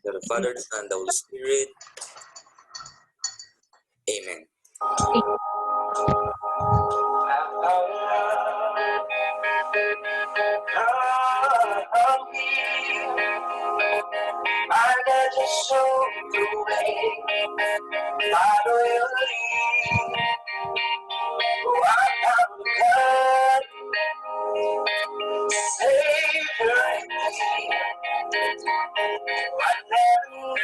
The Father, the Son, the Holy Spirit. Amen. I got your soul away. I know you'll leave. Oh, I got blood, Savior in me. I never knew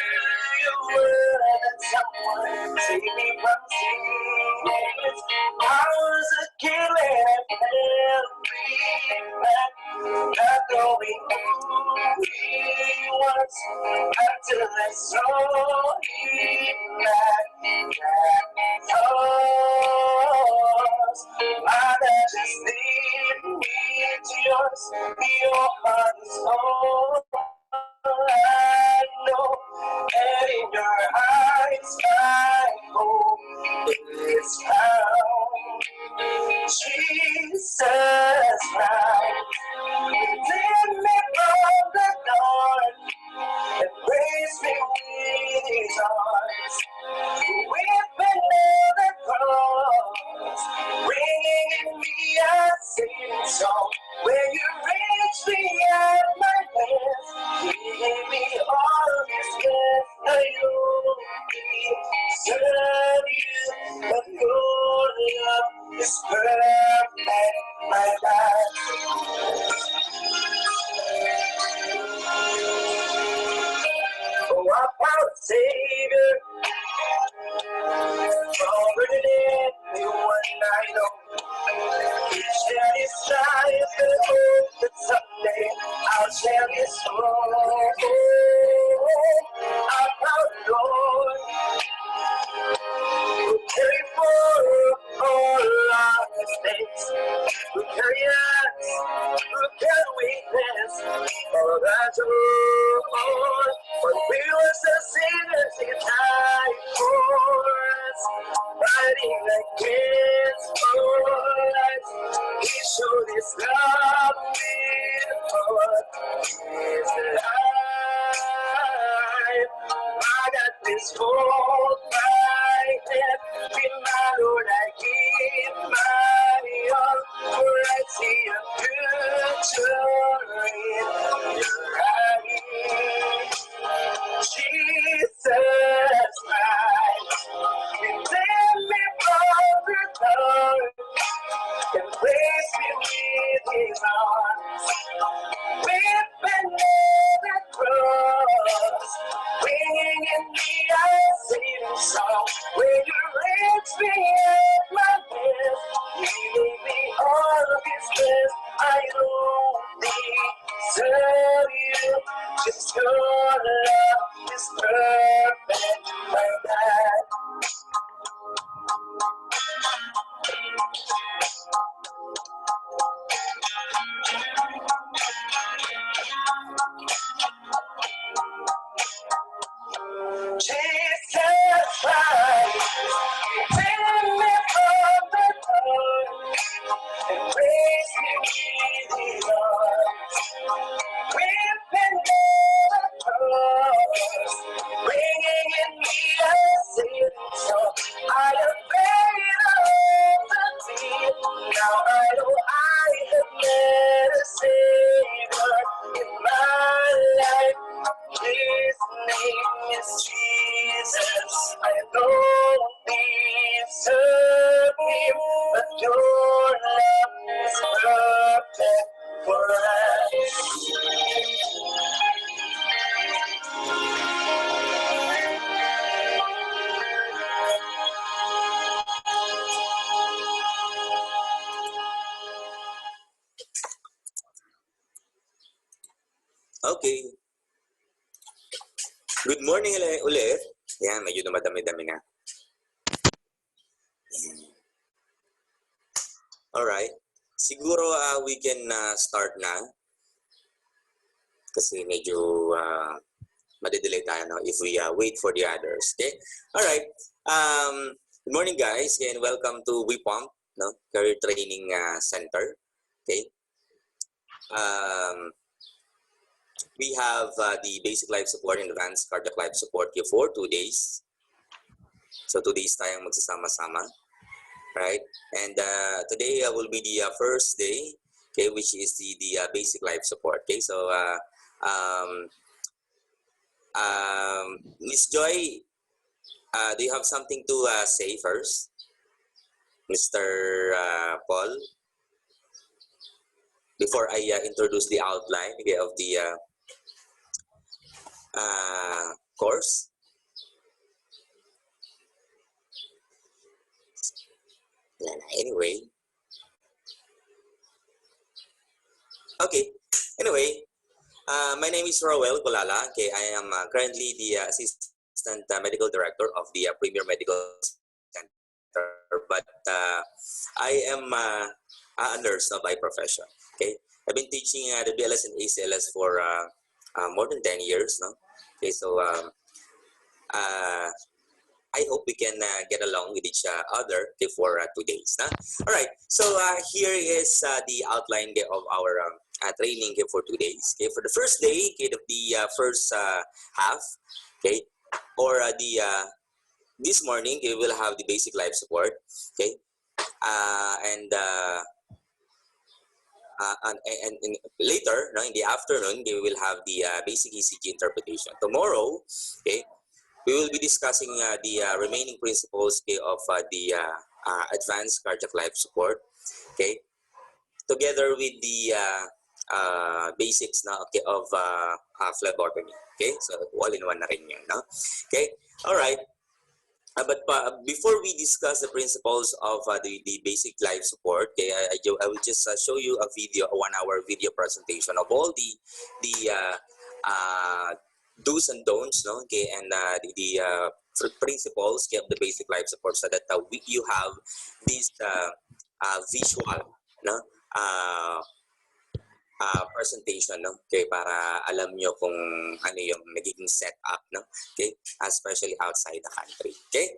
you were that someone save me from tears. I was a kid when I fell back, not knowing who he was until I saw him back. My love just lead me to yours. Your heart is all I know, and in your eyes my hope is found. Jesus Christ, redeem me from the dark, embrace me with His arms. Weeping on the cross, ringing in me a singing song. When you reach me at my hands, you gave me all of His gifts. I only serve you, but your love is perfect, my life. Oh, I found a Savior, stronger than anyone I know. He shared His life and hope that someday I'll share His soul. I found a Lord who carried for all our mistakes, who carried us, who carried weakness, all that's all. When we were so sinners, He died for us, fighting against us. He showed His love with His life. I got this whole life in my Lord, I give my all, for I see a future in your eyes. Jesus Christ, redeem me from the dark, embrace me with His arms. Weeping on the cross, ringing in me a singing song. When you reach me at my best, you gave me all of His best. I only serve you, just your love is perfect, my God. Jesus Christ, redeem me from the dark, embrace me with His arms. Weeping on the cross, bringing in me a singing song. I have paid all the debt. Now I know I have met a Savior in my life. His name is Jesus. I don't deserve Him, but your love is perfect for us. Okay. Good morning ulit. Yan, medyo dumadami-dami na. Alright. Siguro we can start na. Kasi medyo madidelay tayo no, if we wait for the others. Okay? Alright. Good morning guys and welcome to WePump, no? Career Training Center. Okay? We have the basic life support and advanced cardiac life support here for 2 days. So 2 days tayong magsasama-sama, right? And today will be the first day, okay, which is the basic life support. Okay, so Miss Joy, do you have something to say first, Mr. Paul, before I introduce the outline, okay, of the course? Anyway, okay. Anyway, my name is Roel Colala. Okay, I am currently the assistant medical director of the Premier Medical Center, but I am a nurse now by profession. Okay, I've been teaching the BLS and ACLS for more than 10 years now. Okay, so I hope we can get along with each other for 2 days. All right, so here is the outline of our training here for 2 days. Okay, for the first day, okay, the first half, okay, or this morning, we will have the basic life support, okay, and later, no, in the afternoon, we will have the basic ECG interpretation. Tomorrow, okay, we will be discussing the remaining principles, okay, of the advanced cardiac life support, okay, together with the basics na, okay, of phlebotomy. Okay, so all-in-one na rin yun, no? Okay, all right. But before we discuss the principles of the basic life support, okay, I will just show you a video, a 1-hour video presentation of all the do's and don'ts, no? Okay, and the principles, okay, of the basic life support, so that you have this visual, no? Presentation, no? Okay, para alam nyo kung ano yung nagiging setup, no? Okay, especially outside the country. Okay,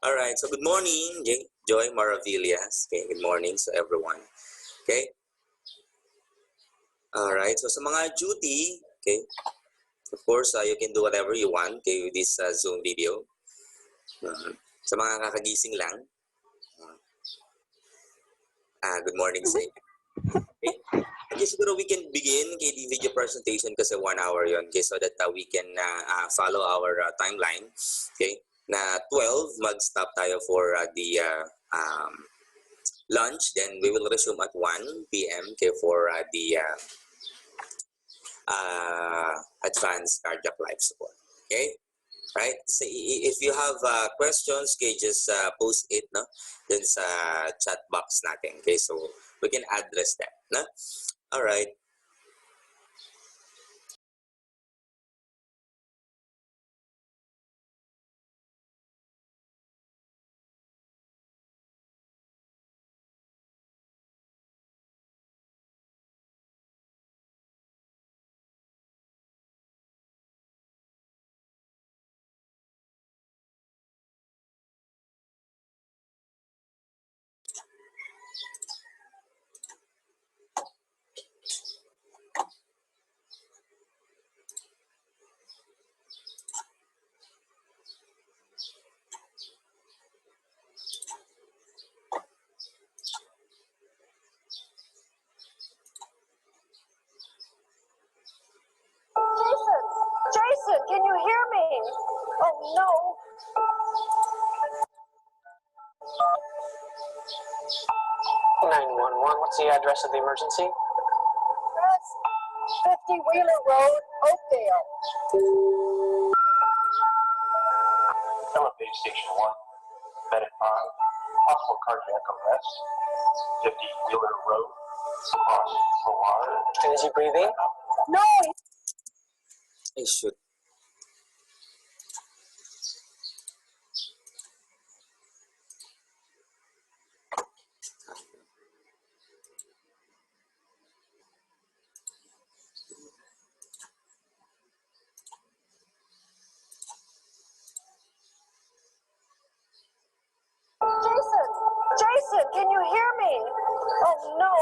all right. So good morning, Joy Maravillas. Okay, good morning to everyone. Okay, all right. So sa mga duty, okay, of course, you can do whatever you want, okay, with this Zoom video. Sa mga kakagising lang, good morning sa inyo. Okay. Okay, siguro we can begin, okay, the video presentation kasi 1 hour yon, okay, so that we can follow our timeline. Okay, na 12 mag-stop tayo for the lunch, then we will resume at 1 p.m. okay, for the advanced cardiac life support. Okay, right? So if you have questions, okay, just post it, no, dun sa chat box natin, okay, so we can address that, no? All right. Jason, can you hear me? Oh, no. 911, what's the address of the emergency? That's 50 Wheeler Road, Oakdale. Elevate Station 1, Medic 5, possible cardiac arrest, 50 Wheeler Road, across the water. And is he breathing? No, I should. Jason, can you hear me? Oh, no.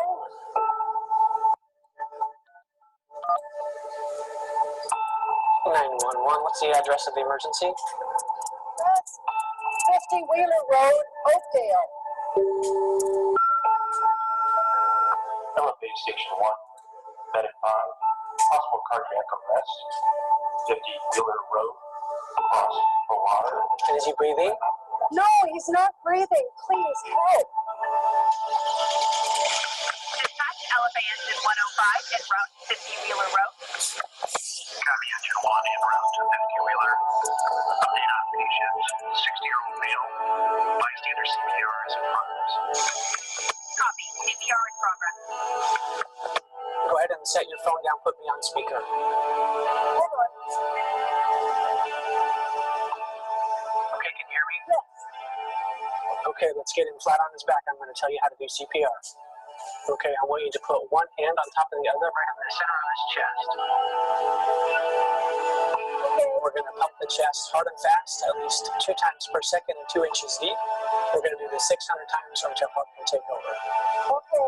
1051, what's the address of the emergency? That's 50 Wheeler Road, Oakdale. Elevate Station 1, Medic 5, possible cardiac arrest, 50 Wheeler Road, across for water. And is he breathing? No, he's not breathing. Please help. Dispatch Elevate Engine 105 en route to 50 Wheeler Road. Copy Engine 1 en route to 50 Wheeler. Update on patient, 60-year-old male. Bystander CPR is in progress. Copy. CPR in progress. Go ahead and set your phone down, put me on speaker. Hold on. Okay, can you hear me? Yes. Okay, let's get him flat on his back. I'm going to tell you how to do CPR. Okay, I want you to put one hand on top of the other right in the center of his chest. Okay. We're going to pump the chest hard and fast, at least 2 times per second and 2 inches deep. We're going to do this 600 times until heart can take over. Okay.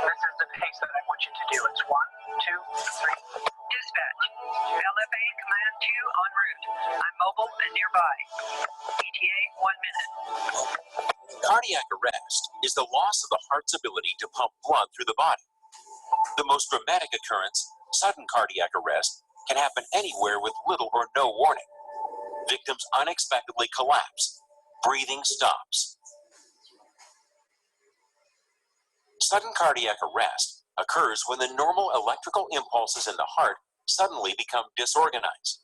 This is the pace that I want you to do. It's 1, 2, 3. Dispatch. LFA Command 2 en route. I'm mobile and nearby. ETA 1 minute. Cardiac arrest is the loss of the heart's ability to pump blood through the body. The most dramatic occurrence, sudden cardiac arrest, can happen anywhere with little or no warning. Victims unexpectedly collapse. Breathing stops. Sudden cardiac arrest occurs when the normal electrical impulses in the heart suddenly become disorganized.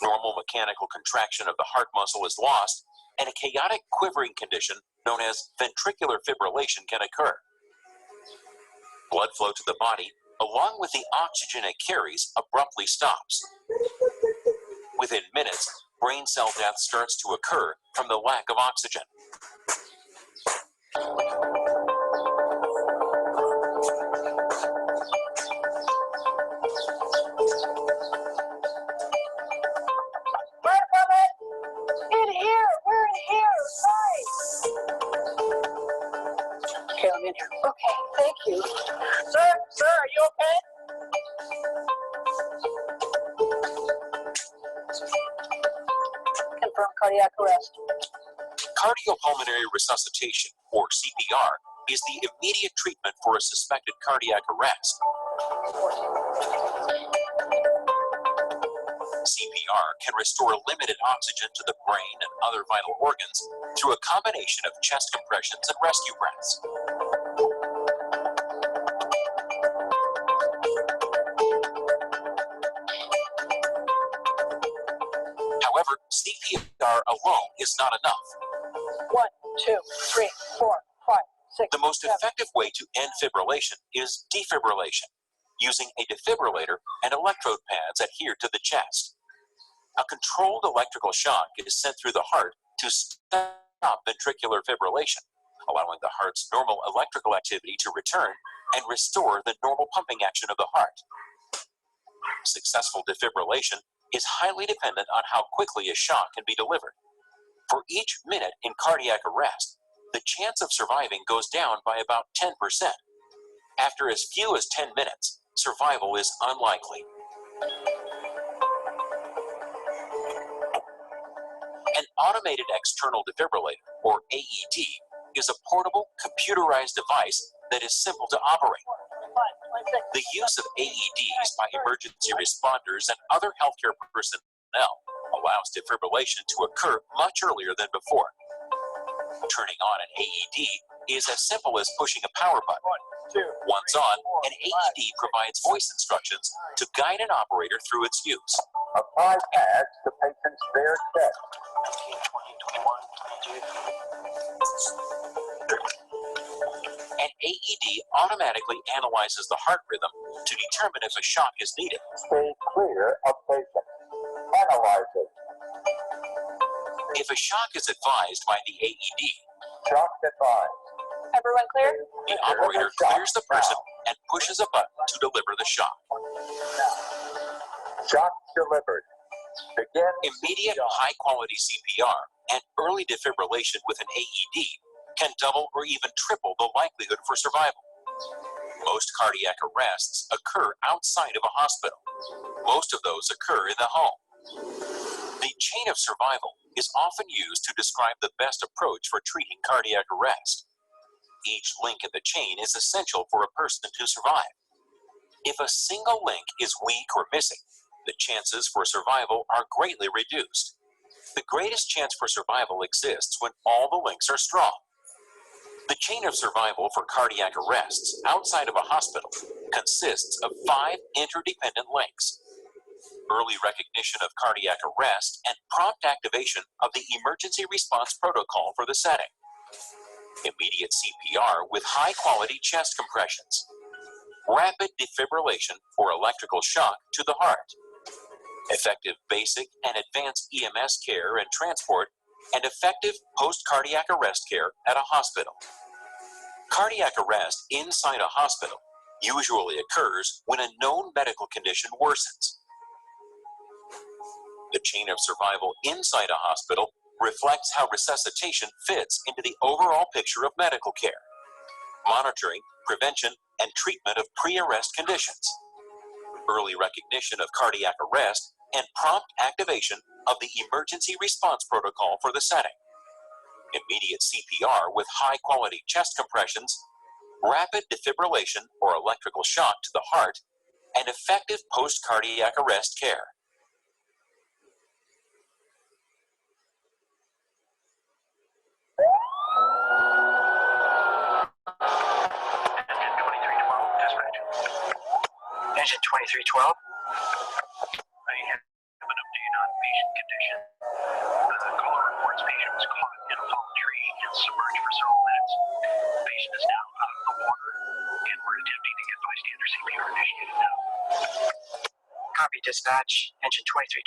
Normal mechanical contraction of the heart muscle is lost, and a chaotic quivering condition known as ventricular fibrillation can occur. Blood flow to the body, along with the oxygen it carries, abruptly stops. Within minutes, brain cell death starts to occur from the lack of oxygen. Where from it? In here. We're in here. Right. Okay, I'm in here. Okay. Thank you. Sir, are you okay? Confirm cardiac arrest. Cardiopulmonary resuscitation, or CPR, is the immediate treatment for a suspected cardiac arrest. CPR can restore limited oxygen to the brain and other vital organs through a combination of chest compressions and rescue breaths. However, CPR alone is not enough. 1, 2, 3, 4, 5, 6. The most 7. effective way to end fibrillation is defibrillation, using a defibrillator and electrode pads adhered to the chest. A controlled electrical shock is sent through the heart to stop ventricular fibrillation, allowing the heart's normal electrical activity to return and restore the normal pumping action of the heart. Successful defibrillation is highly dependent on how quickly a shock can be delivered. For each minute in cardiac arrest, the chance of surviving goes down by about 10%. After as few as 10 minutes, survival is unlikely. An automated external defibrillator, or AED, is a portable, computerized device that is simple to operate. The use of AEDs by emergency responders and other healthcare personnel allows defibrillation to occur much earlier than before. Turning on an AED is as simple as pushing a power button. Once on, an AED provides voice instructions to guide an operator through its use. Apply pads to patient's bare chest. 19, 20, 21, 22. An AED automatically analyzes the heart rhythm to determine if a shock is needed. Stay clear of patient. Analyze it. If a shock is advised by the AED, Shock advised. Everyone clear? the operator clears the person and pushes a button to deliver the shock. Shock delivered. Begin Immediate high-quality CPR and early defibrillation with an AED can double or even triple the likelihood for survival. Most cardiac arrests occur outside of a hospital. Most of those occur in the home. The chain of survival is often used to describe the best approach for treating cardiac arrest. Each link in the chain is essential for a person to survive. If a single link is weak or missing, the chances for survival are greatly reduced. The greatest chance for survival exists when all the links are strong. The chain of survival for cardiac arrests outside of a hospital consists of 5 interdependent links. Early recognition of cardiac arrest and prompt activation of the emergency response protocol for the setting. Immediate CPR with high-quality chest compressions. Rapid defibrillation or electrical shock to the heart. Effective basic and advanced EMS care and transport, and effective post-cardiac arrest care at a hospital. Cardiac arrest inside a hospital usually occurs when a known medical condition worsens. The chain of survival inside a hospital reflects how resuscitation fits into the overall picture of medical care. Monitoring, prevention, and treatment of pre-arrest conditions. Early recognition of cardiac arrest and prompt activation of the emergency response protocol for the setting. Immediate CPR with high-quality chest compressions, rapid defibrillation or electrical shock to the heart, and effective post-cardiac arrest care. Engine 2312. I have an update on patient condition. The caller reports patient was caught in a fallen tree and submerged for several minutes. The patient is now out of the water, and we're attempting to get bystander CPR initiated now. Copy, dispatch. Engine 2312,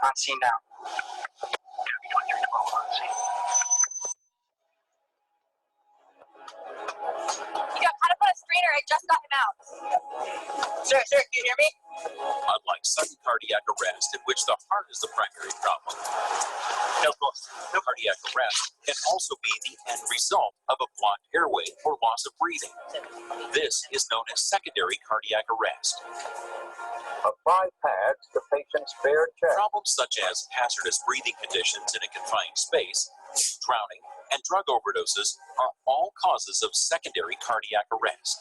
on scene now. Copy 2312 on scene. He got caught up on a strainer. I just got him out. Sir, can you hear me? Unlike sudden cardiac arrest, in which the heart is the primary problem, no cardiac arrest can also be the end result of a blocked airway or loss of breathing. This is known as secondary cardiac arrest. Apply pads to patient's bare chest. Problems such as hazardous breathing conditions in a confined space, drowning, and drug overdoses are all causes of secondary cardiac arrest.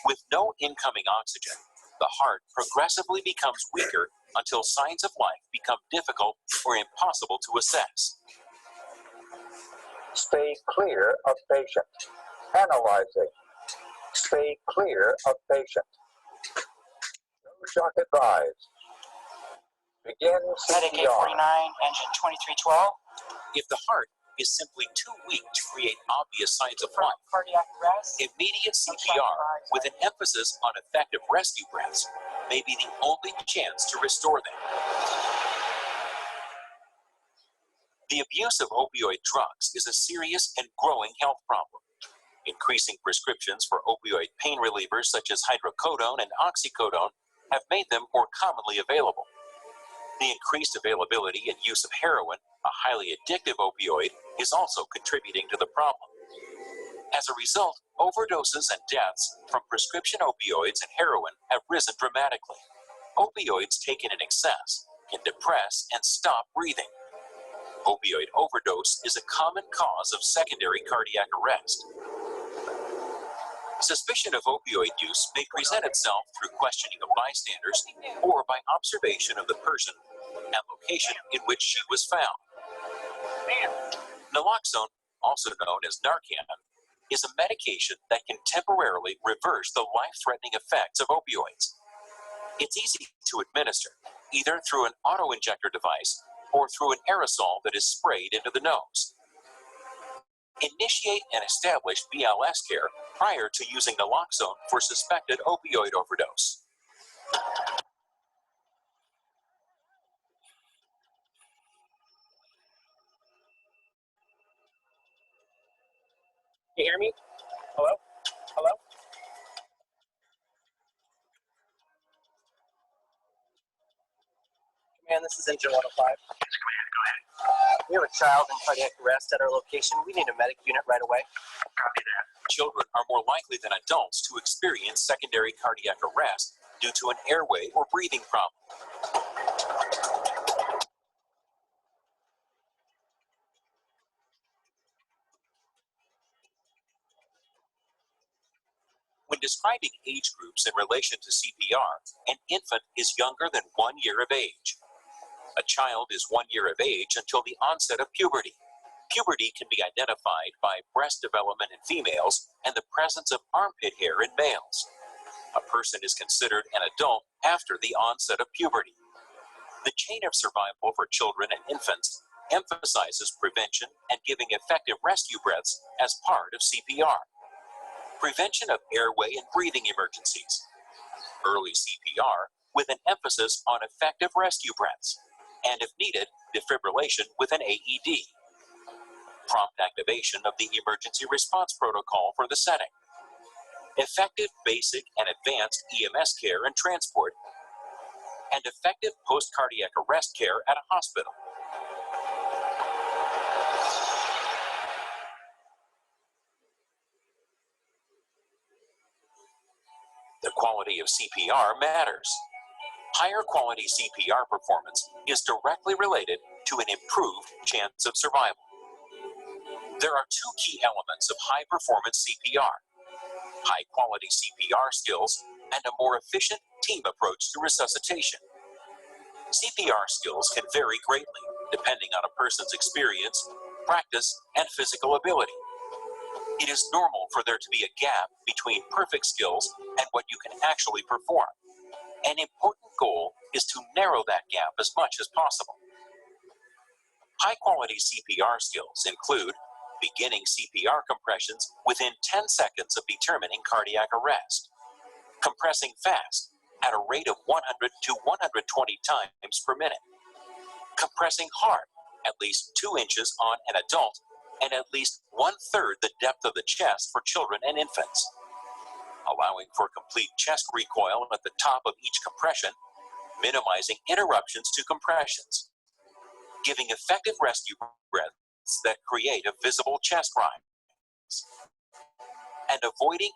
With no incoming oxygen, the heart progressively becomes weaker until signs of life become difficult or impossible to assess. Stay clear of patient. Analyzing. Stay clear of patient. No shock advised. Begin Medic CPR. 849, engine 2312. If the heart is simply too weak to create obvious signs of life, Cardiac arrest. immediate CPR with an emphasis on effective rescue breaths may be the only chance to restore them. The abuse of opioid drugs is a serious and growing health problem. Increasing prescriptions for opioid pain relievers such as hydrocodone and oxycodone have made them more commonly available. The increased availability and use of heroin, a highly addictive opioid, is also contributing to the problem. As a result, overdoses and deaths from prescription opioids and heroin have risen dramatically. Opioids taken in excess can depress and stop breathing. Opioid overdose is a common cause of secondary cardiac arrest. Suspicion of opioid use may present itself through questioning of bystanders or by observation of the person and location in which she was found. Naloxone, also known as Narcan, is a medication that can temporarily reverse the life-threatening effects of opioids. It's easy to administer, either through an auto-injector device or through an aerosol that is sprayed into the nose. Initiate and establish BLS care prior to using naloxone for suspected opioid overdose. You hear me? Hello? Hello? Command, this is engine 105. Yes, command, go ahead. We have a child in cardiac arrest at our location. We need a medic unit right away. Copy that. Children are more likely than adults to experience secondary cardiac arrest due to an airway or breathing problem. When describing age groups in relation to CPR, an infant is younger than 1 year of age. A child is 1 year of age until the onset of puberty. Puberty can be identified by breast development in females and the presence of armpit hair in males. A person is considered an adult after the onset of puberty. The chain of survival for children and infants emphasizes prevention and giving effective rescue breaths as part of CPR. Prevention of airway and breathing emergencies. Early CPR with an emphasis on effective rescue breaths. And if needed, defibrillation with an AED. Prompt activation of the emergency response protocol for the setting. Effective basic and advanced EMS care and transport. And effective post-cardiac arrest care at a hospital. The quality of CPR matters. Higher quality CPR performance is directly related to an improved chance of survival. There are two key elements of high performance CPR: high quality CPR skills and a more efficient team approach to resuscitation. CPR skills can vary greatly depending on a person's experience, practice, and physical ability. It is normal for there to be a gap between perfect skills and what you can actually perform. An important goal is to narrow that gap as much as possible. High-quality CPR skills include beginning CPR compressions within 10 seconds of determining cardiac arrest, compressing fast at a rate of 100 to 120 times per minute, compressing hard at least 2 inches on an adult and at least 1/3 the depth of the chest for children and infants, allowing for complete chest recoil at the top of each compression, minimizing interruptions to compressions, giving effective rescue breaths that create a visible chest rise, and avoiding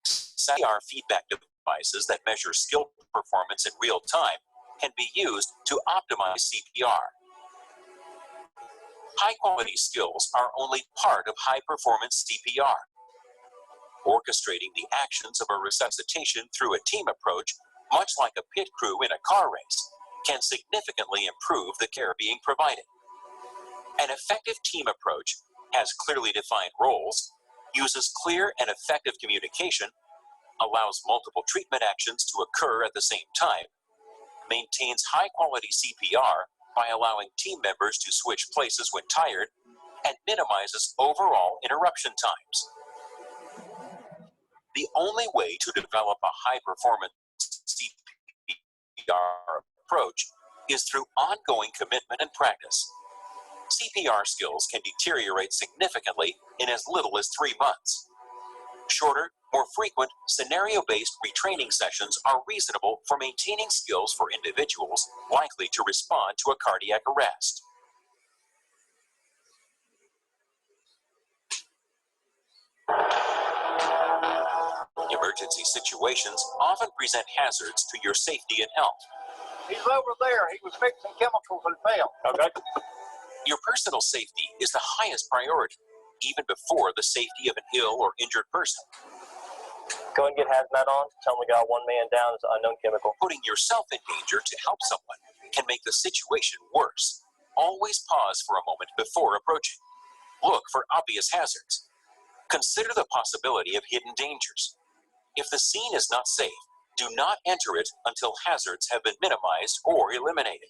CPR feedback devices that measure skill performance in real time can be used to optimize CPR. High-quality skills are only part of high-performance CPR. Orchestrating the actions of a resuscitation through a team approach, much like a pit crew in a car race, can significantly improve the care being provided. An effective team approach has clearly defined roles, uses clear and effective communication, allows multiple treatment actions to occur at the same time, maintains high-quality CPR by allowing team members to switch places when tired, and minimizes overall interruption times. The only way to develop a high-performance CPR approach is through ongoing commitment and practice. CPR skills can deteriorate significantly in as little as 3 months. Shorter, more frequent, scenario-based retraining sessions are reasonable for maintaining skills for individuals likely to respond to a cardiac arrest. Emergency situations often present hazards to your safety and health. He's over there. He was fixing chemicals and fell. Okay. Your personal safety is the highest priority, even before the safety of an ill or injured person. Go and get hazmat on. Tell them we got 1 man down. It's an unknown chemical. Putting yourself in danger to help someone can make the situation worse. Always pause for a moment before approaching. Look for obvious hazards. Consider the possibility of hidden dangers. If the scene is not safe, do not enter it until hazards have been minimized or eliminated.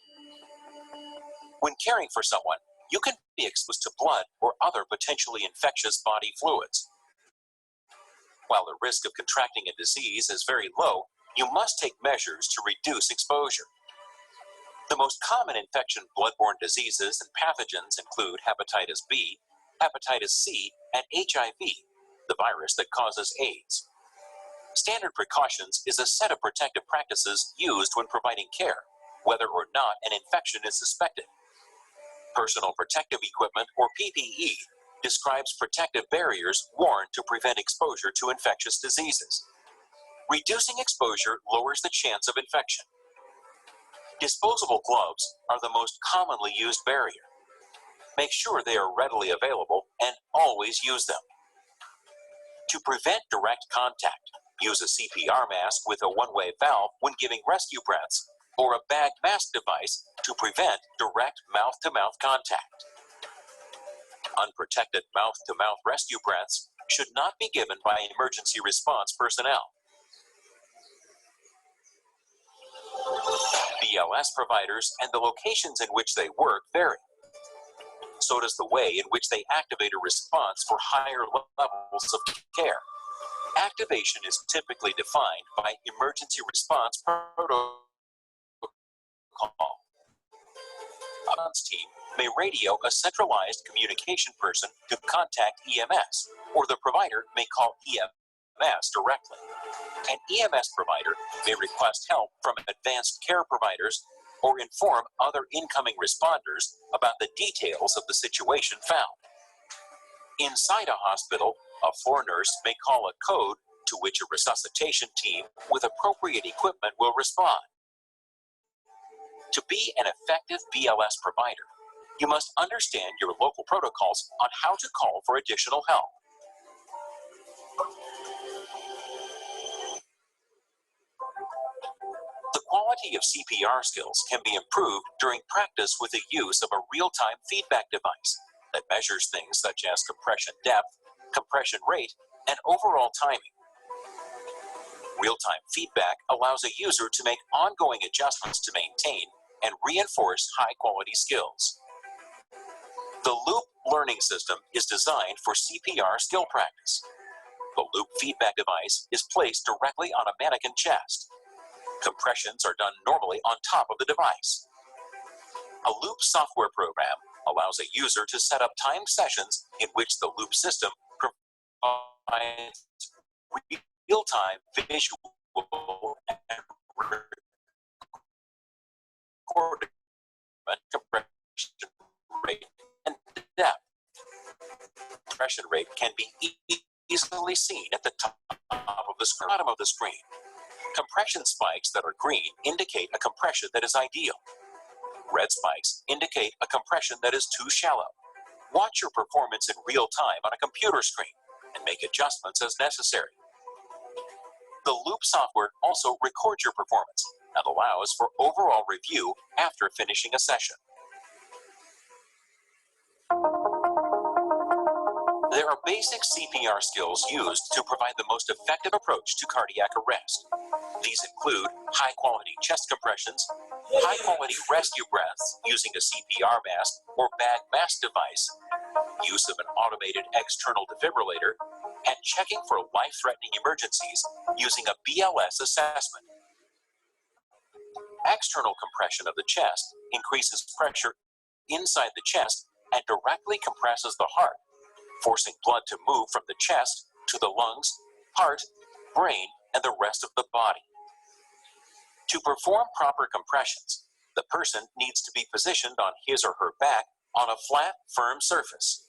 When caring for someone, you can be exposed to blood or other potentially infectious body fluids. While the risk of contracting a disease is very low, you must take measures to reduce exposure. The most common infection bloodborne diseases and pathogens include hepatitis B, hepatitis C, and HIV, the virus that causes AIDS. Standard precautions is a set of protective practices used when providing care, whether or not an infection is suspected. Personal protective equipment, or PPE, describes protective barriers worn to prevent exposure to infectious diseases. Reducing exposure lowers the chance of infection. Disposable gloves are the most commonly used barrier. Make sure they are readily available and always use them. To prevent direct contact, use a CPR mask with a one-way valve when giving rescue breaths, or a bagged mask device to prevent direct mouth-to-mouth contact. Unprotected mouth-to-mouth rescue breaths should not be given by emergency response personnel. BLS providers and the locations in which they work vary. So does the way in which they activate a response for higher levels of care. Activation is typically defined by emergency response protocol. A response team may radio a centralized communication person to contact EMS, or the provider may call EMS directly. An EMS provider may request help from advanced care providers or inform other incoming responders about the details of the situation found. Inside a hospital, a floor nurse may call a code to which a resuscitation team with appropriate equipment will respond. To be an effective BLS provider, you must understand your local protocols on how to call for additional help. The quality of CPR skills can be improved during practice with the use of a real-time feedback device that measures things such as compression depth, compression rate, and overall timing. Real-time feedback allows a user to make ongoing adjustments to maintain and reinforce high-quality skills. The Loop learning system is designed for CPR skill practice. The Loop feedback device is placed directly on a mannequin chest. Compressions are done normally on top of the device. A Loop software program allows a user to set up timed sessions in which the Loop system provides real-time visual and recorded compression rate and depth. Compression rate can be easily seen at the top of the screen, bottom of the screen. Compression spikes that are green indicate a compression that is ideal. Red spikes indicate a compression that is too shallow. Watch your performance in real time on a computer screen and make adjustments as necessary. The Loop software also records your performance and allows for overall review after finishing a session. There are basic CPR skills used to provide the most effective approach to cardiac arrest. These include high-quality chest compressions, high-quality rescue breaths using a CPR mask or bag mask device, use of an automated external defibrillator, and checking for life-threatening emergencies using a BLS assessment. External compression of the chest increases pressure inside the chest and directly compresses the heart, forcing blood to move from the chest to the lungs, heart, brain, and the rest of the body. To perform proper compressions, the person needs to be positioned on his or her back on a flat, firm surface.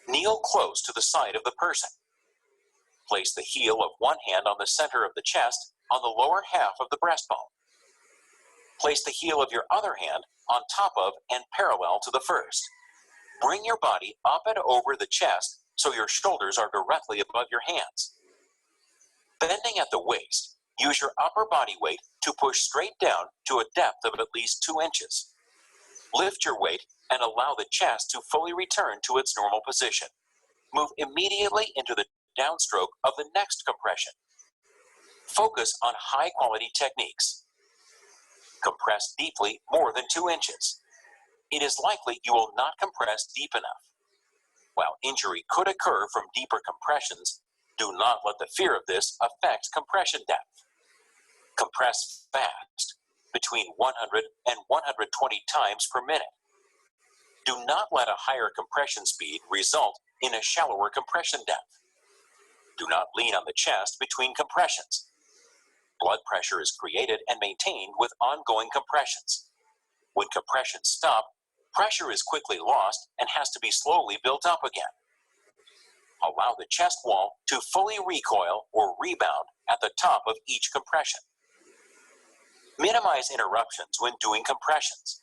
Kneel close to the side of the person. Place the heel of one hand on the center of the chest on the lower half of the breastbone. Place the heel of your other hand on top of and parallel to the first. Bring your body up and over the chest so your shoulders are directly above your hands. Bending at the waist, use your upper body weight to push straight down to a depth of at least 2 inches. Lift your weight and allow the chest to fully return to its normal position. Move immediately into the downstroke of the next compression. Focus on high-quality techniques. Compress deeply more than 2 inches. It is likely you will not compress deep enough. While injury could occur from deeper compressions, do not let the fear of this affect compression depth. Compress fast, between 100 and 120 times per minute. Do not let a higher compression speed result in a shallower compression depth. Do not lean on the chest between compressions. Blood pressure is created and maintained with ongoing compressions. When compressions stop, pressure is quickly lost and has to be slowly built up again. Allow the chest wall to fully recoil or rebound at the top of each compression. Minimize interruptions when doing compressions.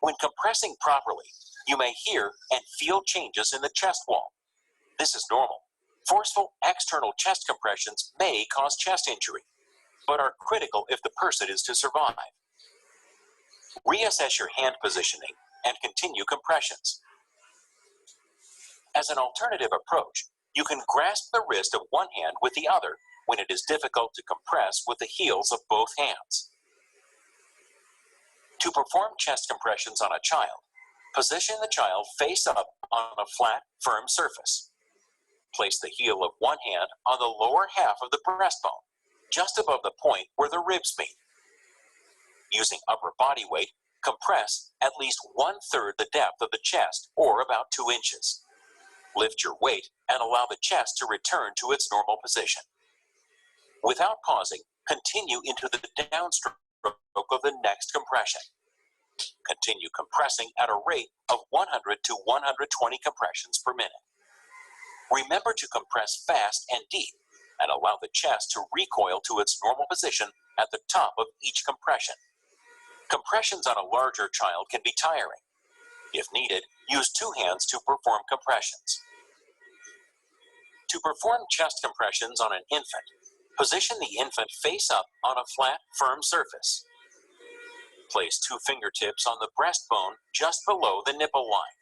When compressing properly, you may hear and feel changes in the chest wall. This is normal. Forceful external chest compressions may cause chest injury, but are critical if the person is to survive. Reassess your hand positioning and continue compressions. As an alternative approach, you can grasp the wrist of one hand with the other when it is difficult to compress with the heels of both hands. To perform chest compressions on a child, position the child face up on a flat, firm surface. Place the heel of one hand on the lower half of the breastbone, just above the point where the ribs meet. Using upper body weight, compress at least 1/3 the depth of the chest, or about 2 inches. Lift your weight and allow the chest to return to its normal position. Without pausing, continue into the downstroke of the next compression. Continue compressing at a rate of 100 to 120 compressions per minute. Remember to compress fast and deep and allow the chest to recoil to its normal position at the top of each compression. Compressions on a larger child can be tiring. If needed, use 2 hands to perform compressions. To perform chest compressions on an infant, position the infant face up on a flat, firm surface. Place 2 fingertips on the breastbone just below the nipple line.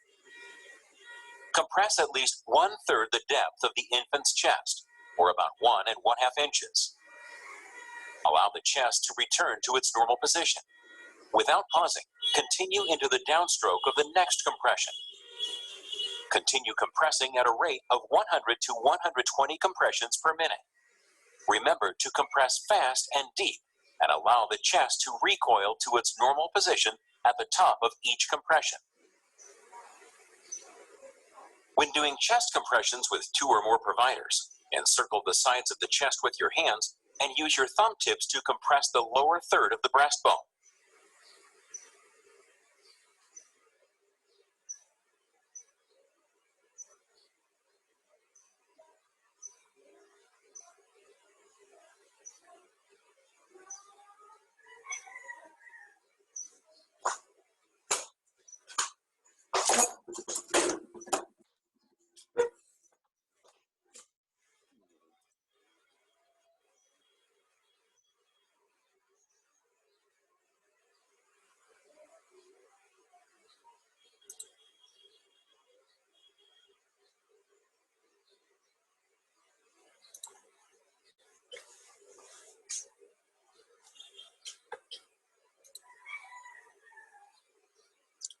Compress at least 1/3 the depth of the infant's chest, or about 1 1/2 inches. Allow the chest to return to its normal position. Without pausing, continue into the downstroke of the next compression. Continue compressing at a rate of 100 to 120 compressions per minute. Remember to compress fast and deep and allow the chest to recoil to its normal position at the top of each compression. When doing chest compressions with 2 or more providers, encircle the sides of the chest with your hands and use your thumb tips to compress the lower third of the breastbone.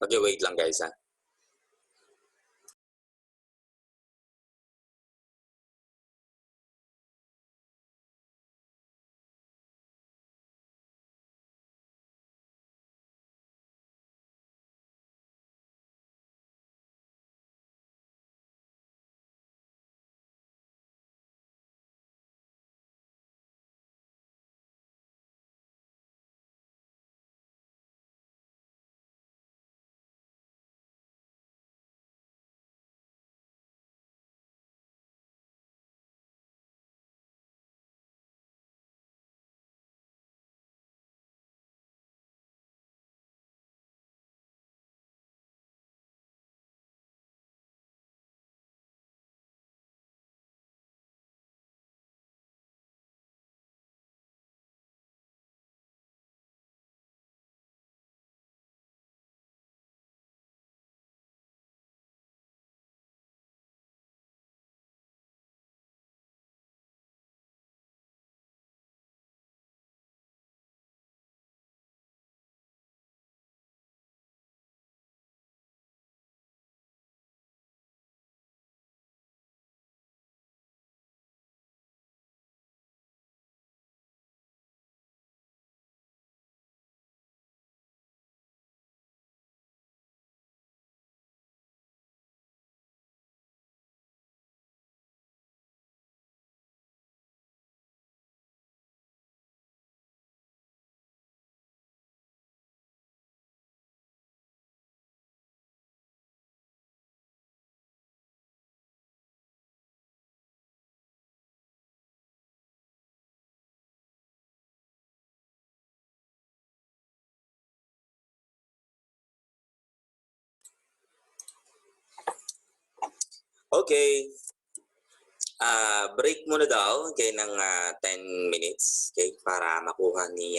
Okay, wait lang guys ha. Okay. Break muna daw, okay, ng 10 minutes, okay, para makuha ni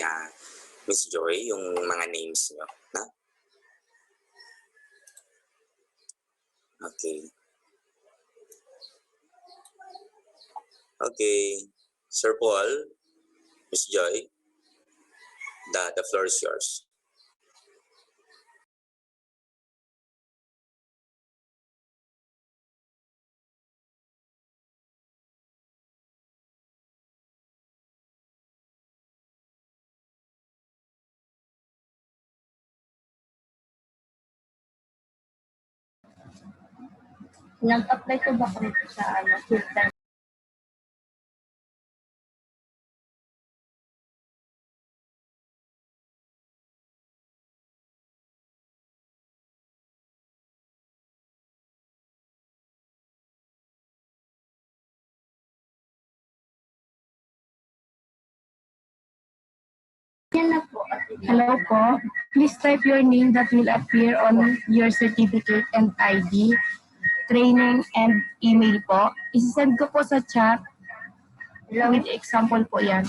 Miss Joy yung mga names nyo. Na? Okay. Okay. Sir Paul, Miss Joy, the floor is yours. Nag-apply ko ba kami sa full-time? Hello po. Please type your name that will appear on your certificate and ID, training, and email po. Isisend ko po sa chat with example po yan.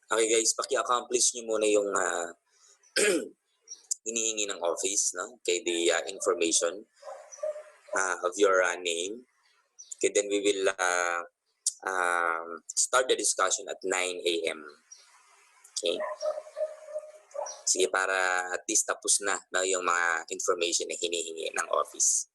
Okay guys, paki-accomplish nyo muna yung hinihingi ng office, no? Okay, the information of your name. Okay, then we will start the discussion at 9 a.m. Okay? Sige, para at least tapos na, no, yung mga information na hinihingi ng office.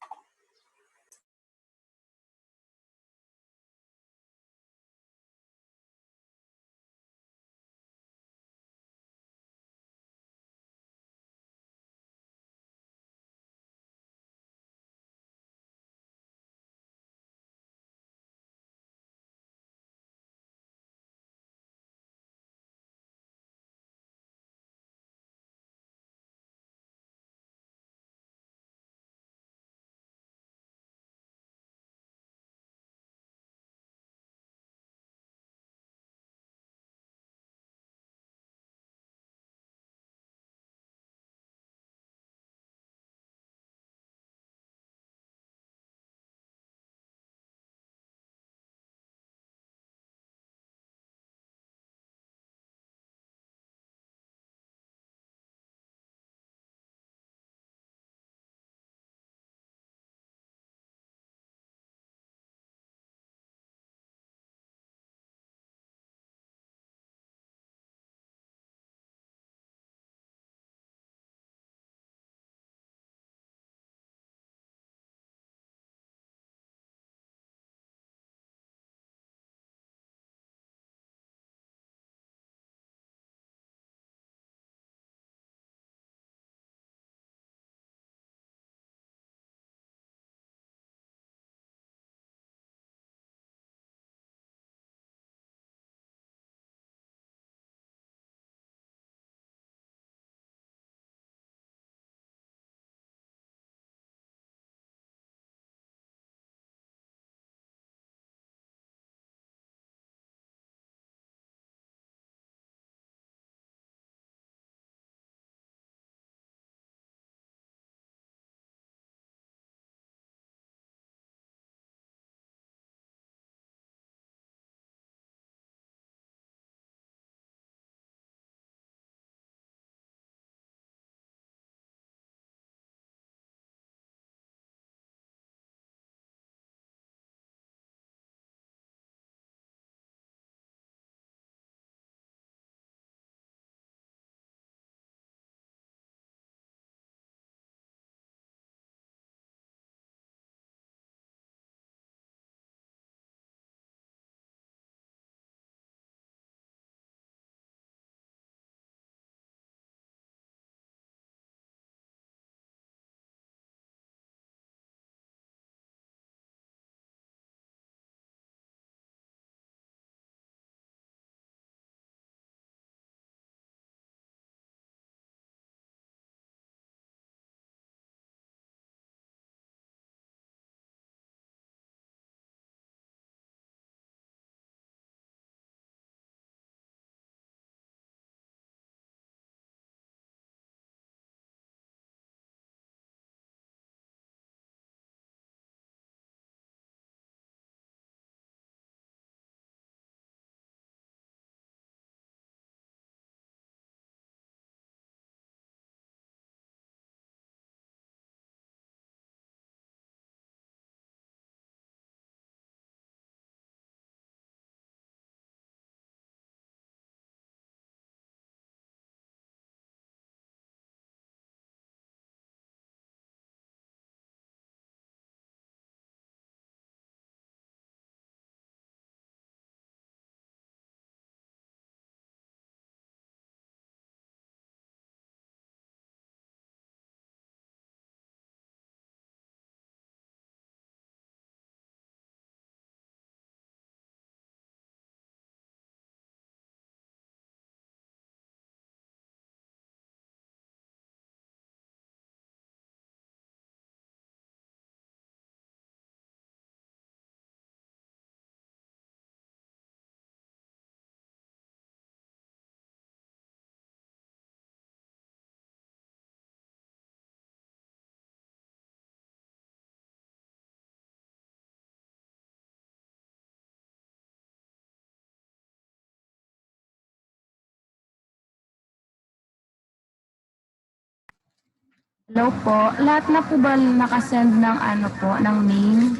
Hello po, lahat na po ba nakasend ng ano po, ng name?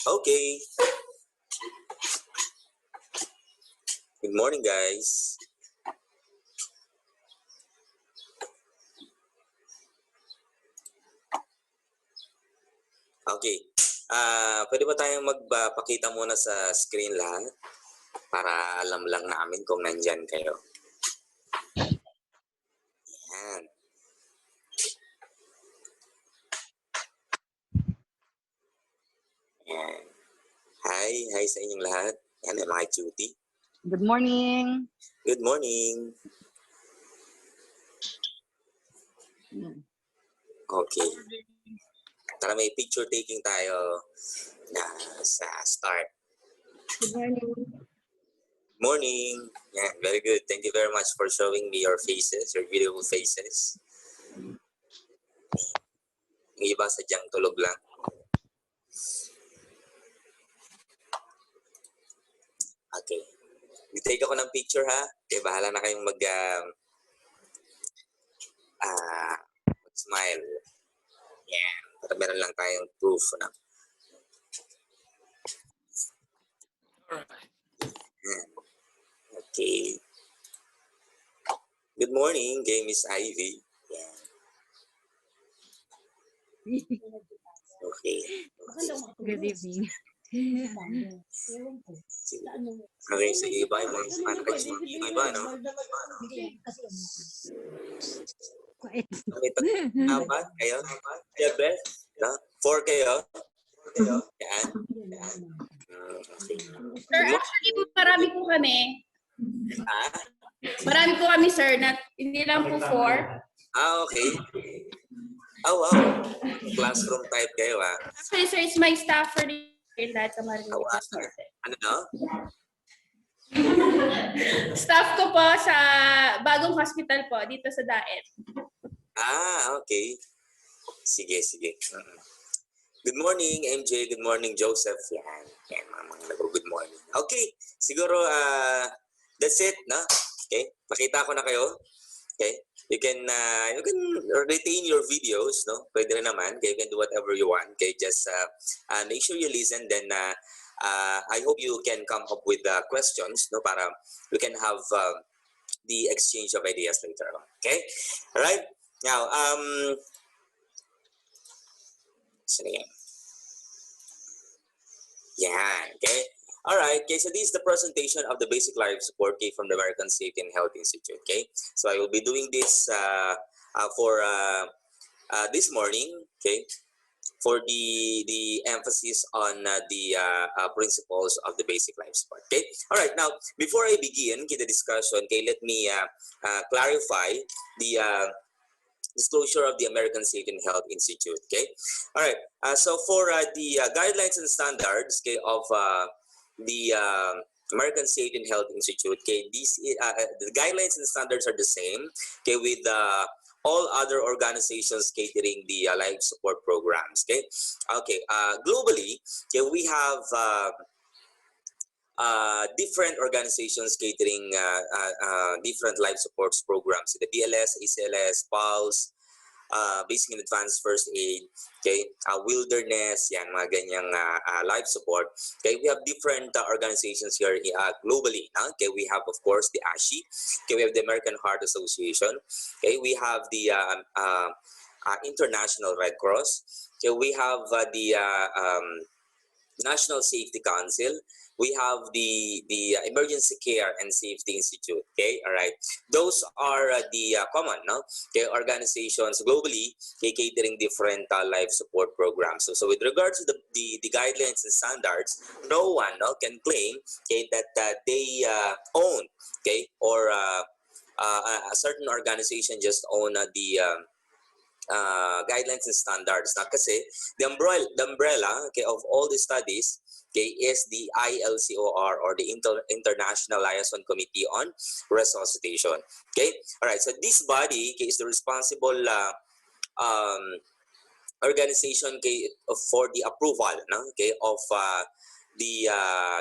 Okay. Good morning, guys. Okay. Pwede ba tayong magpakita muna sa screen lahat para alam lang namin kung nandyan kayo. Yan. Yan. Hi sa inyong lahat. Yan, mga cutie. Good morning. Good morning. Okay. Tara, may picture taking tayo na sa start. Good morning. Morning. Yeah, very good. Thank you very much for showing me your faces, your beautiful faces. Yung iba sadyang tulog lang. Okay. I-take ako ng picture, ha? Okay, bahala na kayong mag-smile. Yeah. Para meron lang tayong proof na. Yeah. Okay. Good morning, kay Miss Ivy. Yeah. Okay. Good evening. Okay, so iba yung mga Spanish. Iba, no? Quiet. Okay, apat kayo? Yeah, best? No? 4 kayo? Yan. Okay. Sir, actually po marami po kami. Ha? Marami po kami, sir, na hindi lang po 4. Okay. Oh, wow. Classroom type kayo, ha? Actually, sir, it's my staff for the lahat ka marinig po. Ano, no? Staff ko po sa bagong hospital po, dito sa Daet. Okay. Sige. Good morning, MJ. Good morning, Joseph. Yan. Yan, mga good morning. Okay. Siguro, that's it, no? Okay. Makita ko na kayo. Okay. You can retain your videos, no? Pwede rin naman. Okay. You can do whatever you want. Okay. Just make sure you listen. Then, I hope you can come up with questions, no? Para we can have the exchange of ideas later on. Okay. All right. Now, so yeah, okay. All right, okay, so this is the presentation of the basic life support, okay, from the American Safety and Health Institute, okay. So I will be doing this for this morning, okay, for the emphasis on the principles of the basic life support, okay. All right, now, before I begin the discussion, okay, let me clarify the disclosure of the American Safety and Health Institute, okay. All right, so for the guidelines and standards, okay, of the American Safety and Health Institute, okay, these the guidelines and standards are the same, okay, with all other organizations catering the life support programs, okay. Okay, globally, okay, we have different organizations catering different life supports programs. The BLS-ACLS-PHLEBOTOmy, basic and advanced first aid, okay, wilderness, yan, mga ganyang life support. Okay, we have different organizations here globally. Okay, we have, of course, the ASHI. Okay, we have the American Heart Association. Okay, we have the International Red Cross. Okay, we have the National Safety Council. We have the Emergency Care and Safety Institute. Okay, all right. Those are the common, no? Okay, organizations globally, okay, catering different life support programs. So with regards to the guidelines and standards, no one, no, can claim, okay, that they own, okay, or a certain organization just own the guidelines and standards. Na kasi the umbrella, okay, of all the studies, okay, is the ILCOR, or the International Liaison Committee on Resuscitation. Okay, all right. So this body, okay, is the responsible organization, okay, for the approval, no, okay, of the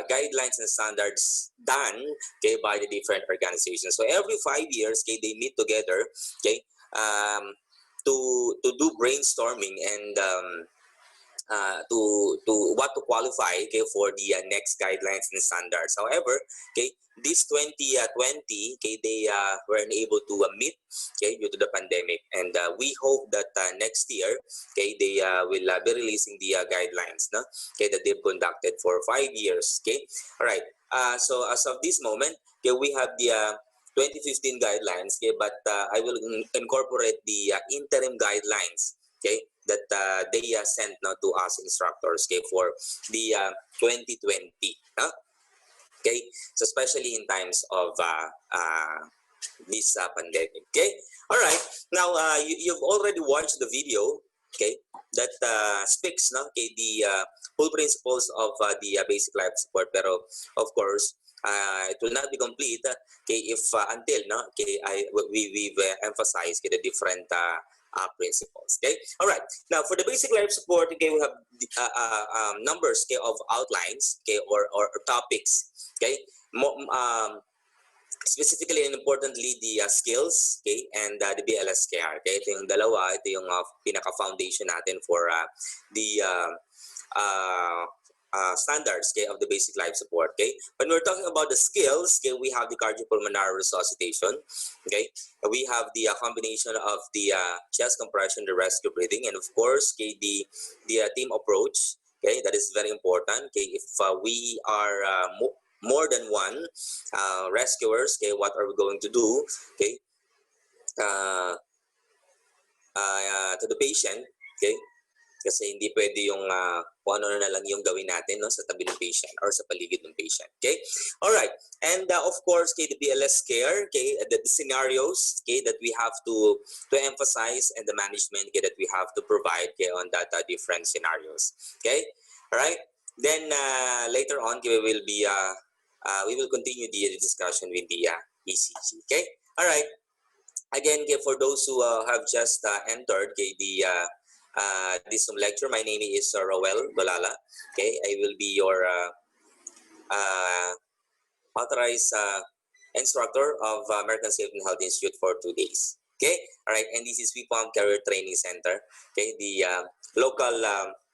guidelines and standards done, okay, by the different organizations. So every 5 years, okay, they meet together, okay, to do brainstorming and to what to qualify, okay, for the next guidelines and standards. However, okay, this 2020, okay, they weren't able to meet, okay, due to the pandemic, and we hope that next year, okay, they will be releasing the guidelines, no, okay, that they've conducted for 5 years. Okay, all right. So as of this moment, okay, we have the 2015 guidelines, okay, but I will incorporate the interim guidelines, okay, that they sent now to us instructors, okay, for the 2020. Okay, so especially in times of this pandemic. Okay, all right. Now you've already watched the video, okay, that speaks, no, okay, the full principles of the basic life support. Pero of course, it will not be complete, okay, if until, no, okay, we've emphasized, okay, the different principles. Okay, all right. Now for the basic life support, okay, we have numbers, okay, of outlines, okay, or topics, okay, specifically and importantly the skills, okay, and the BLS-KR. Okay, ito yung dalawa, ito yung pinaka-foundation natin for the standards, okay, of the basic life support. Okay, when we're talking about the skills, okay, we have the cardiopulmonary resuscitation. Okay, we have the combination of the chest compression, the rescue breathing, and of course, okay, the team approach. Okay, that is very important. Okay, if we are more than one rescuers, okay, what are we going to do, okay, to the patient, okay, kasi hindi pwede yung kung ano na lang yung gawin natin, no, sa tabi ng patient or sa paligid ng patient. Okay, all right. And of course, okay, the BLS care, okay, the scenarios, okay, that we have to emphasize, and the management, okay, that we have to provide, okay, on that different scenarios. Okay, all right. Then later on, okay, we will continue the discussion with the ECG. Okay, all right. Again, okay, for those who have just entered, okay, the this lecture, my name is Roel Dolala. Okay, I will be your authorized instructor of American Safety and Health Institute for 2 days. Okay, all right, and this is WIPAM Career Training Center. Okay, the local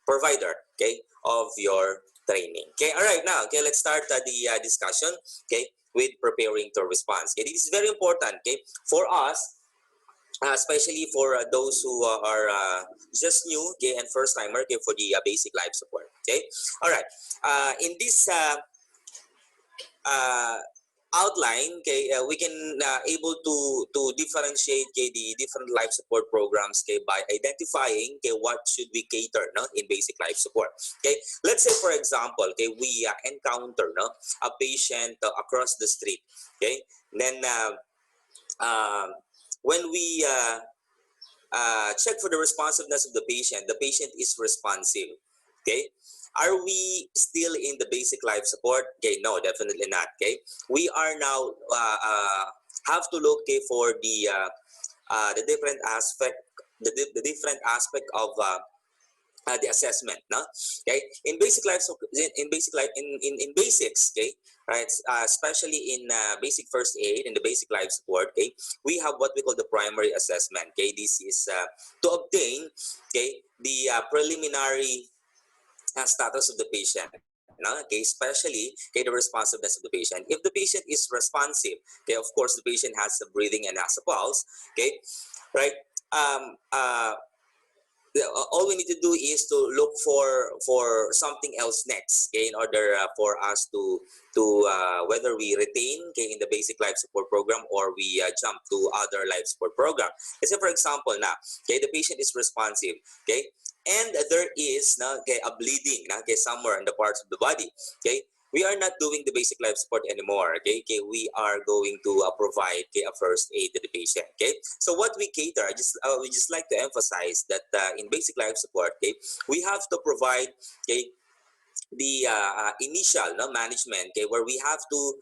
provider, okay, of your training. Okay, all right, now, okay, let's start the discussion, okay, with preparing to respond. Okay, this is very important, okay, for us, especially for those who are just new, okay, and first timer, okay, for the basic life support. Okay, all right. In this outline, okay, we can able to differentiate, okay, the different life support programs, okay, by identifying, okay, what should we cater, no, in basic life support. Okay, let's say for example, okay, we encounter, no, a patient across the street. Okay, then when we check for the responsiveness of the patient is responsive. Okay, are we still in the basic life support? Okay, no, definitely not. Okay, we are now have to look, okay, for the different aspect, the different aspect of the assessment, no? Okay, in basic life, in basic life, in basics, okay, right, especially in basic first aid and the basic life support, okay, we have what we call the primary assessment. Okay, this is to obtain, okay, the preliminary status of the patient. No? Okay, especially, okay, the responsiveness of the patient. If the patient is responsive, okay, of course the patient has a breathing and has a pulse. Okay, right. All we need to do is to look for something else next, okay, in order for us to whether we retain, okay, in the basic life support program, or we jump to other life support program. Let's say for example now, okay, the patient is responsive, okay, and there is now, okay, a bleeding, okay, somewhere in the parts of the body. Okay, we are not doing the basic life support anymore. Okay, okay, we are going to provide, okay, a first aid to the patient. Okay, so what we cater, we just like to emphasize that in basic life support, okay, we have to provide, okay, the initial, no, management, okay, where we have to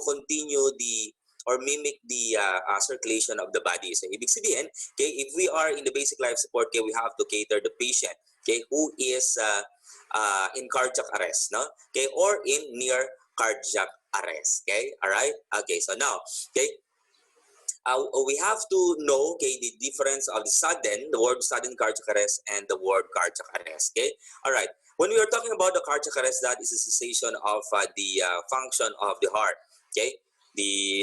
continue the or mimic the circulation of the body. So ibig sabihin, okay, if we are in the basic life support, okay, we have to cater the patient, okay, who is in cardiac arrest, no, okay, or in near cardiac arrest. Okay, all right. Okay, so now, okay, we have to know, okay, the difference of the word sudden cardiac arrest and the word cardiac arrest. Okay, all right. When we are talking about the cardiac arrest, that is a cessation of the function of the heart. Okay,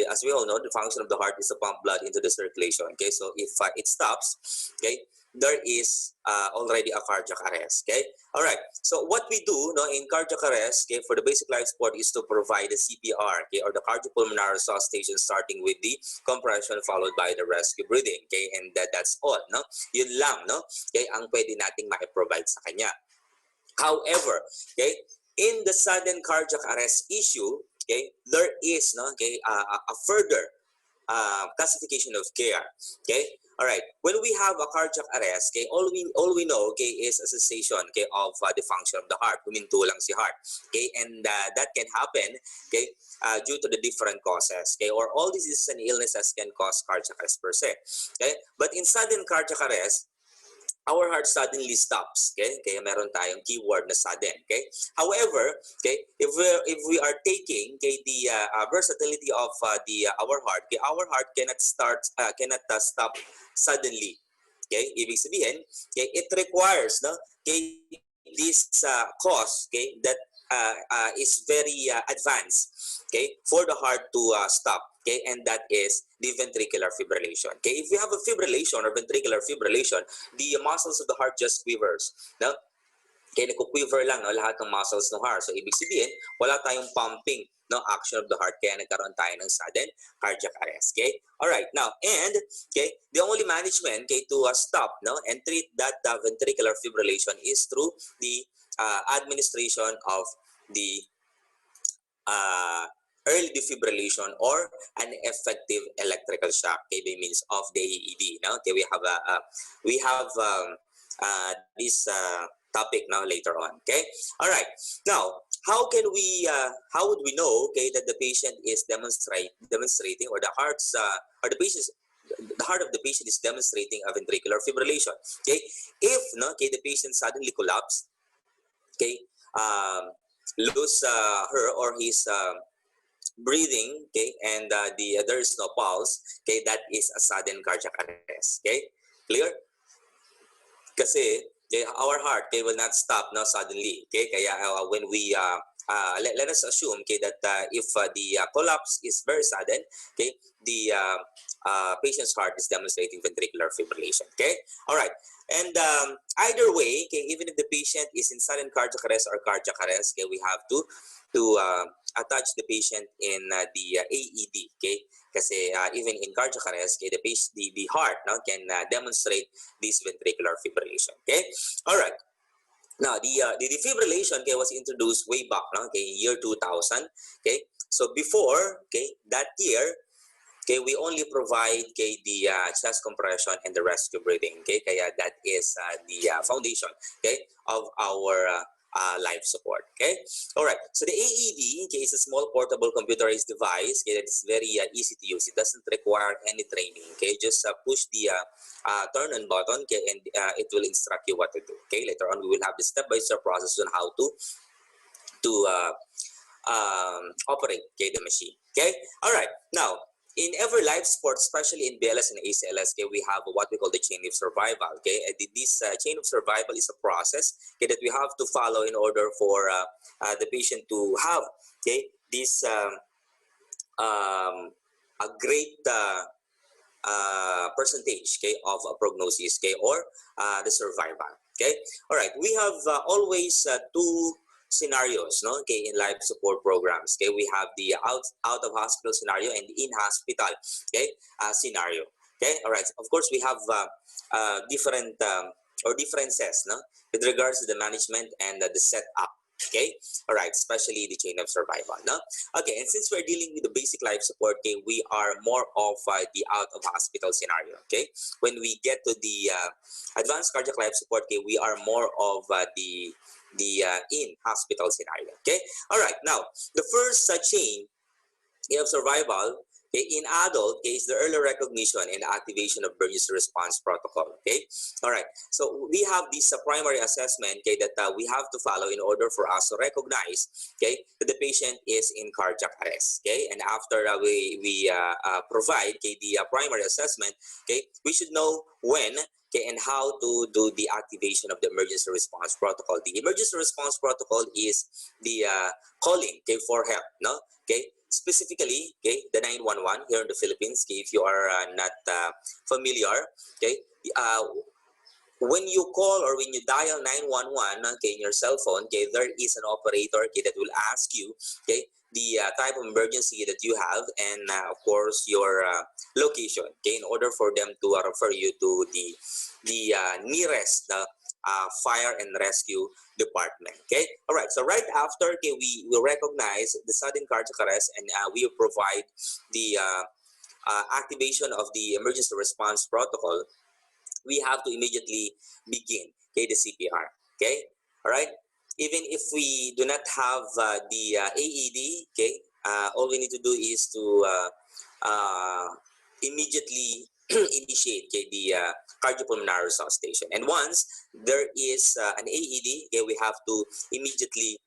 as we all know, the function of the heart is to pump blood into the circulation. Okay, so if it stops, okay, there is already a cardiac arrest. Okay, all right. So what we do, no, in cardiac arrest, okay, for the basic life support is to provide the CPR, okay, or the cardiopulmonary resuscitation, starting with the compression followed by the rescue breathing. Okay, and that's all. No, yun lang, no. Okay, ang pwede nating ma-provide sa kanya. However, okay, in the sudden cardiac arrest issue, okay, there is a further classification of care. Okay, all right. When we have a cardiac arrest, okay, all we know, okay, is a cessation, okay, of the function of the heart. Huminto lang si heart. Okay, and that can happen, okay, due to the different causes. Okay, or all diseases and illnesses can cause cardiac arrest per se. Okay, but in sudden cardiac arrest, our heart suddenly stops. Okay, kaya meron tayong keyword na sudden. Okay, however, okay, if we are taking, okay, the versatility of our heart, okay, our heart cannot stop suddenly. Okay, ibig sabihin, okay, it requires, no, okay, this cause, okay, that is very advanced, okay, for the heart to stop. Okay, and that is the ventricular fibrillation. Okay, if we have a fibrillation or ventricular fibrillation, the muscles of the heart just quivers. No? Okay, nagko-quiver lang, no, lahat ng muscles ng heart. So ibig sabihin, wala tayong pumping, no, action of the heart, kaya nagkaroon tayo ng sudden cardiac arrest. Okay, all right. Now, and okay, the only management, okay, to stop, no, and treat that ventricular fibrillation is through the administration of the early defibrillation or an effective electrical shock, okay, by means of the AED. No? Okay, we have this topic now later on. Okay, all right. Now, how would we know, okay, that the patient is demonstrating, or the heart's or the heart of the patient is demonstrating a ventricular fibrillation? Okay, if, no, okay, the patient suddenly collapsed, okay, lose her or his breathing, okay, and there is no pulse, okay, that is a sudden cardiac arrest. Okay, clear? Kasi okay, our heart, okay, will not stop now suddenly. Okay, kaya when we let us assume, okay, that if the collapse is very sudden, okay, the patient's heart is demonstrating ventricular fibrillation. Okay, all right. And either way, okay, even if the patient is in sudden cardiac arrest or cardiac arrest, okay, we have to attach the patient in the AED. Okay, kasi even in cardiac arrest, okay, the heart, no, can demonstrate this ventricular fibrillation. Okay, all right. Now, the defibrillation, okay, was introduced way back, no, okay, year 2000. Okay, so before, okay, that year, okay, we only provide, okay, the chest compression and the rescue breathing. Okay, kaya that is the foundation, okay, of our life support. Okay, all right. So the AED, okay, is a small portable computerized device, okay, that is very easy to use. It doesn't require any training. Okay, just push the turn on button, okay, and it will instruct you what to do. Okay, later on we will have the step-by-step process on how to operate, okay, the machine. Okay, all right. Now, in every life sport, especially in BLS and ACLS, okay, we have what we call the chain of survival. Okay, and this chain of survival is a process, okay, that we have to follow in order for the patient to have, okay, this a great percentage, okay, of prognosis, okay, or the survival. Okay, all right. We have always two scenarios, no, okay, in life support programs. Okay, we have the out of hospital scenario and in hospital, okay, scenario. Okay, all right. Of course, we have different or differences, no, with regards to the management and the setup. Okay, all right, especially the chain of survival. No, okay, and since we're dealing with the basic life support, okay, we are more of the out of hospital scenario. Okay, when we get to the advanced cardiac life support, okay, we are more of the in hospital scenario. Okay, all right. Now, the first chain of survival, Okay, in adult case, the early recognition and activation of emergency response protocol. Okay, all right. So we have this primary assessment, okay, that we have to follow in order for us to recognize, okay, that the patient is in cardiac arrest. Okay, and after we provide, okay, the primary assessment, okay, we should know when, okay, and how to do the activation of the emergency response protocol. The emergency response protocol is the calling, okay, for help, no? Okay, specifically, okay, the 911 here in the Philippines, okay, if you are not familiar, okay, when you call or when you dial 911, okay, in your cell phone, okay, there is an operator, okay, that will ask you, okay, the type of emergency that you have, and of course your location, okay, in order for them to refer you to the nearest fire and rescue department. Okay, all right. So right after, okay, we will recognize the sudden cardiac arrest, and we will provide the activation of the emergency response protocol. We have to immediately begin, okay, the CPR. Okay, all right. Even if we do not have the AED, okay, all we need to do is to immediately initiate, okay, the cardiopulmonary resuscitation. And once there is an AED, okay, we have to immediately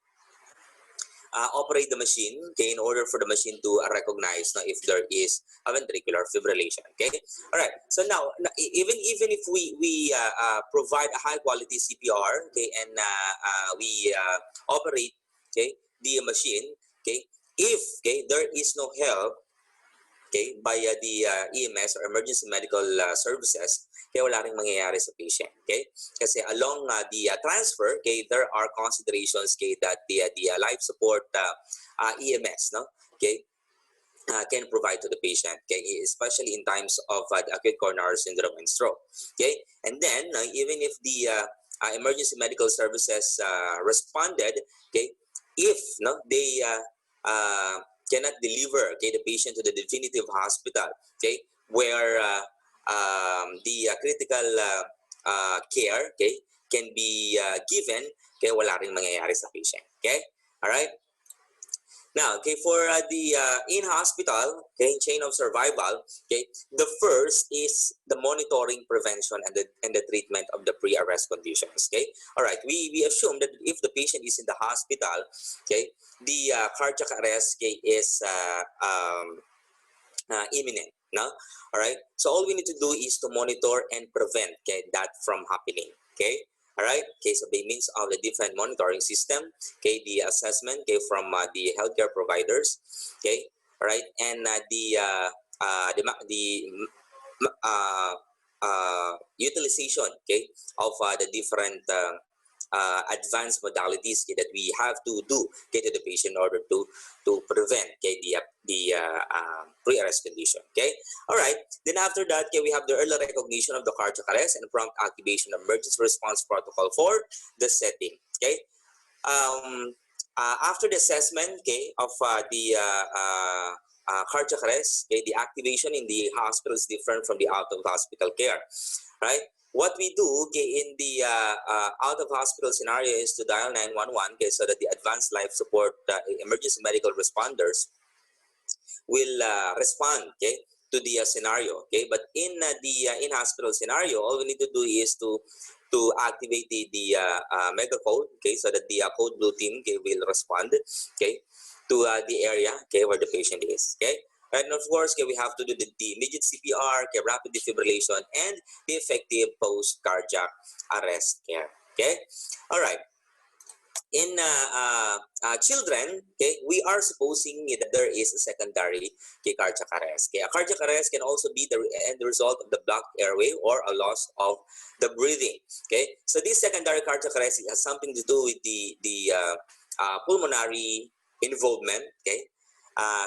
operate the machine, okay, in order for the machine to recognize if there is a ventricular fibrillation. Okay, all right. So now, even if we provide a high quality CPR, okay, and we operate, okay, the machine, okay, if, okay, there is no help, okay, by the EMS or emergency medical services, kaya wala ring mangyayari sa patient. Okay, kasi along the transfer, okay, there are considerations, okay, that the life support EMS, no, okay, can provide to the patient, okay, especially in times of acute coronary syndrome and stroke. Okay, and then even if the emergency medical services responded, okay, if no, they cannot deliver, okay, the patient to the definitive hospital, okay, where the critical care, okay, can be given, okay, wala ring mangyayari sa patient. Okay, all right. Now, okay, for the in-hospital, okay, chain of survival, okay, the first is the monitoring, prevention, and the treatment of the pre-arrest conditions. Okay, all right. We assume that if the patient is in the hospital, okay, the cardiac arrest, okay, is imminent. No, all right. So all we need to do is to monitor and prevent, okay, that from happening. Okay, all right. Okay, so by means of the different monitoring system, okay, the assessment, okay, from the healthcare providers, okay, all right, and utilization, okay, of the different advanced modalities, okay, that we have to do, okay, to the patient in order to prevent, okay, the pre-arrest condition. Okay, all right. Then after that, okay, we have the early recognition of the cardiac arrest and prompt activation of emergency response protocol for the setting. Okay, after the assessment, okay, of the cardiac arrest, okay, the activation in the hospital is different from the out of hospital care, right? What we do, okay, in the out of hospital scenario is to dial 911, okay, so that the advanced life support emergency medical responders will respond, okay, to the scenario. Okay, but in the in-hospital scenario, all we need to do is to activate the mega code, okay, so that the code blue team, okay, will respond, okay, to the area, okay, where the patient is. Okay, and of course, okay, we have to do the immediate CPR, okay, rapid defibrillation, and the effective post-cardiac arrest care. Okay, all right. In children, okay, we are supposing that there is a secondary, okay, cardiac arrest. Okay, a cardiac arrest can also be the end result of the blocked airway or a loss of the breathing. Okay, so this secondary cardiac arrest has something to do with the pulmonary involvement. Okay,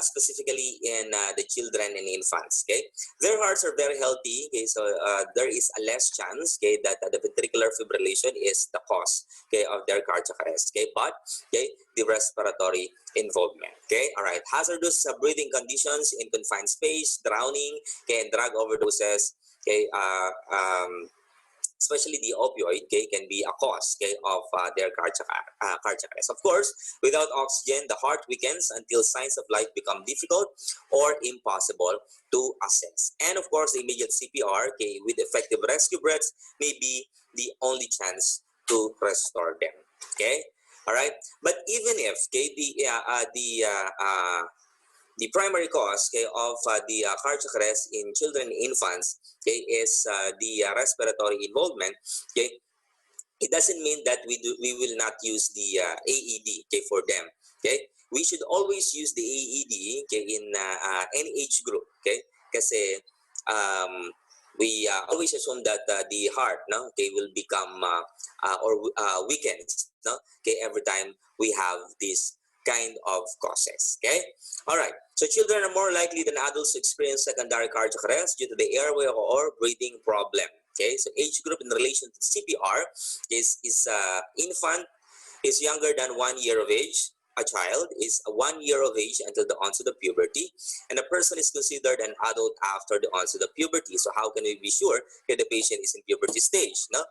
specifically in the children and infants. Okay, their hearts are very healthy. Okay, so there is a less chance, okay, that the ventricular fibrillation is the cause, okay, of their cardiac arrest. Okay, but okay, the respiratory involvement. Okay, all right. Hazardous breathing conditions in confined space, drowning, okay, and drug overdoses. Okay, especially the opioid, okay, can be a cause, okay, of their cardiac arrest. Of course, without oxygen, the heart weakens until signs of life become difficult or impossible to assess. And of course, the immediate CPR, okay, with effective rescue breaths may be the only chance to restore them. Okay, all right. But even if, okay, the primary cause, okay, of the cardiac arrest in children and infants, okay, is the respiratory involvement, okay, it doesn't mean that we will not use the AED, okay, for them. Okay, we should always use the AED, okay, in any age group, okay, kasi we always assume that the heart, no, okay, will become or weakens, no, okay, every time we have this kind of causes. Okay, all right. So children are more likely than adults to experience secondary cardiac arrest due to the airway or breathing problem. Okay, so age group in relation to CPR is infant is younger than 1 year of age. A child is 1 year of age until the onset of puberty, and a person is considered an adult after the onset of puberty. So how can we be sure that the patient is in puberty stage? No,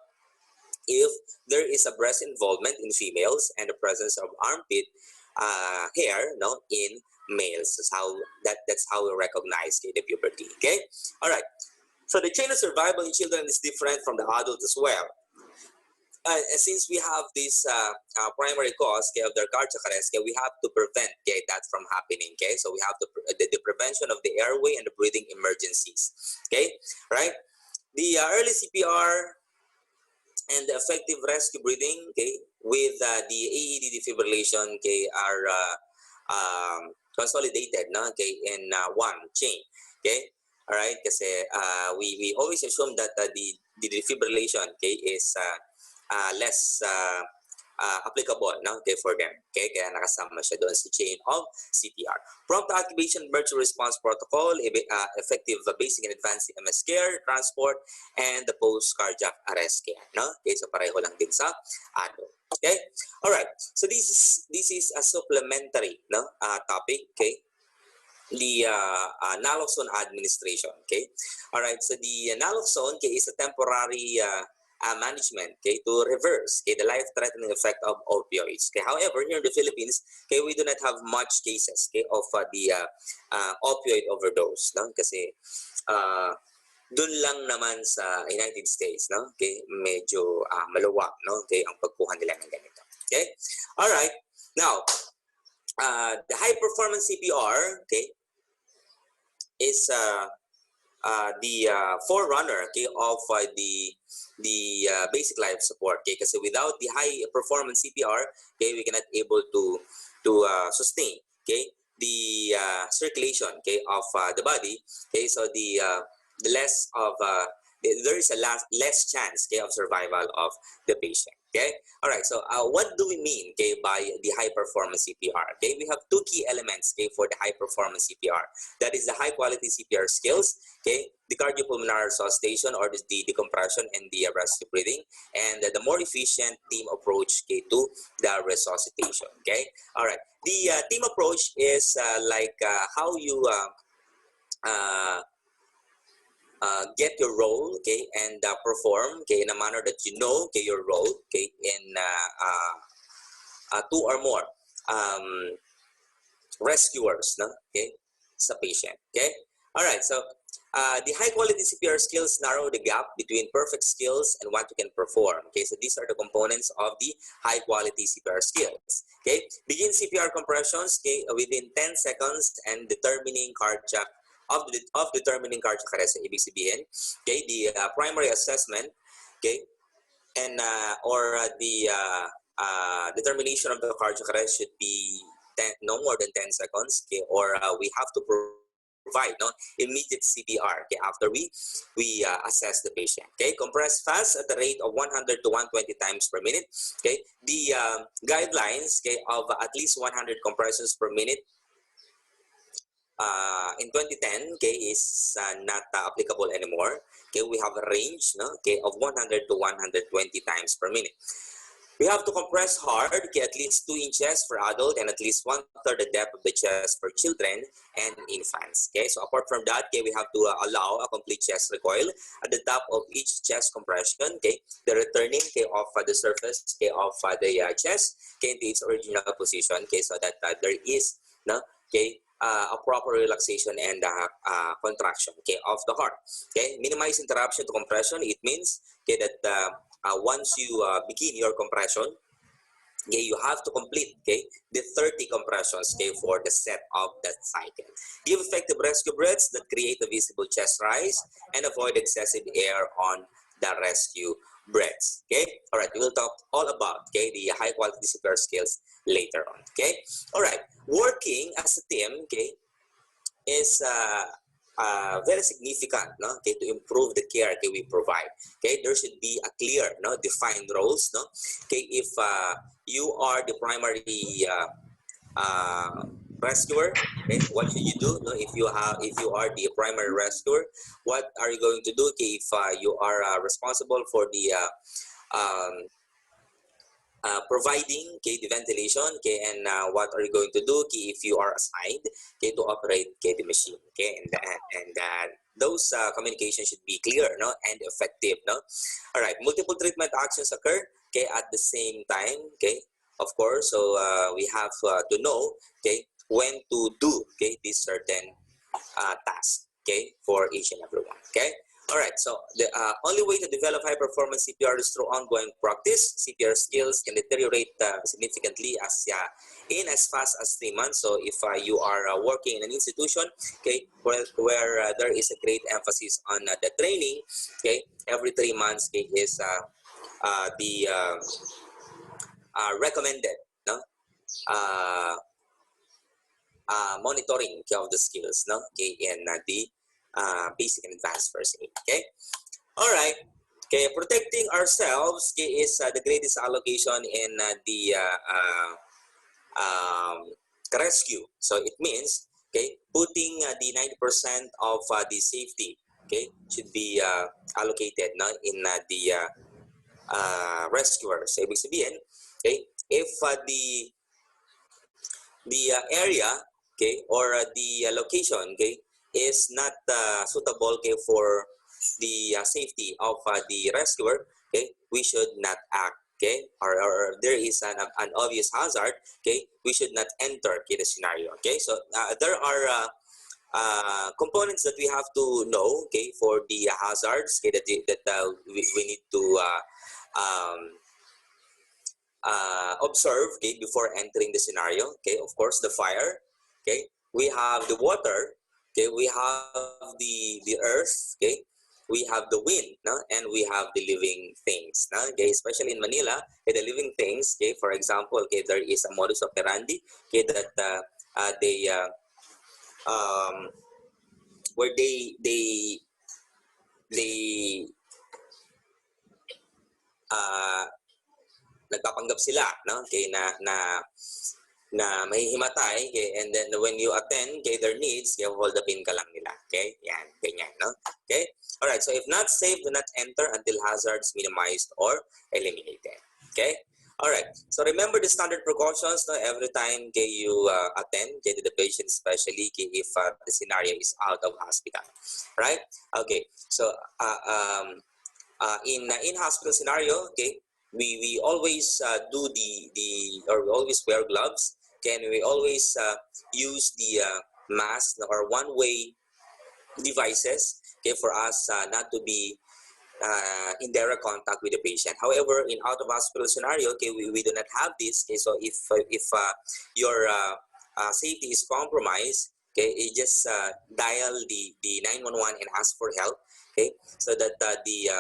if there is a breast involvement in females and the presence of armpit hair, no, in males. That's how we recognize the puberty. Okay, all right. So the chain of survival in children is different from the adult as well. Since we have this primary cause, okay, of their cardiac arrest, okay, we have to prevent, okay, that from happening. Okay, so we have to the prevention of the airway and the breathing emergencies. Okay, right. The early CPR and the effective rescue breathing, okay, with the AED defibrillation, okay, are consolidated, no, okay, in one chain. Okay, all right, kasi we always assume that the defibrillation, okay, is less applicable, no, okay, for them. Okay, kaya nakasama siya doon sa chain of CPR. Prompt activation emergency response protocol, effective basic and advanced EMS care, transport, and the post-cardiac arrest care. No? Okay, so pareho lang din sa adult. Okay, all right. So this is a supplementary, no, topic. Okay, the naloxone administration. Okay, all right. So the naloxone, okay, is a temporary management, okay, to reverse, okay, the life-threatening effect of opioids. Okay, however, here in the Philippines, okay, we do not have much cases, okay, of the opioid overdose, no, kasi dun lang naman sa United States, no, okay, medyo maluwag, no, okay, ang pagkuha nila ng ganito. Okay, all right. Now, the high-performance CPR, okay, is the forerunner, okay, of the basic life support. Okay, kasi without the high performance CPR, okay, we cannot able to sustain, okay, the circulation, okay, of the body. Okay, so the less of there is a less chance, okay, of survival of the patient. Okay, all right. So what do we mean, okay, by the high performance CPR? Okay, we have two key elements, okay, for the high performance CPR. That is the high quality CPR skills, okay, the cardiopulmonary resuscitation or the decompression and the rescue breathing, and the more efficient team approach, okay, to the resuscitation. Okay, all right. The team approach is like how you get your role, okay, and perform, okay, in a manner that you know, okay, your role, okay, in two or more rescuers, no, okay, sa patient. Okay, all right. So the high quality CPR skills narrow the gap between perfect skills and what you can perform. Okay, so these are the components of the high quality CPR skills. Okay, begin CPR compressions, okay, within 10 seconds and determining cardiac of determining cardiac arrest, ibig sabihin, okay, the primary assessment, okay, and the determination of the cardiac arrest should be no more than 10 seconds, okay, or we have to provide, no, immediate CPR, okay, after we assess the patient. Okay, compress fast at the rate of 100 to 120 times per minute. Okay, the guidelines, okay, of at least 100 compressions per minute in 2010, okay, is not applicable anymore. Okay, we have a range, no, okay, of 100 to 120 times per minute. We have to compress hard, okay, at least 2 inches for adult and at least 1/3 the depth of the chest for children and infants. Okay, so apart from that, okay, we have to allow a complete chest recoil at the top of each chest compression. Okay, the returning, okay, of the surface, okay, of the chest, okay, into its original position. Okay, so that there is no, okay, a proper relaxation and contraction, okay, of the heart. Okay, minimize interruption to compression. It means, okay, that once you begin your compression, okay, you have to complete, okay, the 30 compressions, okay, for the set of that cycle. Give effective rescue breaths that create a visible chest rise and avoid excessive air on the rescue breaths. Okay, all right, we will talk all about, okay, the high quality CPR skills later on. Okay, all right, working as a team, okay, is very significant, no? Okay, to improve the care, okay, we provide. Okay, there should be a clear, no, defined roles, no? Okay, if you are the primary rescuer, okay, what should you do? No? If you are the primary rescuer, what are you going to do? Okay, if you are responsible for the providing, okay, the ventilation, okay, and what are you going to do, okay, if you are assigned, okay, to operate, okay, the machine, okay, and those communications should be clear, no, and effective, no. All right, multiple treatment actions occur, okay, at the same time, okay, of course. So we have to know, okay, when to do, okay, this certain task, okay, for each and every one. Okay. All right, so the only way to develop high-performance CPR is through ongoing practice. CPR skills can deteriorate significantly in as fast as 3 months. So if you are working in an institution, okay, where there is a great emphasis on the training, okay, every 3 months, okay, is the recommended, no, monitoring, okay, of the skills, no, okay, in the basic and advanced first aid. Okay, all right. Okay, protecting ourselves, okay, is the greatest allocation in the rescue. So it means, okay, putting the 90% of the safety, okay, should be allocated, no, in the rescuer. So ibig sabihin, okay, if the area, okay, or the location, okay, is not suitable, okay, for the safety of the rescuer, okay, we should not act, okay, or there is an obvious hazard, okay, we should not enter, okay, the scenario. Okay, so there are components that we have to know, okay, for the hazards, okay, that we need to observe, okay, before entering the scenario. Okay, of course, the fire, okay, we have the water, okay, we have the earth, okay, we have the wind, no, and we have the living things, no? Okay, especially in Manila, okay, the living things, okay, for example, okay, there is a modus operandi, okay, that they where they nagpapanggap sila, no, okay, na mahihimatay, okay, and then when you attend, okay, their needs, okay, hold up in ka lang nila. Okay, yan, ganyan, no? Okay, all right, so if not safe, do not enter until hazards minimized or eliminated. Okay, all right, so remember the standard precautions, no, every time, okay, you attend, okay, to the patient, especially, okay, if the scenario is out of hospital, right? Okay, so in hospital scenario, okay, we always do or we always wear gloves, okay, and we always use the mask or one-way devices, okay, for us not to be in direct contact with the patient. However, in out of hospital scenario, okay, we do not have this. Okay, so if your safety is compromised, okay, you just dial the 911 and ask for help. Okay, so that the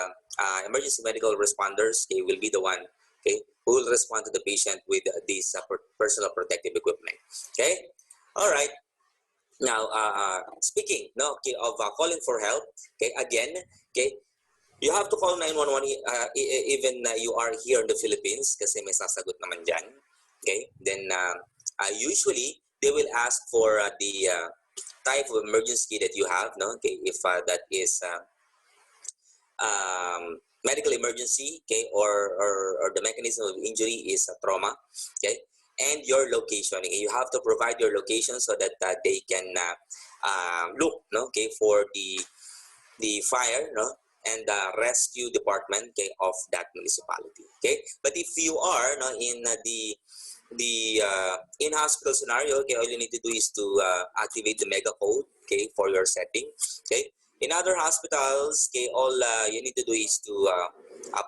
emergency medical responders, okay, will be the one, okay, who will respond to the patient with these personal protective equipment. Okay, all right. Now, speaking, no, okay, of calling for help, okay, again, okay, you have to call 911 even you are here in the Philippines kasi may sasagot naman dyan. Okay, then usually they will ask for the type of emergency that you have, no, okay, if that is medical emergency, okay, or the mechanism of injury is a trauma, okay, and your location. Okay? You have to provide your location so that they can look, no, okay, for the fire, no, and the rescue department, okay, of that municipality. Okay, but if you are, no, in the in-hospital scenario, okay, all you need to do is to activate the mega code, okay, for your setting. Okay, in other hospitals, okay, all you need to do is to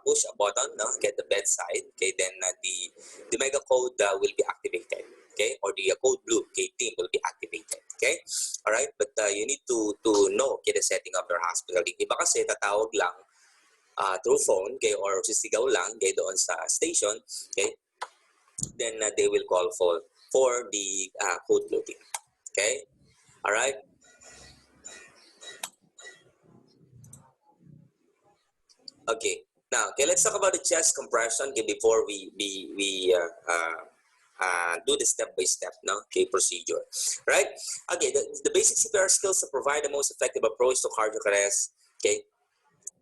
push a button, no, get the bedside, okay, then the mega code will be activated, okay, or the code blue, okay, team will be activated. Okay, all right, but you need to know, okay, the setting of your hospital. Iba kasi tatawag lang through phone, okay, or sisigaw lang, okay, doon sa station, okay, then they will call for the code blue team. Okay, all right. Okay, now, okay, let's talk about the chest compression, okay, before we do the step-by-step, no, okay, procedure, right? Okay, the basic CPR skills to provide the most effective approach to cardiac arrest, okay,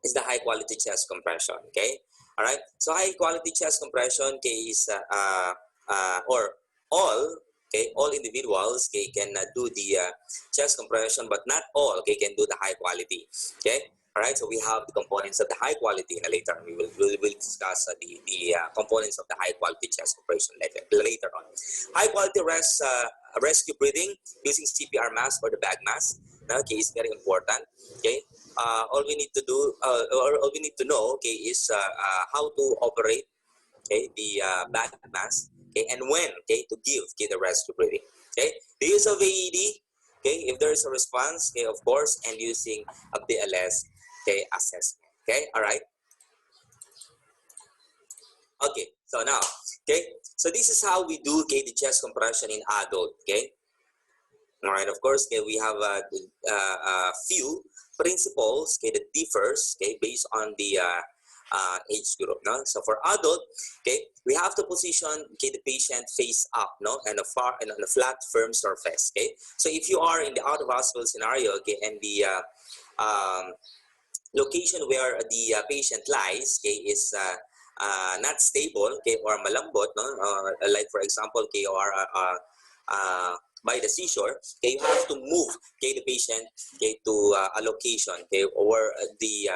is the high-quality chest compression, okay? All right, so high-quality chest compression, okay, is or all individuals, okay, can do the chest compression, but not all, okay, can do the high quality, okay? All right, so we have the components of the high quality later. We will discuss the components of the high quality chest compression later on. High quality rescue breathing using CPR mask or the bag mask, okay, is very important. Okay, all we need to do, or all we need to know, okay, is how to operate, okay, the bag mask, okay, and when, okay, to give, okay, the rescue breathing. Okay, the use of AED, okay, if there is a response, okay, of course, and using a BLS, okay, assessment. Okay, all right. Okay, so now, okay, so this is how we do, okay, the chest compression in adult. Okay, all right. Of course, okay, we have a few principles, okay, that differs, okay, based on the age group. No, so for adult, okay, we have to position, okay, the patient face up, no, and on a flat, firm surface. Okay, so if you are in the out of hospital scenario, okay, and the location where the patient lies, okay, is not stable, okay, or malambot, no, like for example, okay, or by the seashore, okay, you have to move, okay, the patient, okay, to a location, okay, where the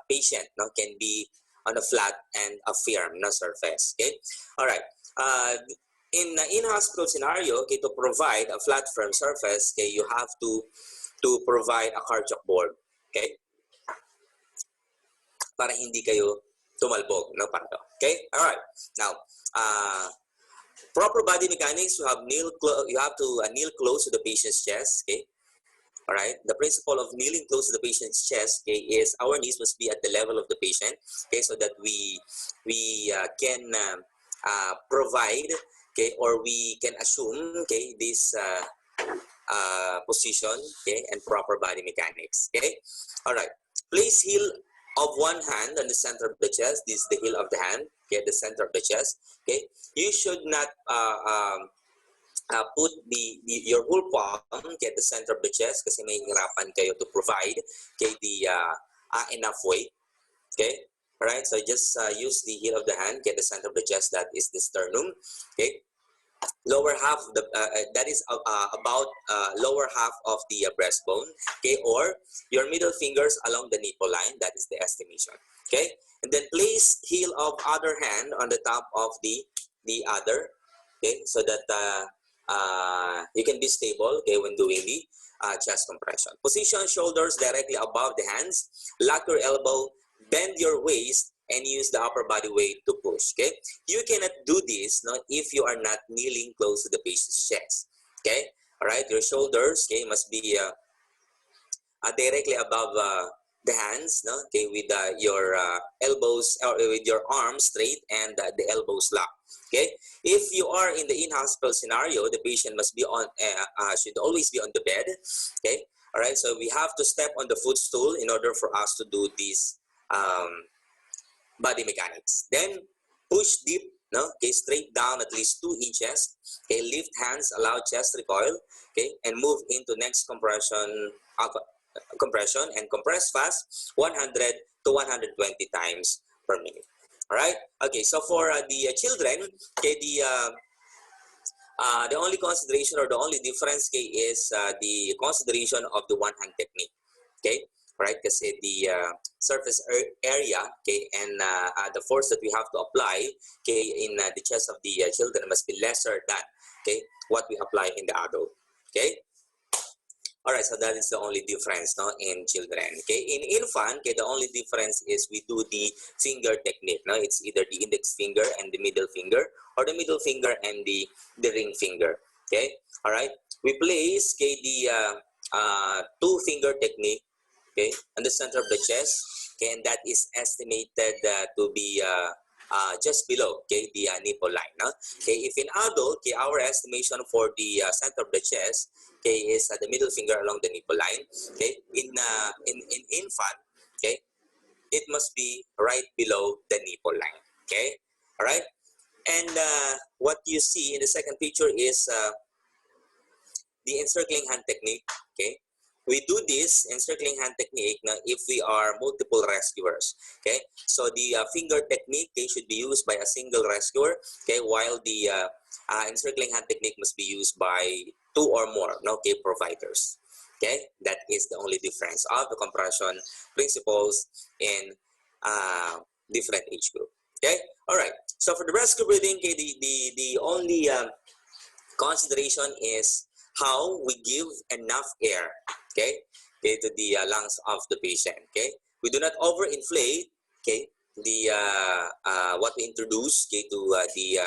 patient, no, can be on a flat and a firm, no, surface. Okay, all right. In hospital scenario, okay, to provide a flat, firm surface, okay, you have to provide a cardiac board, okay, para hindi kayo tumalbog, no, pato. Okay, all right. Now, proper body mechanics, you have to kneel close to the patient's chest. Okay, all right. The principle of kneeling close to the patient's chest, okay, is our knees must be at the level of the patient, okay, so that we can provide, okay, or we can assume, okay, this position, okay, and proper body mechanics. Okay, all right. Place heel of one hand on the center of the chest. This is the heel of the hand, okay, the center of the chest. Okay, you should not put your whole palm, okay, at the center of the chest kasi may hirapan kayo to provide, okay, the enough weight. Okay, all right. So just use the heel of the hand, get the center of the chest. That is the sternum. Okay. Lower half of the that is about lower half of the breastbone, okay, or your middle fingers along the nipple line. That is the estimation. Okay, and then place heel of other hand on the top of the other, okay, so that you can be stable, okay, when doing the chest compression. Position shoulders directly above the hands. Lock your elbow. Bend your waist and use the upper body weight to push. Okay, you cannot do this, no, if you are not kneeling close to the patient's chest. Okay, all right. Your shoulders, okay, must be directly above the hands, no, okay, with your elbows or with your arms straight and the elbows locked. Okay, if you are in the in-hospital scenario, the patient must be on should always be on the bed. Okay, all right. So we have to step on the footstool in order for us to do this body mechanics. Then push deep, no, okay, straight down at least 2 inches. Okay, lift hands, allow chest recoil, okay, and move into next compression compression, and compress fast 100 to 120 times per minute. All right. Okay. So for the children, okay, the only consideration or the only difference, okay, is the consideration of the one hand technique. Okay. Right, kasi the surface area, okay, and the force that we have to apply, okay, in the chest of the children must be lesser than, okay, what we apply in the adult. Okay. All right, so that is the only difference, no, in children. Okay, in infant, okay, the only difference is we do the finger technique. No, it's either the index finger and the middle finger, or the middle finger and the ring finger. Okay. All right, we place, okay, the two finger technique, okay, on the center of the chest, okay, and that is estimated to be just below, okay, the nipple line. No? Okay, if in adult, okay, our estimation for the center of the chest, okay, is the middle finger along the nipple line. Okay, in infant, okay, it must be right below the nipple line. Okay, all right, and what you see in the second picture is the encircling hand technique. Okay. We do this encircling hand technique now if we are multiple rescuers. Okay, so the finger technique, okay, should be used by a single rescuer. Okay, while the encircling hand technique must be used by 2 or more, okay, providers. Okay, that is the only difference of the compression principles in different age group. Okay, all right. So for the rescue breathing, okay, the only consideration is how we give enough air, okay, to the lungs of the patient. Okay, we do not overinflate, okay, the what we introduce, okay, to the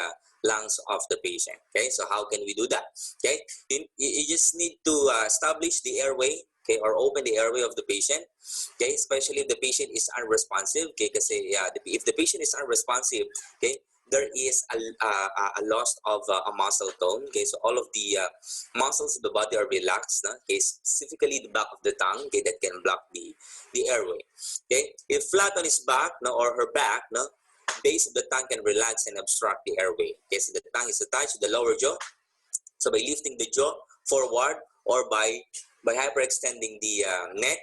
lungs of the patient. Okay, so how can we do that? Okay, you just need to establish the airway, okay, or open the airway of the patient. Okay, especially if the patient is unresponsive. Okay, because if the patient is unresponsive, okay, there is a loss of a muscle tone. Okay, so all of the muscles of the body are relaxed. No? Okay, specifically the back of the tongue, okay, that can block the airway. Okay, if flat on his back, no, or her back, no, base of the tongue can relax and obstruct the airway. Okay, so the tongue is attached to the lower jaw. So by lifting the jaw forward or by hyperextending the neck,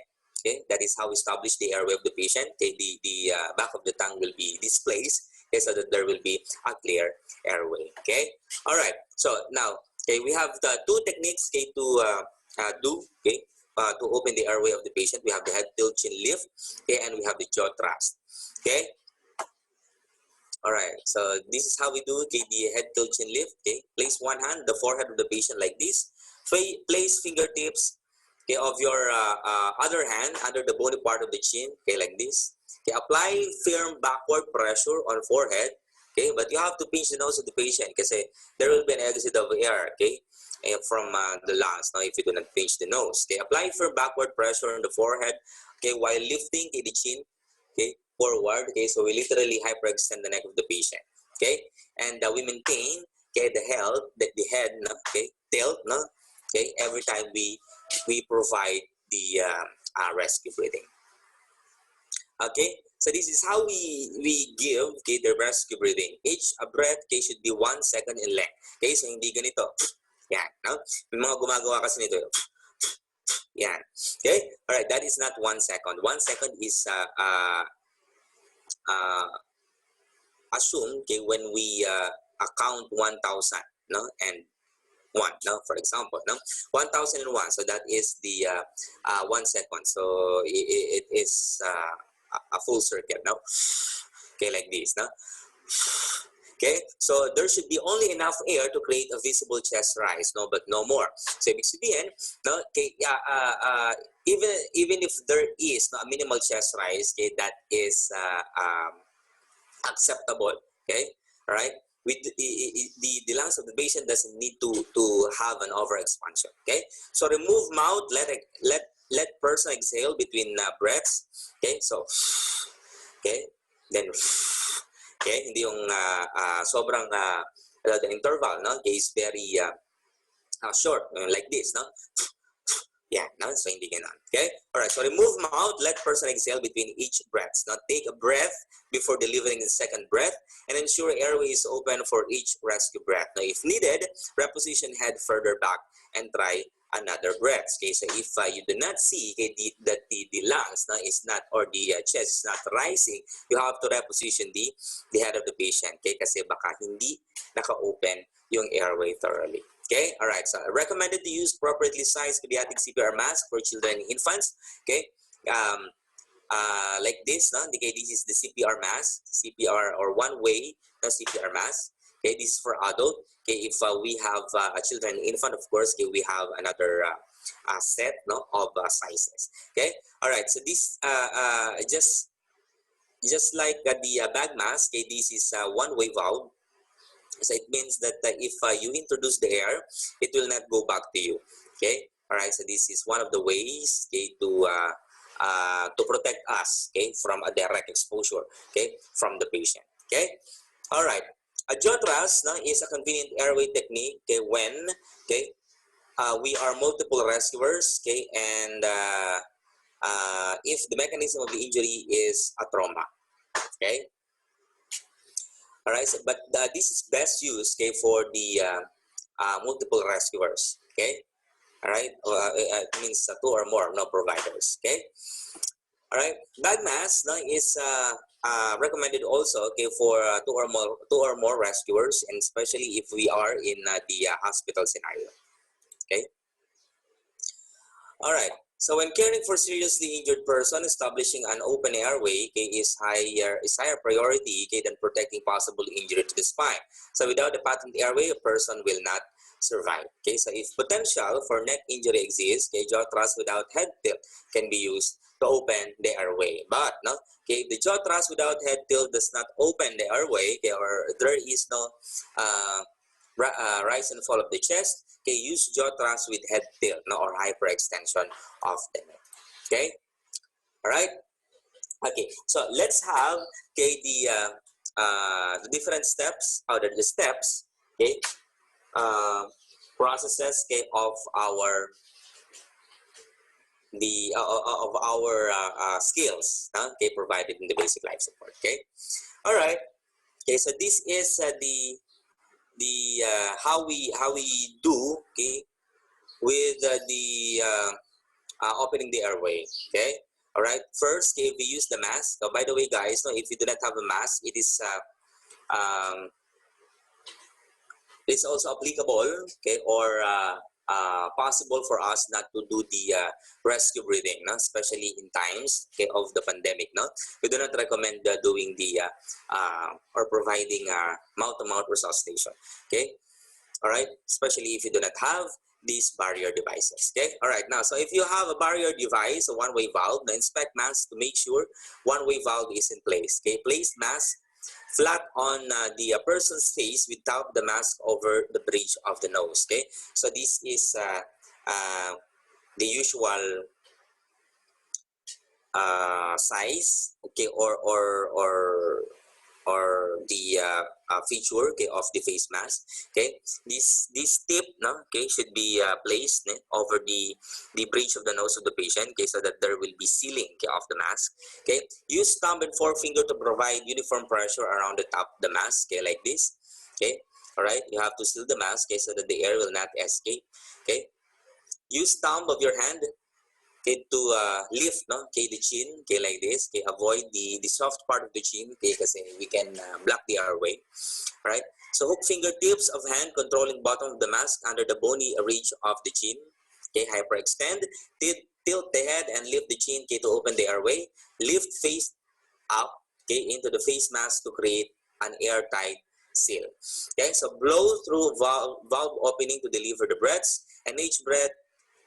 okay, that is how we establish the airway of the patient. Okay, the back of the tongue will be displaced. Okay, so that there will be a clear airway. Okay, all right. So now, okay, we have the two techniques, okay, to do, okay, to open the airway of the patient. We have the head tilt chin lift, okay, and we have the jaw thrust. Okay, all right. So this is how we do, okay, the head tilt chin lift. Okay, place one hand, the forehead of the patient like this. Place fingertips, okay, of your other hand under the bony part of the chin, okay, like this. Okay, apply firm backward pressure on forehead. Okay, but you have to pinch the nose of the patient because there will be an exit of air, okay, from the lungs. Now, if you do not pinch the nose, okay, apply firm backward pressure on the forehead. Okay, while lifting, okay, the chin, okay, forward. Okay, so we literally hyperextend the neck of the patient. Okay, and we maintain, okay, the head, no, okay, tilt, no, okay, every time we provide the rescue breathing. Okay, so this is how we give, okay, the rescue breathing. Each breath, okay, should be 1 second in length. Okay, so hindi ganito. Yan, no? May mga gumagawa kasi nito. Yan. Okay, all right, that is not 1 second. 1 second is assumed, okay, when we count 1,000, no, and 1, no, for example, no, 1,001. So that is the 1 second. So it is a full circle, no? Okay, like this, no? Okay, so there should be only enough air to create a visible chest rise, no, but no more. So ibig sabihin, no, okay, even if there is no, a minimal chest rise, okay, that is acceptable. Okay, all right. With the lungs of the patient doesn't need to have an overexpansion. Okay, so remove mouth, let person exhale between breaths. Okay, so okay, then okay, hindi yung sobrang the interval, no, okay, is very short, like this, no. Yeah, no, so hindi ganon. Okay, all right. So remove mouth, let person exhale between each breath. Now take a breath before delivering the second breath, and ensure airway is open for each rescue breath. Now, if needed, reposition head further back and try another breath. Okay, so if you do not see that the lungs is not, or the chest is not rising, you have to reposition the head of the patient. Okay, kasi baka hindi naka-open yung airway thoroughly. Okay, all right. So recommended to use appropriately sized pediatric CPR mask for children and infants. Okay, like this. No, okay, this is the CPR mask, CPR or one-way CPR mask. Okay, this is for adult. Okay, if we have a children and infant, of course, okay, we have another set of sizes. Okay, all right. So this just like the bag mask. Okay, this is one-way valve. So it means that if you introduce the air, it will not go back to you. Okay, all right. So this is one of the ways, okay, to protect us, okay, from a direct exposure, okay, from the patient. Okay, all right. A jaw thrust is a convenient airway technique, okay, when, okay, we are multiple rescuers, okay, and if the mechanism of the injury is a trauma. Okay. All right, so, but this is best used, okay, for the multiple rescuers. Okay, all right, it means 2 or more providers. Okay, all right. Bag mask is recommended also, okay, for 2 or more rescuers, and especially if we are in the hospital scenario. Okay. All right. So when caring for seriously injured person, establishing an open airway, okay, is higher priority, okay, than protecting possible injury to the spine. So without a patent airway, a person will not survive. Okay, so if potential for neck injury exists, okay, jaw thrust without head tilt can be used to open the airway. But no, okay, the jaw thrust without head tilt does not open the airway, okay, or there is no rise and fall of the chest. Okay, use jaw thrust with head tilt, or hyperextension of the neck. Okay, all right. Okay, so let's have, okay, the different steps, or the steps, okay, processes, okay, of our skills, okay, provided in the basic life support. Okay, all right. Okay, so this is how we do, okay, with opening the airway. Okay, all right. First, okay, we use the mask. By the way, guys, if you do not have a mask, it is it's also applicable, okay, or possible for us not to do the rescue breathing, especially in times, okay, of the pandemic. We do not recommend doing the or providing mouth-to-mouth resuscitation. Okay, all right, especially if you do not have these barrier devices. Okay, all right. Now, so if you have a barrier device, a one-way valve, inspect mask to make sure one-way valve is in place. Okay, place mask flat on the person's face without the mask over the bridge of the nose. Okay, so this is the usual size, okay, or the feature, okay, of the face mask. Okay, this tip, okay, should be placed over the bridge of the nose of the patient, okay, so that there will be sealing, okay, of the mask. Okay, use thumb and forefinger to provide uniform pressure around the top of the mask, okay, like this. Okay, all right, you have to seal the mask, okay, so that the air will not escape. Okay, use thumb of your hand, okay, to lift, okay, the chin, okay, like this. Okay, avoid the soft part of the chin, okay, kasi we can block the airway. Right, so hook fingertips of hand controlling bottom of the mask under the bony ridge of the chin. Okay, hyperextend, tilt the head and lift the chin, okay, to open the airway. Lift face up, okay, into the face mask to create an airtight seal. Okay, so blow through valve opening to deliver the breaths, and each breath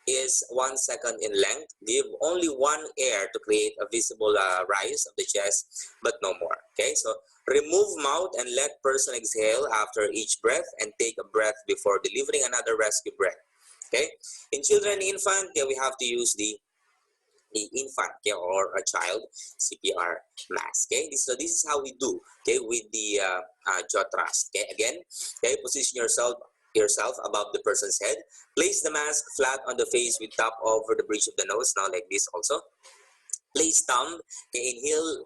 is 1 second in length. Give only one air to create a visible rise of the chest, but no more. Okay, so remove mouth and let person exhale after each breath, and take a breath before delivering another rescue breath. Okay, in children and infant, okay, we have to use the infant, okay, or a child CPR mask. Okay, so this is how we do, okay, with the jaw thrust. Okay, again, okay, position yourself above the person's head. Place the mask flat on the face with top over the bridge of the nose, now like this also. Place thumb, okay, inhale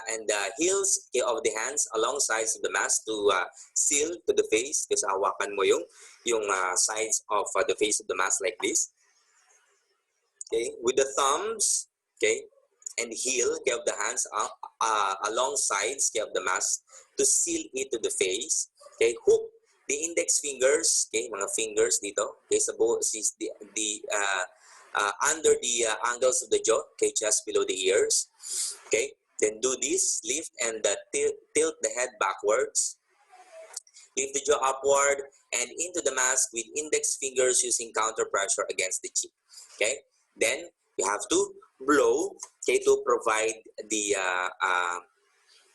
and the heels, okay, of the hands along sides of the mask to seal to the face. Kasi hawakan mo yung sides of the face of the mask like this. Okay, with the thumbs, okay, and heel, okay, of the hands along sides, okay, of the mask to seal it to the face. Okay, hook the index fingers, okay, mga fingers dito, okay, sa under the angles of the jaw, okay, just below the ears. Okay, then do this, lift and tilt the head backwards. Lift the jaw upward and into the mask with index fingers using counter pressure against the cheek. Okay, then you have to blow, okay, to provide the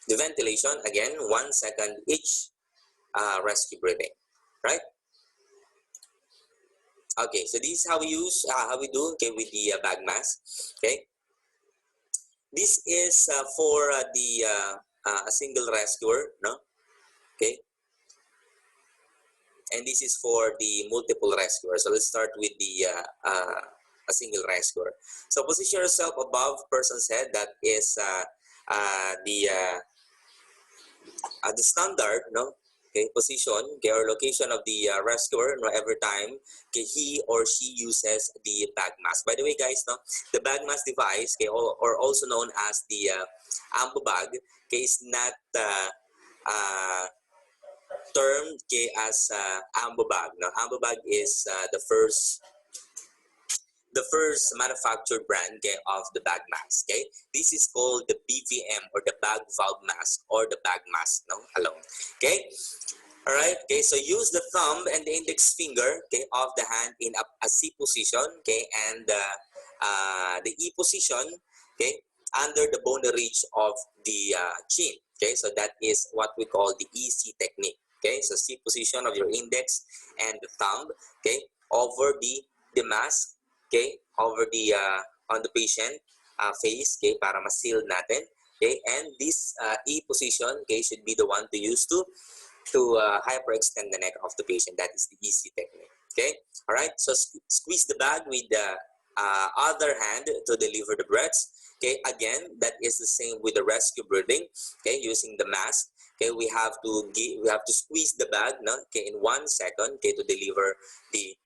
ventilation. Again, 1 second each rescue breathing, right? Okay, so this is how we use, how we do, okay, with the bag mask. Okay, this is for a single rescuer, no? Okay, and this is for the multiple rescuer. So let's start with the a single rescuer. So position yourself above person's head. That is the standard, no? Okay, position, okay, or location of the rescuer, no, every time, okay, he or she uses the bag mask. By the way, guys, no, the bag mask device, okay, or also known as the ambo bag, okay, is not termed, okay, as ambo bag. No, ambo bag is the first manufactured brand, okay, of the bag mask. Okay, this is called the BVM, or the bag valve mask, or the bag mask, no, alone. Okay, all right. Okay, so use the thumb and the index finger, okay, of the hand in a C position, okay, and the E position, okay, under the bone ridge of the chin. Okay, so that is what we call the EC technique. Okay, so C position of your index and the thumb, okay, over the mask, okay, over the on the patient face, okay, para ma-seal natin. Okay, and this E position, okay, should be the one to use to hyperextend the neck of the patient. That is the EC technique. Okay, all right. So squeeze the bag with the other hand to deliver the breaths. Okay, again, that is the same with the rescue breathing. Okay, using the mask. Okay, we have to squeeze the bag, no? Okay, in 1 second, okay, to deliver the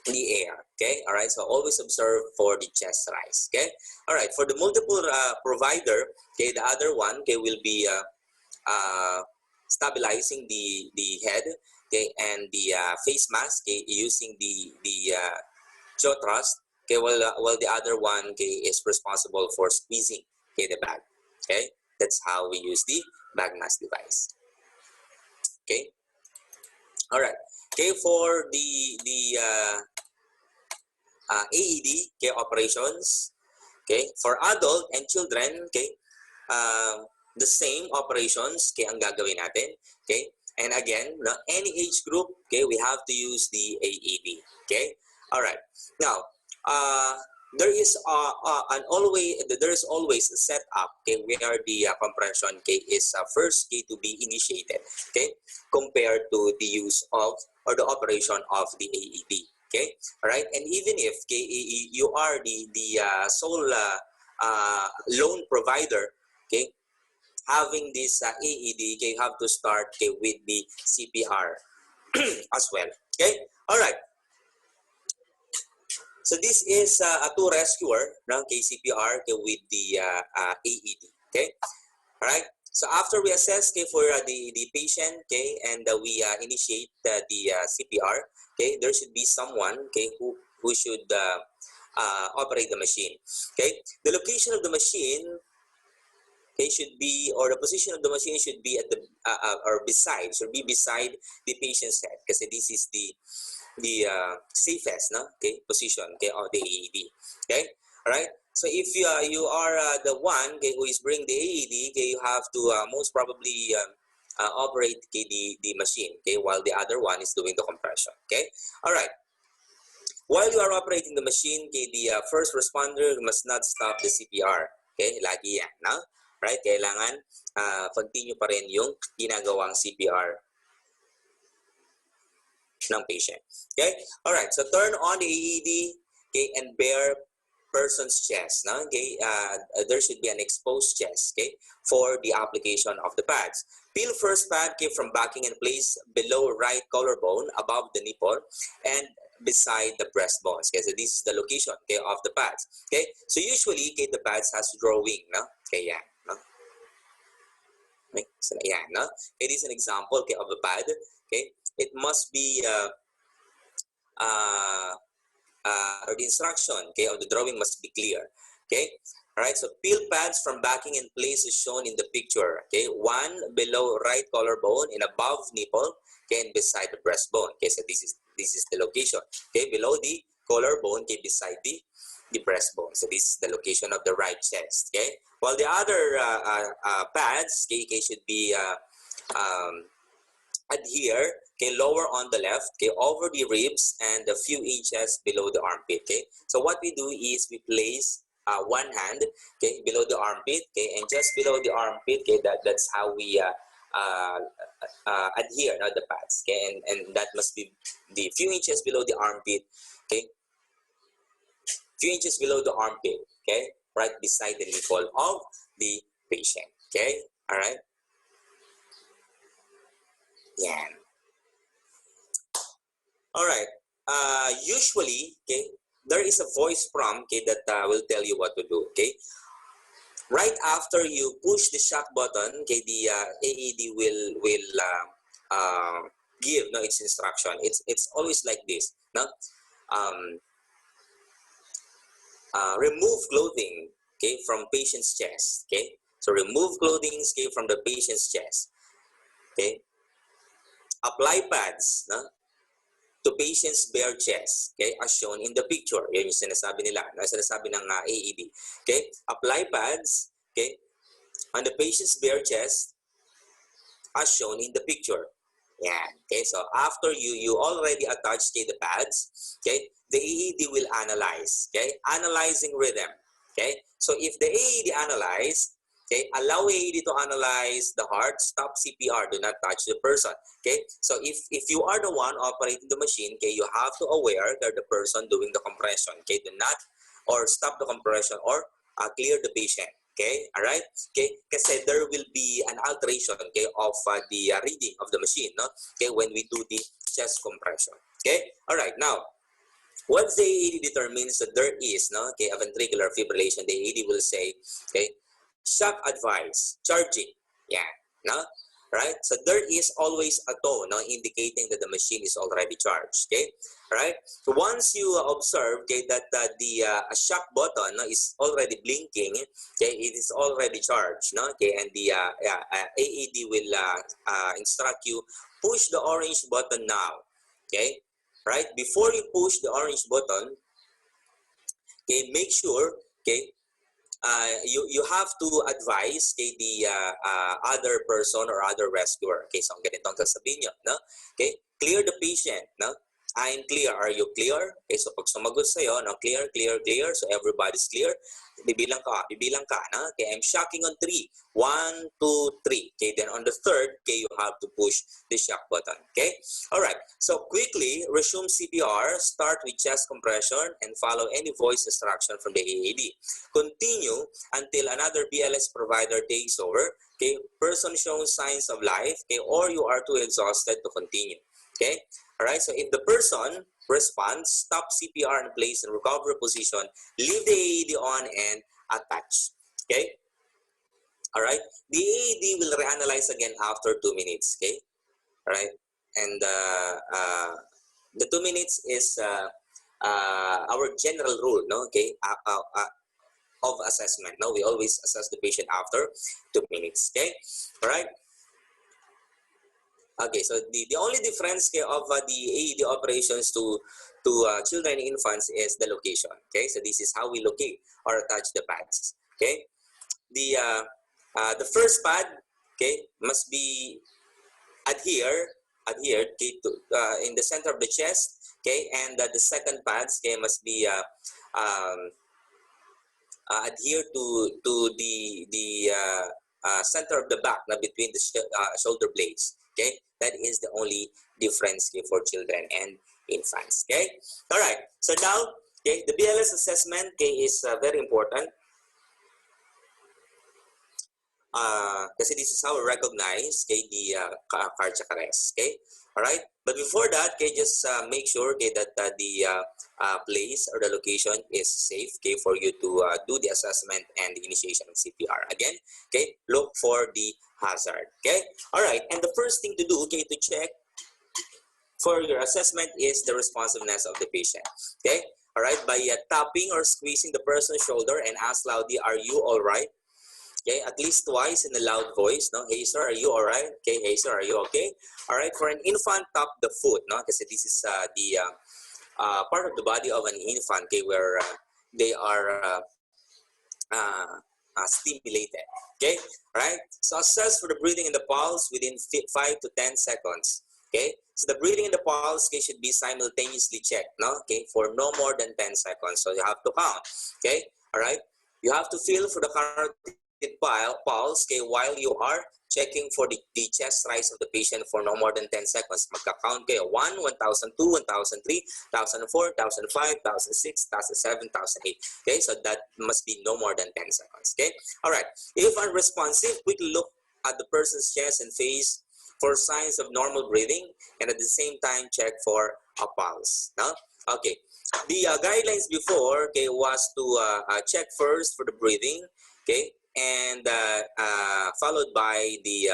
air. Okay, all right. So always observe for the chest rise. Okay, all right. For the multiple provider, okay, the other one, okay, will be stabilizing the head, okay, and the face mask, okay, using the jaw thrust. Okay, while the other one, okay, is responsible for squeezing, okay, the bag. Okay, that's how we use the bag mask device. Okay, all right. Okay, for the AED, okay, operations. Okay, for adult and children, okay, the same operations, okay, ang gagawin natin. Okay, and again, no, any age group, okay, we have to use the AED. Okay, all right. Now, there is always a setup, okay, where the compression, okay, is first, okay, to be initiated, okay, compared to the use of or the operation of the AED. Okay, all right, and even if, okay, you are the sole loan provider, okay, having this AED, okay, you have to start, okay, with the CPR as well. Okay, all right. So this is a two rescuer, no, okay, CPR, okay, with the AED. Okay, all right. So after we assess, okay, for the patient, okay, and we initiate the CPR, okay, there should be someone, okay, who should operate the machine. Okay, the location of the machine, okay, should be, or the position of the machine should be at the should be beside the patient's head, because this is the safest, no, okay, position, okay, of the AED. Okay, all right. So if you are the one, okay, who is bringing the AED, okay, you have to most probably operate, okay, the machine, okay, while the other one is doing the compression. Okay, all right. While you are operating the machine, okay, the first responder must not stop the CPR. Okay, lagi yan, no? Right? Kailangan continue pa rin yung ginagawang CPR ng patient. Okay, all right. So turn on the AED, okay, and bear person's chest. No? Okay, there should be an exposed chest, okay, for the application of the pads. Peel first pad, okay, from backing and place below right collarbone, above the nipple, and beside the breastbones. Okay, so this is the location, okay, of the pads. Okay, so usually, okay, the pads has drawing, no? Okay, yeah, no? Okay, so yeah, no? It is an example, okay, of a pad. Okay, it must be or the instruction, okay, of the drawing must be clear. Okay, all right. So peel pads from backing and place is shown in the picture. Okay, one below right collarbone and above nipple, okay, and beside the breastbone. Okay, so this is the location. Okay, below the collarbone, okay, beside the breastbone. So this is the location of the right chest. Okay, while the other pads, okay, should be adhere, okay, lower on the left, okay, over the ribs and a few inches below the armpit. Okay, so what we do is we place one hand, okay, below the armpit, okay, and just below the armpit, okay, that's how we adhere the pads, okay, and that must be the few inches below the armpit, okay, few inches below the armpit, okay, right beside the nipple of the patient. Okay, all right. Yeah. All right. Usually, okay, there is a voice prompt, okay, that will tell you what to do. Okay. Right after you push the shock button, okay, the AED will give its instruction. It's always like this. No, remove clothing, okay, from patient's chest. Okay, so remove clothing, okay, from the patient's chest. Okay, apply pads, no, to patient's bare chest, okay, as shown in the picture. Yan yung sinasabi nila, sinasabi ng AED. Okay, apply pads, okay, on the patient's bare chest as shown in the picture. Yeah, okay, so after you already attached, okay, the pads, okay, the AED will analyze, okay, analyzing rhythm. Okay, so if the AED analyze, okay, allow AED to analyze the heart, stop CPR, do not touch the person. Okay, so if you are the one operating the machine, okay, you have to aware that the person doing the compression, okay, do not or stop the compression or clear the patient. Okay, all right. Okay, kasi there will be an alteration, okay, of the reading of the machine, no? Okay, when we do the chest compression. Okay, all right. Now, once the AED determines that there is, no, okay, a ventricular fibrillation, the AED will say, okay, shock advice, charging. Yeah, no, right? So there is always a tone, no, indicating that the machine is already charged. Okay, right? So once you observe, okay, that the shock button, no, is already blinking, okay, it is already charged, no, okay, and the AED will instruct you, push the orange button now. Okay, right? Before you push the orange button, okay, make sure, okay, you have to advise, okay, the other person or other rescuer. Okay, so ang ganitong sasabihin nyo, no? Okay, clear the patient, no? I'm clear. Are you clear? Okay, so pag sumagot sa'yo, no, clear, clear, clear. So everybody's clear. Bibilang ka, no? Okay, I'm shocking on 3. 1, 2, 3. Okay, then on the third, okay, you have to push the shock button. Okay, all right. So quickly resume CPR. Start with chest compression and follow any voice instruction from the AED. Continue until another BLS provider takes over. Okay, person shows signs of life. Okay, or you are too exhausted to continue. Okay. All right, so if the person responds, stop CPR in place and recovery position, leave the AED on and attach. Okay? All right, the AED will reanalyze again after 2 minutes. Okay? All right, and the 2 minutes is our general rule, no? Okay, of assessment. No, we always assess the patient after 2 minutes. Okay? All right. Okay, so the only difference of the AED operations to children and infants is the location. Okay, so this is how we locate or attach the pads. Okay, the first pad, okay, must be adhered okay, to in the center of the chest. Okay, and the second pads, okay, must be adhered to the center of the back, between the shoulder blades. Okay, that is the only difference, okay, for children and infants. Okay, all right. So now Okay, the BLS assessment, okay, is very important. Kasi this is how we recognize, okay, the cardiac arrest. Okay, all right. But before that, okay, just make sure, okay, that the place or the location is safe, okay, for you to do the assessment and the initiation of CPR. Again, okay, look for the hazard. Okay, all right. And the first thing to do, okay, to check for your assessment is the responsiveness of the patient. Okay, all right. By tapping or squeezing the person's shoulder and ask loudly, "Are you all right?" Okay, at least twice in a loud voice, no? Hey sir, are you all right? Okay, hey sir, are you okay? All right, for an infant, tap the foot, no? Because this is the part of the body of an infant, okay, where they are stimulated. Okay, all right. So assess for the breathing and the pulse within 5 to 10 seconds. Okay, so the breathing and the pulse, okay, should be simultaneously checked, no? Okay, for no more than 10 seconds. So you have to count. Okay, all right. You have to feel for the carotid pulse, okay, while you are checking for the chest rise of the patient for no more than 10 seconds. Magka-count kayo 1, 1002, 1003, 1004, 1005, 1006, 1007, 1008. Okay, so that must be no more than 10 seconds. Okay, all right. If unresponsive, quickly look at the person's chest and face for signs of normal breathing, and at the same time check for a pulse. No? Okay. The guidelines before, okay, was to check first for the breathing, okay, and followed by the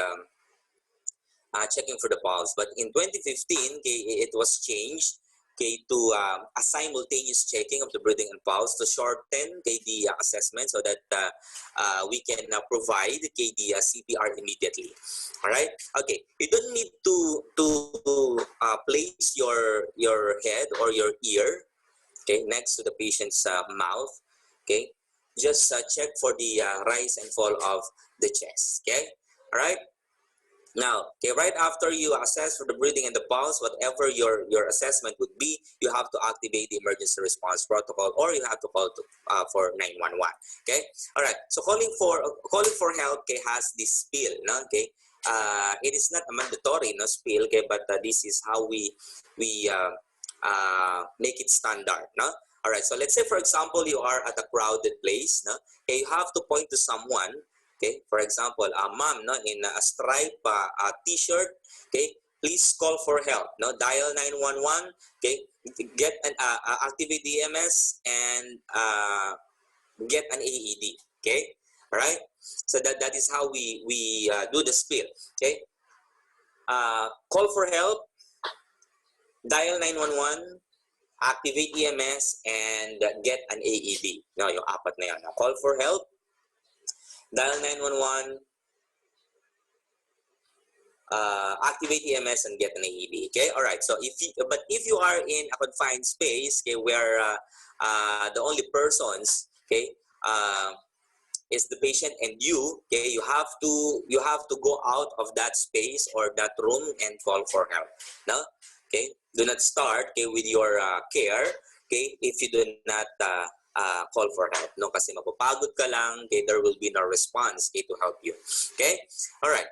checking for the pulse. But in 2015, okay, it was changed, okay, to a simultaneous checking of the breathing and pulse to shorten, okay, the assessment so that we can provide, okay, the CPR immediately. All right. Okay. You don't need to place your head or your ear, okay, next to the patient's mouth. Okay. Just check for the rise and fall of the chest. Okay, all right. Now, okay, right after you assess for the breathing and the pulse, whatever your assessment would be, you have to activate the emergency response protocol, or you have to call for 911. Okay, all right. So calling for help, okay, has this spiel, no? Okay, it is not a mandatory, no, spiel, okay, but this is how we make it standard, no? All right, so let's say, for example, you are at a crowded place, no? Okay, you have to point to someone, okay? For example, ma'am, no, in a striped t-shirt, okay? Please call for help, no? Dial 911, okay? Get an activate the EMS and get an AED, okay? All right, so that is how we do the spiel, okay? Call for help, dial 911, activate EMS, and get an AED. No, yung apat na yan. Call for help, dial 911, activate EMS, and get an AED. Okay, all right. So if you are in a confined space, okay, where the only persons, okay, is the patient and you, okay, you have to go out of that space or that room and call for help. No, okay. Do not start, okay, with your care, okay, if you do not call for help. No, kasi mapapagod ka lang, okay, there will be no response, okay, to help you. Okay, all right.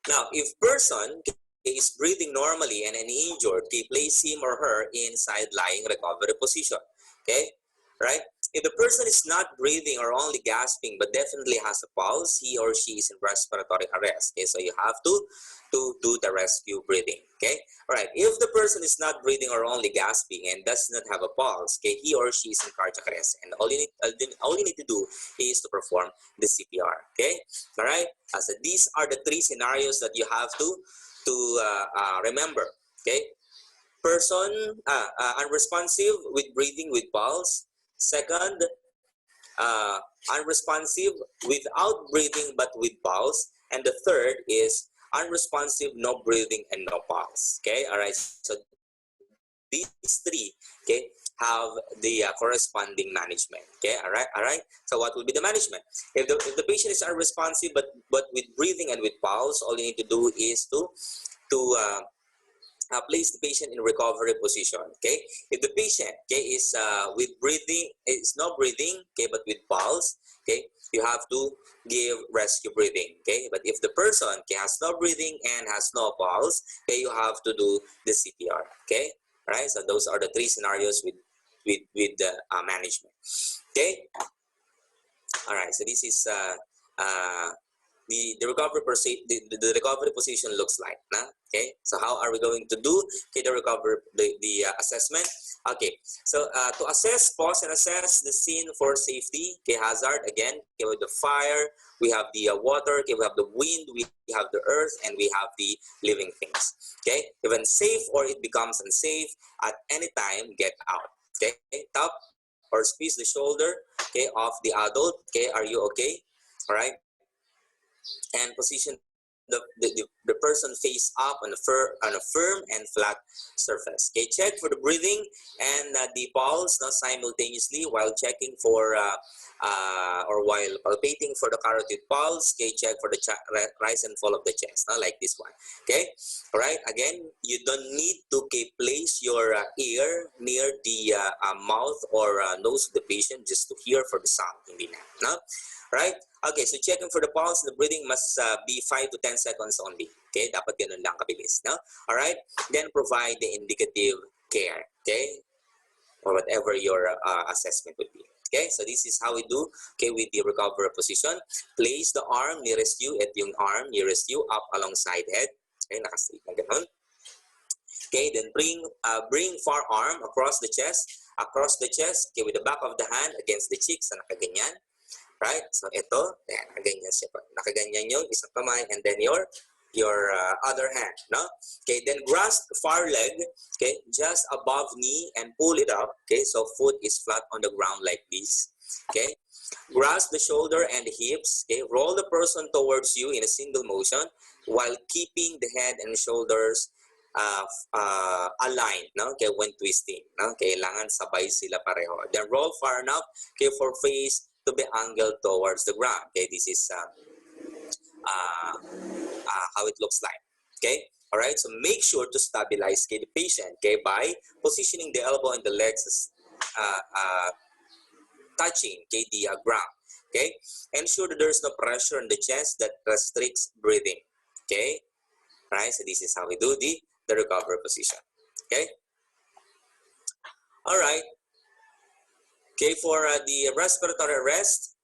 Now, if person is breathing normally and uninjured, okay, place him or her inside lying recovery position. Okay, right? If the person is not breathing or only gasping but definitely has a pulse, he or she is in respiratory arrest. Okay, so you have to do the rescue breathing. Okay, all right. If the person is not breathing or only gasping and does not have a pulse, okay, he or she is in cardiac arrest, and all you need to do is to perform the CPR. Okay, all right. So these are the three scenarios that you have to remember. Okay, person unresponsive with breathing with pulse. Second, unresponsive without breathing but with pulse. And the third is unresponsive, no breathing and no pulse. Okay, all right. So these three, okay, have the corresponding management. Okay, all right, all right. So what will be the management? If the patient is unresponsive but with breathing and with pulse, all you need to do is to place the patient in recovery position. Okay, if the patient, okay, is with breathing, is not breathing, okay, but with pulse, okay, you have to give rescue breathing. Okay, but if the person, okay, has no breathing and has no pulse, okay, you have to do the CPR. Okay, all right. So those are the three scenarios with with the management. Okay. All right. So this is the recovery the recovery position looks like. Nah? Okay. So how are we going to do the recovery the assessment? Okay. So to assess, pause and assess the scene for safety. Okay. Hazard again. Okay, with the fire, we have the water. Okay. We have the wind. We have the earth, and we have the living things. Okay. Even safe or it becomes unsafe at any time, get out. Okay. Tap or squeeze the shoulder. Okay. Of the adult. Okay. Are you okay? All right. And position the person face up on a firm and flat surface. Okay, check for the breathing and the pulse simultaneously while checking for or while palpating for the carotid pulse. Okay, check for the rise and fall of the chest, like this one. Okay, all right. Again, you don't need to place your ear near the mouth or nose of the patient just to hear for the sound. Hindi na, no? Right? Okay, so checking for the pulse, the breathing must be 5 to 10 seconds only. Okay, dapat ganun lang kabilis, no? All right? Then provide the indicative care, okay? Or whatever your assessment would be. Okay, so this is how we do, okay, with the recovery position. Place the arm nearest you at yung arm nearest you up alongside head. Okay, nakastraight na ganun. Okay, then bring far arm across the chest, okay, with the back of the hand against the cheeks na nakaganyan. Right? So ito, ayan, nakaganyan siya pa. Nakaganyan yung isang kamay and then your other hand, no? Okay, then grasp far leg, okay, just above knee and pull it up, okay? So foot is flat on the ground like this, okay? Grasp the shoulder and the hips, okay? Roll the person towards you in a single motion while keeping the head and shoulders aligned, no? Okay, when twisting, no? Kailangan sabay sila pareho. Then roll far enough, okay, for face to be angled towards the ground. Okay, this is how it looks like. Okay, all right. So make sure to stabilize the patient, okay, by positioning the elbow and the legs touching, okay, the ground. Okay, ensure that there is no pressure on the chest that restricts breathing. Okay, all right. So this is how we do the recovery position. Okay, all right. Okay, for the respiratory arrest,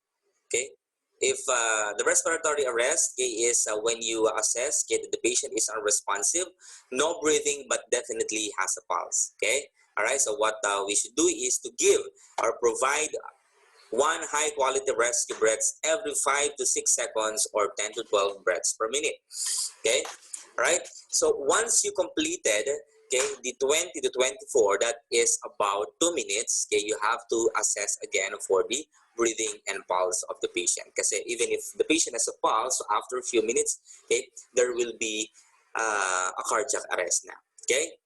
okay, if the respiratory arrest, okay, is when you assess, okay, that the patient is unresponsive, no breathing, but definitely has a pulse, okay? All right, so what we should do is to give or provide one high-quality rescue breaths every 5 to 6 seconds or 10 to 12 breaths per minute, okay? All right, so once you completed, okay, the 20 to 24, that is about 2 minutes, okay, you have to assess again for the breathing and pulse of the patient. Because even if the patient has a pulse, after a few minutes, okay, there will be a cardiac arrest now, okay?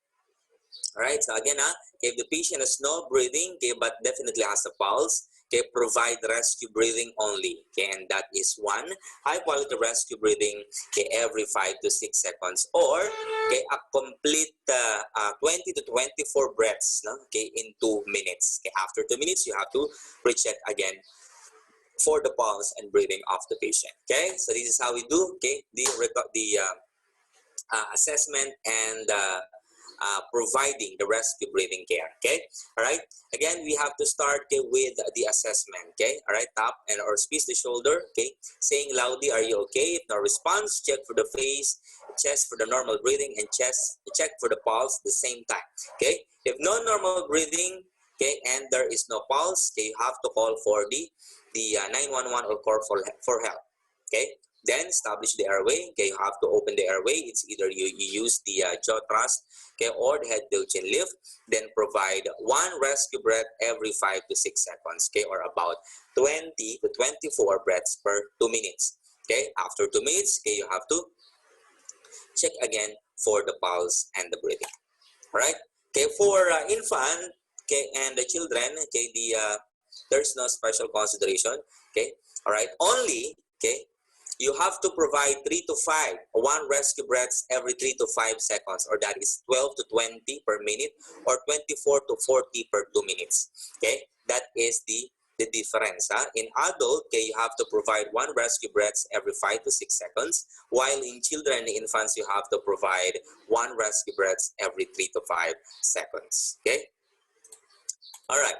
All right, so again, if the patient has no breathing, okay, but definitely has a pulse, okay, provide rescue breathing only, okay, and that is one high-quality rescue breathing, okay, every 5 to 6 seconds, or okay, a complete 20 to 24 breaths, no, okay, in 2 minutes. Okay, after 2 minutes, you have to recheck again for the pulse and breathing of the patient. Okay, so this is how we do, okay, the assessment and providing the rescue breathing care. Okay, all right. Again, we have to start, okay, with the assessment. Okay, all right. Tap and or squeeze the shoulder. Okay, saying loudly, "Are you okay?" If no response, check for the face, chest for the normal breathing, and check for the pulse at the same time. Okay, if no normal breathing, okay, and there is no pulse, okay, you have to call for the 911 or call for help. Okay. Then establish the airway. Okay, you have to open the airway. It's either you use the jaw thrust, okay, or the head tilt chin lift. Then provide one rescue breath every 5 to 6 seconds, okay, or about 20 to 24 breaths per 2 minutes. Okay, after 2 minutes, okay, you have to check again for the pulse and the breathing. All right. Okay, for infant, okay, and the children, okay, there's no special consideration. Okay, all right. Only, okay, you have to provide 3 to 5, one rescue breaths every 3 to 5 seconds, or that is 12 to 20 per minute, or 24 to 40 per 2 minutes. Okay, that is the difference. In adult, okay, you have to provide one rescue breaths every 5 to 6 seconds, while in children and infants, you have to provide one rescue breaths every 3 to 5 seconds. Okay. All right.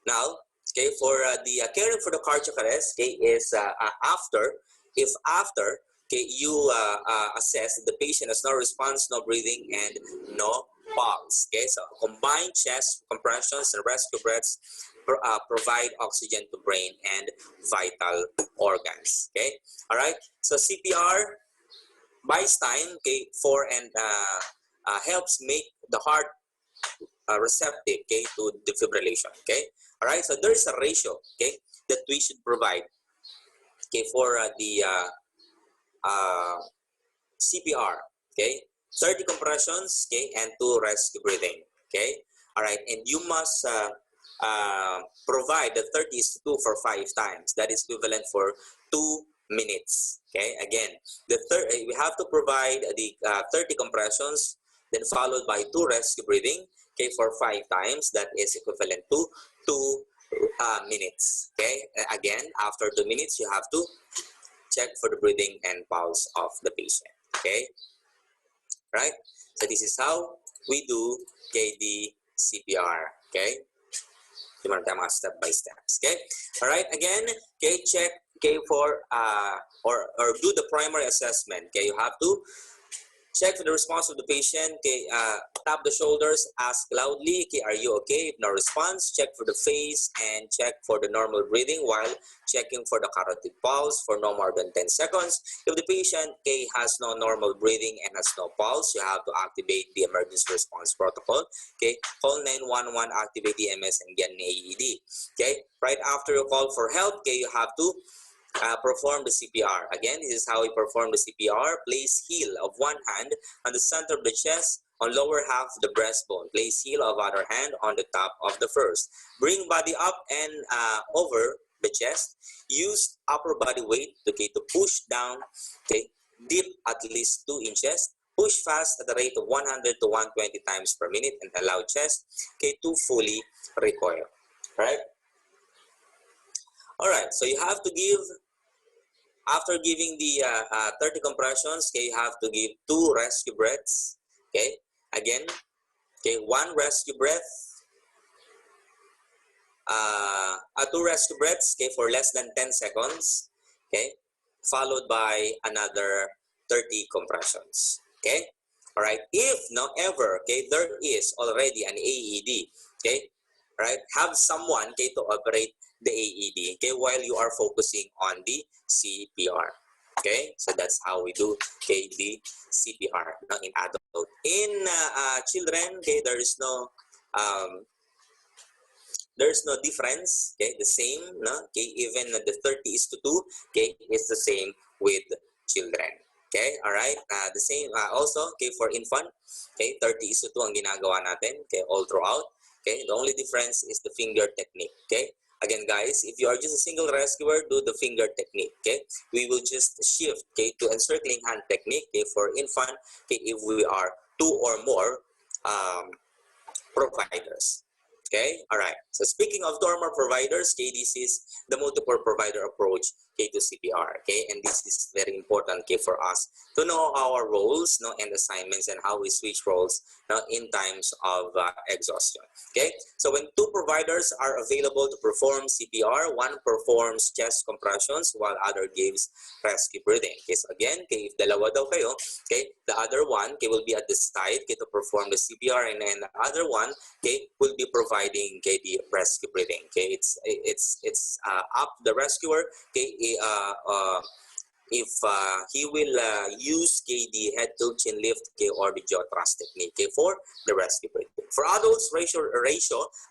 Now, okay, for the caring for the cardiac arrest, okay, is after, if after, okay, you assess that the patient has no response, no breathing, and no pulse. Okay, so combined chest compressions and rescue breaths provide oxygen to brain and vital organs. Okay, all right. So CPR buys time, okay, for and helps make the heart receptive, okay, to defibrillation. Okay, all right. So there is a ratio, okay, that we should provide, okay, for the CPR. Okay, 30 compressions, okay, and 2 rescue breathing. Okay, all right, and you must provide the 30 is to 2 for 5 times. That is equivalent for 2 minutes. Okay, again, we have to provide the 30 compressions, then followed by 2 rescue breathing, okay, for 5 times. That is equivalent to 2 minutes. Okay, again, after 2 minutes, you have to check for the breathing and pulse of the patient. Okay, right? So this is how we do, okay, the CPR. Okay, step by steps. Okay, all right. Again, okay, check, okay, for or do the primary assessment. Okay, you have to check for the response of the patient. Okay, tap the shoulders, ask loudly, okay, are you okay? If no response, check for the face and check for the normal breathing while checking for the carotid pulse for no more than 10 seconds. If the patient, okay, has no normal breathing and has no pulse, you have to activate the emergency response protocol. Okay, call 911, activate the EMS, and get an AED. Okay, right after you call for help, okay, you have to perform the CPR. Again, this is how we perform the CPR. Place heel of one hand on the center of the chest on lower half of the breastbone. Place heel of other hand on the top of the first. Bring body up and over the chest. Use upper body weight, okay, to push down, okay, deep at least 2 inches. Push fast at the rate of 100 to 120 times per minute and allow chest, okay, to fully recoil. Right? All right, so you have to give, after giving the 30 compressions, okay, you have to give 2 rescue breaths. Okay, again, okay, 1 rescue breath, 2 rescue breaths, okay, for less than 10 seconds, okay, followed by another 30 compressions. Okay, all right. If no ever, okay, there is already an AED, okay, right, have someone, okay, to operate the AED, okay, while you are focusing on the CPR. Okay, so that's how we do, okay, the CPR now in adult. In children, okay, there is no difference, okay, the same, no, okay, even the 30 is to 2, okay, it's the same with children. Okay, all right, the same also, okay, for infant, okay, 30 is to 2 ang ginagawa natin, okay, all throughout. Okay, the only difference is the finger technique. Okay, again, guys, if you are just a single rescuer, do the finger technique. Okay, we will just shift, okay, to encircling hand technique, okay, for infant, okay, if we are 2 or more providers. Okay, all right. So speaking of 2 or more providers, okay, this is the multiple provider approach, okay, to CPR. Okay, and this is very important, okay, for us to know our roles, no, and assignments, and how we switch roles, no, in times of exhaustion. Okay, so when 2 providers are available to perform CPR, one performs chest compressions while other gives rescue breathing. Okay, so again, okay, if dalawa daw kayo, okay, the other one, okay, will be at the side, okay, to perform the CPR, and then the other one, okay, will be providing, okay, the rescue breathing. Okay, it's up the rescuer, okay, if he will use, okay, the head tilt chin lift, okay, or the jaw thrust technique, okay, for the rescue breathing. For adults, ratio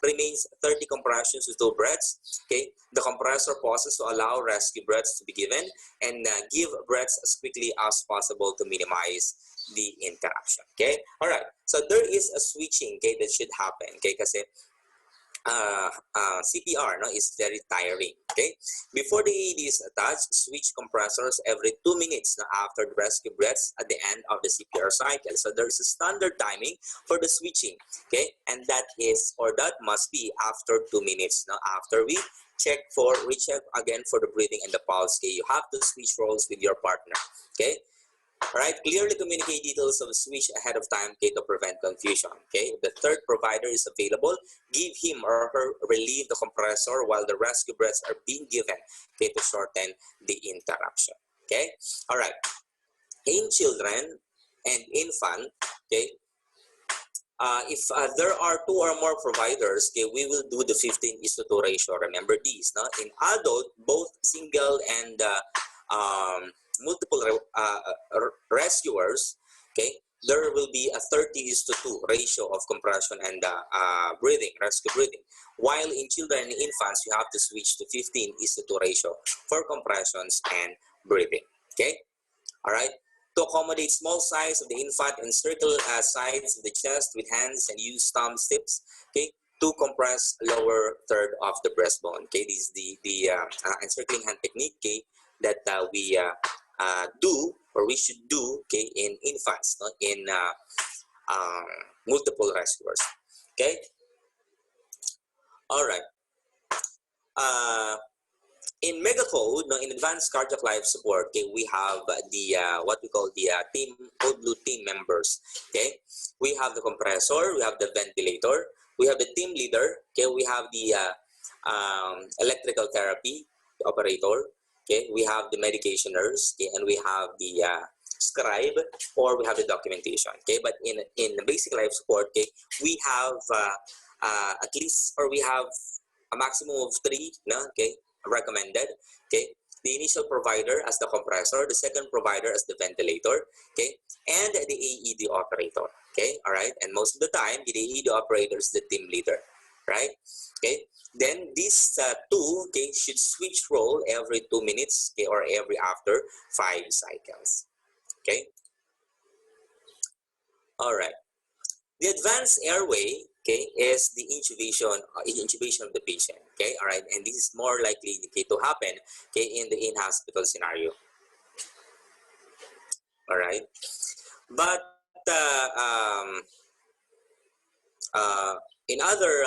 remains 30 compressions to 2 breaths. Okay, the compressor pauses to allow rescue breaths to be given, and give breaths as quickly as possible to minimize the interruption. Okay, all right. So there is a switching, okay, that should happen. Okay, kasi CPR, no, is very tiring. Okay, before the AED is attached, switch compressors every 2 minutes, no, after the rescue breaths at the end of the CPR cycle. So there's a standard timing for the switching. Okay, and that must be after 2 minutes. Now, after we check again for the breathing and the pulse, okay, you have to switch roles with your partner. Okay, Alright, clearly communicate details of the switch ahead of time, okay, to prevent confusion. Okay, if the third provider is available, give him or her relieve the compressor while the rescue breaths are being given, okay, to shorten the interruption. Okay, alright. In children and infant, okay, if there are 2 or more providers, okay, we will do the 15:2 ratio. Remember these, no? In adult, both single and multiple rescuers, okay, there will be a 30:2 ratio of compression and breathing, rescue breathing. While in children and infants, you have to switch to 15:2 ratio for compressions and breathing. Okay, all right. To accommodate small size of the infant, encircle sides of the chest with hands and use thumb tips, okay, to compress lower third of the breastbone. Okay, this is the encircling hand technique, okay, that we do or we should do, okay, in infants, not in multiple rescuers. Okay, all right. In mega code, no, in advanced cardiac life support, okay, we have the what we call the team code blue team members. Okay, we have the compressor, we have the ventilator, we have the team leader. Okay, we have the electrical therapy operator. Okay, we have the medicationers. Okay, and we have the scribe, or we have the documentation. Okay, but in the basic life support, okay, we have at least, or we have a maximum of 3, no, okay, recommended. Okay, the initial provider as the compressor, the second provider as the ventilator, okay, and the AED operator. Okay, all right, and most of the time the AED operator is the team leader, right? Okay, then these 2, okay, should switch role every 2 minutes, okay, or every after 5 cycles. Okay, all right. The advanced airway, okay, is the intubation of the patient. Okay, all right, and this is more likely, okay, to happen, okay, in the in-hospital scenario. All right, but in other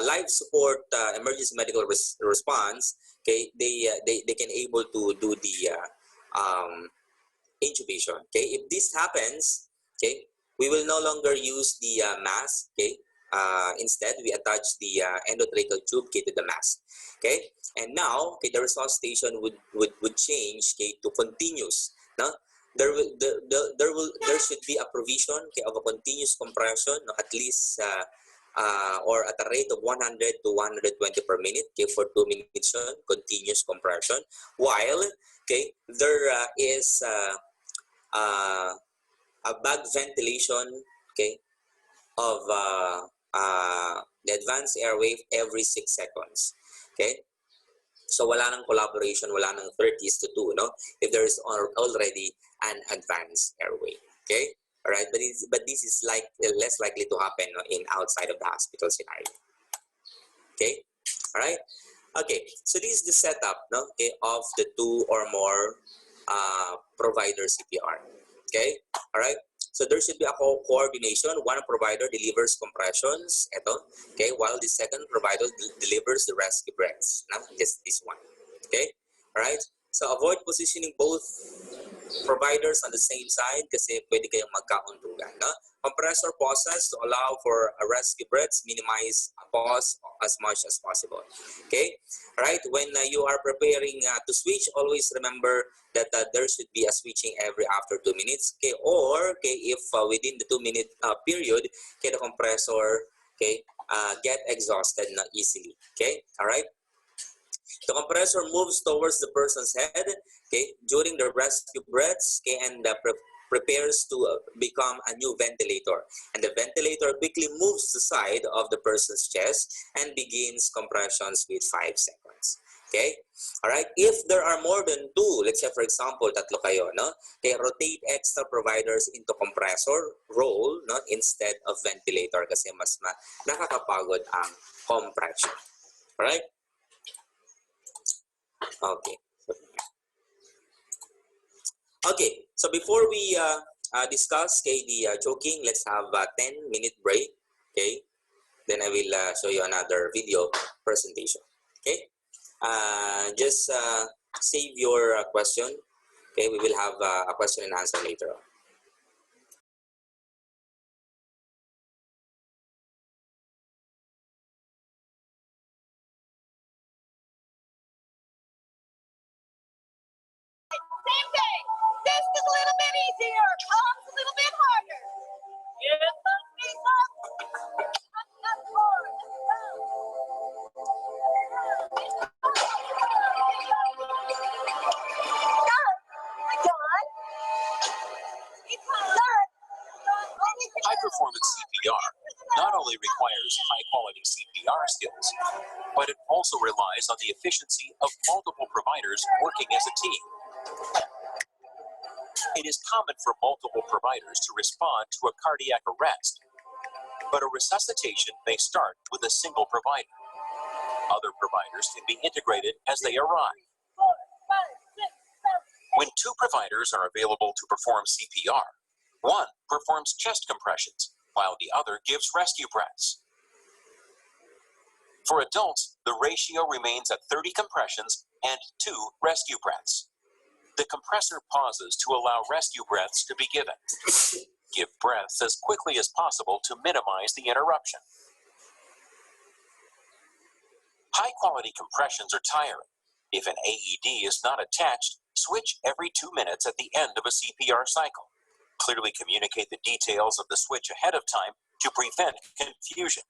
life support emergency medical response, okay, they can able to do the intubation. Okay, if this happens, okay, we will no longer use the mask. Okay, instead we attach the endotracheal tube, okay, to the mask. Okay, and now, okay, the resuscitation would change, okay, to continuous. No, there should be a provision, okay, of a continuous compression, no, at least or at a rate of 100 to 120 per minute, okay, for 2 minutes continuous compression, while, okay, there is a back ventilation, okay, of the advanced airway every 6 seconds. Okay, so wala nang collaboration, wala nang 30:2, no, if there is already an advanced airway. Okay, all right, but this is like less likely to happen, no, in outside of the hospital scenario. Okay, all right. Okay, so this is the setup, no, okay, of the 2 or more provider CPR. Okay, all right. So there should be a coordination. One provider delivers compressions, ito, okay, while the second provider delivers the rescue breaths. Now, just this one. Okay, all right. So avoid positioning both providers on the same side kasi pwede kayong magkaundugan. No? Compressor pauses to allow for a rescue breaths, minimize a pause as much as possible. Okay, right? When you are preparing to switch, always remember that there should be a switching every after 2 minutes. Okay, or okay, if within the 2-minute period, okay, the compressor, okay, get exhausted not easily. Okay, all right. The compressor moves towards the person's head, okay, during the rescue breaths, okay, and prepares to become a new ventilator. And the ventilator quickly moves to the side of the person's chest and begins compressions with 5 seconds. Okay? All right? If there are more than 2, let's say for example, tatlo kayo, no? Okay, rotate extra providers into compressor role, no, instead of ventilator kasi mas nakakapagod ang compression. All right? Okay. Okay, so before we discuss, okay, the choking, let's have a 10-minute break. Okay, then I will show you another video presentation. Okay, just save your question. Okay, we will have a question and answer later on. Same thing. This is a little bit easier. Arms a little bit harder. Yes, knees up. Up forward. High performance CPR not only requires high quality CPR skills, but it also relies on the efficiency of multiple providers working as a team. It is common for multiple providers to respond to a cardiac arrest, but a resuscitation may start with a single provider. Other providers can be integrated as they arrive. When two providers are available to perform CPR, one performs chest compressions, while the other gives rescue breaths. For adults, the ratio remains at 30 compressions and 2 rescue breaths. The compressor pauses to allow rescue breaths to be given. Give breaths as quickly as possible to minimize the interruption. High-quality compressions are tiring. If an AED is not attached, switch every 2 minutes at the end of a CPR cycle. Clearly communicate the details of the switch ahead of time to prevent confusion.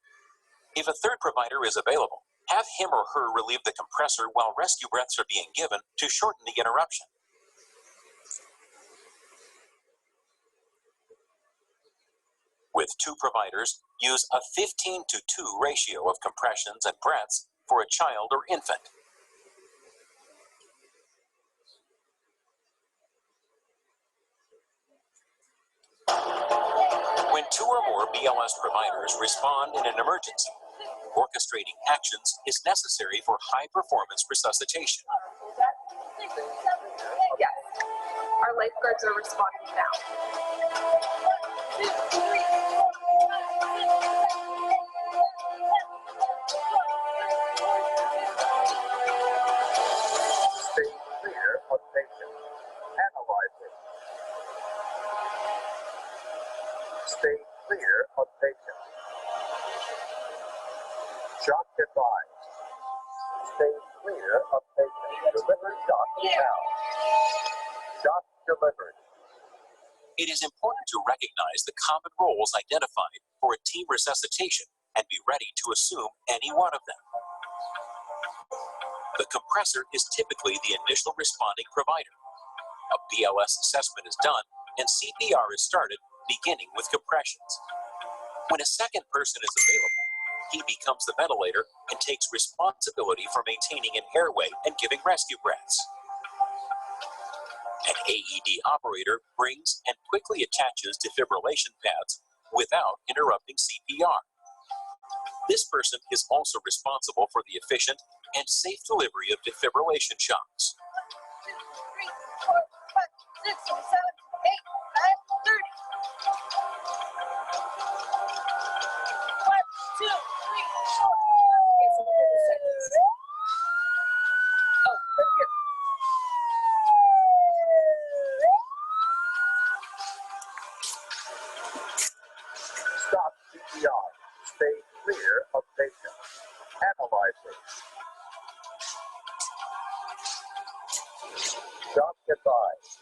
If a third provider is available, have him or her relieve the compressor while rescue breaths are being given to shorten the interruption. With 2 providers, use a 15:2 ratio of compressions and breaths for a child or infant. When 2 or more BLS providers respond in an emergency, orchestrating actions is necessary for high-performance resuscitation. Yes, our lifeguards are responding now. Stay clear of patient. Analyze it. Stay clear of patient. Shock advised. Stay clear of patient. Deliver shock now. Shock delivered. It is important to recognize the common roles identified for a team resuscitation and be ready to assume any one of them. The compressor is typically the initial responding provider. A BLS assessment is done and CPR is started, beginning with compressions. When a second person is available, he becomes the ventilator and takes responsibility for maintaining an airway and giving rescue breaths. An AED operator brings and quickly attaches defibrillation pads without interrupting CPR. This person is also responsible for the efficient and safe delivery of defibrillation shocks. 2, 3, 4, 5, 6, 7, 8, 9, 30. 1, 2, 3, 4. Oh, thank you. Stop CPR. Stay clear of patient. Analyze it. Shock advised.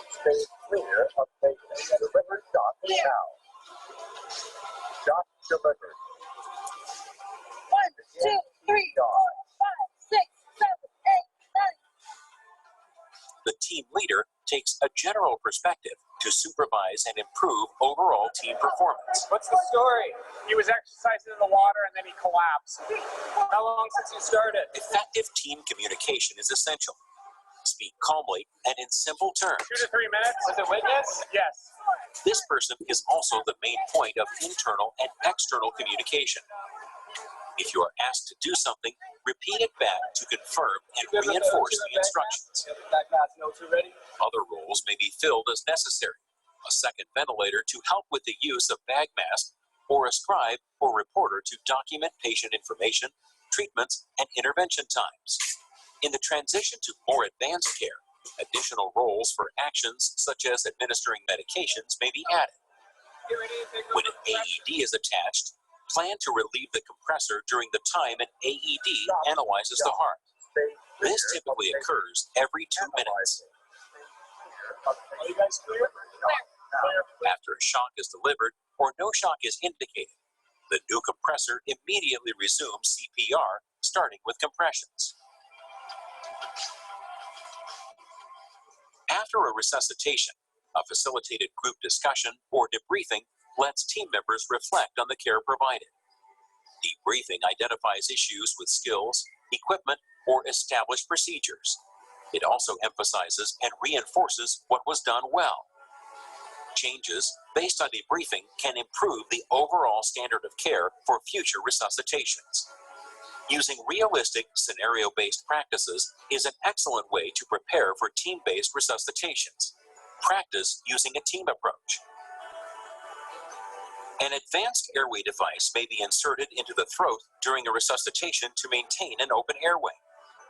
Stay clear of patient. Deliver shock now. Shock delivered. 1, 2, 3, 4, 5, 6, 7, 8, 9. The team leader takes a general perspective to supervise and improve overall team performance. What's the story? He was exercising in the water and then he collapsed. How long since you started? Effective team communication is essential. Speak calmly and in simple terms. 2 to 3 minutes. Was it witness? Yes. This person is also the main point of internal and external communication. If you are asked to do something, repeat it back to confirm and reinforce the instructions. Other roles may be filled as necessary. A second ventilator to help with the use of bag mask, or a scribe or reporter to document patient information, treatments, and intervention times. In the transition to more advanced care, Additional roles for actions such as administering medications may be added. When an AED is attached, plan to relieve the compressor during the time an AED analyzes the heart. This typically occurs every 2 minutes. After a shock is delivered or no shock is indicated, the new compressor immediately resumes CPR, starting with compressions. After a resuscitation, a facilitated group discussion or debriefing lets team members reflect on the care provided. Debriefing identifies issues with skills, equipment, or established procedures. It also emphasizes and reinforces what was done well. Changes based on debriefing can improve the overall standard of care for future resuscitations. Using realistic, scenario-based practices is an excellent way to prepare for team-based resuscitations. Practice using a team approach. An advanced airway device may be inserted into the throat during a resuscitation to maintain an open airway.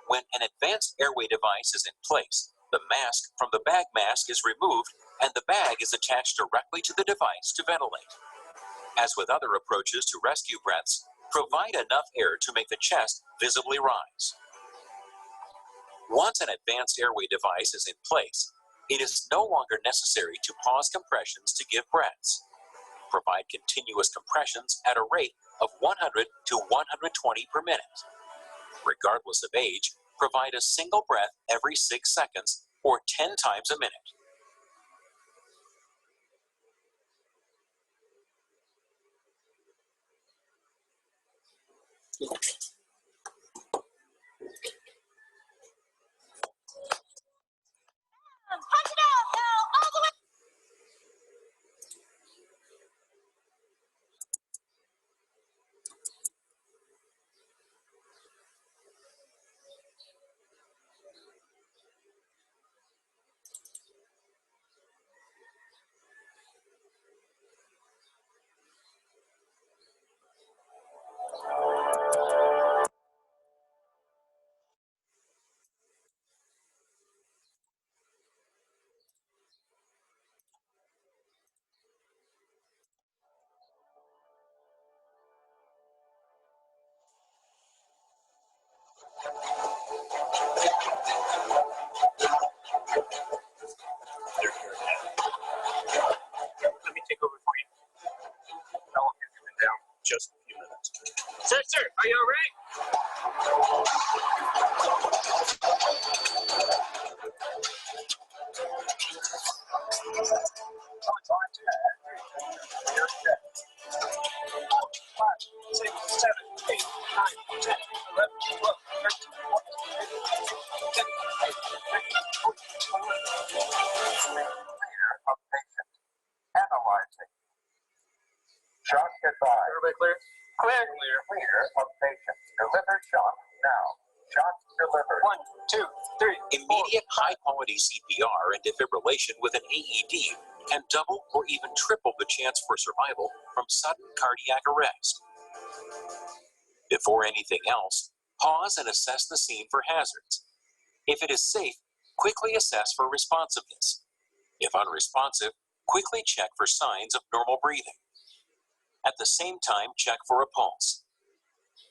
When an advanced airway device is in place, the mask from the bag mask is removed and the bag is attached directly to the device to ventilate. As with other approaches to rescue breaths, provide enough air to make the chest visibly rise. Once an advanced airway device is in place, it is no longer necessary to pause compressions to give breaths. Provide continuous compressions at a rate of 100 to 120 per minute. Regardless of age, provide a single breath every 6 seconds or 10 times a minute. Punch it out now, all the way. Let me take over for you. I'll get him down just a few minutes. Sir, are you all right? Analyzing. Shock advised. Everybody clear? Clear. Clear of patient. Deliver shock now. Shock delivered. 1, 2, 3. Immediate high-quality CPR and defibrillation with an AED can double or even triple the chance for survival from sudden cardiac arrest. Before anything else, pause and assess the scene for hazards. If it is safe, quickly assess for responsiveness. If unresponsive, quickly check for signs of normal breathing. At the same time, check for a pulse.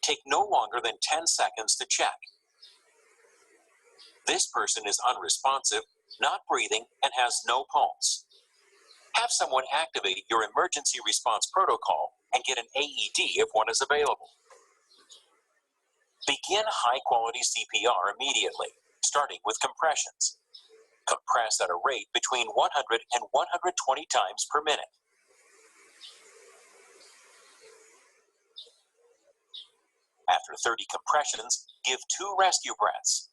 Take no longer than 10 seconds to check. This person is unresponsive, not breathing, and has no pulse. Have someone activate your emergency response protocol and get an AED if one is available. Begin high-quality CPR immediately, starting with compressions. Compress at a rate between 100 and 120 times per minute. After 30 compressions, give 2 rescue breaths.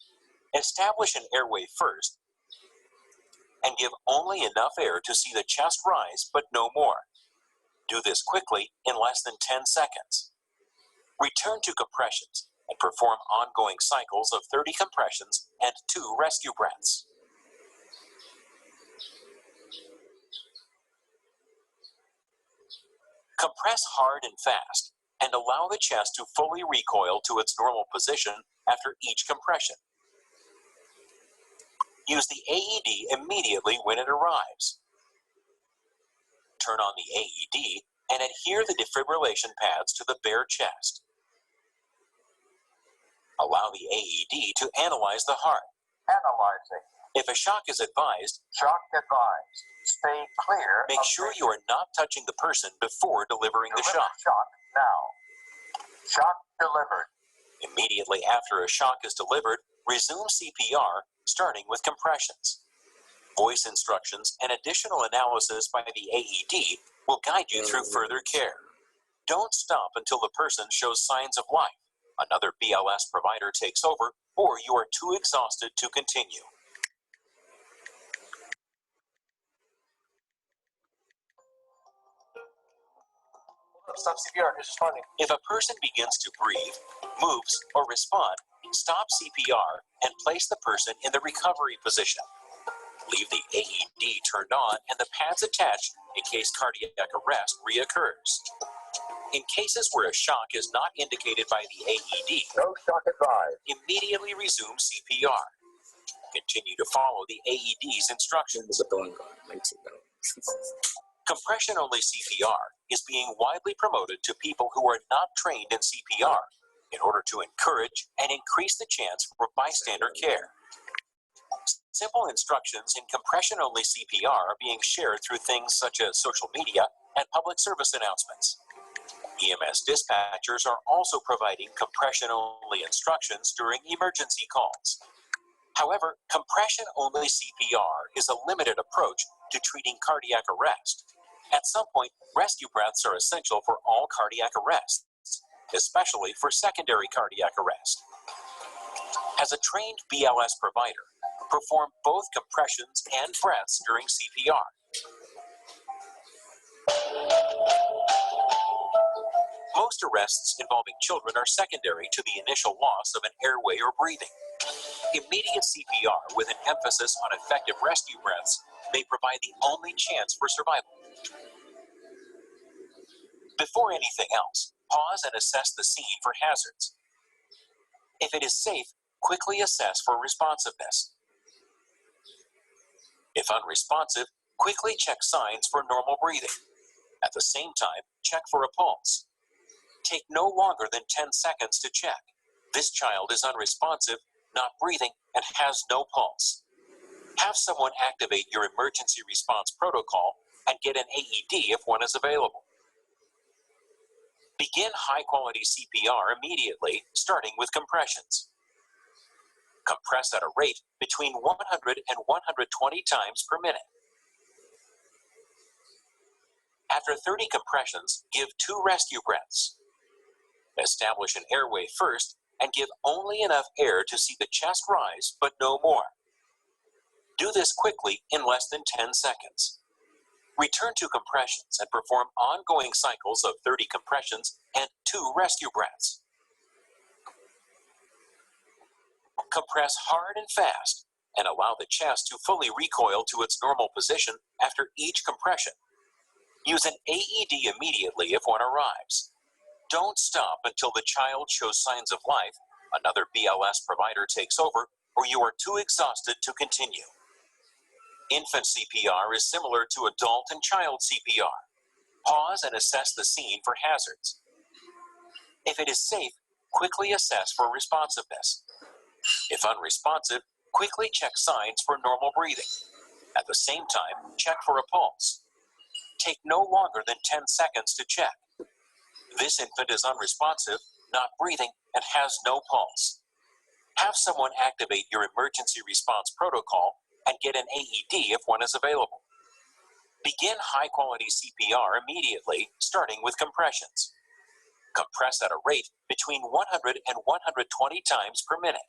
Establish an airway first and give only enough air to see the chest rise, but no more. Do this quickly in less than 10 seconds. Return to compressions and perform ongoing cycles of 30 compressions and 2 rescue breaths. Compress hard and fast and allow the chest to fully recoil to its normal position after each compression. Use the AED immediately when it arrives. Turn on the AED and adhere the defibrillation pads to the bare chest. Allow the AED to analyze the heart. Analyzing. If a shock is advised, Shock advised. Stay clear. make sure you are not touching the person before delivering the Deliver shock. shock now. Shock delivered. Immediately after a shock is delivered, resume CPR, starting with compressions. Voice instructions and additional analysis by the AED will guide you through further care. Don't stop until the person shows signs of life, another BLS provider takes over, or you are too exhausted to continue. Stop CPR. Who's responding? If a person begins to breathe, moves, or respond, stop CPR and place the person in the recovery position. Leave the AED turned on and the pads attached in case cardiac arrest reoccurs. In cases where a shock is not indicated by the AED, No shock advised. immediately resume CPR. Continue to follow the AED's instructions. Compression-only CPR is being widely promoted to people who are not trained in CPR in order to encourage and increase the chance for bystander care. Simple instructions in compression-only CPR are being shared through things such as social media and public service announcements. EMS dispatchers are also providing compression-only instructions during emergency calls. However, compression-only CPR is a limited approach to treating cardiac arrest. At some point, rescue breaths are essential for all cardiac arrests, especially for secondary cardiac arrest. As a trained BLS provider, perform both compressions and breaths during CPR. Most arrests involving children are secondary to the initial loss of an airway or breathing. Immediate CPR with an emphasis on effective rescue breaths may provide the only chance for survival. Before anything else, pause and assess the scene for hazards. If it is safe, quickly assess for responsiveness. If unresponsive, quickly check signs for normal breathing. At the same time, check for a pulse. Take no longer than 10 seconds to check. This child is unresponsive, not breathing, and has no pulse. Have someone activate your emergency response protocol and get an AED if one is available. Begin high-quality CPR immediately, starting with compressions. Compress at a rate between 100 and 120 times per minute. After 30 compressions, give 2 rescue breaths. Establish an airway first and give only enough air to see the chest rise, but no more. Do this quickly in less than 10 seconds. Return to compressions and perform ongoing cycles of 30 compressions and 2 rescue breaths. Compress hard and fast and allow the chest to fully recoil to its normal position after each compression. Use an AED immediately if one arrives. Don't stop until the child shows signs of life, another BLS provider takes over, or you are too exhausted to continue. Infant CPR is similar to adult and child CPR. Pause and assess the scene for hazards. If it is safe, quickly assess for responsiveness. If unresponsive, quickly check signs for normal breathing. At the same time, check for a pulse. Take no longer than 10 seconds to check. This infant is unresponsive, not breathing, and has no pulse. Have someone activate your emergency response protocol and get an AED if one is available. Begin high-quality CPR immediately, starting with compressions. Compress at a rate between 100 and 120 times per minute.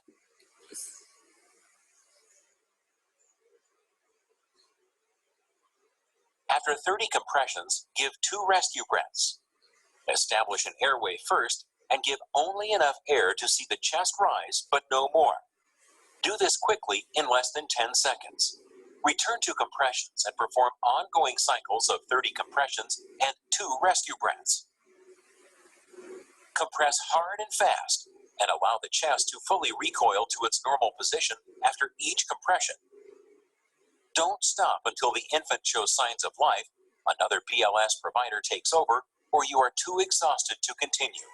After 30 compressions, give 2 rescue breaths. Establish an airway first and give only enough air to see the chest rise, but no more. Do this quickly in less than 10 seconds. Return to compressions and perform ongoing cycles of 30 compressions and 2 rescue breaths. Compress hard and fast and allow the chest to fully recoil to its normal position after each compression. Don't stop until the infant shows signs of life, another BLS provider takes over, or you are too exhausted to continue.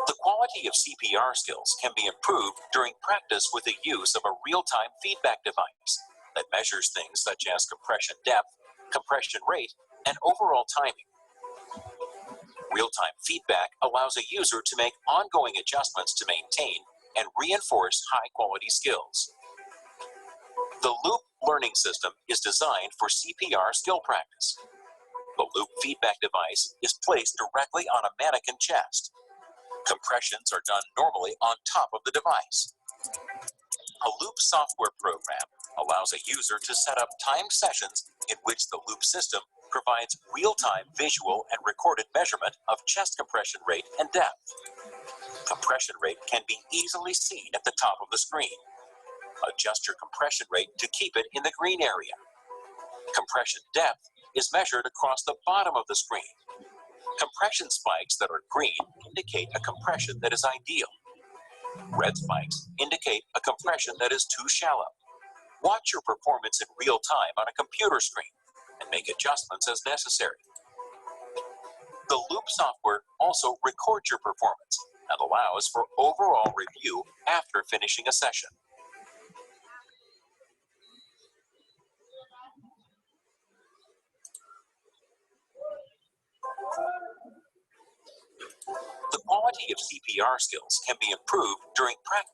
The quality of CPR skills can be improved during practice with the use of a real-time feedback device that measures things such as compression depth, compression rate, and overall timing. Real-time feedback allows a user to make ongoing adjustments to maintain and reinforce high-quality skills. The Loop learning system is designed for CPR skill practice. The Loop feedback device is placed directly on a mannequin chest. Compressions are done normally on top of the device. A Loop software program allows a user to set up timed sessions in which the Loop system provides real-time visual and recorded measurement of chest compression rate and depth. Compression rate can be easily seen at the top of the screen. Adjust your compression rate to keep it in the green area. Compression depth is measured across the bottom of the screen. Compression spikes that are green indicate a compression that is ideal. Red spikes indicate a compression that is too shallow. Watch your performance in real time on a computer screen and make adjustments as necessary. The Loop software also records your performance and allows for overall review after finishing a session. The quality of CPR skills can be improved during practice.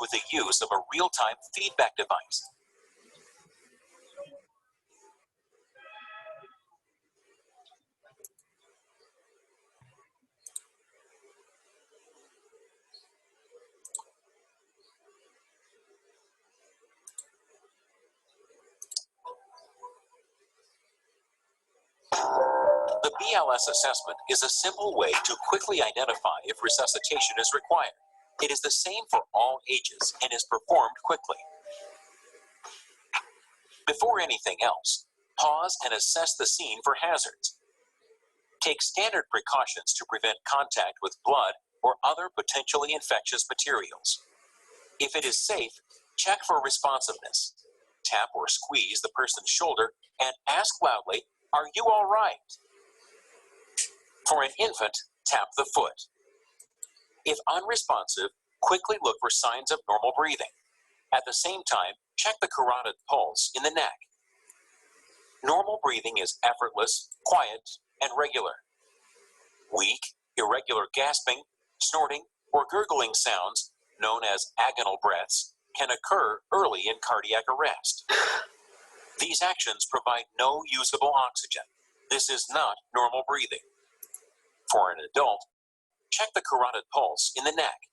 With the use of a real-time feedback device. The BLS assessment is a simple way to quickly identify if resuscitation is required. It is the same for all ages and is performed quickly. Before anything else, pause and assess the scene for hazards. Take standard precautions to prevent contact with blood or other potentially infectious materials. If it is safe, check for responsiveness. Tap or squeeze the person's shoulder and ask loudly, "Are you all right?" For an infant, tap the foot. If unresponsive, quickly look for signs of normal breathing. At the same time, check the carotid pulse in the neck. Normal breathing is effortless, quiet, and regular. Weak, irregular gasping, snorting, or gurgling sounds, known as agonal breaths, can occur early in cardiac arrest. These actions provide no usable oxygen. This is not normal breathing. For an adult, check the carotid pulse in the neck.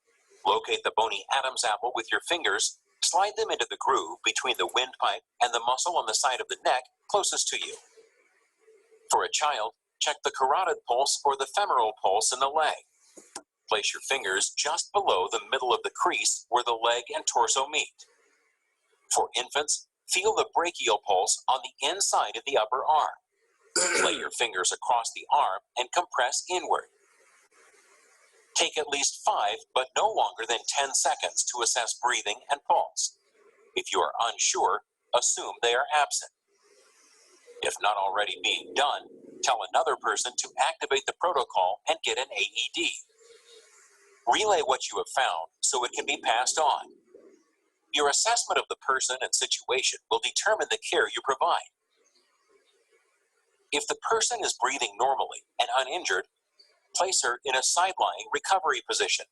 Locate the bony Adam's apple with your fingers, slide them into the groove between the windpipe and the muscle on the side of the neck closest to you. For a child, check the carotid pulse or the femoral pulse in the leg. Place your fingers just below the middle of the crease where the leg and torso meet. For infants, feel the brachial pulse on the inside of the upper arm. Lay your fingers across the arm and compress inward. Take at least 5, but no longer than 10 seconds to assess breathing and pulse. If you are unsure, assume they are absent. If not already being done, tell another person to activate the protocol and get an AED. Relay what you have found so it can be passed on. Your assessment of the person and situation will determine the care you provide. If the person is breathing normally and uninjured, place her in a side-lying recovery position.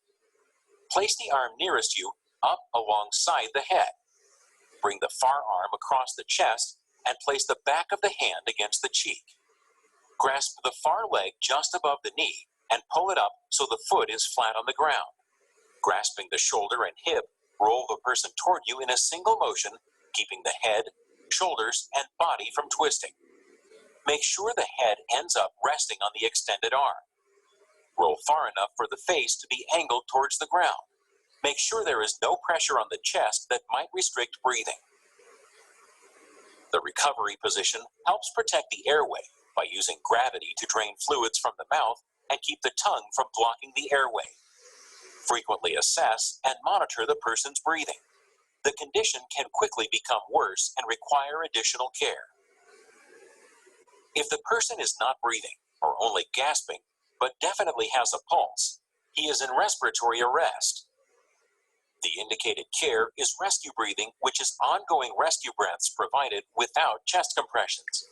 Place the arm nearest you up alongside the head. Bring the far arm across the chest and place the back of the hand against the cheek. Grasp the far leg just above the knee and pull it up so the foot is flat on the ground. Grasping the shoulder and hip, roll the person toward you in a single motion keeping the head, shoulders, and body from twisting. Make sure the head ends up resting on the extended arm. Roll far enough for the face to be angled towards the ground. Make sure there is no pressure on the chest that might restrict breathing. The recovery position helps protect the airway by using gravity to drain fluids from the mouth and keep the tongue from blocking the airway. Frequently assess and monitor the person's breathing. The condition can quickly become worse and require additional care. If the person is not breathing or only gasping, but definitely has a pulse, he is in respiratory arrest. The indicated care is rescue breathing, which is ongoing rescue breaths provided without chest compressions.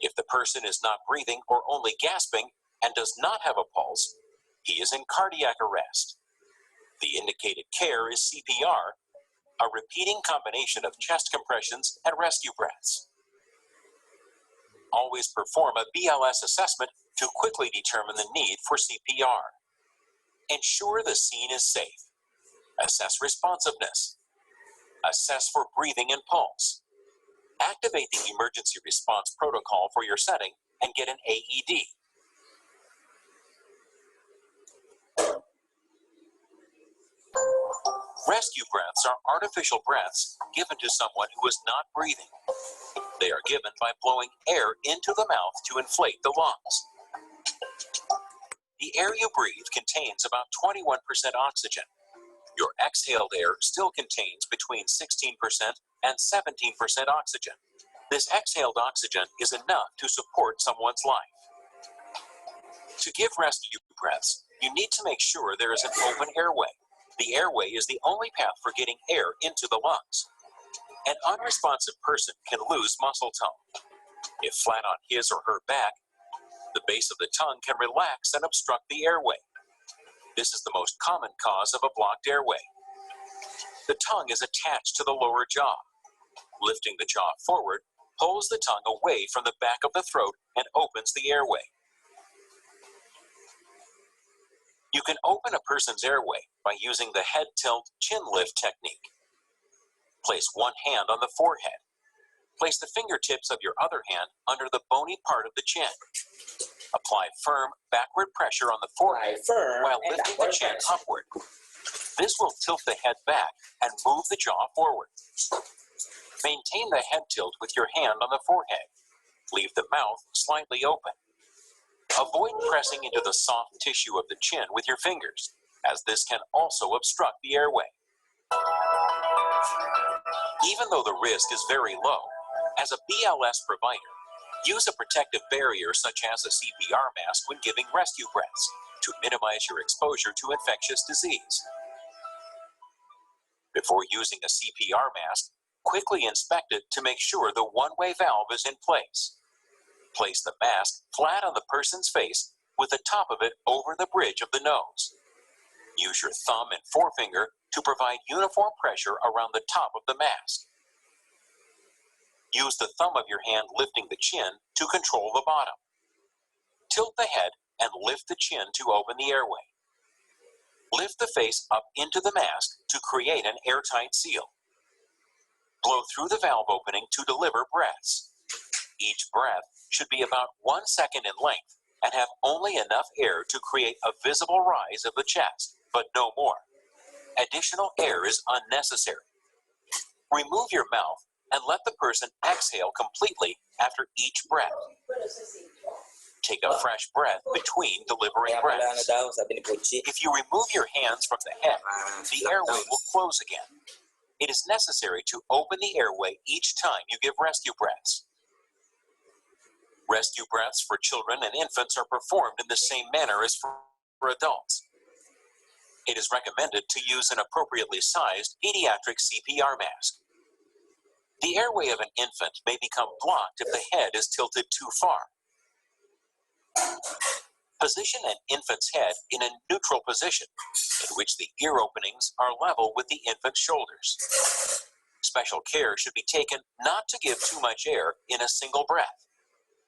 If the person is not breathing or only gasping and does not have a pulse, he is in cardiac arrest. The indicated care is CPR, a repeating combination of chest compressions and rescue breaths. Always perform a BLS assessment to quickly determine the need for CPR. Ensure the scene is safe. Assess responsiveness. Assess for breathing and pulse. Activate the emergency response protocol for your setting and get an AED. Rescue breaths are artificial breaths given to someone who is not breathing. They are given by blowing air into the mouth to inflate the lungs. The air you breathe contains about 21% oxygen. Your exhaled air still contains between 16% and 17% oxygen. This exhaled oxygen is enough to support someone's life. To give rescue breaths, you need to make sure there is an open airway. The airway is the only path for getting air into the lungs. An unresponsive person can lose muscle tone. If flat on his or her back, the base of the tongue can relax and obstruct the airway. This is the most common cause of a blocked airway. The tongue is attached to the lower jaw. Lifting the jaw forward pulls the tongue away from the back of the throat and opens the airway. You can open a person's airway by using the head tilt chin lift technique. Place one hand on the forehead. Place the fingertips of your other hand under the bony part of the chin. Apply firm backward pressure on the forehead while lifting the chin upward. This will tilt the head back and move the jaw forward. Maintain the head tilt with your hand on the forehead. Leave the mouth slightly open. Avoid pressing into the soft tissue of the chin with your fingers, as this can also obstruct the airway. Even though the risk is very low, as a BLS provider, use a protective barrier such as a CPR mask when giving rescue breaths to minimize your exposure to infectious disease. Before using a CPR mask, quickly inspect it to make sure the one-way valve is in place. Place the mask flat on the person's face with the top of it over the bridge of the nose. Use your thumb and forefinger to provide uniform pressure around the top of the mask. Use the thumb of your hand lifting the chin to control the bottom. Tilt the head and lift the chin to open the airway. Lift the face up into the mask to create an airtight seal. Blow through the valve opening to deliver breaths. Each breath should be about 1 second in length and have only enough air to create a visible rise of the chest, but no more. Additional air is unnecessary. Remove your mouth and let the person exhale completely after each breath. Take a fresh breath between delivering breaths. If you remove your hands from the head, the airway will close again. It is necessary to open the airway each time you give rescue breaths. Rescue breaths for children and infants are performed in the same manner as for adults. It is recommended to use an appropriately sized pediatric CPR mask. The airway of an infant may become blocked if the head is tilted too far. Position an infant's head in a neutral position, in which the ear openings are level with the infant's shoulders. Special care should be taken not to give too much air in a single breath.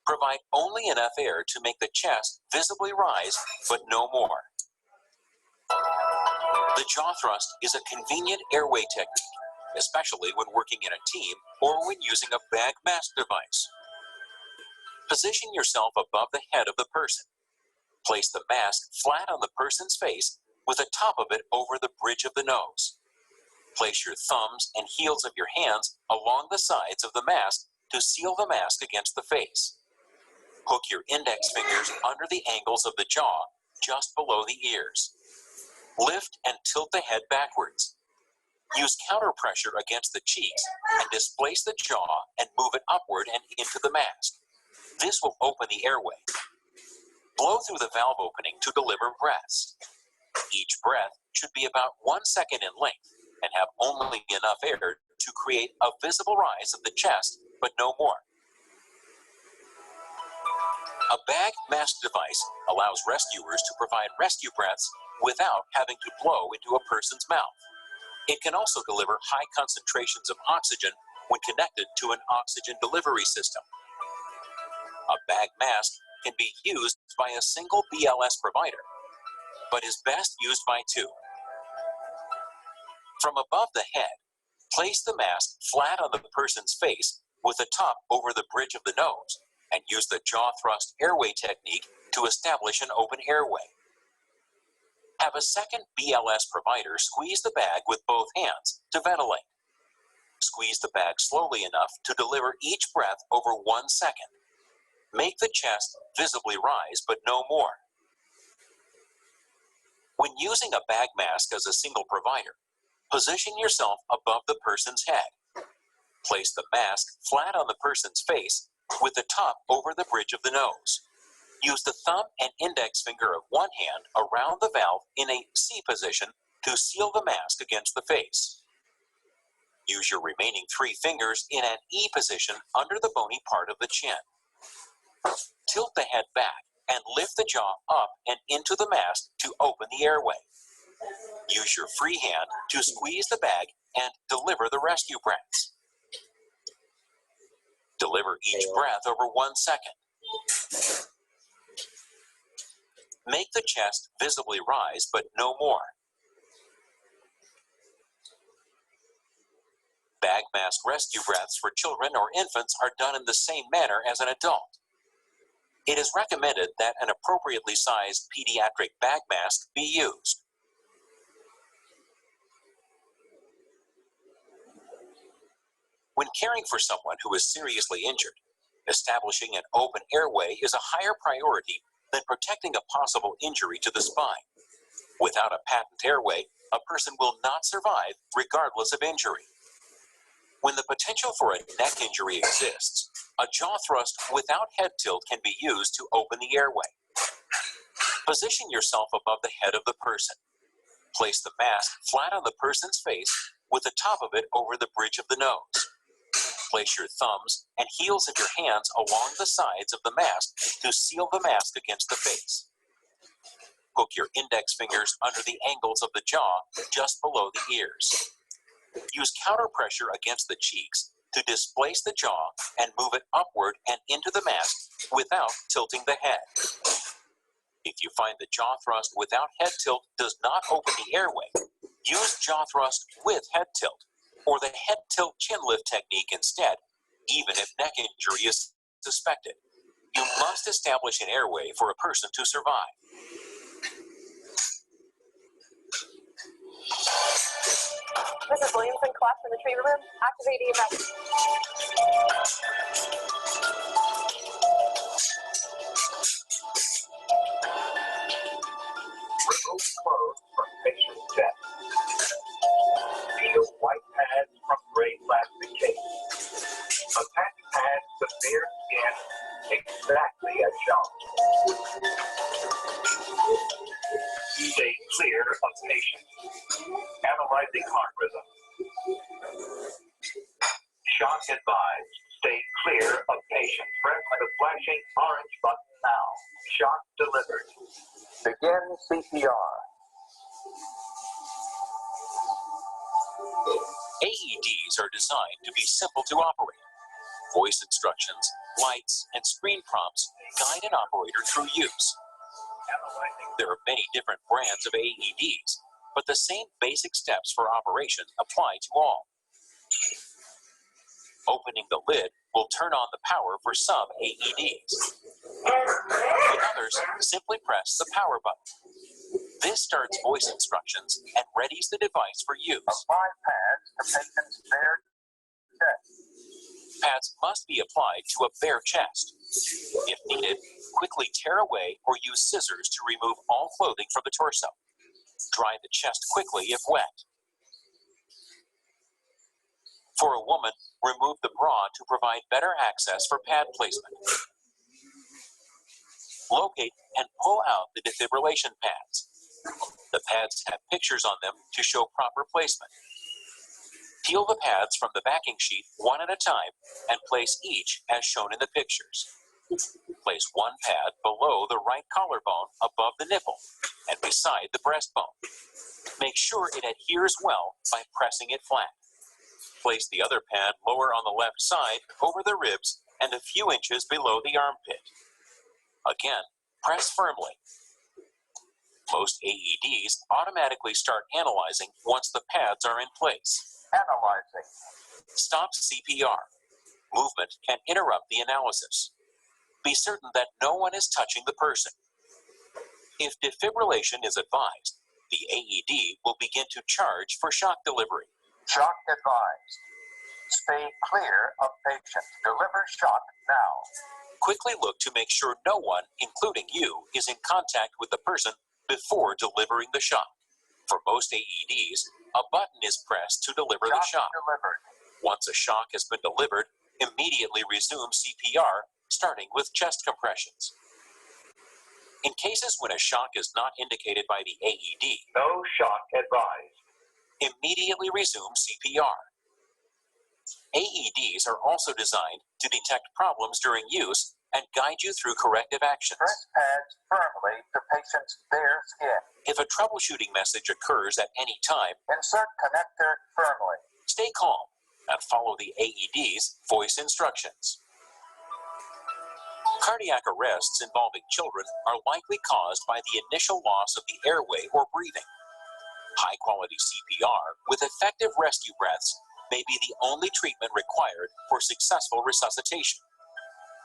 Provide only enough air to make the chest visibly rise, but no more. The jaw thrust is a convenient airway technique, especially when working in a team or when using a bag mask device. Position yourself above the head of the person. Place the mask flat on the person's face with the top of it over the bridge of the nose. Place your thumbs and heels of your hands along the sides of the mask to seal the mask against the face. Hook your index fingers under the angles of the jaw, just below the ears. Lift and tilt the head backwards. Use counter pressure against the cheeks and displace the jaw and move it upward and into the mask. This will open the airway. Blow through the valve opening to deliver breaths. Each breath should be about 1 second in length and have only enough air to create a visible rise of the chest, but no more. A bag mask device allows rescuers to provide rescue breaths without having to blow into a person's mouth. It can also deliver high concentrations of oxygen when connected to an oxygen delivery system. A bag mask can be used by a single BLS provider, but is best used by two. From above the head, place the mask flat on the person's face with the top over the bridge of the nose and use the jaw thrust airway technique to establish an open airway. Have a second BLS provider squeeze the bag with both hands to ventilate. Squeeze the bag slowly enough to deliver each breath over 1 second. Make the chest visibly rise, but no more. When using a bag mask as a single provider, position yourself above the person's head. Place the mask flat on the person's face with the top over the bridge of the nose. Use the thumb and index finger of one hand around the valve in a C position to seal the mask against the face. Use your remaining 3 fingers in an E position under the bony part of the chin. Tilt the head back and lift the jaw up and into the mask to open the airway. Use your free hand to squeeze the bag and deliver the rescue breaths. Deliver each breath over 1 second. Make the chest visibly rise, but no more. Bag mask rescue breaths for children or infants are done in the same manner as an adult. It is recommended that an appropriately sized pediatric bag mask be used. When caring for someone who is seriously injured, establishing an open airway is a higher priority than protecting a possible injury to the spine. Without a patent airway, a person will not survive regardless of injury. When the potential for a neck injury exists, a jaw thrust without head tilt can be used to open the airway. Position yourself above the head of the person. Place the mask flat on the person's face with the top of it over the bridge of the nose. Place your thumbs and heels of your hands along the sides of the mask to seal the mask against the face. Hook your index fingers under the angles of the jaw just below the ears. Use counter pressure against the cheeks to displace the jaw and move it upward and into the mask without tilting the head. If you find the jaw thrust without head tilt does not open the airway, use jaw thrust with head tilt or the head tilt chin lift technique instead, even if neck injury is suspected. You must establish an airway for a person to survive. Mrs. Williamson, collapse in the retrieval room. Activate EMS. Remove clothes from patient's chest. Peel white pads from gray plastic case. Attach pads to bare skin exactly as shown. Stay clear of patient. Analyzing heart rhythm. Shock advised. Stay clear of patient. Press the flashing orange button now. Shock delivered. Begin CPR. AEDs are designed to be simple to operate. Voice instructions, lights, and screen prompts guide an operator through use. There are many different brands of AEDs, but the same basic steps for operation apply to all. Opening the lid will turn on the power for some AEDs. With others, simply press the power button. This starts voice instructions and readies the device for use. Apply pads to patient's bare chest. Pads must be applied to a bare chest. If needed, quickly tear away or use scissors to remove all clothing from the torso. Dry the chest quickly if wet. For a woman, remove the bra to provide better access for pad placement. Locate and pull out the defibrillation pads. The pads have pictures on them to show proper placement. Peel the pads from the backing sheet one at a time and place each as shown in the pictures. Place one pad below the right collarbone above the nipple and beside the breastbone. Make sure it adheres well by pressing it flat. Place the other pad lower on the left side over the ribs and a few inches below the armpit. Again, press firmly. Most AEDs automatically start analyzing once the pads are in place. Analyzing. Stop CPR. Movement can interrupt the analysis. Be certain that no one is touching the person. If defibrillation is advised, the AED will begin to charge for shock delivery. Shock advised. Stay clear of patient. Deliver shock now. Quickly look to make sure no one, including you, is in contact with the person before delivering the shock. For most AEDs, a button is pressed to deliver the shock. Delivered. Once a shock has been delivered, immediately resume CPR, starting with chest compressions. In cases when a shock is not indicated by the AED, no shock advised. Immediately resume CPR. AEDs are also designed to detect problems during use and guide you through corrective actions. Press pads firmly to patient's bare skin. If a troubleshooting message occurs at any time, insert connector firmly. Stay calm and follow the AED's voice instructions. Cardiac arrests involving children are likely caused by the initial loss of the airway or breathing. High-quality CPR with effective rescue breaths may be the only treatment required for successful resuscitation.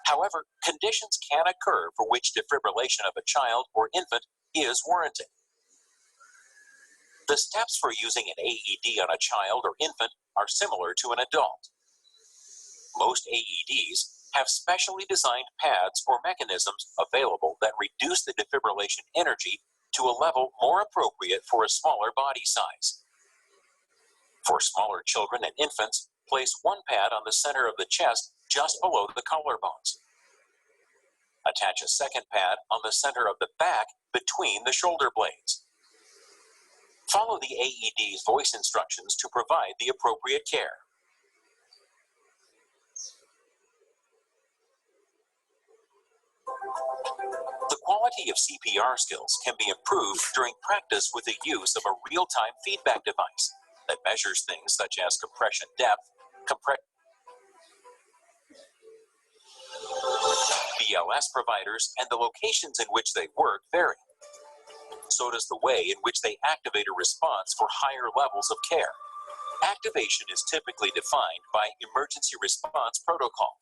However, conditions can occur for which defibrillation of a child or infant is warranted. The steps for using an AED on a child or infant are similar to an adult. Most AEDs have specially designed pads or mechanisms available that reduce the defibrillation energy to a level more appropriate for a smaller body size. For smaller children and infants, place one pad on the center of the chest just below the collarbones. Attach a second pad on the center of the back between the shoulder blades. Follow the AED's voice instructions to provide the appropriate care. The quality of CPR skills can be improved during practice with the use of a real-time feedback device that measures things such as compression depth, BLS providers and the locations in which they work vary. So does the way in which they activate a response for higher levels of care. Activation is typically defined by emergency response protocol.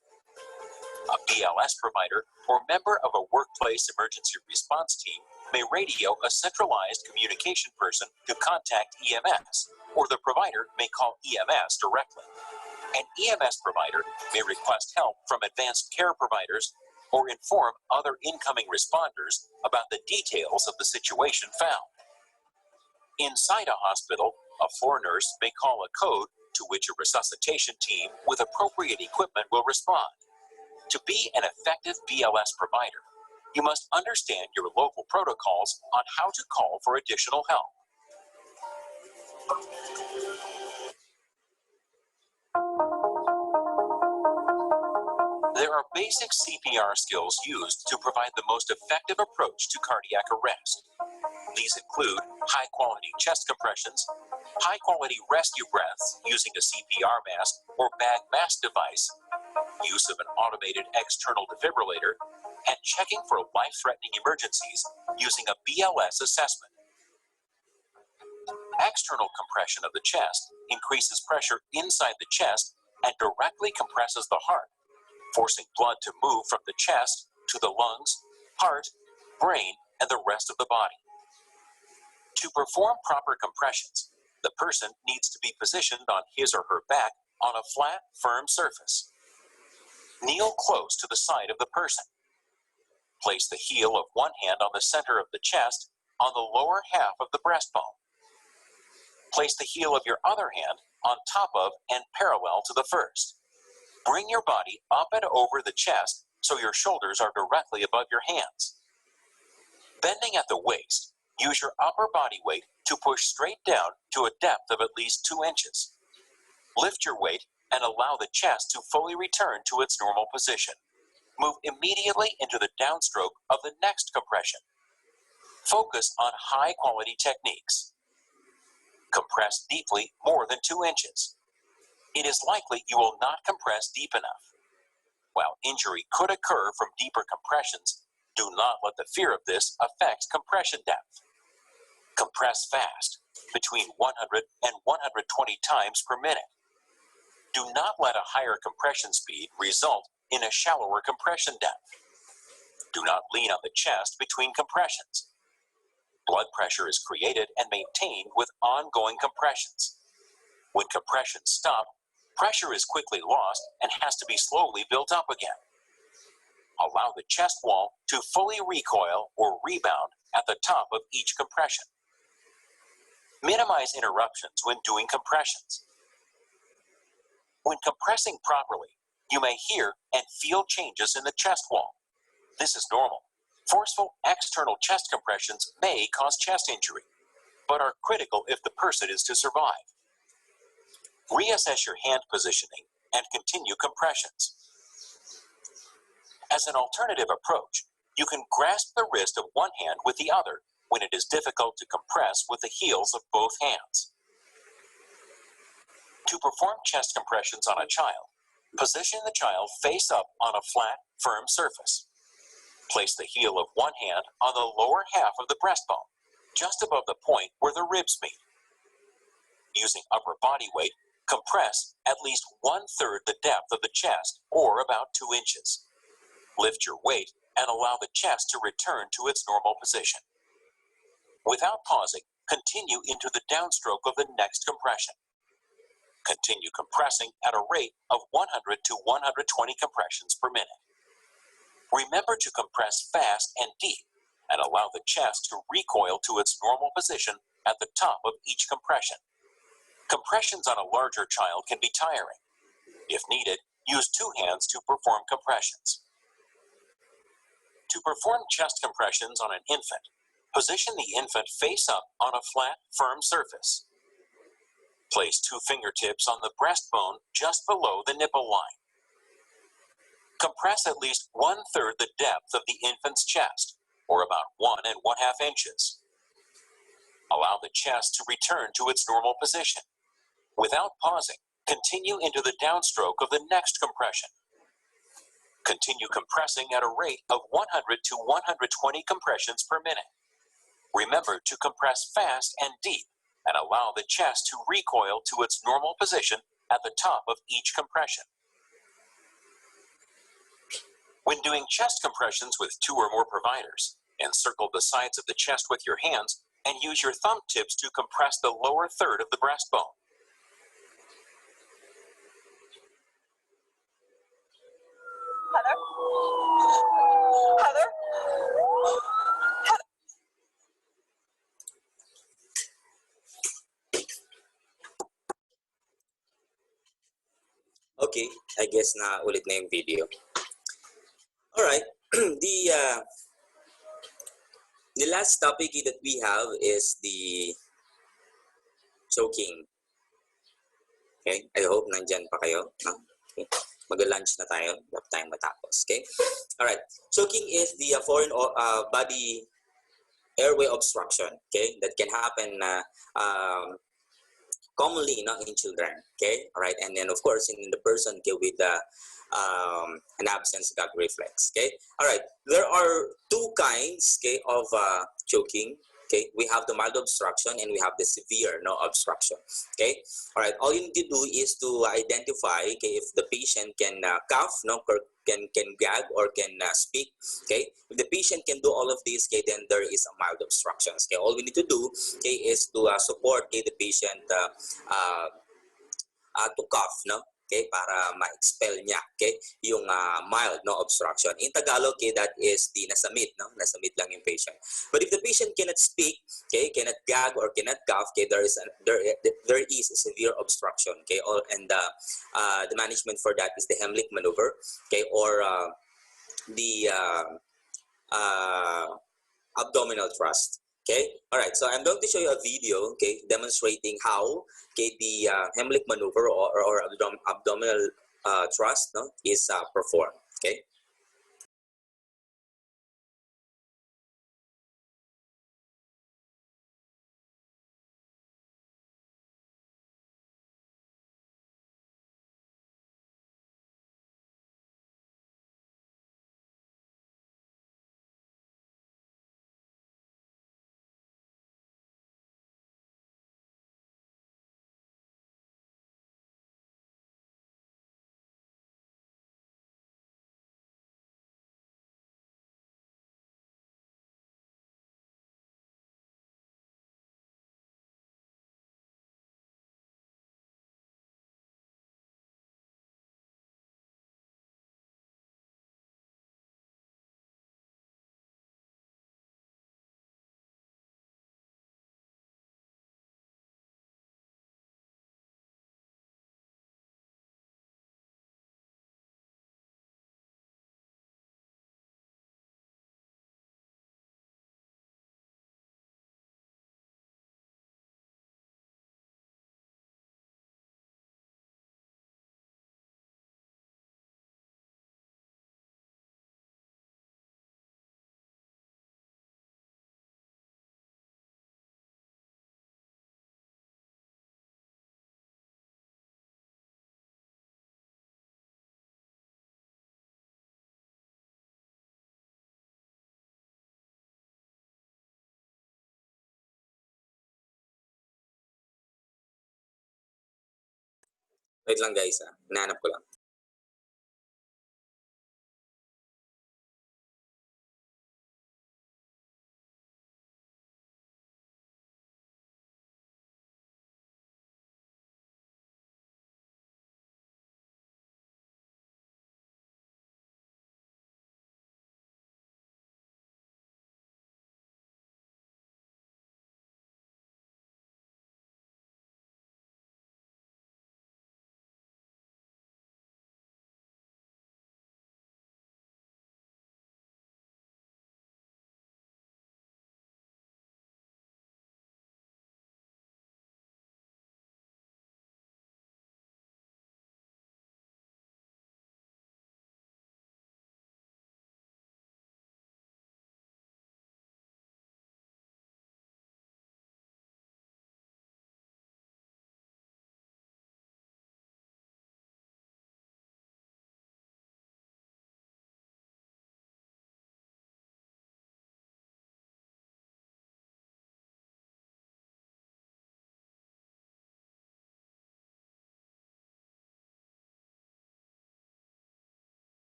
A BLS provider or member of a workplace emergency response team may radio a centralized communication person to contact EMS, or the provider may call EMS directly. An EMS provider may request help from advanced care providers or inform other incoming responders about the details of the situation found. Inside a hospital, a floor nurse may call a code to which a resuscitation team with appropriate equipment will respond. To be an effective BLS provider, you must understand your local protocols on how to call for additional help. There are basic CPR skills used to provide the most effective approach to cardiac arrest. These include high-quality chest compressions, high-quality rescue breaths using a CPR mask or bag mask device, use of an automated external defibrillator, and checking for life-threatening emergencies using a BLS assessment. external compression of the chest increases pressure inside the chest and directly compresses the heart, forcing blood to move from the chest to the lungs, heart, brain, and the rest of the body. To perform proper compressions, the person needs to be positioned on his or her back on a flat, firm surface. Kneel close to the side of the person. Place the heel of one hand on the center of the chest on the lower half of the breastbone. Place the heel of your other hand on top of and parallel to the first. Bring your body up and over the chest so your shoulders are directly above your hands. Bending at the waist, use your upper body weight to push straight down to a depth of at least 2 inches. Lift your weight and allow the chest to fully return to its normal position. Move immediately into the downstroke of the next compression. Focus on high-quality techniques. Compress deeply more than 2 inches. It is likely you will not compress deep enough. While injury could occur from deeper compressions, do not let the fear of this affect compression depth. Compress fast, between 100 and 120 times per minute. Do not let a higher compression speed result in a shallower compression depth. Do not lean on the chest between compressions. Blood pressure is created and maintained with ongoing compressions. When compressions stop, pressure is quickly lost and has to be slowly built up again. Allow the chest wall to fully recoil or rebound at the top of each compression. Minimize interruptions when doing compressions. When compressing properly, you may hear and feel changes in the chest wall. This is normal. Forceful external chest compressions may cause chest injury, but are critical if the person is to survive. Reassess your hand positioning and continue compressions. As an alternative approach, you can grasp the wrist of one hand with the other when it is difficult to compress with the heels of both hands. To perform chest compressions on a child, position the child face up on a flat, firm surface. Place the heel of one hand on the lower half of the breastbone, just above the point where the ribs meet. Using upper body weight, compress at least 1/3 the depth of the chest, or about 2 inches. Lift your weight and allow the chest to return to its normal position. Without pausing, continue into the downstroke of the next compression. Continue compressing at a rate of 100 to 120 compressions per minute. Remember to compress fast and deep and allow the chest to recoil to its normal position at the top of each compression. Compressions on a larger child can be tiring. If needed, use 2 hands to perform compressions. To perform chest compressions on an infant, position the infant face up on a flat, firm surface. Place 2 fingertips on the breastbone just below the nipple line. Compress at least 1/3 the depth of the infant's chest, or about 1 1/2 inches. Allow the chest to return to its normal position. Without pausing, continue into the downstroke of the next compression. Continue compressing at a rate of 100 to 120 compressions per minute. Remember to compress fast and deep and allow the chest to recoil to its normal position at the top of each compression. When doing chest compressions with 2 or more providers, encircle the sides of the chest with your hands and use your thumb tips to compress the lower third of the breastbone. Heather? Heather? Okay, I guess na ulit na yung video. Alright, the last topic that we have is the choking. Okay, I hope nandyan pa kayo. No? Okay. Mag-lunch na tayo. Dapat tayong matapos. Okay? Alright, choking is the foreign body airway obstruction. Okay, that can happen commonly in children. Okay, all right, and then of course in the person with an absence gag reflex. Okay, all right, there are 2 kinds of choking. Okay, we have the mild obstruction and we have the severe no obstruction. Okay, all right. All you need to do is to identify, okay, if the patient can cough, no, or can gag or can speak. Okay, if the patient can do all of these, okay, then there is a mild obstruction. Okay, all we need to do, okay, is to support, okay, the patient to cough, no? Okay, para ma-expel niya, okay, yung mild no obstruction. In Tagalog, okay, that is the nasamit, no? Nasamit lang yung patient. But if the patient cannot speak, okay, cannot gag or cannot cough, okay, there is a severe obstruction, okay, and the management for that is the Heimlich maneuver, okay, or the abdominal thrust. Okay, all right. So I'm going to show you a video, okay, demonstrating how, okay, the Heimlich maneuver or abdominal thrust, no, is performed. Okay. Wait lang guys, hinahanap ko lang.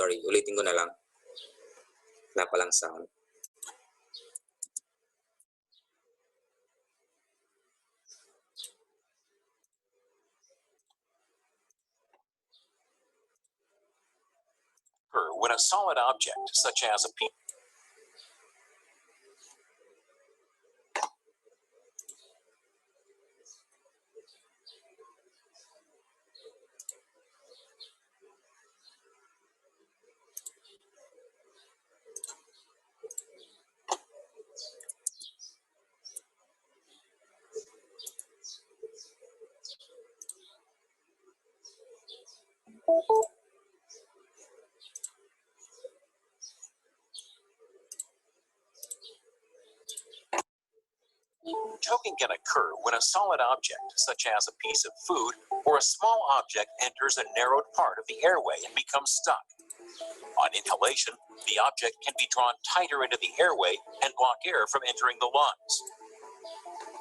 Sorry. Ulitin ko na lang. Wala palang sound. When a solid object, such as a piece choking can occur when a solid object, such as a piece of food or a small object, enters a narrowed part of the airway and becomes stuck. On inhalation, the object can be drawn tighter into the airway and block air from entering the lungs.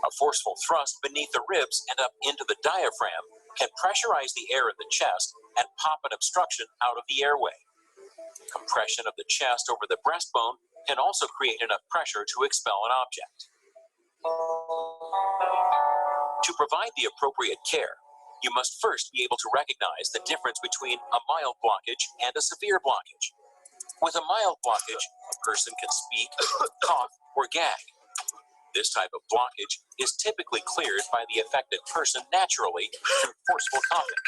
A forceful thrust beneath the ribs and up into the diaphragm can pressurize the air in the chest and pop an obstruction out of the airway. Compression of the chest over the breastbone can also create enough pressure to expel an object. To provide the appropriate care, you must first be able to recognize the difference between a mild blockage and a severe blockage. With a mild blockage, a person can speak, cough, or gag. This type of blockage is typically cleared by the affected person naturally through forceful coughing.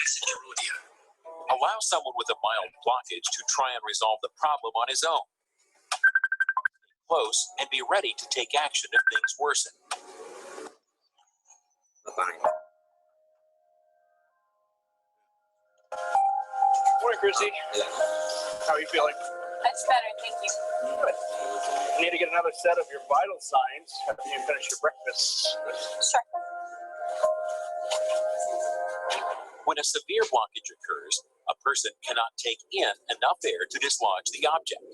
Allow someone with a mild blockage to try and resolve the problem on his own. Close and be ready to take action if things worsen. Morning, Chrissy. How are you feeling? That's better, thank you. Good. You need to get another set of your vital signs after you finish your breakfast. Sure. When a severe blockage occurs, a person cannot take in enough air to dislodge the object.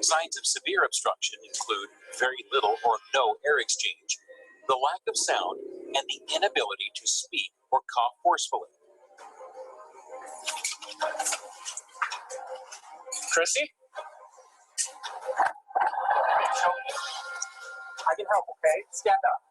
Signs of severe obstruction include very little or no air exchange, the lack of sound, and the inability to speak or cough forcefully. Chrissy? I can help, okay? Stand up.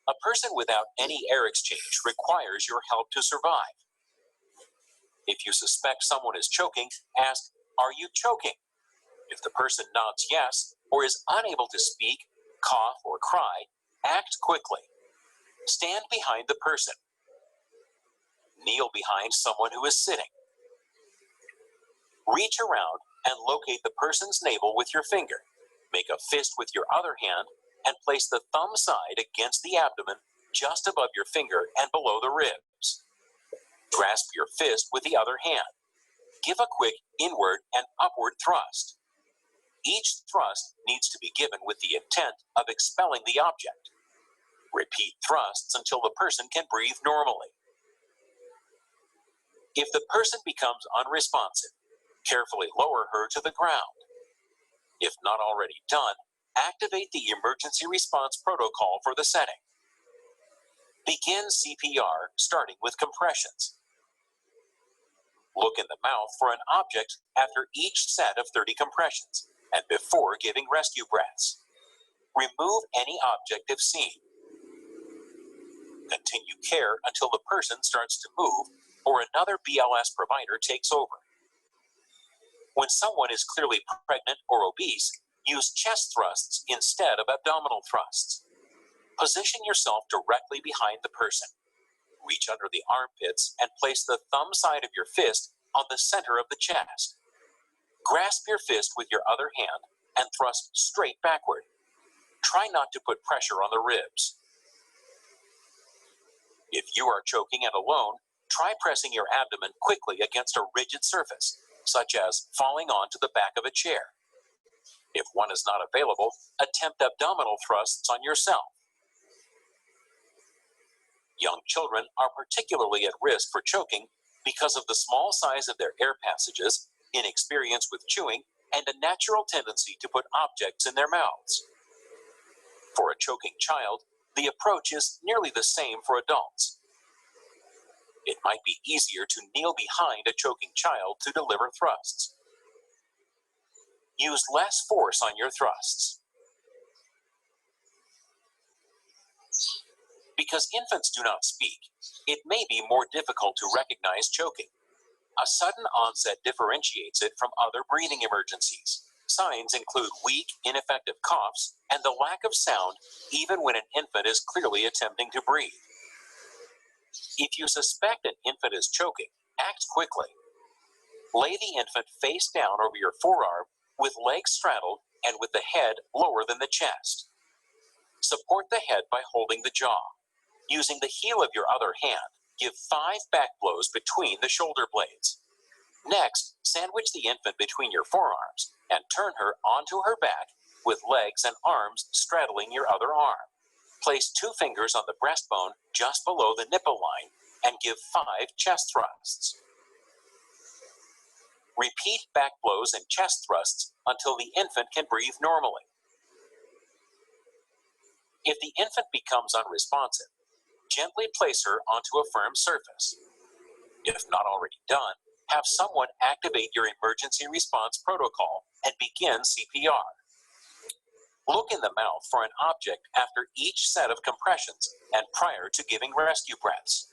A person without any air exchange requires your help to survive. If you suspect someone is choking, ask, "Are you choking?" If the person nods yes or is unable to speak, cough, or cry, act quickly. Stand behind the person. Kneel behind someone who is sitting. Reach around and locate the person's navel with your finger. Make a fist with your other hand and place the thumb side against the abdomen just above your finger and below the ribs. Grasp your fist with the other hand. Give a quick inward and upward thrust. Each thrust needs to be given with the intent of expelling the object. Repeat thrusts until the person can breathe normally. If the person becomes unresponsive, carefully lower her to the ground. If not already done, activate the emergency response protocol for the setting. Begin CPR, starting with compressions. Look in the mouth for an object after each set of 30 compressions and before giving rescue breaths. Remove any object if seen. Continue care until the person starts to move or another BLS provider takes over. When someone is clearly pregnant or obese, use chest thrusts instead of abdominal thrusts. Position yourself directly behind the person. Reach under the armpits and place the thumb side of your fist on the center of the chest. Grasp your fist with your other hand and thrust straight backward. Try not to put pressure on the ribs. If you are choking and alone, try pressing your abdomen quickly against a rigid surface, such as falling onto the back of a chair. If one is not available, attempt abdominal thrusts on yourself. Young children are particularly at risk for choking because of the small size of their air passages, inexperience with chewing, and a natural tendency to put objects in their mouths. For a choking child, the approach is nearly the same for adults. It might be easier to kneel behind a choking child to deliver thrusts. Use less force on your thrusts. Because infants do not speak, it may be more difficult to recognize choking. A sudden onset differentiates it from other breathing emergencies. Signs include weak, ineffective coughs and the lack of sound even when an infant is clearly attempting to breathe. If you suspect an infant is choking, act quickly. Lay the infant face down over your forearm with legs straddled and with the head lower than the chest. Support the head by holding the jaw. Using the heel of your other hand, give 5 back blows between the shoulder blades. Next, sandwich the infant between your forearms and turn her onto her back with legs and arms straddling your other arm. Place 2 fingers on the breastbone just below the nipple line and give 5 chest thrusts. Repeat back blows and chest thrusts until the infant can breathe normally. If the infant becomes unresponsive, gently place her onto a firm surface. If not already done, have someone activate your emergency response protocol and begin CPR. Look in the mouth for an object after each set of compressions and prior to giving rescue breaths.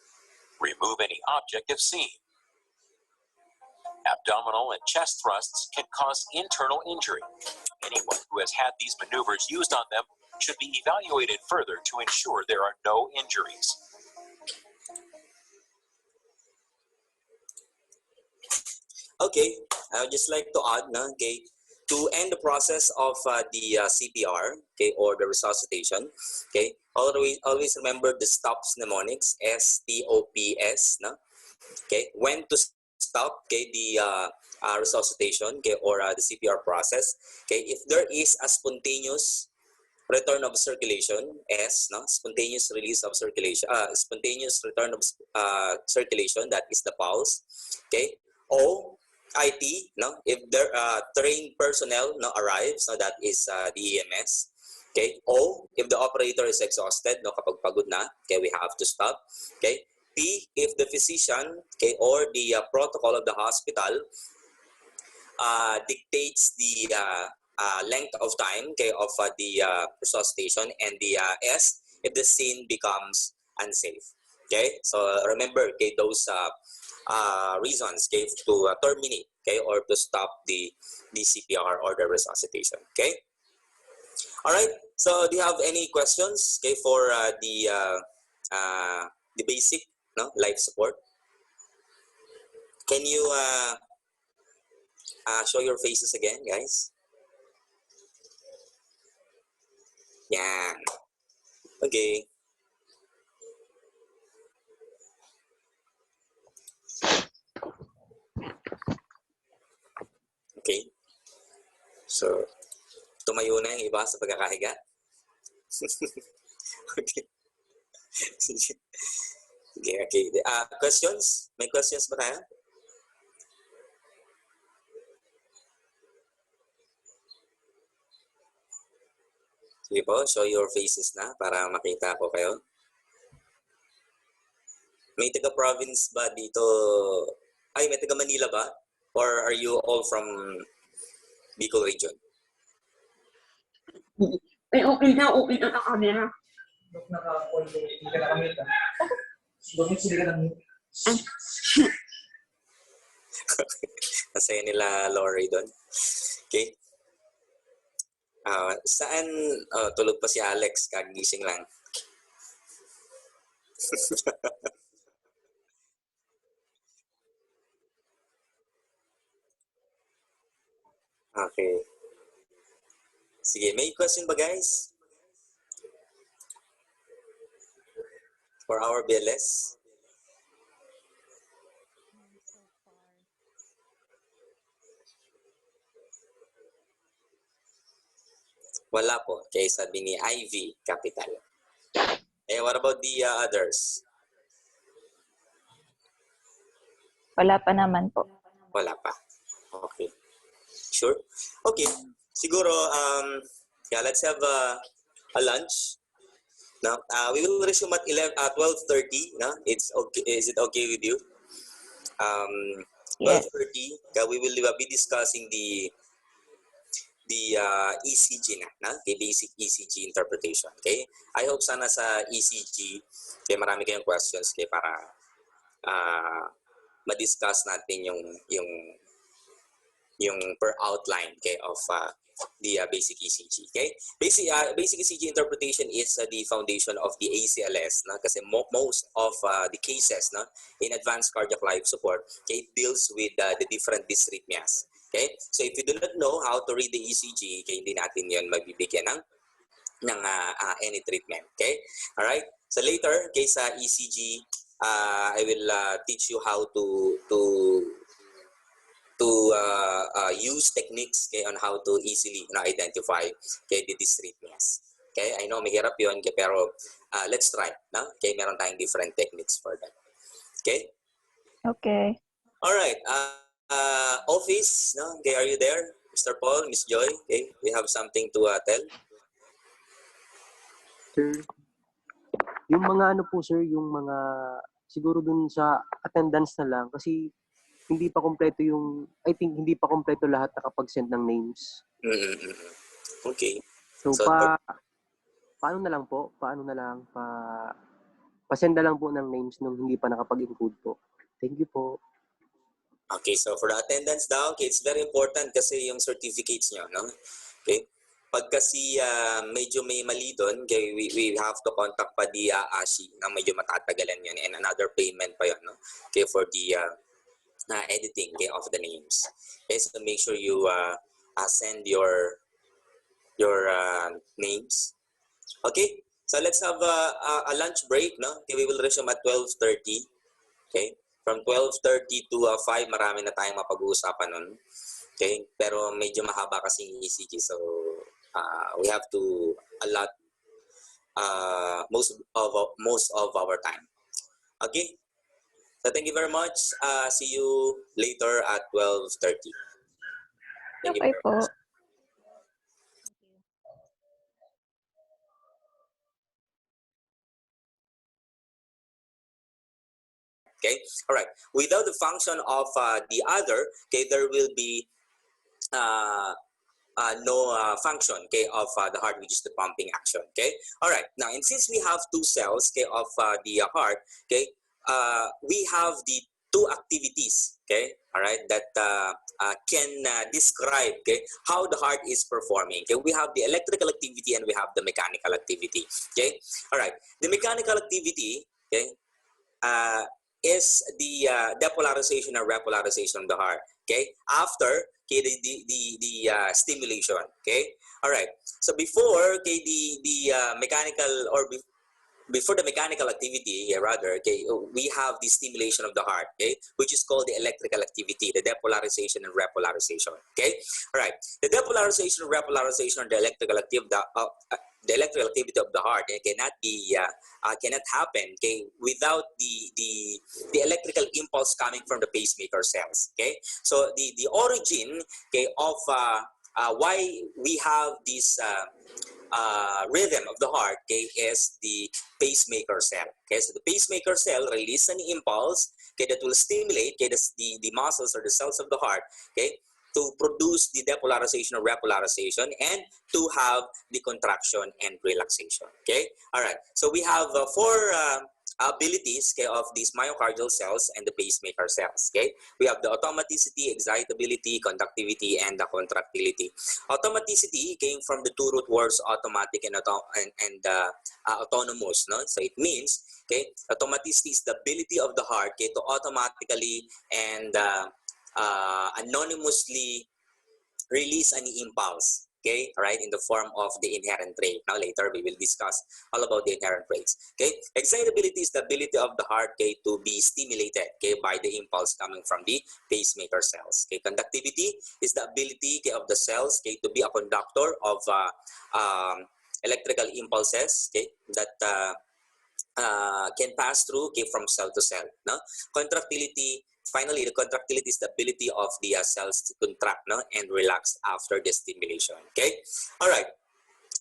Remove any object if seen. Abdominal and chest thrusts can cause internal injury. Anyone who has had these maneuvers used on them should be evaluated further to ensure there are no injuries. Okay, I would just like to add, okay, to end the process of the CPR, okay, or the resuscitation, okay, always remember the stops mnemonics, STOPS, okay, when to stop, okay, the resuscitation, okay, or the CPR process, okay, if there is a spontaneous return of circulation, S, spontaneous release of circulation, spontaneous return of circulation, that is the pulse, okay, O, IT, if there trained personnel arrives, that is the EMS, okay, O, if the operator is exhausted, kapag pagod na, okay, we have to stop, okay, P, if the physician, okay, or the protocol of the hospital dictates the length of time, okay, of the resuscitation, and the S, if the scene becomes unsafe, okay. So remember, okay, those reasons, okay, to terminate, okay, or to stop the CPR or the resuscitation, okay. All right. So do you have any questions, okay, for the basic life support? Can you show your faces again, guys? Yeah. Okay. Okay. So, tumayo na yung iba sa pagkakahiga. Okay. Okay. Questions? May questions ba tayo? Sige po, show your faces na para makita ko kayo. May taga-province ba dito? Ay, may taga-Manila ba? Or are you all from Bicol region? Ay, okay na ang camera. Hindi ka nakamit ah. Hindi ka nakamit. Masaya nila Lori doon. Okay. Saan? Tulog pa si Alex, kagising lang. Okay. Sige, may question ba guys? For our BLS? Wala po. Kaya sabi ni Ivy Capital. What about the others? Wala pa naman po. Wala pa. Okay. Sure? Okay. Siguro, let's have a lunch. No? We will resume at 12:30. No? It's okay. Is it okay with you? 12:30. We will be discussing the ECG na, okay? Basic ECG interpretation. Okay? I hope sana sa ECG, okay, marami kayong questions, okay, para ma-discuss natin yung per outline, okay, of the basic ECG. Okay? Basic ECG interpretation is the foundation of the ACLS, no? Kasi most of the cases, no, in advanced cardiac life support, okay, it deals with the different dysrhythmias. Okay? So if you do not know how to read the ECG, okay, hindi natin yun mabibigyan ng any treatment. Okay? Alright? So later, okay, sa ECG, I will teach you how to use techniques, okay, on how to easily identify, okay, the dysrhythmias. Okay? I know mahirap yun, okay, pero let's try. No? Okay? Meron tayong different techniques for that. Okay? Okay. Alright. Office, no? Okay, are you there? Mr. Paul, Miss Joy, okay? We have something to tell. Sir, yung mga ano po sir, yung mga siguro dun sa attendance na lang kasi hindi pa kompleto yung, I think hindi pa kompleto lahat nakapag-send ng names. Okay. So paano na lang po? Pa-send na lang po ng names nung hindi pa nakapag-include po. Thank you po. Okay, so for the attendance daw, okay, it's very important kasi yung certificates nyo, no? Okay? Pag kasi medyo may mali doon, okay, we have to contact pa the ASI na medyo matatagalan yun and another payment pa yun, no? Okay, for the editing, okay, of the names. Okay, so make sure you send your names. Okay, so let's have a lunch break, no? Okay, we will resume at 12:30. Okay? From 12:30 to 5, marami na tayong mapag-uusapan nun. Okay? Pero medyo mahaba kasi yung ECG. So, we have to allot most of our time. Okay? So, thank you very much. See you later at 12:30. Thank you very much. Okay, all right. Without the function of the other, okay, there will be no function, okay, of the heart, which is the pumping action. Okay, all right. Now, and since we have two cells, okay, of the heart, okay, we have the two activities, okay, all right, that can describe, okay, how the heart is performing. Okay, we have the electrical activity and we have the mechanical activity. Okay, all right. The mechanical activity, okay, is the depolarization or repolarization of the heart. Okay, after, okay, the stimulation. Okay, all right. So before, okay, the mechanical or before the mechanical activity, rather, okay, we have the stimulation of the heart, okay, which is called the electrical activity, the depolarization and repolarization. Okay, all right. The depolarization and repolarization of the electrical activity. The electrical activity of the heart cannot happen, okay, without the electrical impulse coming from the pacemaker cells. Okay, so the origin, okay, of why we have this rhythm of the heart, okay, is the pacemaker cell. Okay, so the pacemaker cell release an impulse, okay, that will stimulate, okay, the muscles or the cells of the heart, okay, to produce the depolarization or repolarization and to have the contraction and relaxation. Okay, all right. So we have four abilities, okay, of these myocardial cells and the pacemaker cells. Okay, we have the automaticity, excitability, conductivity, and the contractility. Automaticity came from the two root words automatic and autonomous. No, so it means, okay, automaticity is the ability of the heart, okay, to automatically and anonymously release any impulse, okay, right, in the form of the inherent rate. Now later we will discuss all about the inherent rates. Okay, excitability is the ability of the heart, okay, to be stimulated, okay, by the impulse coming from the pacemaker cells. Okay, conductivity is the ability, okay, of the cells, okay, to be a conductor of electrical impulses, okay, that can pass through, okay, from cell to cell. No, contractility. Finally, the contractility is the ability of the cells to contract, no, and relax after the stimulation. Okay, all right.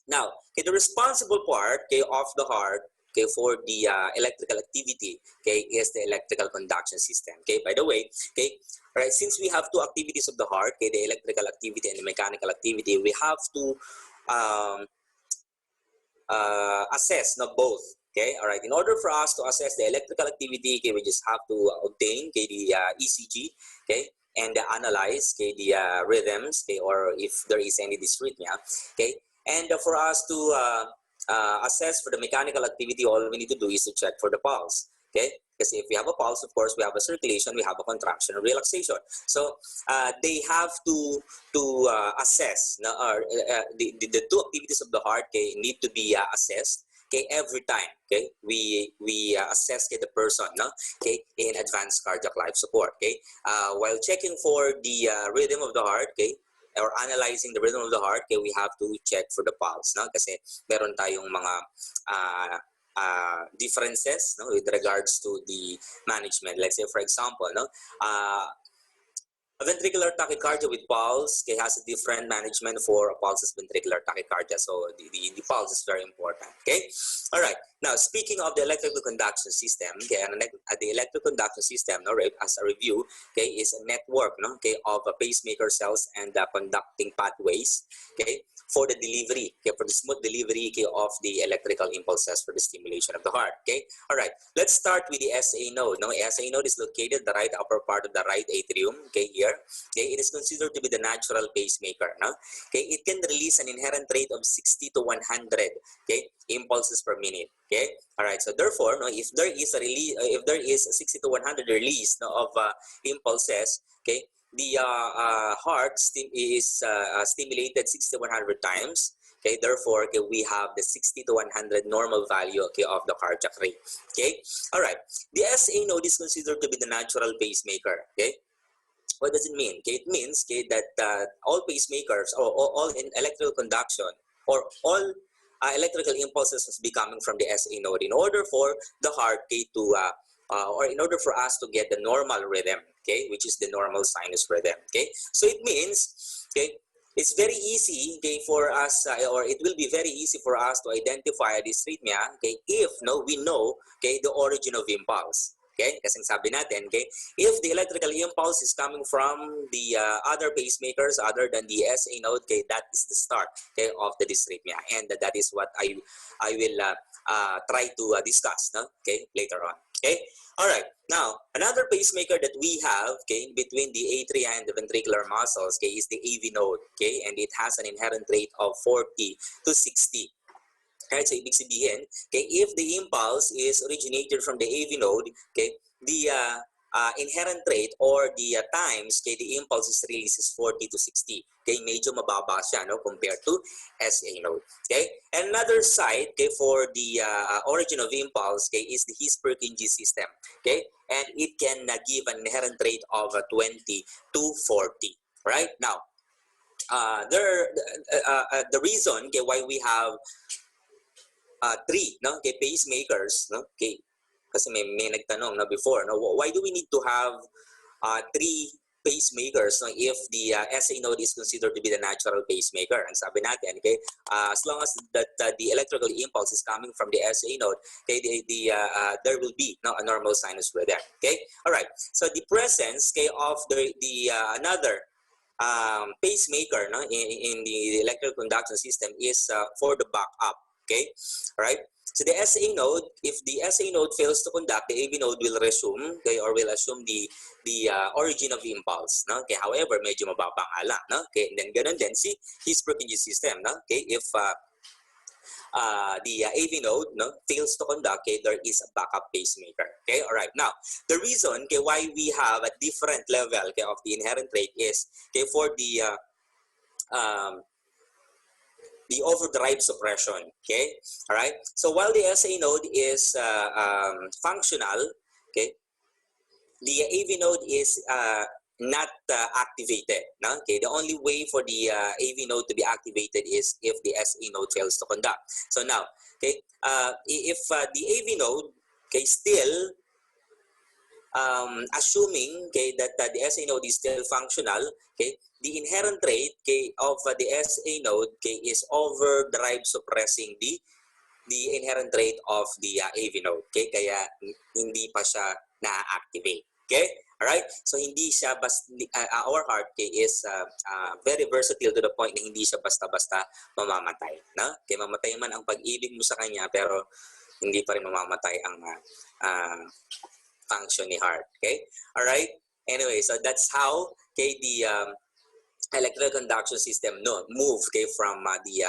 Now, okay, the responsible part, okay, of the heart, okay, for the electrical activity, okay, is the electrical conduction system. Okay, by the way, okay, all right, since we have two activities of the heart, okay, the electrical activity and the mechanical activity, we have to assess, not both. Okay, all right. In order for us to assess the electrical activity, okay, we just have to obtain, okay, the ECG, okay, and analyze, okay, the rhythms, okay, or if there is any dysrhythmia, okay. And for us to assess for the mechanical activity, all we need to do is to check for the pulse, okay. Because if we have a pulse, of course, we have a circulation, we have a contraction and relaxation. So they have to assess, the two activities of the heart, okay, need to be assessed, okay, every time, okay, we assess, okay, the person, no, okay, in advanced cardiac life support, okay, while checking for the rhythm of the heart, okay, or analyzing the rhythm of the heart, okay, we have to check for the pulse, no, kasi meron tayong mga differences, no, with regards to the management. Let's say, for example, no, a ventricular tachycardia with pulse, okay, has a different management for a pulseless ventricular tachycardia. So the pulse is very important. Okay, all right. Now, speaking of the electrical conduction system, okay, and the electrical conduction system, no, as a review, okay, is a network, no, okay, of pacemaker cells and conducting pathways, okay, for the delivery, okay, for the smooth delivery, okay, of the electrical impulses for the stimulation of the heart. Okay, all right. Let's start with the SA node. No, SA node is located in the right upper part of the right atrium. Okay, here. Okay, it is considered to be the natural pacemaker. No, okay, it can release an inherent rate of 60 to 100, okay, impulses per minute. Okay, all right. So therefore, no, if there is a release, if there is a 60 to 100 release, no, of impulses, okay, the heart is stimulated 60 to 100 times. Okay, therefore, okay, we have the 60 to 100 normal value, okay, of the cardiac rate. Okay, all right. The SA node is considered to be the natural pacemaker. Okay. What does it mean? Okay, it means, okay, that all pacemakers or all in electrical conduction or all electrical impulses must be coming from the SA node in order for the heart, okay, to or in order for us to get the normal rhythm, okay, which is the normal sinus rhythm. Okay, so it means, okay, it's very easy, okay, for us, or it will be very easy for us to identify dysrhythmia, okay, if we know, okay, the origin of impulse. Okay, kasi sabi natin, okay, if the electrical impulse is coming from the other pacemakers other than the SA node, okay, that is the start, okay, of the dysrhythmia, and that is what I will try to discuss, no, okay, later on. Okay, all right. Now, another pacemaker that we have, okay, between the atria and the ventricular muscles, okay, is the AV node, okay, and it has an inherent rate of 40 to 60. Right, so ibig sabihin, okay, if the impulse is originated from the AV node, okay, the inherent rate or the times, okay, the impulse is released is 40 to 60. Okay, medyo mababa siya, no, compared to SA node. Okay, and another site, okay, for the origin of impulse, okay, is the His-Purkinje system. Okay, and it can give an inherent rate of 20 to 40. Right now, the reason, okay, why we have three, no, okay, pacemakers, no, okay, kasi may nagtanong na before, no, why do we need to have three pacemakers, no, if the SA node is considered to be the natural pacemaker. Ang sabi natin, okay, as long as that the electrical impulse is coming from the SA node, okay, there will be no a normal sinus rhythm. Okay, all right. So the presence, okay, of the another pacemaker, no, in the electrical conduction system is for the backup. Okay, all right. So the SA node, if the SA node fails to conduct, the AV node will resume, okay, or will assume the origin of the impulse. No? Okay, however, medyo mababang ala. No? Okay, and then ganun din si his Purkinje system. No? Okay, if the AV node, no, fails to conduct, okay, there is a backup pacemaker. Okay, all right. Now, the reason, okay, why we have a different level, okay, of the inherent rate is, okay, for the overdrive suppression. Okay, all right. So while the SA node is functional, okay, the AV node is not activated. No? Okay, the only way for the AV node to be activated is if the SA node fails to conduct. So now, okay, if the AV node, okay, still assuming, okay, that the SA node is still functional, okay, the inherent rate, okay, of the SA node, okay, is overdrive suppressing the inherent rate of the AV node. Okay, kaya hindi pa siya na-activate. Okay, all right. So hindi siya our heart, okay, is very versatile to the point na hindi siya basta-basta mamamatay. No? Okay, mamatay man ang pag-ibig mo sa kanya, pero hindi pa rin mamamatay ang function ni heart. Okay, all right. Anyway, so that's how, okay, the electrical conduction system move, okay, from the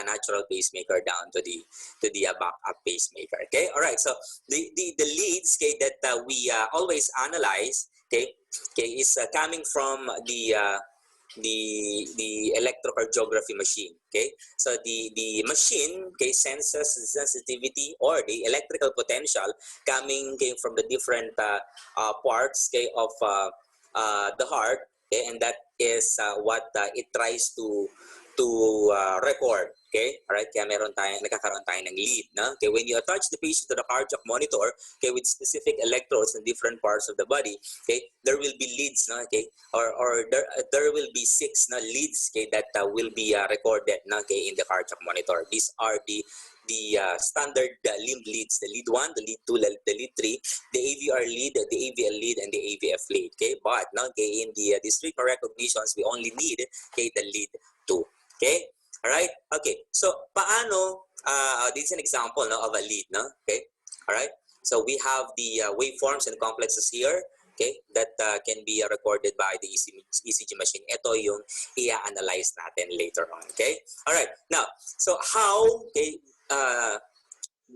natural pacemaker down to the backup pacemaker. Okay, all right. So the leads, okay, that we always analyze, okay, is coming from the electrocardiography machine. Okay, so the machine, okay, senses the sensitivity or the electrical potential coming, okay, from the different parts, okay, of the heart. Okay, and that is what it tries to record. Okay, all right. Kaya nagkakaroon tayo ng lead. No? Okay, when you attach the patient to the cardiac monitor, okay, with specific electrodes in different parts of the body, okay, there will be leads. No? Okay, or there will be 6 leads, okay, that will be recorded. No? Okay, in the cardiac monitor. These are the standard limb leads, the lead 1, the lead 2, the lead 3, the AVR lead, the AVL lead, and the AVF lead. Okay, but no, okay, in the discrete recognitions, we only need, okay, the lead 2. Okay, all right. Okay, so paano? This is an example, no, of a lead. No, okay, all right. So we have the waveforms and complexes here. Okay, that can be recorded by the ECG machine. Ito yung i-analyze natin later on. Okay, all right. Now, so how, okay,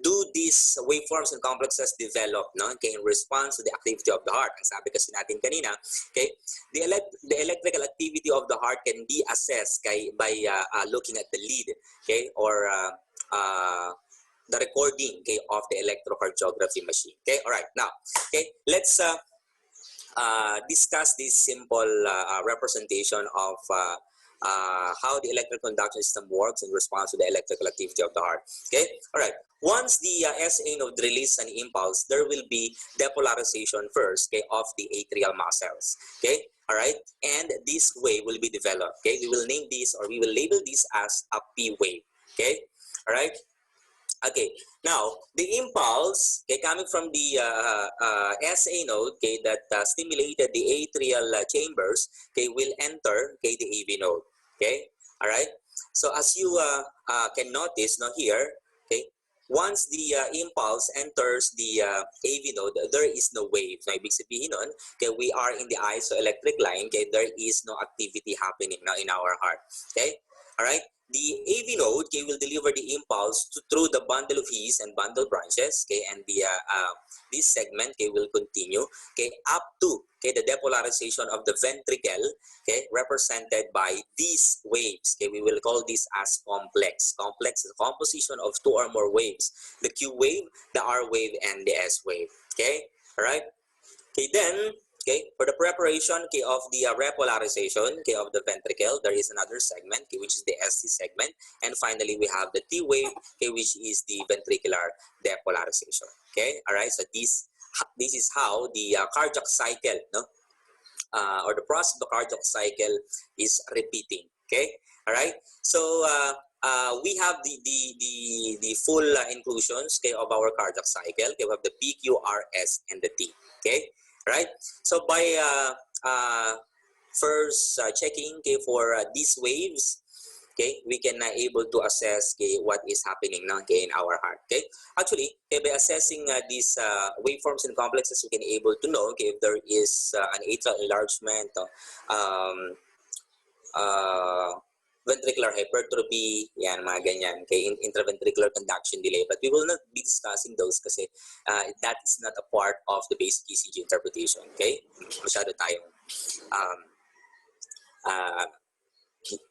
do these waveforms and complexes develop, no? Okay, in response to the activity of the heart? Ang sabi kasi natin kanina, okay, the electrical activity of the heart can be assessed by looking at the lead, okay, or the recording, okay, of the electrocardiography machine. Okay, all right. Now, okay, let's discuss this simple representation of how the electrical conduction system works in response to the electrical activity of the heart. Okay, all right. Once the SA node releases an impulse, there will be depolarization first, okay, of the atrial muscles. Okay, all right, and this wave will be developed. Okay, we will name this, or we will label this as a P wave. Okay, all right. Okay, now the impulse, okay, coming from the SA node, okay, that stimulated the atrial chambers, okay, will enter, okay, the AV node. Okay, all right. So as you can notice now here, okay, once the impulse enters the AV node, there is no wave. So ibig sabihin nun, okay, we are in the isoelectric line. Okay, there is no activity happening now in our heart. Okay, all right. The AV node, okay, will deliver the impulse through the bundle of His and bundle branches, okay, and the this segment, okay, will continue, okay, up to, okay, the depolarization of the ventricle, okay, represented by these waves. Okay, we will call this as complex. Complex is a composition of 2 or more waves: the Q wave, the R wave, and the S wave. Okay, all right. Okay, then, okay, for the preparation, okay, of the repolarization, okay, of the ventricle, there is another segment, okay, which is the SC segment, and finally we have the T wave, okay, which is the ventricular depolarization. Okay, all right. So this is how the cardiac cycle, no, or the process of the cardiac cycle is repeating. Okay, all right. So we have the full inclusions, okay, of our cardiac cycle. Okay, we have the P, Q, R, S, and the T. Okay, right. So by first checking, okay, for these waves, okay, we can able to assess, okay, what is happening now, okay, in our heart. Okay, actually, okay, by assessing these waveforms and complexes, we can able to know, okay, if there is an atrial enlargement, ventricular hypertrophy, yan, mga ganyan, okay, intraventricular conduction delay. But we will not be discussing those kasi that is not a part of the basic ECG interpretation. Okay, masyado tayong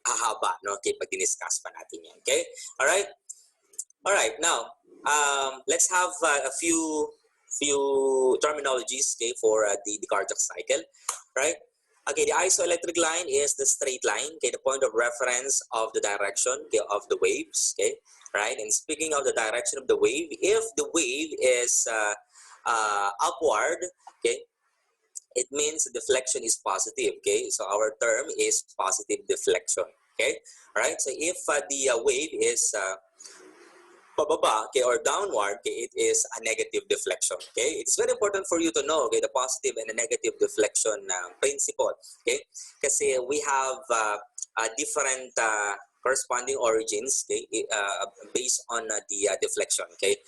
hahaba, no? Okay, pag diniscuss pa natin yan. Okay, all right. Now, let's have a few terminologies, okay, for the cardiac cycle, right? Okay, the isoelectric line is the straight line, okay, the point of reference of the direction, okay, of the waves, okay, right? And speaking of the direction of the wave, if the wave is upward, okay, it means the deflection is positive, okay? So our term is positive deflection, okay? All right, so if the wave is pababa, okay, or downward, okay, it is a negative deflection, okay? It's very important for you to know, okay, the positive and the negative deflection principle, okay? Kasi we have different corresponding origins, okay, based on the deflection, okay,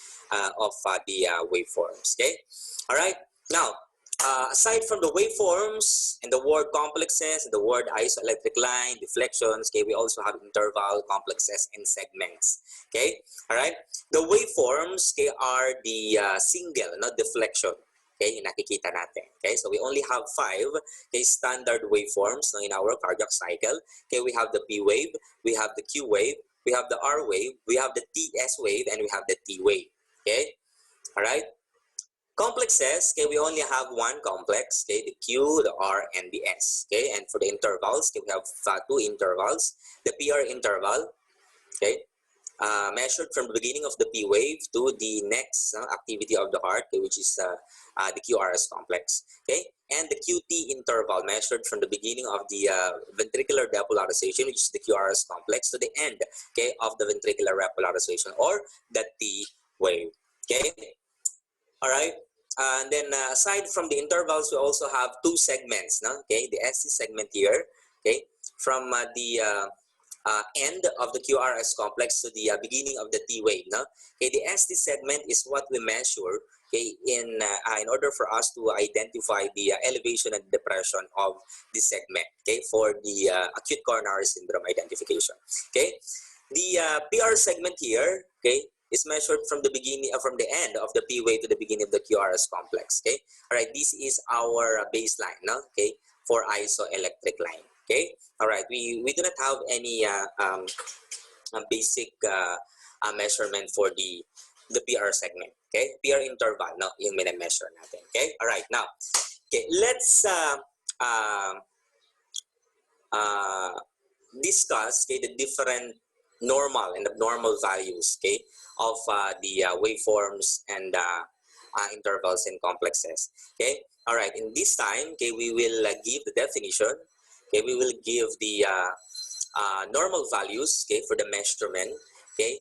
of the waveforms, okay? All right, now, aside from the waveforms and the word complexes, the word isoelectric line, deflections, okay, we also have interval, complexes, and segments. Okay, all right. The waveforms, okay, are the single, not deflection. Okay, yung nakikita natin. Okay, so we only have 5, okay, standard waveforms, no, in our cardiac cycle. Okay, we have the P wave, we have the Q wave, we have the R wave, we have the TS wave, and we have the T wave. Okay, all right. Complexes, okay, we only have one complex, okay, the Q, the R, and the S, okay, and for the intervals, okay, we have 2 intervals, the PR interval, okay, measured from the beginning of the P wave to the next activity of the heart, okay, which is the QRS complex, okay, and the QT interval measured from the beginning of the ventricular depolarization, which is the QRS complex, to the end, okay, of the ventricular repolarization, or the T wave, okay. All right, and then aside from the intervals, we also have 2 segments, no? Okay, the ST segment here, okay, from the end of the QRS complex to the beginning of the T wave, no? Okay, the ST segment is what we measure, okay, in order for us to identify the elevation and depression of the segment, okay, for the acute coronary syndrome identification, okay. The PR segment here, okay, is measured from the beginning, from the end of the P wave to the beginning of the QRS complex. Okay, all right. This is our baseline, no? Okay, for isoelectric line. Okay, all right. We do not have any basic measurement for the PR segment. Okay, PR interval, no, yung measure natin. Okay, all right. Now, okay, let's discuss, okay, the different normal and abnormal values, okay, of the waveforms and intervals and complexes. Okay, all right. In this time, okay, we will give the definition. Okay, we will give the normal values, okay, for the measurement, okay,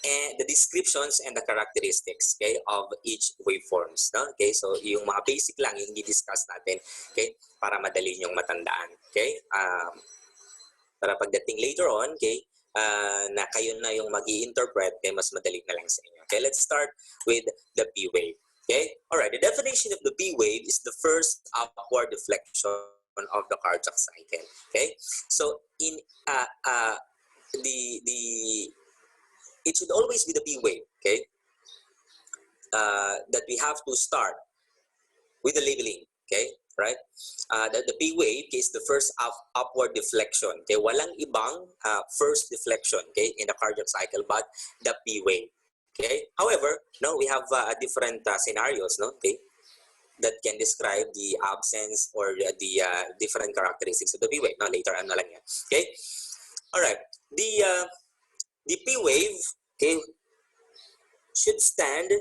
and the descriptions and the characteristics, okay, of each waveforms. No? Okay, so yung mga basic lang yung i-discuss natin, okay, para madali nyong matandaan. Okay, para pagdating later on, okay, na kayo na yung mag-i-interpret, okay, mas madali na lang sa inyo. Okay, let's start with the P wave. Okay, all right. The definition of the P wave is the first upward deflection of the cardiac cycle. Okay, so in it should always be the P wave. Okay, that we have to start with the labeling. Okay, right? The P wave is the first upward deflection. Okay, walang ibang first deflection, okay, in the cardiac cycle, but the P wave. Okay. However, no, we have different scenarios, no, okay, that can describe the absence or the different characteristics of the P wave. No, later ano lang yan. Okay. All right. The P wave, okay, should stand,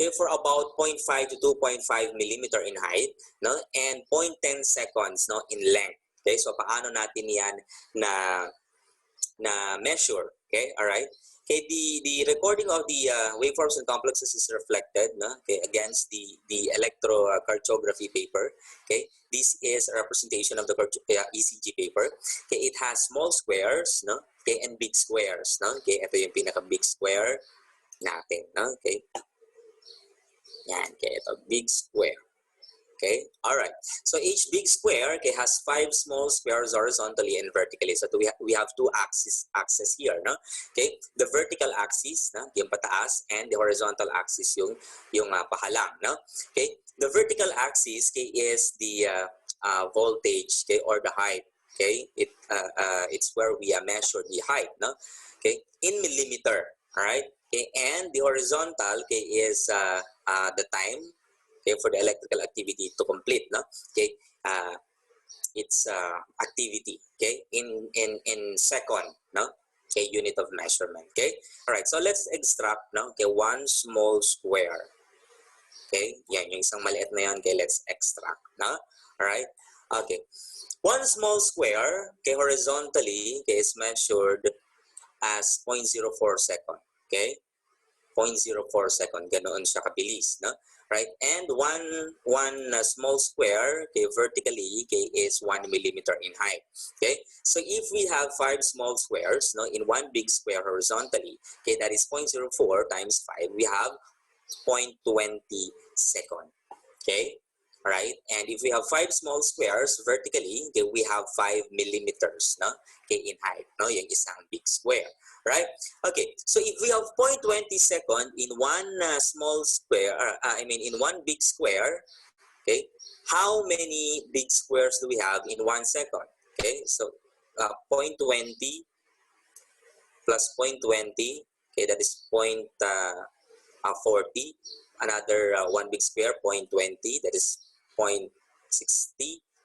okay, for about 0.5 to 2.5 millimeter in height, no, and 0.10 seconds, no, in length. Okay, so paano natin yan na measure? Okay, all right. Okay, the recording of the waveforms and complexes is reflected, no, okay, against the electrocardiography paper. Okay, this is a representation of the ECG paper. Okay, it has small squares, no, okay, and big squares, no. Okay, ito yung pinaka big square natin, no. Okay, yan, okay, ito big square. Okay, all right. So each big square, okay, has 5 small squares horizontally and vertically. So we have 2 axes here, no? Okay, the vertical axis, no, yung pataas, and the horizontal axis yung pahalang, no? Okay, the vertical axis, okay, is the voltage, okay, or the height. Okay, it's where we measure the height, no? Okay, in millimeter. All right. Okay, and the horizontal, okay, is the time, okay, for the electrical activity to complete, no? Okay, its activity, okay, in second, no? Okay, unit of measurement. Okay, all right. So let's extract, no? Okay, 1 small square. Okay, yan yung isang maliit na yan. Okay, let's extract, no? All right. Okay, 1 small square, okay, horizontally, okay, is measured as 0.04 second. Okay, 0.04 second. Ganoon siya kabilis, no? Right, and one small square, okay, vertically, okay, is 1 millimeter in height. Okay, so if we have 5 small squares, no, in 1 big square horizontally, okay, that is 0.04 times 5, we have 0.20 second. Okay, all right, and if we have 5 small squares vertically, okay, we have 5 millimeters, no, okay, in height, no, yung isang big square. Right? Okay, so if we have 0.20 second in 1 small square, in 1 big square, okay, how many big squares do we have in 1 second? Okay, so 0.20 plus 0.20, okay, that is 0.40. Another 1 big square, 0.20, that is 0.60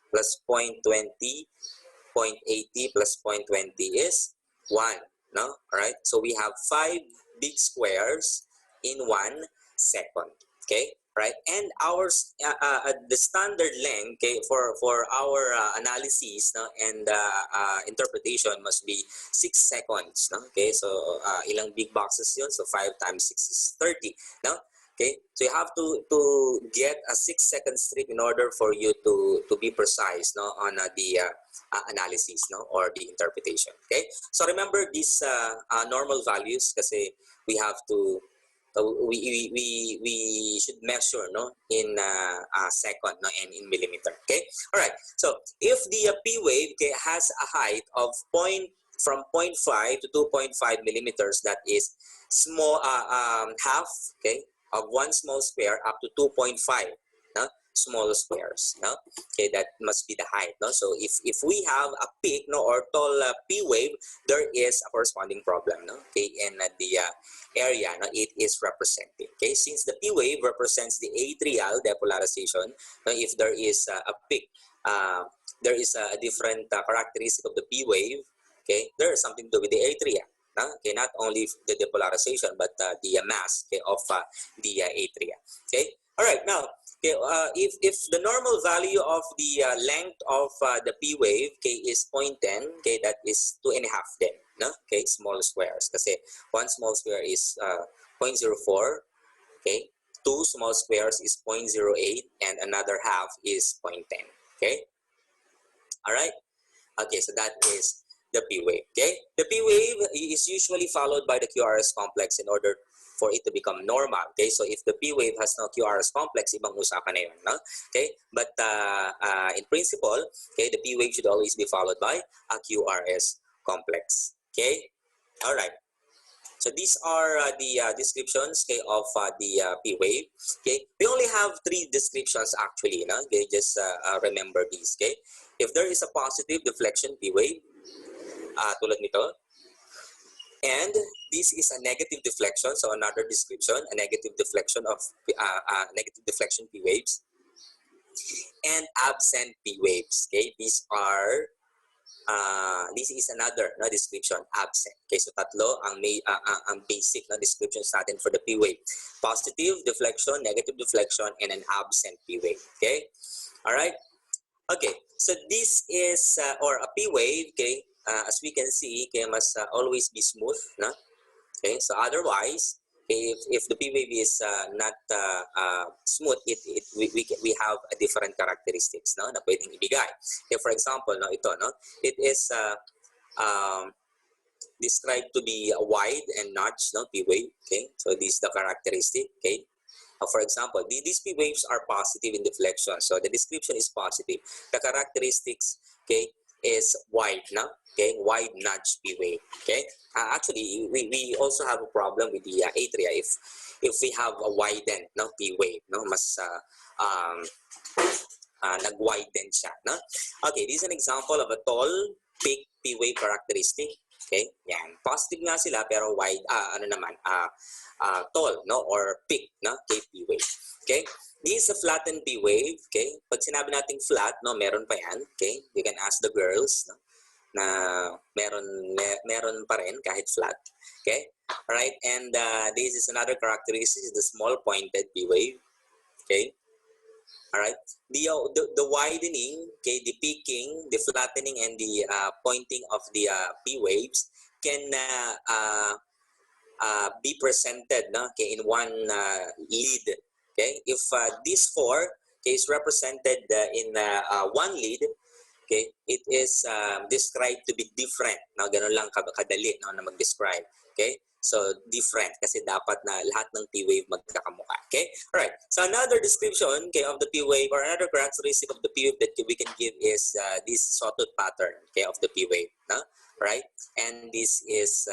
plus 0.20, 0.80 plus 0.20 is 1. No? All right. So we have 5 big squares in 1 second. Okay. Right. And ours, the standard length, okay, for our analysis, no, and interpretation must be 6 seconds. No? Okay. So ilang big boxes yun? So 5 times 6 is 30. No? Okay. So you have to get a 6-second strip in order for you to be precise, no, on the analysis, no, or the interpretation. Okay, so remember these normal values kasi we have to we should measure, no, in second, no, and in millimeter. Okay, all right. So if the P wave, okay, has a height of from 0.5 to 2.5 millimeters, that is small half, okay, of 1 small square up to 2.5, no, small squares, no. Okay, that must be the height, no. So if we have a peak, no, or tall P wave, there is a corresponding problem, no. Okay, in the area, no, it is represented. Okay, since the P wave represents the atrial depolarization, no, if there is a peak, there is a different characteristic of the P wave. Okay, there is something to do with the atria. Okay, not only the depolarization, but the mass, okay, of the atria. Okay, all right. Now, okay, if the normal value of the length of the P wave, okay, is 0.10, okay, that is 2.5 then, no? Okay, small squares. Kasi 1 small square is 0.04, okay, 2 small squares is 0.08, and another half is 0.10. Okay, all right. Okay, so that is the P wave. Okay, the P wave is usually followed by the QRS complex in order for it to become normal. Okay, so if the P wave has no QRS complex, ibang usapan na yun, no? Okay, but in principle, okay, the P wave should always be followed by a QRS complex. Okay, all right. So these are the descriptions, okay, of the P wave. Okay, we only have 3 descriptions actually. No? Okay, just remember these. Okay, if there is a positive deflection P wave, tulad nito, and this is a negative deflection, so another description, a negative deflection of negative deflection P waves, and absent P waves. Okay, these are This is another description, absent. Okay, so tatlo ang basic descriptions natin for the P wave. Positive deflection, negative deflection, and an absent P wave. Okay, all right. Okay, so this is or a P wave. Okay, as we can see, okay, must always be smooth, no? Okay, so otherwise, if the P wave is not smooth, we have a different characteristics, no, na pwedeng ibigay. Okay, for example, no, ito, no, it is described to be a wide and notch, no, P wave. Okay, so this is the characteristic. Okay, for example, these P waves are positive in deflection, so the description is positive. The characteristics, okay, is wide, no? Okay, wide notch P wave. Okay, actually, we also have a problem with the atria if we have a widened, no, P wave, no, mas nag-widen siya, no? Okay, this is an example of a tall, peak P wave characteristic. Okay, yan. Positive nga sila pero wide, tall, no, or peak, no, P wave. Okay, this is a flattened P wave. Okay, pag sinabi nating flat, no, meron pa yan. Okay, you can ask the girls, no, na meron pa rin kahit flat. Okay, all right, and this is another characteristic, the small pointed P wave. Okay, all right, the widening, okay, the peaking, the flattening, and the pointing of the P waves can be presented, no, okay, in one lead. Okay, if these four, okay, is represented in one lead, okay, it is described to be different. Now, ganun lang kadali, no, na mag-describe. Okay, so different kasi dapat na lahat ng P wave magkakamukha. Okay, all right. So another description, okay, of the P wave, or another characteristic of the P wave that we can give is this sawtooth pattern, okay, of the P wave, no? Right, and this is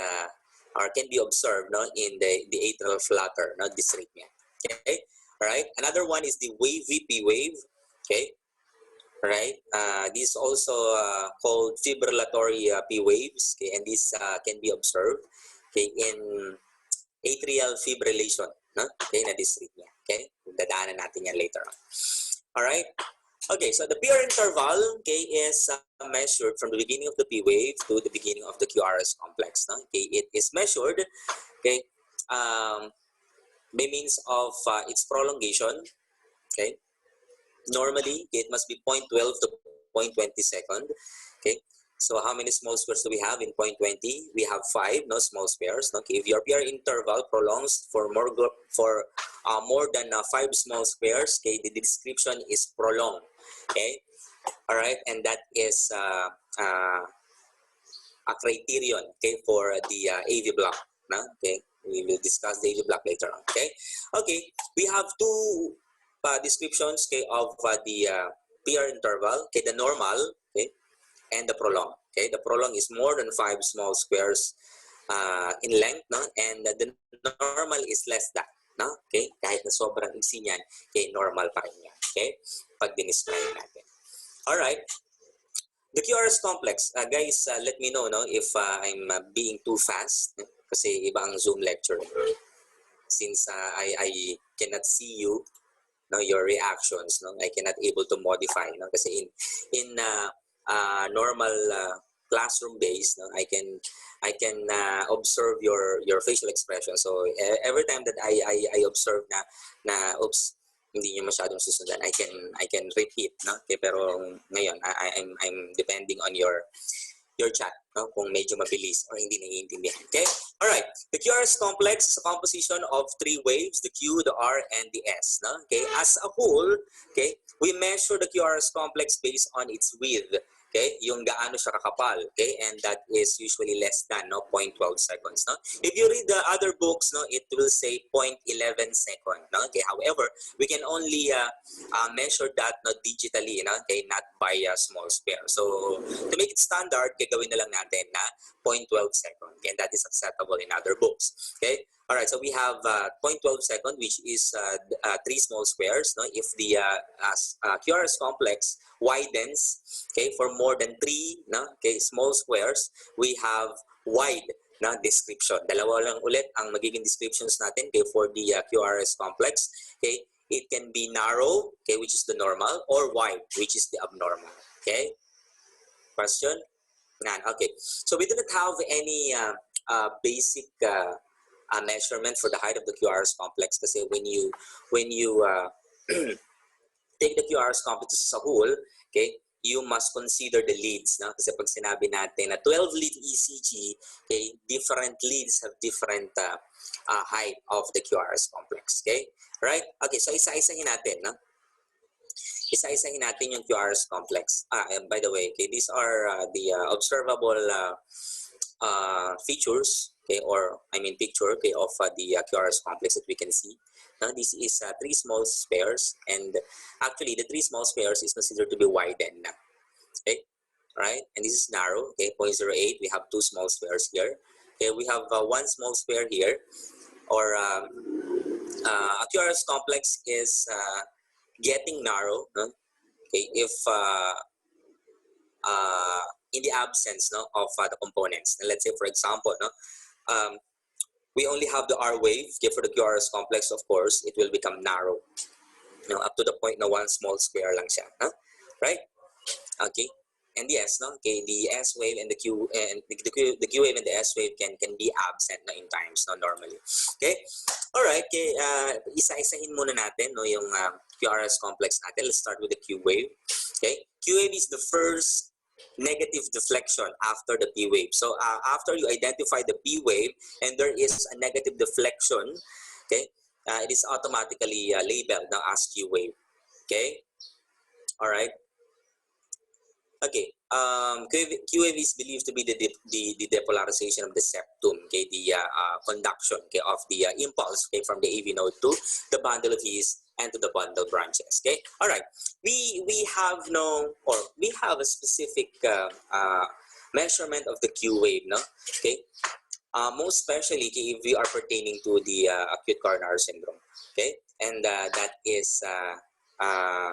or can be observed, no, in the atrial flutter, no, dysrhythmia. Okay, all right. Another one is the wavy P wave. Okay, right. This is also called fibrillatory P waves. Okay, and this can be observed, okay, in atrial fibrillation, no, okay, na dysrhythmia. Okay, dadaanan natin yan later on. All right. Okay, so the PR interval, okay, is measured from the beginning of the P wave to the beginning of the QRS complex. No? Okay, it is measured, okay, by means of its prolongation. Okay, normally it must be 0.12 to 0.20 second. Okay, so how many small squares do we have in 0.20? We have 5, no, small squares. Okay, if your PR interval prolongs for more than 5 small squares, okay, the description is prolonged. Okay, all right, and that is a criterion, okay, for the AV block. No? Okay, we will discuss the AV block later on. Okay, okay, we have two descriptions, okay, of the PR interval. Okay, the normal, okay, and the prolonged. Okay, the prolonged is more than 5 small squares in length, no, and the normal is less than. No? Okay, kahit na sobrang iksi niyan, okay, normal pa rin yan. Okay, pag diniscribe natin. All right. The QRS complex, guys, let me know, no, if I'm being too fast, kasi iba ang Zoom lecture. Since I cannot see you, no, your reactions, no, I cannot able to modify, no, kasi in normal classroom base, no, I can observe your facial expression. So every time that I observe na oops, hindi niyo masyadong susundan, I can repeat, no? Okay, pero ngayon I'm depending on your chat, no? Kung medyo mabilis or hindi naiintindihan. Okay? All right. The QRS complex is a composition of 3 waves, the Q, the R, and the S, no? Okay? As a whole, okay, we measure the QRS complex based on its width. Okay, yung gaano siya kakapal, okay, and that is usually less than, no, 0.12 seconds, no. If you read the other books, no, it will say 0.11 second, no. Okay, however, we can only measure that, no, digitally, no, okay, not by small square. So to make it standard, okay, gawin na lang natin na 0.12 second, okay, and that is acceptable in other books. Okay. All right, so we have 0.12 second, which is 3 small squares. No, if the QRS complex widens, okay, for more than 3, no, okay, small squares, we have wide na description. Dalawa lang ulit ang magiging descriptions natin, okay, for the QRS complex. Okay, it can be narrow, okay, which is the normal, or wide, which is the abnormal. Okay, question? None. Okay. So we do not have any basic measurement for the height of the QRS complex kasi when you take the QRS complex as a whole, okay, you must consider the leads, no? Kasi pag sinabi natin na 12-lead ECG, okay, different leads have different height of the QRS complex, okay? Right? Okay, so isa-isahin natin, no? Isa-isahin natin yung QRS complex. And by the way, okay, these are the observable features, okay, or I mean picture, okay, of the QRS complex that we can see. Now, this is 3 small spares, and actually the 3 small spares is considered to be widened. Okay, right? And this is narrow. Okay, 0.08. We have 2 small spares here. Okay, we have 1 small spare here, or a QRS complex is getting narrow. No? Okay, if in the absence, no, of the components. And let's say, for example, no, we only have the R wave. Okay, for the QRS complex, of course, it will become narrow. You know, up to the point na 1 small square lang siya. Huh? Right? Okay. And yes, no, okay, the S wave and the Q wave and the S wave can be absent na in times, no, normally. Okay. All right. Okay. Isa-isahin muna natin, no, yung QRS complex natin. Let's start with the Q wave. Okay. Q wave is the first negative deflection after the P wave. So after you identify the P wave and there is a negative deflection, okay, it is automatically labeled now as Q wave. Okay. All right. Okay. Q wave is believed to be the depolarization of the septum. Okay, the conduction, okay, of the impulse, okay, from the AV node to the bundle of his and to the bundle branches. Okay. All right. We have a specific measurement of the Q wave, no? Okay. Most especially if we are pertaining to the acute coronary syndrome. Okay, and that is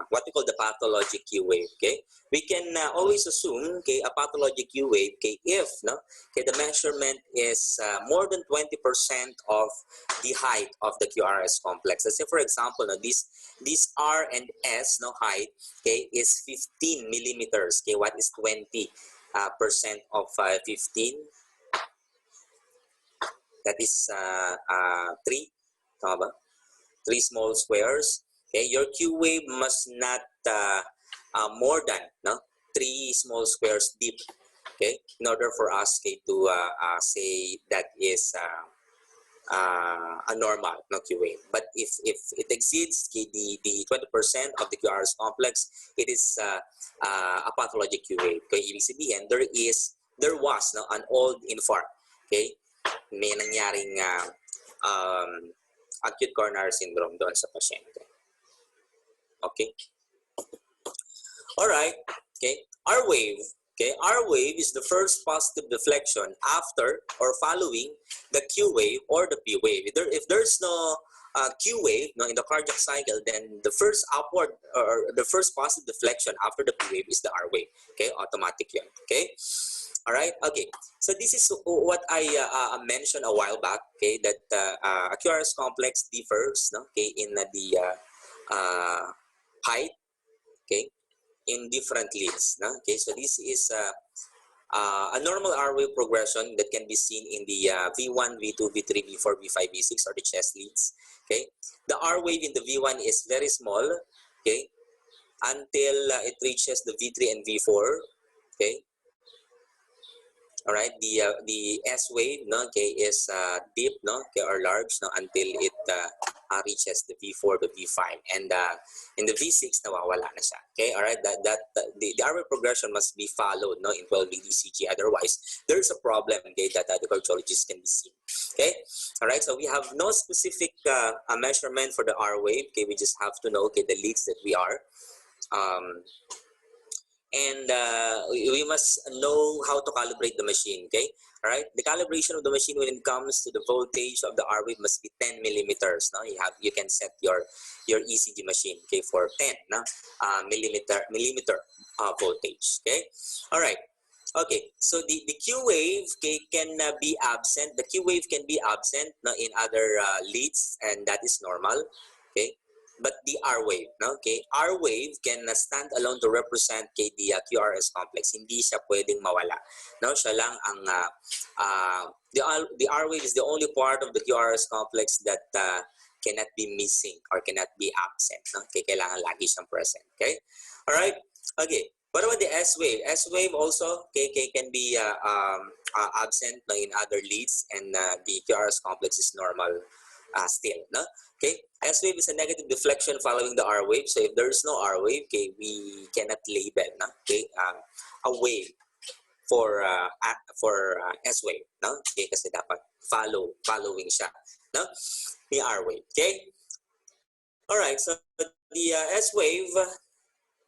what we call the pathologic Q wave. Okay, we can always assume, okay, a pathologic Q wave, okay, if no, okay, the measurement is more than 20% of the height of the QRS complex. Let's say, for example, no, this R and S, no, height, okay, is 15 millimeters. Okay, what is 20% of 15? That is 3. Tama ba? 3 small squares. Okay, your Q wave must not more than 3 small squares deep. Okay, in order for us, okay, to say that is a normal Q wave. But if it exceeds, okay, the 20% of the QRS complex, it is a pathologic Q wave. Okay, ibig sabihin, there was an old infarct. Okay, may nangyaring acute coronary syndrome doon sa pasyente. Okay. All right. Okay. R wave. Okay. R wave is the first positive deflection after or following the Q wave or the P wave. If there's no Q wave, no, in the cardiac cycle, then the first upward or the first positive deflection after the P wave is the R wave. Okay. Automatic yun. Okay. All right. Okay. So this is what I mentioned a while back. Okay, that a QRS complex differs, no, okay, in the height, okay, in different leads. No? Okay, so this is a normal R wave progression that can be seen in the V1, V2, V3, V4, V5, V6, or the chest leads. Okay, the R wave in the V1 is very small. Okay, until it reaches the V3 and V4. Okay. All right, the S wave, no, okay, is deep, no, okay, or large, no, until it reaches the V4 to V5, and in the V6, nawawala na siya. Okay, all right, the R wave progression must be followed, no, in 12-lead ECG. Otherwise, there is a problem, okay, that the cardiologist can be seen. Okay, all right, so we have no specific measurement for the R wave. Okay, we just have to know, okay, the leads that we are. And we must know how to calibrate the machine. Okay, all right. The calibration of the machine when it comes to the voltage of the R wave must be 10 millimeters. No, you can set your ECG machine, okay, for 10 millimeter voltage. Okay, all right. Okay, so the Q wave, okay, can be absent. The Q wave can be absent, no, in other leads, and that is normal. Okay, but the R wave, no? Okay, R wave can stand alone to represent the QRS complex. Hindi siya pwedeng mawala, no? Siya lang ang the R wave is the only part of the QRS complex that cannot be missing or cannot be absent, no? Okay, kailangan lagi siyang present. Okay, all right. Okay, what about the S wave? S wave also can be absent, no, in other leads, and the QRS complex is normal still, no? Okay, S wave is a negative deflection following the R wave. So if there is no R wave, okay, we cannot label, no? Okay, a wave for S wave, no? Okay, kasi dapat following siya, no? The R wave. Okay, all right. So the S wave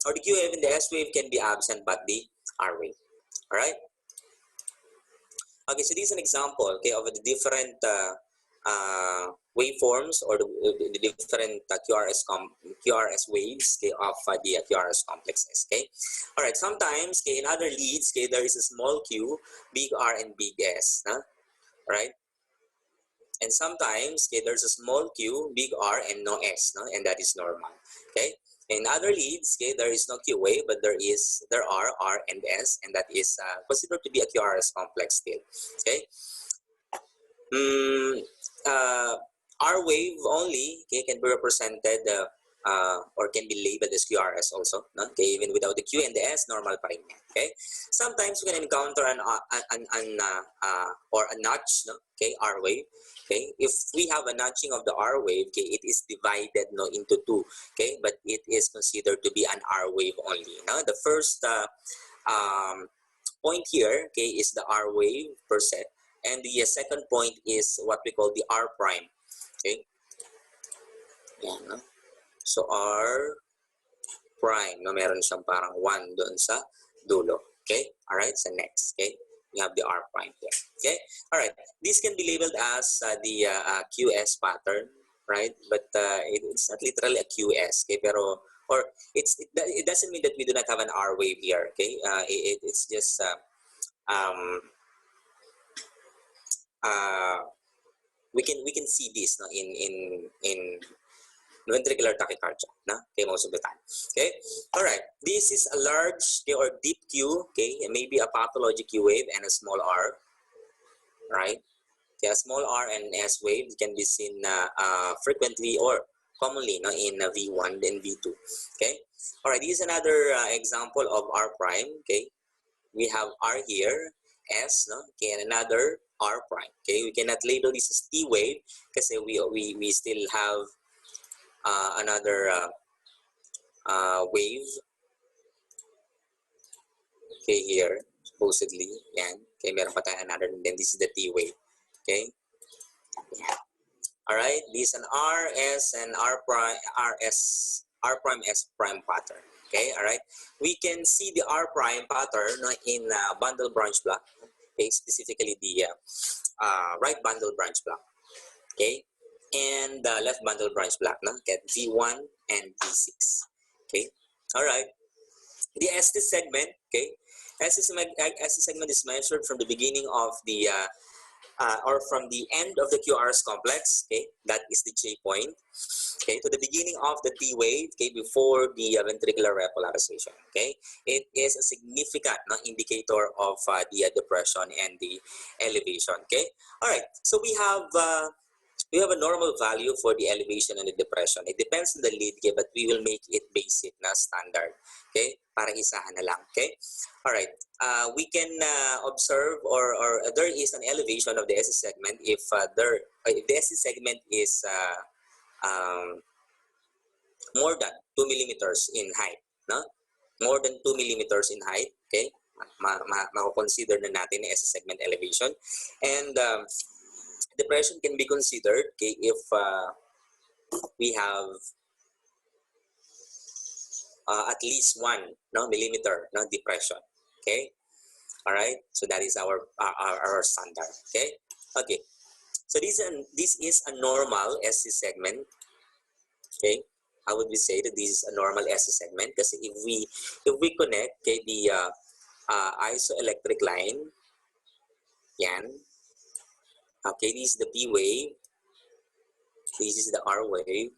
or the Q wave and the S wave can be absent, but the R wave. All right. Okay, so this is an example, okay, of the different waveforms or the different QRS waves, okay, of the QRS complexes. Okay, all right. Sometimes, okay, in other leads, okay, there is a small q, big R, and big S. All right. And sometimes, okay, there's a small q, big R, and no S, no, and that is normal. Okay. In other leads, okay, there is no Q wave, but there are R and S, and that is considered to be a QRS complex still. Okay. R wave only, okay, can be represented or can be labeled as QRS also, no? Okay, even without the Q and the S, normal pa rin yan. Okay, sometimes we can encounter or a notch, no? Okay, R wave. Okay, if we have a notching of the R wave, okay, it is divided, no, into two. Okay, but it is considered to be an R wave only. Now, the first point here, okay, is the R wave per se. And the second point is what we call the R prime. Okay. Yan, no? So R prime, no, meron siyang parang 1 doon sa dulo. Okay. All right. So next, okay, we have the R prime here. Okay. All right. This can be labeled as the QS pattern, right? But it's not literally a QS. Okay. Pero it doesn't mean that we do not have an R wave here. Okay. It's just we can see this, no, in ventricular tachycardia, no? Okay, most of the time. Okay, all right. This is a large, okay, or deep Q, okay, and maybe a pathologic Q wave and a small R, right? Okay, a small R and S wave can be seen frequently or commonly, no, in V1 and V2. Okay, all right. This is another example of R prime. Okay, we have R here, S, no, okay, and another R prime. Okay, we cannot label this as T wave because we still have another wave, okay, here supposedly, yan. Okay, meron pa tayo another, and then this is the T wave. Okay, all right, this is an R, S, and R prime, R prime, S prime pattern. Okay, all right, we can see the R prime pattern in bundle branch block. Okay, specifically the right bundle branch block. Okay, and the left bundle branch block, no? Get V1 and V6. Okay, all right. The ST segment, okay, ST segment is measured from the beginning of the or from the end of the QRS complex, okay, that is the J point, okay, to the beginning of the T wave, okay, before the ventricular repolarization. Okay, it is a significant, no, indicator of the depression and the elevation. Okay, all right. So we have a normal value for the elevation and the depression. It depends on the lead, okay, but we will make it basic, na standard. Okay, para isahan na lang. Okay, all right. We can observe or there is an elevation of the SC segment if the SC segment is more than 2 millimeters in height, no? More than 2 millimeters in height. Okay, mako-consider na natin yung SC segment elevation, and depression can be considered, okay, if we have at least 1, no, millimeter, no, depression. Okay, all right. So that is our standard. Okay, okay. So this is a normal SC segment. Okay, how would we say that this is a normal SC segment? Because if we connect, okay, the isoelectric line, yan. Okay, this is the P wave. This is the R wave.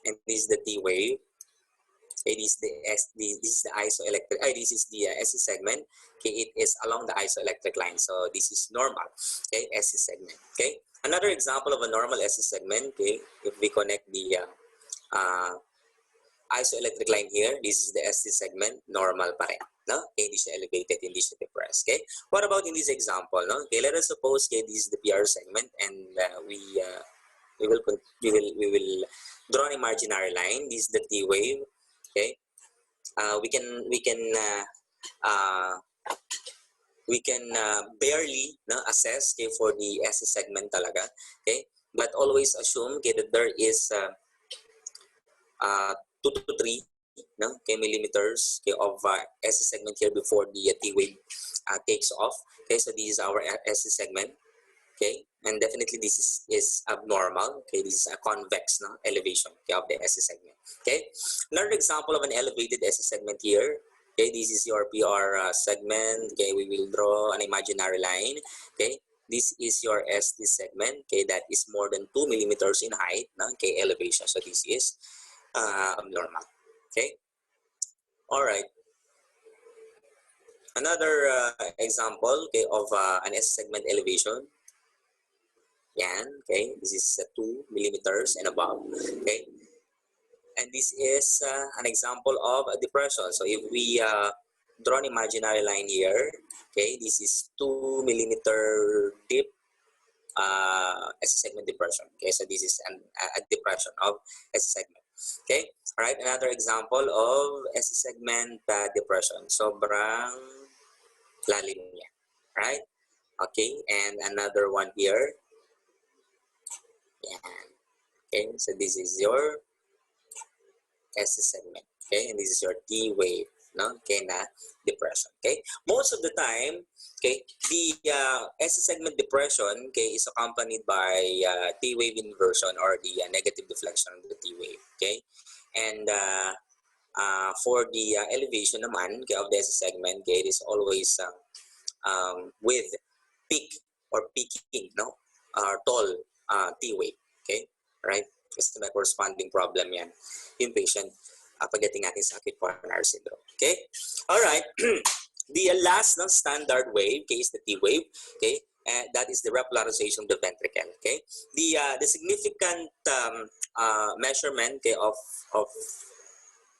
and this is the T wave. Okay, this is the isoelectric. This is the SC segment. Okay, it is along the isoelectric line, so this is normal. Okay, SC segment. Okay, another example of a normal SC segment. Okay, if we connect the isoelectric line here, this is the SC segment, normal pa rin. No? Okay, hindi siya elevated, hindi siya depressed. Okay, what about in this example? No? Okay, let us suppose okay, this is the PR segment, and we will draw an imaginary line. This is the T wave. Okay, we can barely assess okay, for the SC segment talaga. Okay, but always assume okay, that there is 2 to 3 okay, millimeters okay, of SC segment here before the T wave takes off. Okay, so this is our SC segment. Okay, and definitely this is abnormal. Okay, this is a convex elevation okay, of the SC segment. Okay, another example of an elevated SC segment here. Okay, this is your PR segment. Okay, we will draw an imaginary line. Okay, this is your ST segment. Okay, that is more than 2 millimeters in height. Okay, elevation. So this is abnormal. Okay, all right. Another example okay, of an SC segment elevation. Yan, okay, this is 2 millimeters and above. Okay, and this is an example of a depression. So if we draw an imaginary line here, okay, this is 2 millimeter deep SC segment depression. Okay, so this is a depression of SC segment. Okay, all right, another example of SC segment depression. Sobrang lalim niya, right? Okay, and another one here. Yan. Okay, so this is your SC segment. Okay, and this is your T wave. No? Okay, na depression. Okay, most of the time, okay, the SC segment depression okay is accompanied by T wave inversion or the negative deflection of the T wave. Okay, and for the elevation naman okay, of the SC segment, okay, it is always with peak or peaking, no, tall T wave. Okay, right? Kasi may corresponding problem yan yung patient pagdating natin sa acute coronary syndrome. Okay, all right. The last standard wave okay, is the T wave. Okay, and that is the repolarization of the ventricle. Okay, the significant measurement okay, of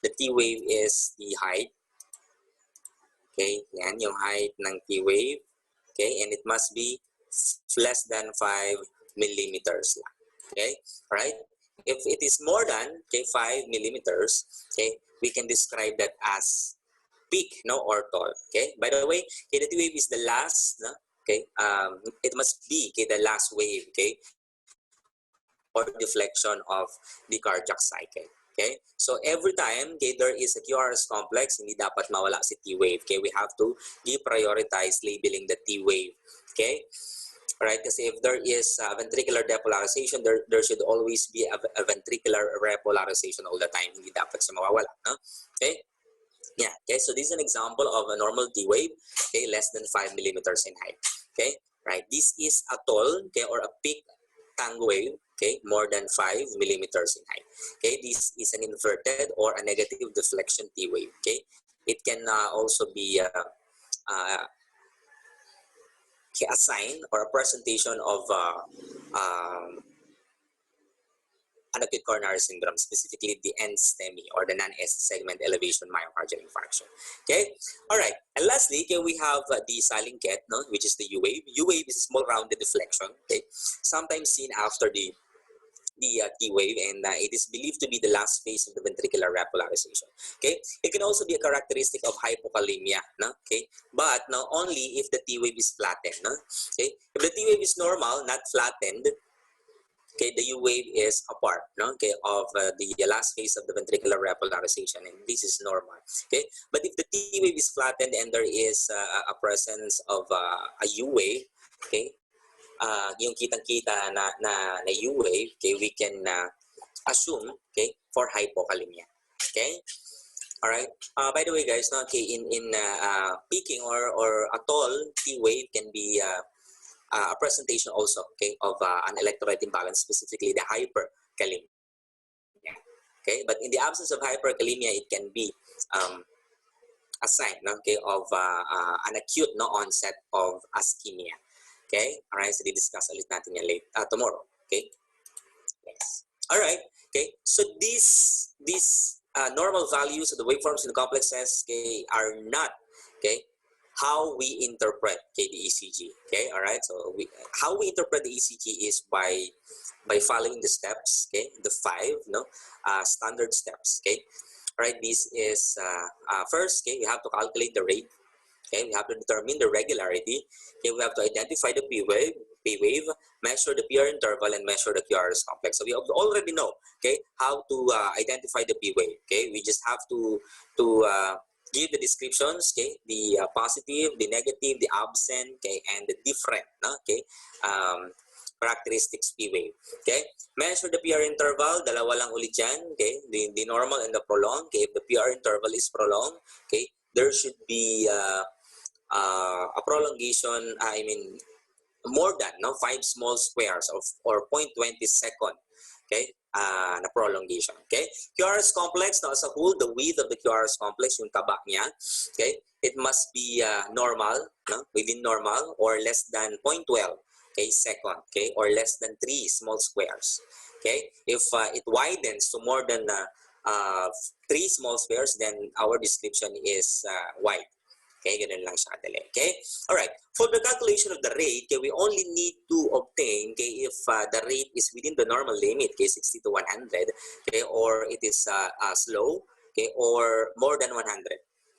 the T wave is the height. Okay, yan yung height ng T wave. Okay, and it must be less than 5 millimeters lang. Okay, right? If it is more than okay, 5 millimeters, okay, we can describe that as peak, no, or tall. Okay, by the way, okay, the T wave is the last, no, okay, it must be okay, the last wave, okay, or deflection of the cardiac cycle. Okay, so every time okay, there is a QRS complex, hindi dapat mawala si T wave. Okay, we have to deprioritize labeling the T wave. Okay. Right, because if there is ventricular depolarization, there should always be a ventricular repolarization all the time. Hindi dapat siya mawawala. No? Okay? Yeah. Okay, so this is an example of a normal T wave, okay, less than 5 millimeters in height. Okay? Right, this is a tall, okay, or a peak tang wave, okay, more than 5 millimeters in height. Okay, this is an inverted or a negative deflection T wave. Okay, it can also be a sign or a presentation of an acute coronary syndrome, specifically the NSTEMI or the non-SC segment elevation myocardial infarction. Okay, all right. And lastly, okay, we have the silent cat, no, which is the U wave. U wave is a small rounded deflection. Okay, sometimes seen after the T wave, and it is believed to be the last phase of the ventricular repolarization. Okay, it can also be a characteristic of hypokalemia, no? Okay, but now only if the T wave is flattened, no? Okay, if the T wave is normal, not flattened, okay, the U wave is a part, no? Okay, of the last phase of the ventricular repolarization, and this is normal. Okay, but if the T wave is flattened and there is a presence of a U wave, okay, yung kitang-kita na U wave, okay, we can assume, okay, for hypokalemia. Okay, all right. By the way, guys, no, okay, in peaking or a tall T wave can be a presentation also, okay, of an electrolyte imbalance, specifically the hyperkalemia. Okay, but in the absence of hyperkalemia, it can be a sign, no, okay, of an acute, no, onset of ischemia. Okay, all right, so di-discuss ulit natin yan tomorrow. Okay, yes. All right, okay, so these normal values of the waveforms in the complexes, okay, are not, okay, how we interpret, okay, the ECG. Okay, all right, so how we interpret the ECG is by following the steps, okay, the 5, no, standard steps. Okay, all right, this is first, okay, we have to calculate the rate. Okay, we have to determine the regularity. Okay, we have to identify the P wave, measure the PR interval, and measure the QRS complex. So we already know, okay, how to identify the P wave. Okay, we just have to give the descriptions. Okay, the positive, the negative, the absent, okay, and the different. No? Okay, characteristics P wave. Okay, measure the PR interval. Dalawa lang ulit yan. Okay, the normal and the prolonged. Okay, if the PR interval is prolonged, okay, there should be a prolongation, I mean, more than, no, 5 small squares or 0.20 second, okay, na prolongation. Okay, QRS complex, no, as a whole, the width of the QRS complex, yung taba niya, okay, it must be normal, no, within normal, or less than 0.12, okay, second, okay, or less than 3 small squares. Okay, if it widens to more than 3 small squares, then our description is wide. Okay, ganun lang siya kadali. Okay, all right. For the calculation of the rate, okay, we only need to obtain, okay, if the rate is within the normal limit, okay, 60 to 100, okay, or it is slow, okay, or more than 100.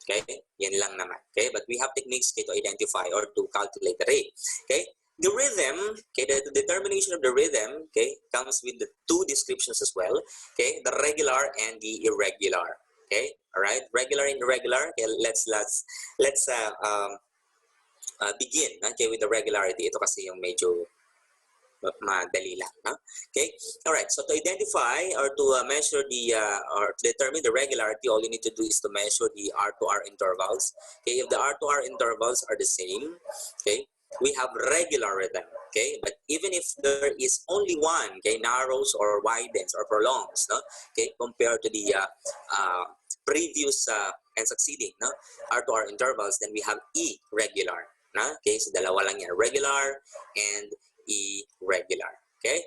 Okay, yan lang naman. Okay, but we have techniques, okay, to identify or to calculate the rate. Okay, the rhythm, okay, the determination of the rhythm, okay, comes with the 2 descriptions as well. Okay, the regular and the irregular. Okay, all right, regular and irregular. Okay, let's begin, okay, with the regularity. Ito kasi yung medyo madali lang, no? Okay, all right. So to identify or to measure the or to determine the regularity, all you need to do is to measure the R2R intervals. Okay, if the R2R intervals are the same, okay, we have regular rhythm. Okay, but even if there is only one, okay, narrows or widens or prolongs, no, okay, compared to the previous and succeeding, no, R2R intervals, then we have irregular. No? Okay, so dalawa lang yan, regular and irregular. Okay,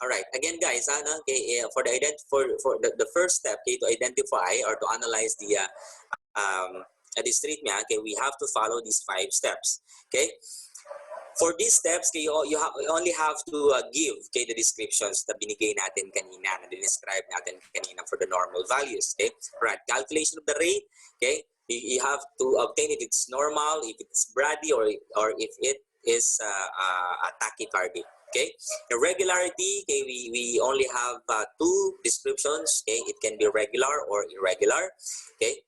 all right. Again, guys, okay, for the first step, okay, to identify or to analyze the dysrhythmia, okay, we have to follow these 5 steps. Okay. For these steps, okay, you only have to give, okay, the descriptions na binigay natin kanina, na describe natin kanina for the normal values. Okay, right. Calculation of the rate. Okay, you have to obtain if it's normal, if it's brady, or if it is a tachycardia. Okay, irregularity. Okay, we only have 2 descriptions. Okay, it can be regular or irregular. Okay.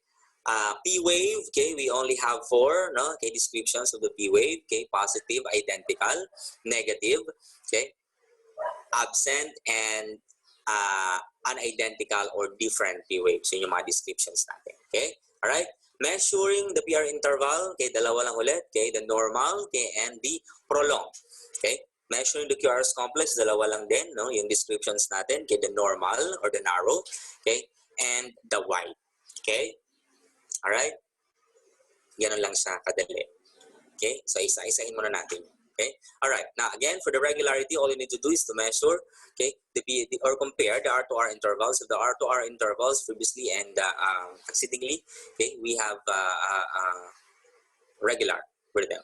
P wave, okay, we only have 4, no, okay, descriptions of the P wave. Okay, positive, identical, negative, okay, absent, and unidentical or different P waves. So yung mga descriptions natin. Okay, all right. Measuring the PR interval, okay, dalawa lang ulit, okay, the normal, okay, and the prolonged. Okay, measuring the QRS complex, dalawa lang din, no, yung descriptions natin, okay, the normal or the narrow, okay, and the wide. Okay. All right? Ganun lang siya kadali. Okay? So, isa-isahin muna natin. Okay? All right. Now, again, for the regularity, all you need to do is to measure, okay, or compare the R2R intervals. If the R2R intervals previously and succeedingly, okay, we have regular rhythm.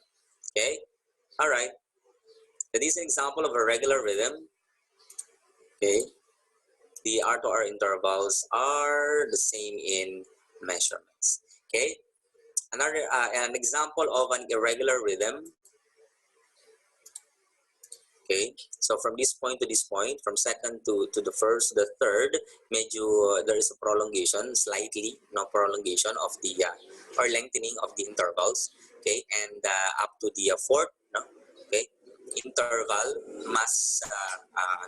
Okay? All right. So, this is an example of a regular rhythm. Okay? The R2R intervals are the same in measurements. Okay? Another an example of an irregular rhythm. Okay, so from this point to this point, from second to the first to the third, medyo there is a prolongation, slightly, no, prolongation of the or lengthening of the intervals. Okay, and up to the fourth, no, okay, interval mas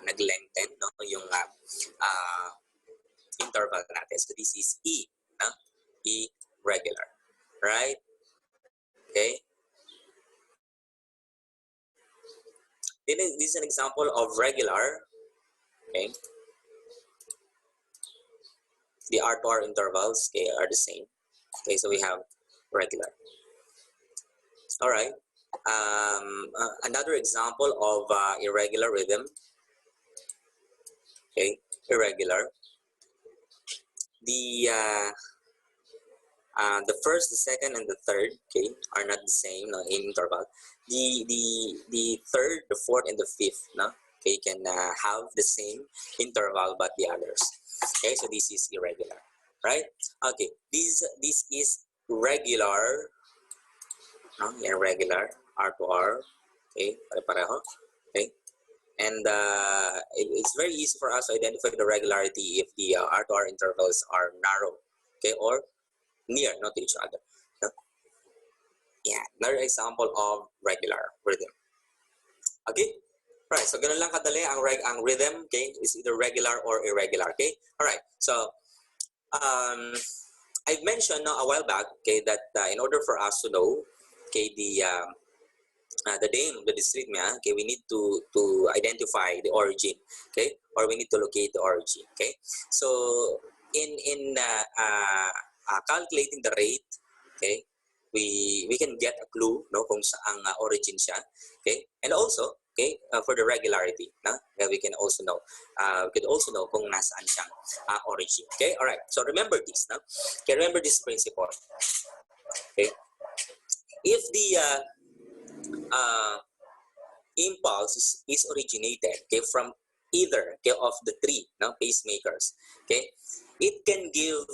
naglengthen, no, yung interval natin. So this is E, no, irregular, right? Okay. This is an example of regular. Okay. the R2R intervals, okay, are the same. Okay, so we have regular. All right. Another example of irregular rhythm. Okay, irregular. The first, the second, and the third, okay, are not the same, no, in interval. The third, the fourth, and the fifth, no, okay, can have the same interval, but the others. Okay, so this is irregular, right? Okay, this is regular, no, irregular, R2R, okay, pare-pareho, okay. And it's very easy for us to identify the regularity if the R2R intervals are narrow, okay, or near, not to each other. No? Yeah, another example of regular rhythm. Okay, right. So ganun lang kadali ang rhythm. Okay, is either regular or irregular. Okay, all right. So I've mentioned a while back, okay, that in order for us to know, okay, the name of the dysrhythmia, okay, we need to identify the origin, okay, or we need to locate the origin. Okay, so in calculating the rate, okay, we can get a clue, no, kung saang origin siya, okay, and also, okay, for the regularity, no, we can also know, kung nasaan siyang origin. Okay, all right. So remember this, no, okay, remember this principle. Okay, if the impulse is originated, okay, from either, okay, of the three, no, pacemakers, okay, it can give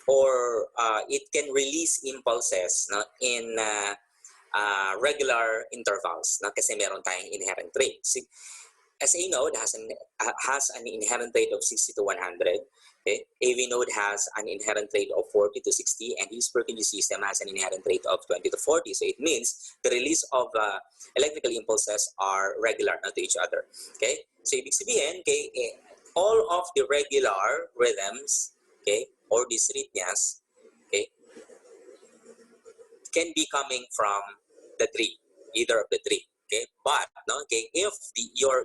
or it can release impulses, no, in regular intervals, no, kasi meron tayong inherent rate. SA node has an inherent rate of 60 to 100. Okay? AV node has an inherent rate of 40 to 60, and his Purkinje system has an inherent rate of 20 to 40. So it means the release of electrical impulses are regular, not to each other. Okay? So ibig sabihin, okay, all of the regular rhythms, okay, or dysrhythmias, okay, can be coming from the three, either of the three. Okay, but no, okay, if your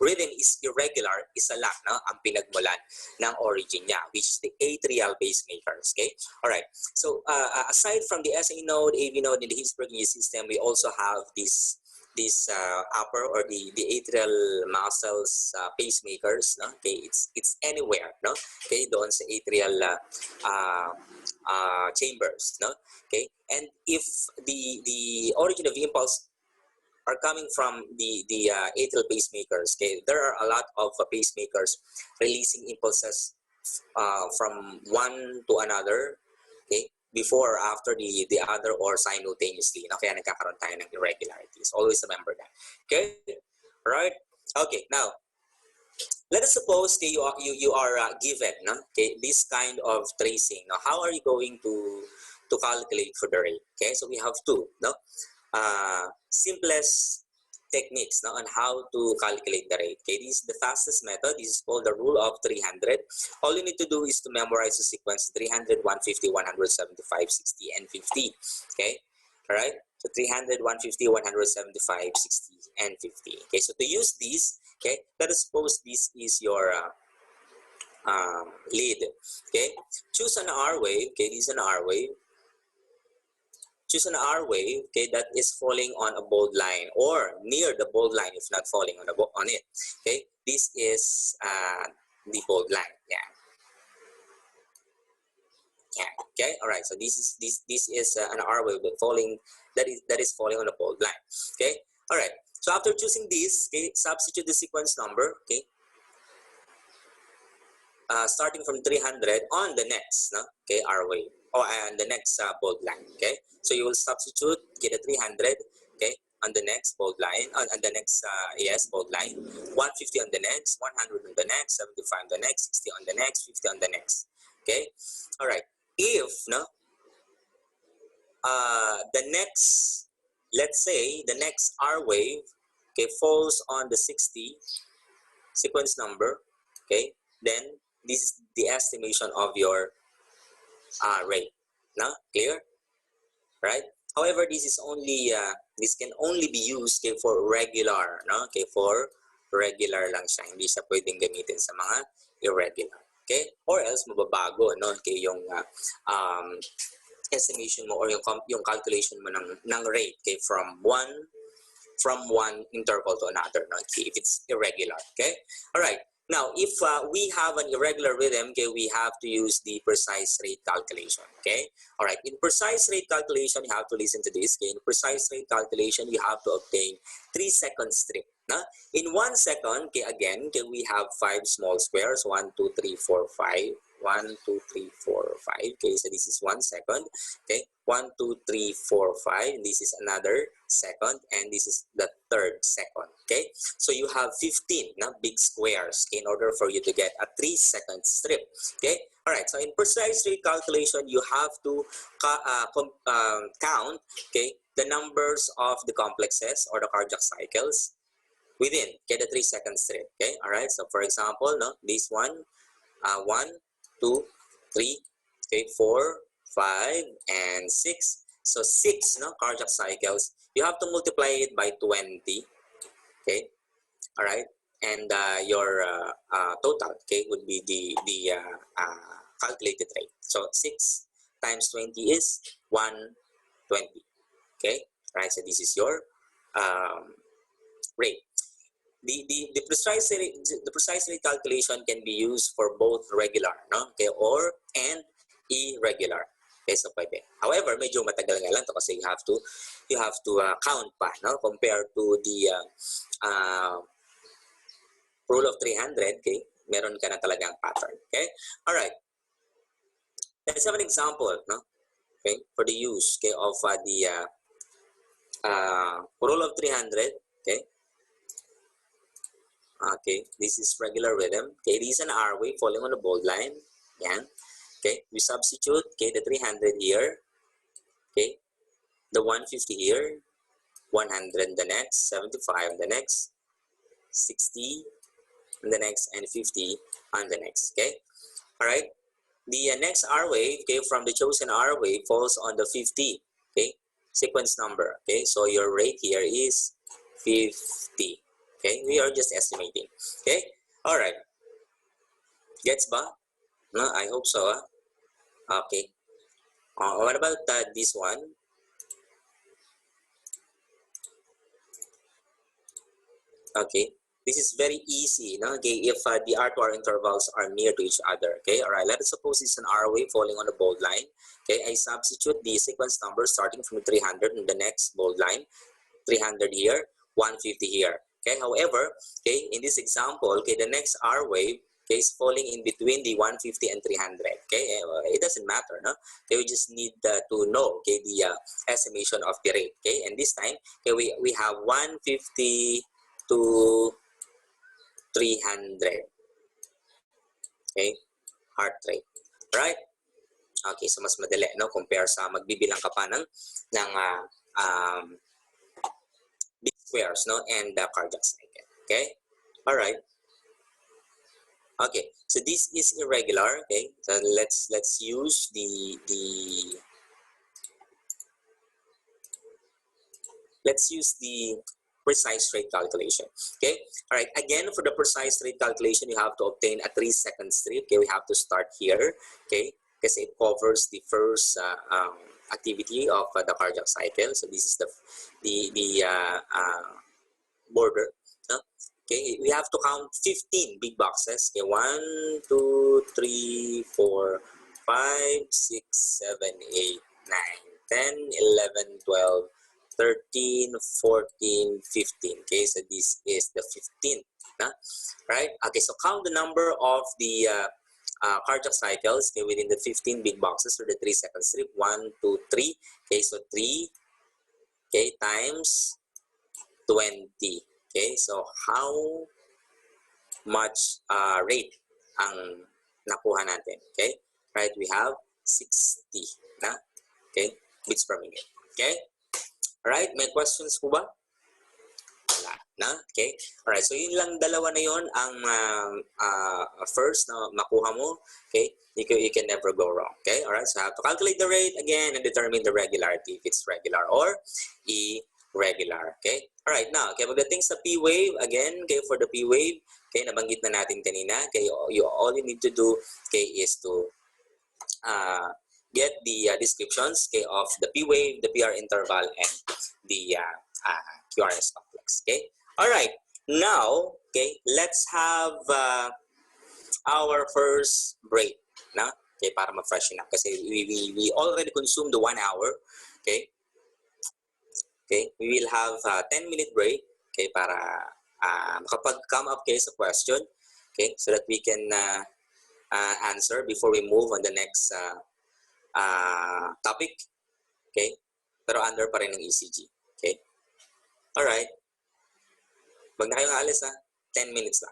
rhythm is irregular, isa lang, no, ang pinagmulan ng origin niya, which is the atrial pacemakers. Okay, all right. So aside from the SA node, AV node, in the Purkinje system, we also have this upper or the atrial muscles pacemakers. No, okay, it's anywhere, no, okay, doon sa atrial chambers, no, okay, and if the origin of impulse are coming from the atrial pacemakers, okay, there are a lot of pacemakers releasing impulses from one to another, okay, before or after the other or simultaneously. No? Kaya nagkakaroon tayo ng irregularities. Always remember that. Okay, right? Okay, now let us suppose, okay, you are given, no, okay, this kind of tracing. Now, how are you going to calculate for the rate? Okay, so we have two, no. Simplest techniques, no, on how to calculate the rate. Okay, this is the fastest method. This is called the rule of 300. All you need to do is to memorize the sequence 300, 150, 175, 60, and 50. Okay, all right. So 300, 150, 175, 60, and 50. Okay, so to use these, okay, let us suppose this is your lead. Okay, choose an R wave. Okay, this is an R wave. Choose an R wave, okay, that is falling on a bold line or near the bold line, if not falling on it. Okay, this is the bold line. Yeah. Okay. All right. So this is an R wave that is falling on a bold line. Okay. All right. So after choosing this, okay, substitute the sequence number. Okay. Starting from 300 on the next, no, okay, R wave. And the next bold line. Okay, so you will substitute, get a 300, okay, on the next bold line, on the next bold line, 150 on the next, 100 on the next, 75 on the next, 60 on the next, 50 on the next. Okay, all right. If the next, let's say the next R wave, okay, falls on the 60 sequence number, okay, then this is the estimation of your rate. Now, clear? Right? However, this is only this can only be used, okay, for regular, no? Okay, for regular lang siya. Hindi siya pwedeng gamitin sa mga irregular. Okay? Or else mababago, no? Okay, yung estimation mo or yung calculation mo ng rate, okay, from one interval to another, no? Okay, if it's irregular. Okay? All right. Now, if we have an irregular rhythm, okay, we have to use the precise rate calculation. Okay? All right. In precise rate calculation, you have to listen to this. Okay? In precise rate calculation, you have to obtain 3-second strip. No? In 1 second, okay, again, okay, we have 5 small squares. 1, 2, 3, 4, 5. 1, 2, 3, 4, 5. Okay, so this is 1 second. Okay, 1, 2, 3, 4, 5. This is another second, and this is the third second. Okay, so you have 15 big squares, okay, in order for you to get a 3-second strip. Okay, all right. So in precise rate calculation, you have to count, okay, the numbers of the complexes or the cardiac cycles within, okay, the 3-second strip. Okay, all right. So for example, no, this one, 1, 2, 3, okay, 4, 5, and 6. So 6, no, cardiac cycles. You have to multiply it by 20. Okay, all right, and your total, okay, would be the calculated rate. So 6 times 20 is 120. Okay, all right. So this is your rate. The precise rate calculation can be used for both regular, no? Okay, and irregular. Okay, so pwede. However, medyo matagal nga lang to kasi you have to count pa, no? Compared to the rule of 300, okay? Meron ka na talagang pattern, okay? All right. Let's have an example, no? Okay, for the use, okay, of the rule of 300, okay? Okay, this is regular rhythm. Okay, this is an R wave falling on the bold line. Yan. Okay, we substitute, okay, the 300 here. Okay, the 150 here, 100 the next, 75 the next, 60 on the next, and 50 on the next. Okay, all right. The next R wave, okay, from the chosen R wave falls on the 50. Okay, sequence number. Okay, so your rate here is 50. Okay, we are just estimating. Okay, all right. Gets ba? No, I hope so. Okay. What about this one? Okay, this is very easy. No? Okay, if the R2R intervals are near to each other. Okay, all right. Let us suppose it's an R wave falling on a bold line. Okay, I substitute the sequence number starting from 300 in the next bold line. 300 here, 150 here. Okay, however, okay, in this example, okay, the next R wave, okay, is falling in between the 150 and 300. Okay, it doesn't matter, no? Okay, we just need to know, okay, the estimation of the rate. Okay, and this time, okay, we have 150 to 300. Okay, heart rate, right? Okay, so mas madali, no? Compare sa magbibilang ka pa ng big squares, no, and the cardiac cycle. Okay, all right. Okay, so this is irregular. Okay, so let's use the precise rate calculation. Okay, all right. Again, for the precise rate calculation, you have to obtain a 3-second strip. Okay, we have to start here. Okay, because it covers the first activity of the cardiac cycle. So this is the border. No? Okay, we have to count 15 big boxes. Okay, 1, 2, 3, 4, 5, 6, 7, 8, 9, 10, 11, 12, 13, 14, 15. Okay, so this is the 15th. No? Right? Okay, so count the number of the cardiac cycles, okay, within the 15 big boxes for the 3-second strip. 1, 2, 3. Okay, so 3, okay, times 20. Okay, so how much rate ang nakuha natin? Okay, right, we have 60 na, okay, beats per minute. Okay, all right, may questions po ba? Wala na, okay. All right, so yun lang, dalawa na yun ang first na makuha mo. Okay, you can never go wrong. Okay, all right, so I have to calculate the rate again and determine the regularity if it's regular or irregular. regular. Okay? Alright, now, okay, pagdating sa P-wave, again, okay, for the P-wave, okay, nabanggit na natin kanina, okay, all you need to do, okay, is to get the descriptions, okay, of the P-wave, the PR interval, and the QRS complex. Okay? Alright, now, okay, let's have our first break. Na? Okay, para ma-freshen up. Kasi we already consumed the 1 hour. Okay? Okay, we will have a 10-minute break, okay, para makapag-come up kayo sa question, okay, so that we can answer before we move on the next topic, okay, pero under pa rin ng ECG, okay. Alright, wag na kayong alis 10 minutes lang.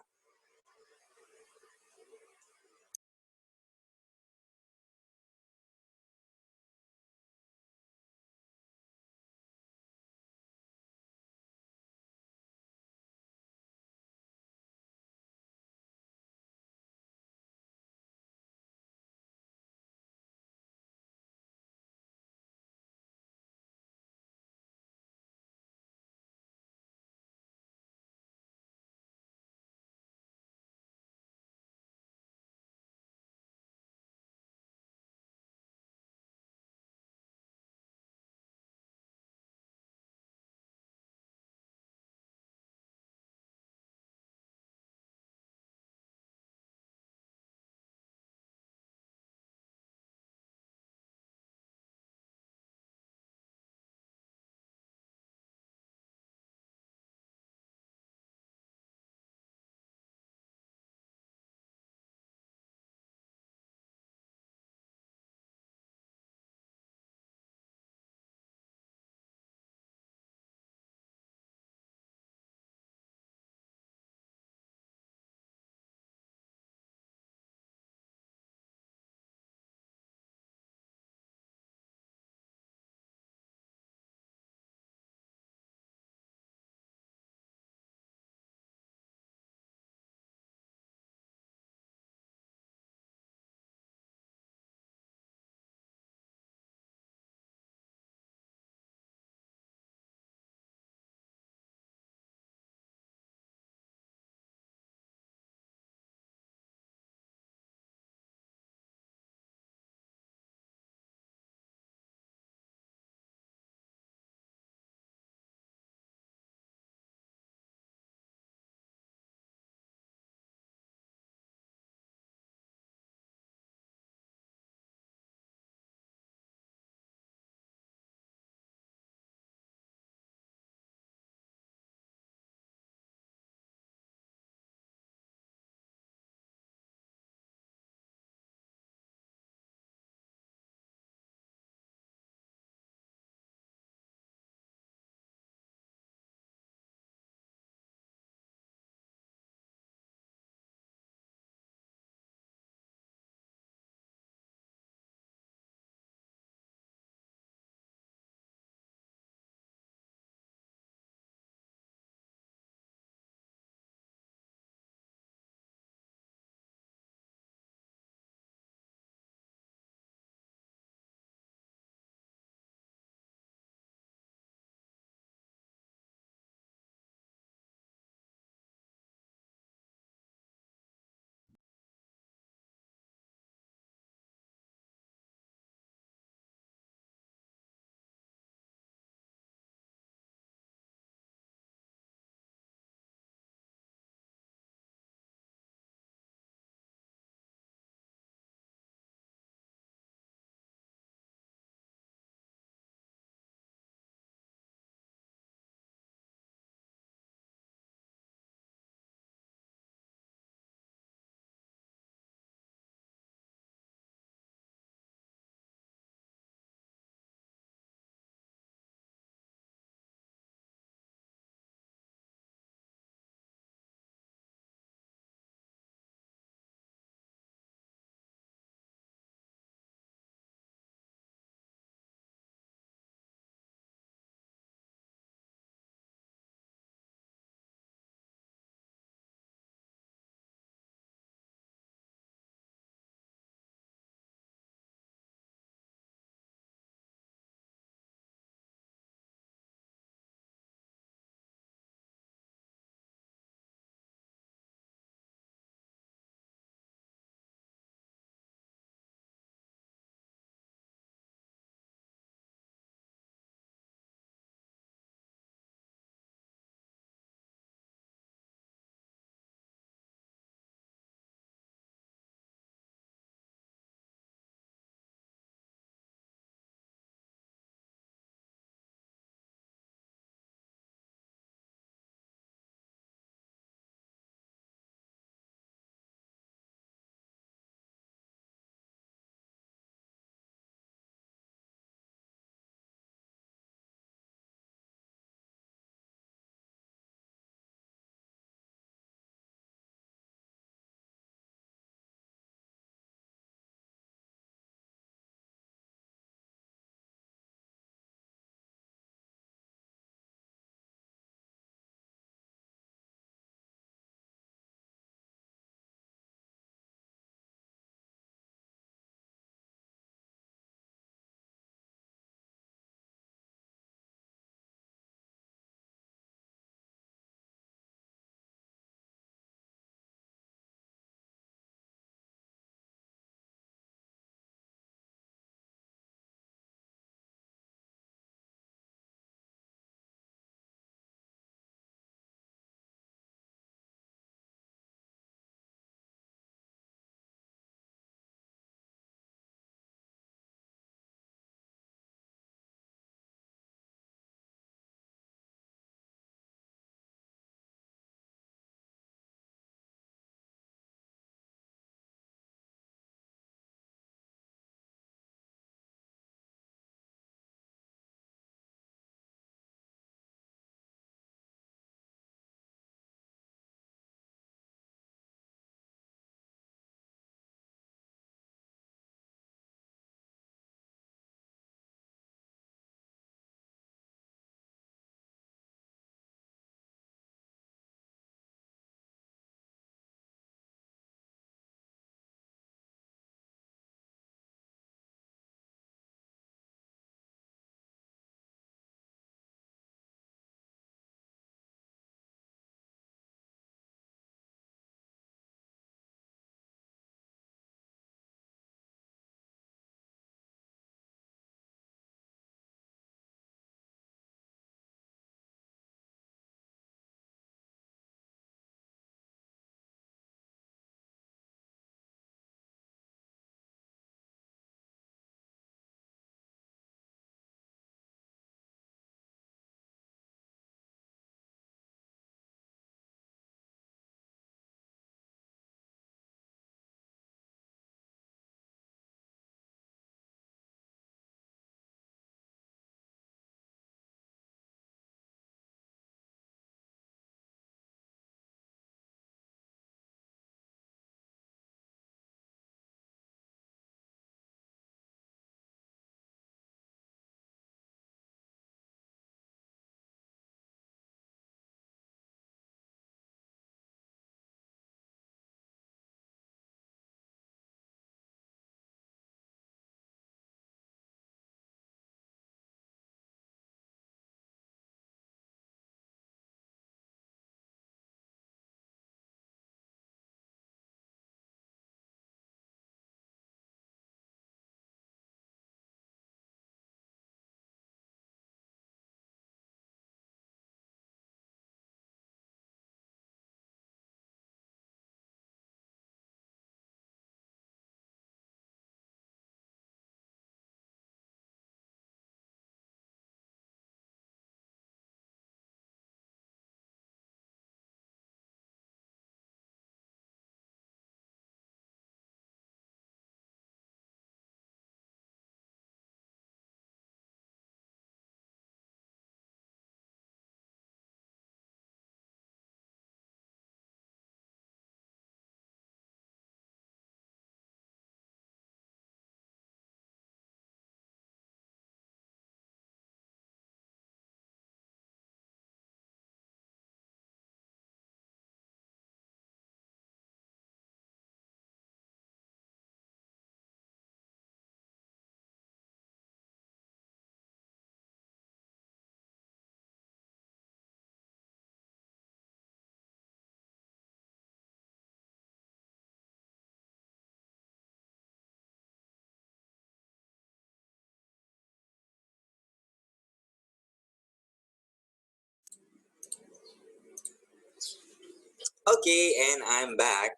Okay, and I'm back.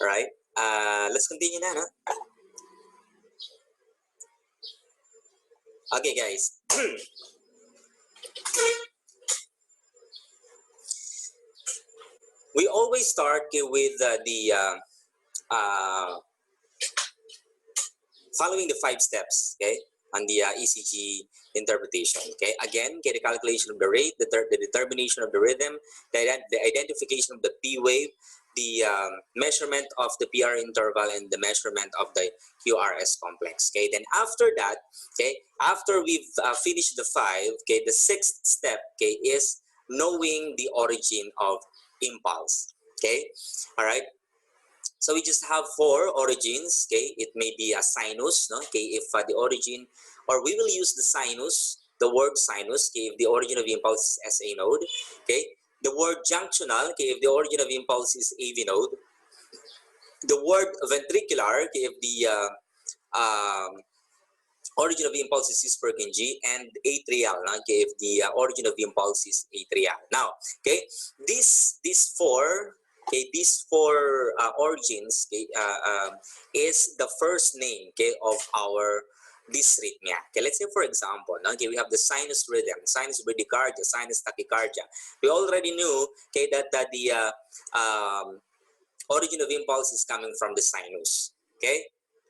All right. Let's continue na, no? Okay, guys. We always start with following the 5 steps, okay, on the ECG interpretation. Okay, again, the calculation of the rate, the determination of the rhythm, the identification of the P wave, the measurement of the PR interval, and the measurement of the QRS complex. Okay, then after that, okay, after we've finished the 5, okay, the 6th step, okay, is knowing the origin of impulse. Okay, all right. So we just have 4 origins. Okay, it may be a sinus. No, okay, if the origin, or we will use the sinus, the word sinus. Okay, if the origin of impulse is SA node. Okay, the word junctional. Okay, if the origin of impulse is AV node. The word ventricular. Okay, if the origin of impulse is Purkinje, and atrial. Okay, if the origin of impulse is atrial. Now, okay, these 4. Okay, these 4 origins, okay, is the first name, okay, of our dysrhythmia. Okay, let's say for example, okay, we have the sinus rhythm, sinus bradycardia, sinus tachycardia. We already knew, okay, that the origin of impulse is coming from the sinus. Okay,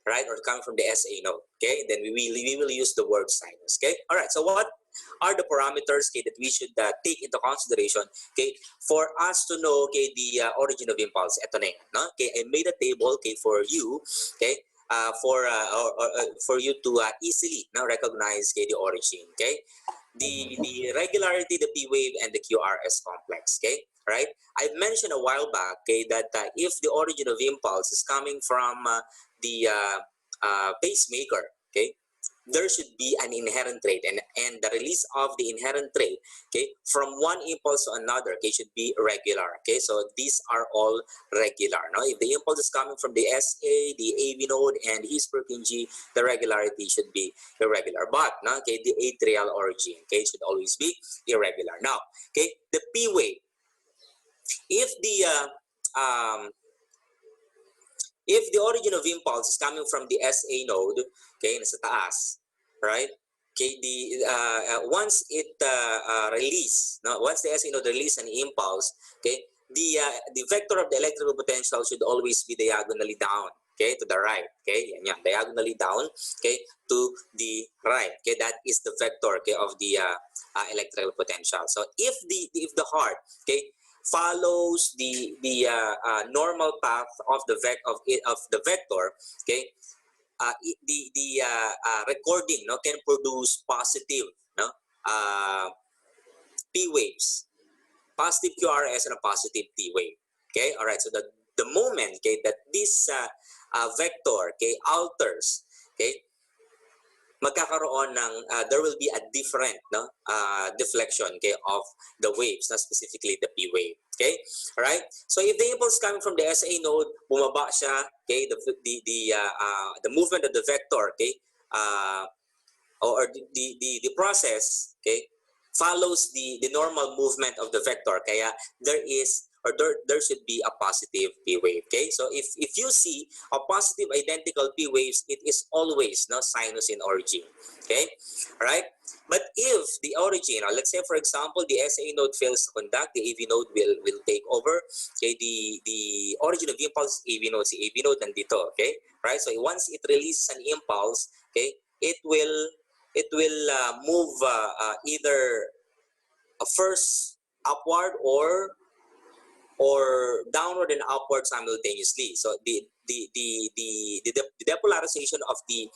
right, or coming from the SA node. Okay, then we will use the word sinus. Okay, all right. So what are the parameters, okay, that we should take into consideration, okay, for us to know, okay, the origin of impulse? Ito na yan, no? Okay, I made a table, okay, for you, okay, for you to easily now recognize, okay, the origin. Okay, the regularity, the P wave, and the QRS complex. Okay, right? I've mentioned a while back, okay, that if the origin of impulse is coming from the pacemaker, okay, there should be an inherent rate, and the release of the inherent rate, okay, from one impulse to another, okay, should be regular. Okay, so these are all regular. Now, if the impulse is coming from the SA, the AV node, and his Purkinje, the regularity should be irregular. But no, okay, the atrial origin, okay, should always be irregular. Now, okay, the P wave, if the origin of impulse is coming from the SA node, okay, nasa taas, right? Okay, once it once the SA node release an impulse, okay, the vector of the electrical potential should always be diagonally down, okay, to the right. Okay, yan, diagonally down, okay, to the right. Okay, that is the vector, okay, of the electrical potential. So if the heart, okay, follows the normal path of the vector, okay, the recording, no, can produce positive, no, P waves, positive QRS and a positive P wave. Okay, all right. So the moment, okay, that this vector, okay, alters, okay, magkakaroon ng there will be a different, no, deflection, okay, of the waves, not specifically the P wave. Okay, all right. So if the impulse coming from the SA node, bumaba siya, okay, the movement of the vector, okay, or the process, okay, follows the normal movement of the vector. Kaya there is, or there should be a positive P wave. Okay, so if you see a positive identical P waves, it is always, no, sinus in origin. Okay, all right. But if the origin, or let's say for example the SA node fails to conduct, the AV node will take over. Okay, the origin of impulse AV node, si AV node nandito. Okay, right. So once it releases an impulse, okay, it will move either first upward or downward and upward simultaneously. So the depolarization of the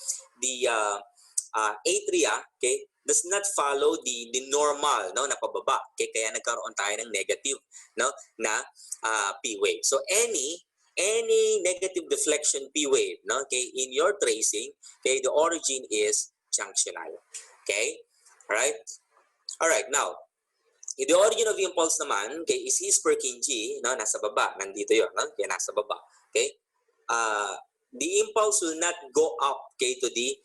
atria, okay, does not follow the normal, no, na pababa. Okay, kaya nagkaroon tayo ng negative, no, na P wave. So any negative deflection P wave, no, okay, in your tracing, okay, the origin is junctional. Okay, all right. Now, the origin of impulse naman, okay, is his Purkinje, no, nasa baba, nandito yon, no, okay, nasa baba. Okay, the impulse will not go up, okay, to the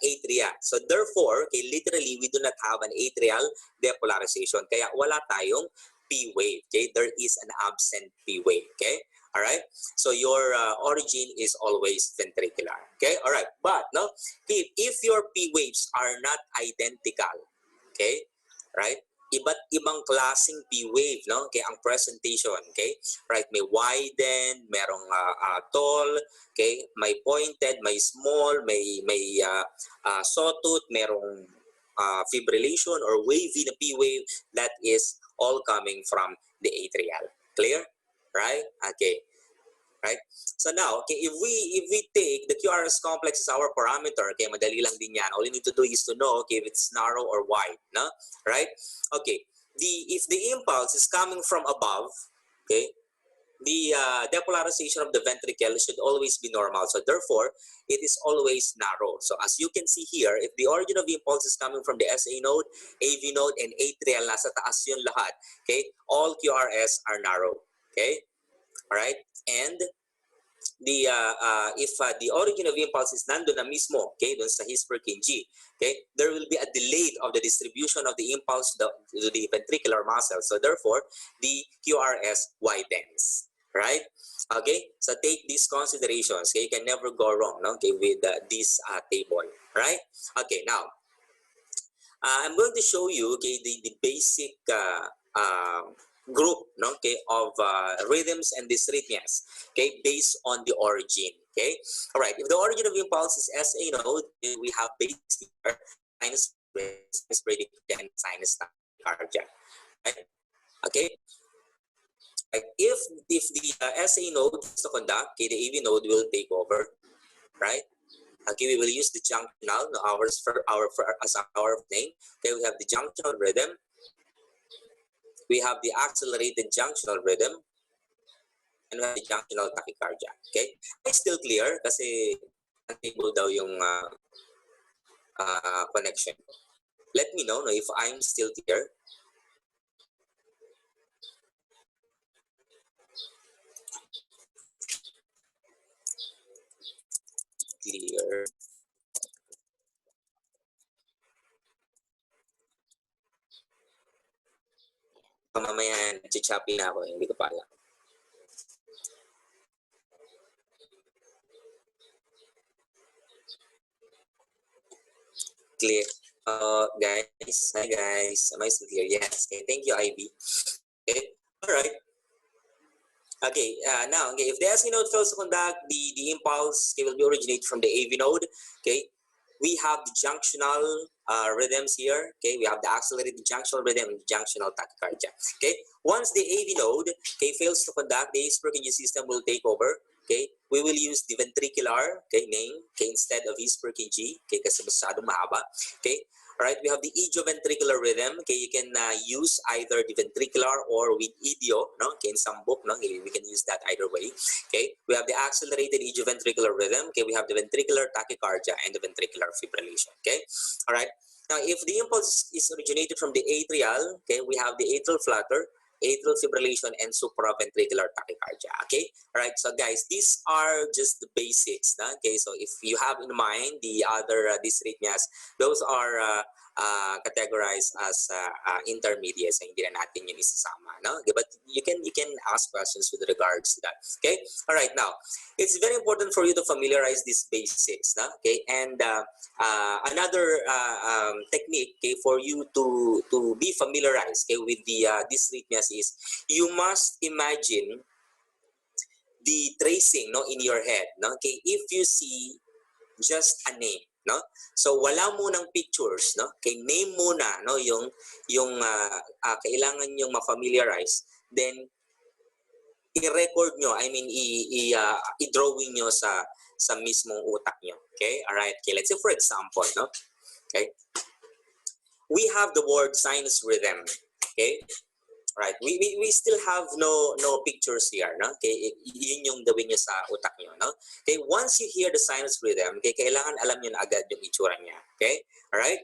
atria. So therefore, okay, literally we do not have an atrial depolarization. Kaya wala tayong P wave. Okay, there is an absent P wave. Okay, all right. So your origin is always ventricular. Okay, all right. But no, if your P waves are not identical, okay, right? Iba't ibang klaseng P wave, no? Okay, ang presentation, okay? Right, may widen, merong tall, okay? May pointed, may small, may sawtooth, merong fibrillation or wavy na P wave. That is all coming from the atrial. Clear? Right? Okay. Right? So now, okay, if we take the QRS complex as our parameter, okay, madali lang din yan. All you need to do is to know, okay, if it's narrow or wide, no? Right? Okay. If the impulse is coming from above, okay, the depolarization of the ventricle should always be normal. So therefore, it is always narrow. So as you can see here, if the origin of the impulse is coming from the SA node, AV node, and atrial, nasa taas yun lahat, okay, all QRS are narrow. Okay? All right? And if the origin of impulse is nandun na mismo, okay, dun sa his per kg, okay, there will be a delay of the distribution of the impulse to the ventricular muscle. So therefore, the QRS widens, right? Okay, so take these considerations. Okay, you can never go wrong, no? Okay, with this table, right? Okay, now I'm going to show you, okay, the basic group, no, okay, of rhythms and dysrhythmias, okay, based on the origin. Okay, all right. If the origin of impulse is SA node, we have basic sinus bradycardia and sinus tachycardia. Right? Okay. Right. If the SA node is to conduct, okay, the AV node will take over. Right. Okay, we will use the junctional, no, as our name. Okay, we have the junctional rhythm. We have the accelerated junctional rhythm, and we have the junctional tachycardia. Okay, it's still clear kasi unstable daw yung connection. Let me know, no, if I'm still clear. Clear. Mamaya chichapi na ako, hindi ko pa alam. Clear. Guys, hi guys. Am I still clear? Yes. Okay, thank you, Ivy. Okay, all right. Okay, now, okay, if the SA node fails to conduct, the impulse, okay, will be originate from the AV node. Okay, we have the junctional rhythms here. Okay, we have the accelerated junctional rhythm and junctional tachycardia. Okay, once the AV node, okay, fails to conduct, the His-Purkinje system will take over. Okay, we will use the ventricular, okay, name, okay, instead of His-Purkinje, okay, kasi masyadong mahaba. Okay, all right, we have the idioventricular rhythm. Okay, you can use either the ventricular or with idio, no? Okay, in some book, no? Okay, we can use that either way. Okay, we have the accelerated idioventricular rhythm. Okay, we have the ventricular tachycardia and the ventricular fibrillation. Okay, all right. Now, if the impulse is originated from the atrial, okay, we have the atrial flutter, atrial fibrillation, and supraventricular tachycardia. Okay, all right. So, guys, these are just the basics. No? Okay, so if you have in mind the other dysrhythmias, those are categorized as intermediate. So, hindi na natin yun isasama. No? Okay, but you can ask questions with regards to that. Okay, all right. Now, it's very important for you to familiarize these basics. No? Okay, and another technique, okay, for you to be familiarized, okay, with the dysrhythmias is you must imagine the tracing, no, in your head. No? Okay, if you see just a name, no, so wala munang pictures, no, okay, name muna, no, yung kailangan yung ma-familiarize, then i-record nyo, I mean i-drawing nyo sa mismong utak nyo. Okay, all right. Okay, let's say for example, no, okay, we have the word sinus rhythm. Okay, right. We still have no pictures here, no? Okay, yun yung gawin nyo sa utak nyo, no? Okay, once you hear the sinus rhythm, okay, kailangan alam nyo na agad yung itsura niya. Okay, all right.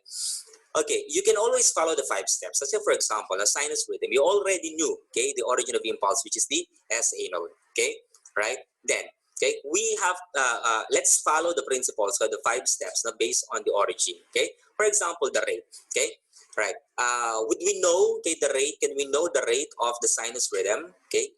Okay, you can always follow the 5 steps. Let's say, for example, a sinus rhythm, you already knew, okay, the origin of impulse, which is the SA node. Okay, right. Then, okay, we have let's follow the principles, so the 5 steps, no, based on the origin. Okay, for example, the rate. Okay. Right. Would we know, okay, the rate? Can we know the rate of the sinus rhythm? Okay.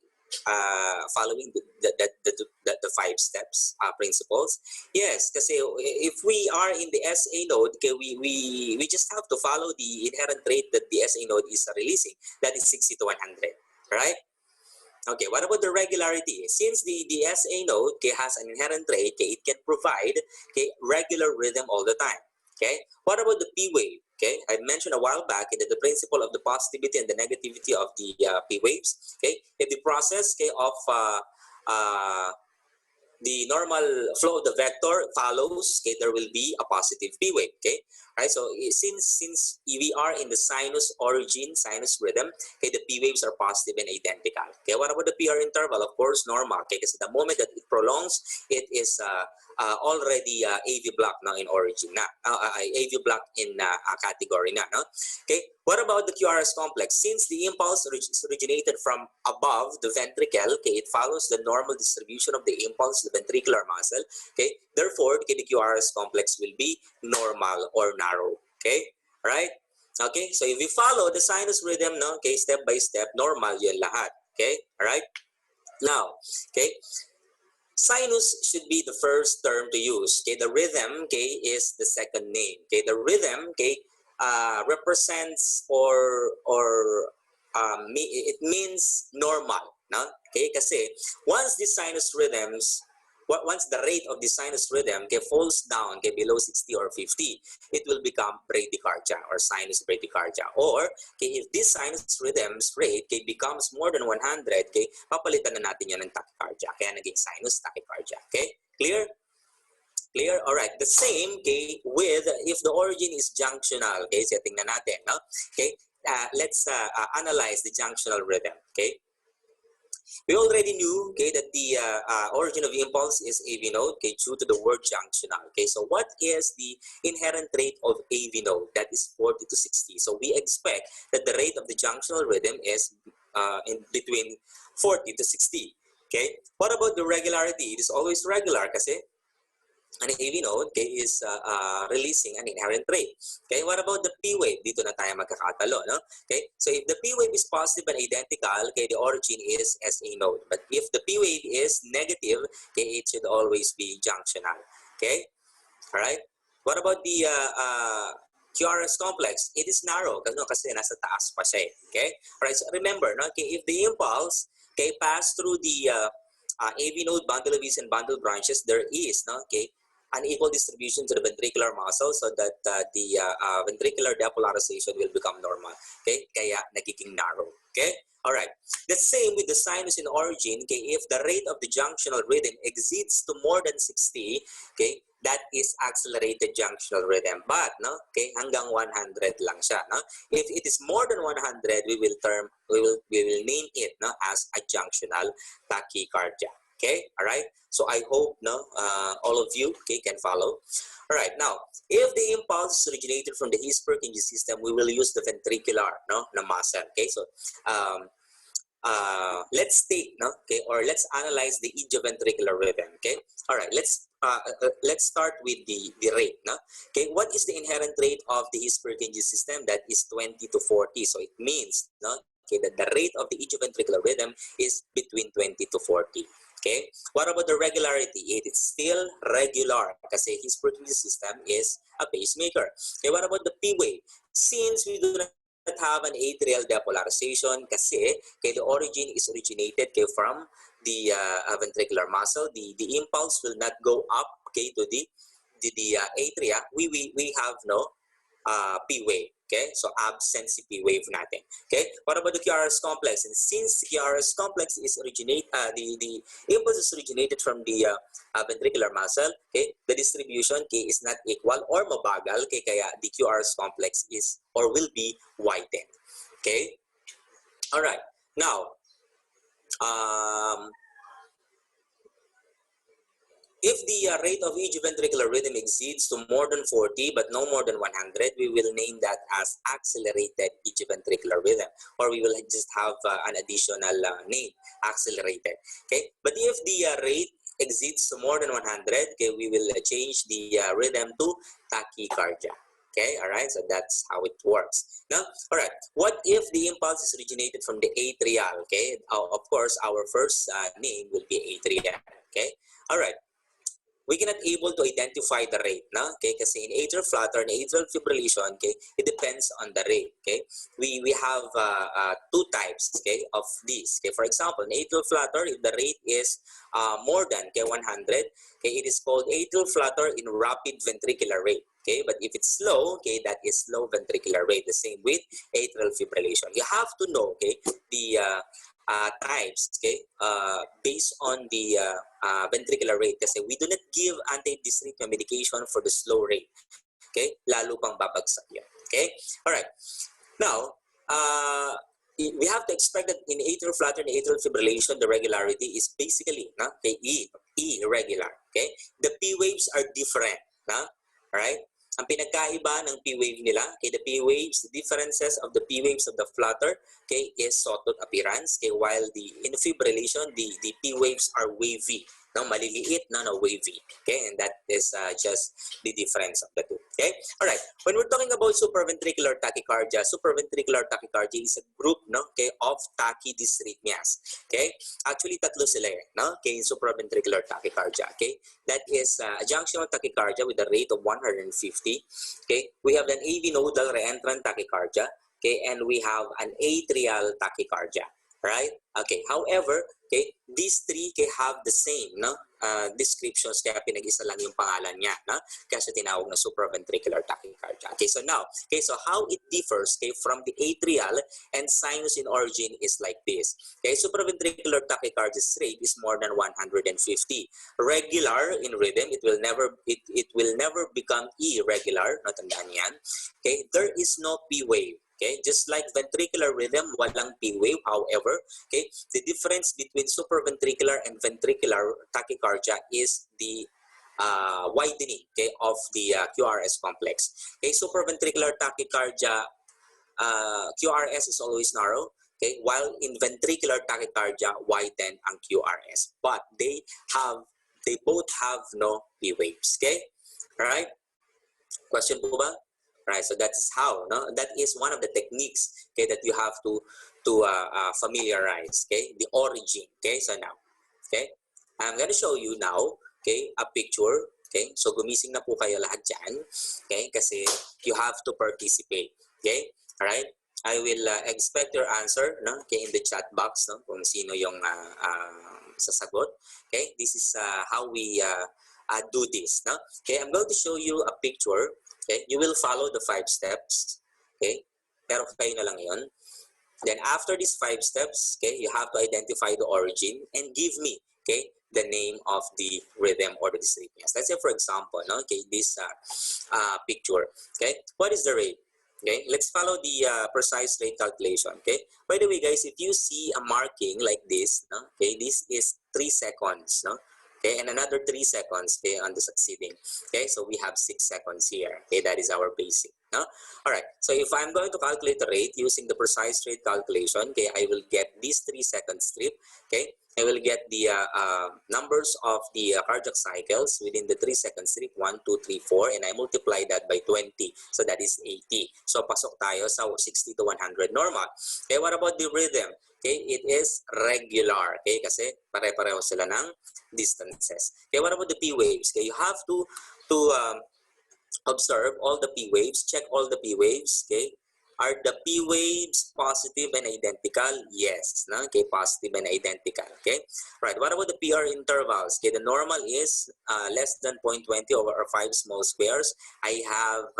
Following the 5 steps principles. Yes, because if we are in the SA node, okay, we just have to follow the inherent rate that the SA node is releasing. That is 60 to 100. Right. Okay, what about the regularity? Since the SA node, okay, has an inherent rate, okay, it can provide, okay, regular rhythm all the time. Okay, what about the P wave? Okay, I mentioned a while back that the principle of the positivity and the negativity of the P waves. Okay, if the process, okay, of the normal flow of the vector follows, okay, there will be a positive P wave. Okay, right. So since we are in the sinus origin, sinus rhythm, okay, the P waves are positive and identical. Okay, what about the PR interval? Of course, normal. Okay, because the moment that it prolongs, it is already AV block now in origin na, AV block in category na. No? Okay, what about the QRS complex? Since the impulse originated from above the ventricle, okay, it follows the normal distribution of the impulse to the ventricular muscle. Okay, therefore, okay, the QRS complex will be normal or narrow. Okay, all right. Okay, so if we follow the sinus rhythm, no, okay, step by step, normal yun lahat. Okay, all right. Now, okay, sinus should be the first term to use. Okay, the rhythm, okay, is the second name. Okay, the rhythm, okay, represents it means normal. No? Okay, kasi once the sinus rhythms, once the rate of the sinus rhythm, okay, falls down, okay, below 60 or 50, it will become bradycardia or sinus bradycardia. Or okay, if this sinus rhythms rate, okay, becomes more than 100, okay, papalitan na natin yan ng tachycardia. Kaya naging sinus tachycardia. Okay, clear? Clear? All right. The same, okay, with if the origin is junctional. Okay, so tingnan natin, no? Okay, let's analyze the junctional rhythm. Okay. We already knew, okay, that the origin of impulse is AV node, okay, due to the word junctional. Okay, so what is the inherent rate of AV node? That is 40 to 60. So we expect that the rate of the junctional rhythm is in between 40 to 60. Okay, what about the regularity? It is always regular kasi an AV node, okay, is releasing an inherent rate. Okay, what about the P wave? Dito na tayo magkakatalo, no? Okay, so if the P wave is positive and identical, okay, the origin is SA node. But if the P wave is negative, okay, it should always be junctional. Okay, all right. What about the QRS complex? It is narrow kasi nasa taas pa siya. Okay, all right. So remember, no? Okay, if the impulse, okay, pass through the AV node, bundle of V's and bundle branches, there is, no? Okay, unequal distribution to the ventricular muscle so that the ventricular depolarization will become normal. Okay, kaya nagiging narrow. Okay, all right. The same with the sinus in origin. Okay, if the rate of the junctional rhythm exceeds to more than 60, okay, that is accelerated junctional rhythm. But no, okay, hanggang 100 lang siya. No, if it is more than 100, we will name it, no, as a junctional tachycardia. Okay, all right. So I hope, no, all of you, okay, can follow. All right. Now, if the impulse originated from the His-Purkinje system, we will use the ventricular, no, na muscle. Okay, so let's take, no, okay, or let's analyze the idioventricular rhythm. Okay, all right. Let's start with the rate. No, okay. What is the inherent rate of the His-Purkinje system? That is 20 to 40. So it means, no, okay, that the rate of the idioventricular rhythm is between 20 to 40. Okay, what about the regularity? It is still regular kasi his Purkinje system is a pacemaker. Okay, what about the P wave? Since we do not have an atrial depolarization kasi okay, the origin is originated okay, from the ventricular muscle, the impulse will not go up okay, to the atria. We have no P wave. Okay, so absent si P wave natin. Okay, what about the QRS complex? And since QRS complex is the impulse is originated from the ventricular muscle, okay, the distribution okay, is not equal or mabagal, okay, kaya the QRS complex is or will be widened. Okay, all right. Now, if the rate of idioventricular rhythm exceeds to more than 40 but no more than 100, we will name that as accelerated idioventricular rhythm, or we will just have an additional name, accelerated. Okay, but if the rate exceeds to more than 100, okay, we will change the rhythm to tachycardia. Okay, all right, so that's how it works. Now, all right, what if the impulse is originated from the atrial? Okay, of course, our first name will be atrial. Okay, all right. We cannot able to identify the rate, no? Okay, kasi in atrial flutter and atrial fibrillation, okay, it depends on the rate, okay? We have two types, okay, of these. Okay, for example, in atrial flutter, if the rate is more than 100, okay, it is called atrial flutter in rapid ventricular rate. Okay, but if it's slow, okay, that is slow ventricular rate. The same with atrial fibrillation. You have to know, okay, the types, okay, based on the ventricular rate. Kasi we do not give anti-dysrhythmia medication for the slow rate. Okay, lalo pang babagsak yun. Okay, all right. Now, we have to expect that in atrial flutter and atrial fibrillation, the regularity is basically okay, irregular. Okay, the P waves are different. All right. Ang pinagkaiba ng P wave nila, okay, the P waves, the differences of the P waves of the flutter, okay, is sawtooth appearance, okay, while in fibrillation, the P waves are wavy, no, maliliit, no, wavy, okay, and that is just the difference of the two, okay. All right, when we're talking about supraventricular tachycardia is a group, no, okay, of tachydysrhythmias, okay. Actually, tatlo sila, no, okay, supraventricular tachycardia, okay. That is a junctional tachycardia with a rate of 150. Okay, we have an AV nodal reentrant tachycardia. Okay, and we have an atrial tachycardia. Right? Okay. However, okay, these three have the same descriptions. Kaya pinag-isa lang yung pangalan niya, no? Kasi tinawag na supraventricular tachycardia. Okay, so now, okay, so how it differs, okay, from the atrial and sinus in origin is like this. Okay, supraventricular tachycardia's rate is more than 150. Regular in rhythm, it will never become irregular. Natandaan yan. Okay, there is no P wave. Okay, just like ventricular rhythm, walang P wave. However, okay, the difference between supraventricular and ventricular tachycardia is the widening, okay, of the QRS complex. Okay, supraventricular tachycardia, QRS is always narrow. Okay, while in ventricular tachycardia, widen ang QRS. But they both have no P waves. Okay, all right. Question po ba? Right, so that is how, no? That is one of the techniques, okay, that you have to familiarize, okay, the origin, okay. So now, okay, I'm going to show you now, okay, a picture, okay. So gumising na po kayo lahat dyan, okay, kasi you have to participate, okay. All right, I will expect your answer, no, okay, in the chat box, no, kung sino yung sasagot, okay. This is how we do this, no. Okay, I'm going to show you a picture. Okay, you will follow the 5 steps. Okay, pero kayo na lang yun. Then after these 5 steps, okay, you have to identify the origin and give me, okay, the name of the rhythm or the dysrhythmias. Let's say, for example, no, okay, this picture. Okay, what is the rate? Okay, let's follow the precise rate calculation. Okay, by the way, guys, if you see a marking like this, no, okay, this is 3 seconds, no. Okay, and another 3 seconds, okay, on the succeeding. Okay, so we have 6 seconds here. Okay, that is our basic. No? All right, so if I'm going to calculate the rate using the precise rate calculation, okay, I will get this 3-second strip. Okay, I will get the numbers of the cardiac cycles within the 3-second strip, 1, 2, 3, 4, and I multiply that by 20. So that is 80. So pasok tayo sa 60 to 100 normal. Okay, what about the rhythm? Okay, it is regular. Okay, kasi pare-pareho sila ng distances. Okay, what about the P waves? Okay, you have to observe all the P waves, check all the P waves. Okay, are the P waves positive and identical? Yes, no? Okay, positive and identical. Okay, right. What about the PR intervals? Okay, the normal is less than 0.20 over 5 small squares. I have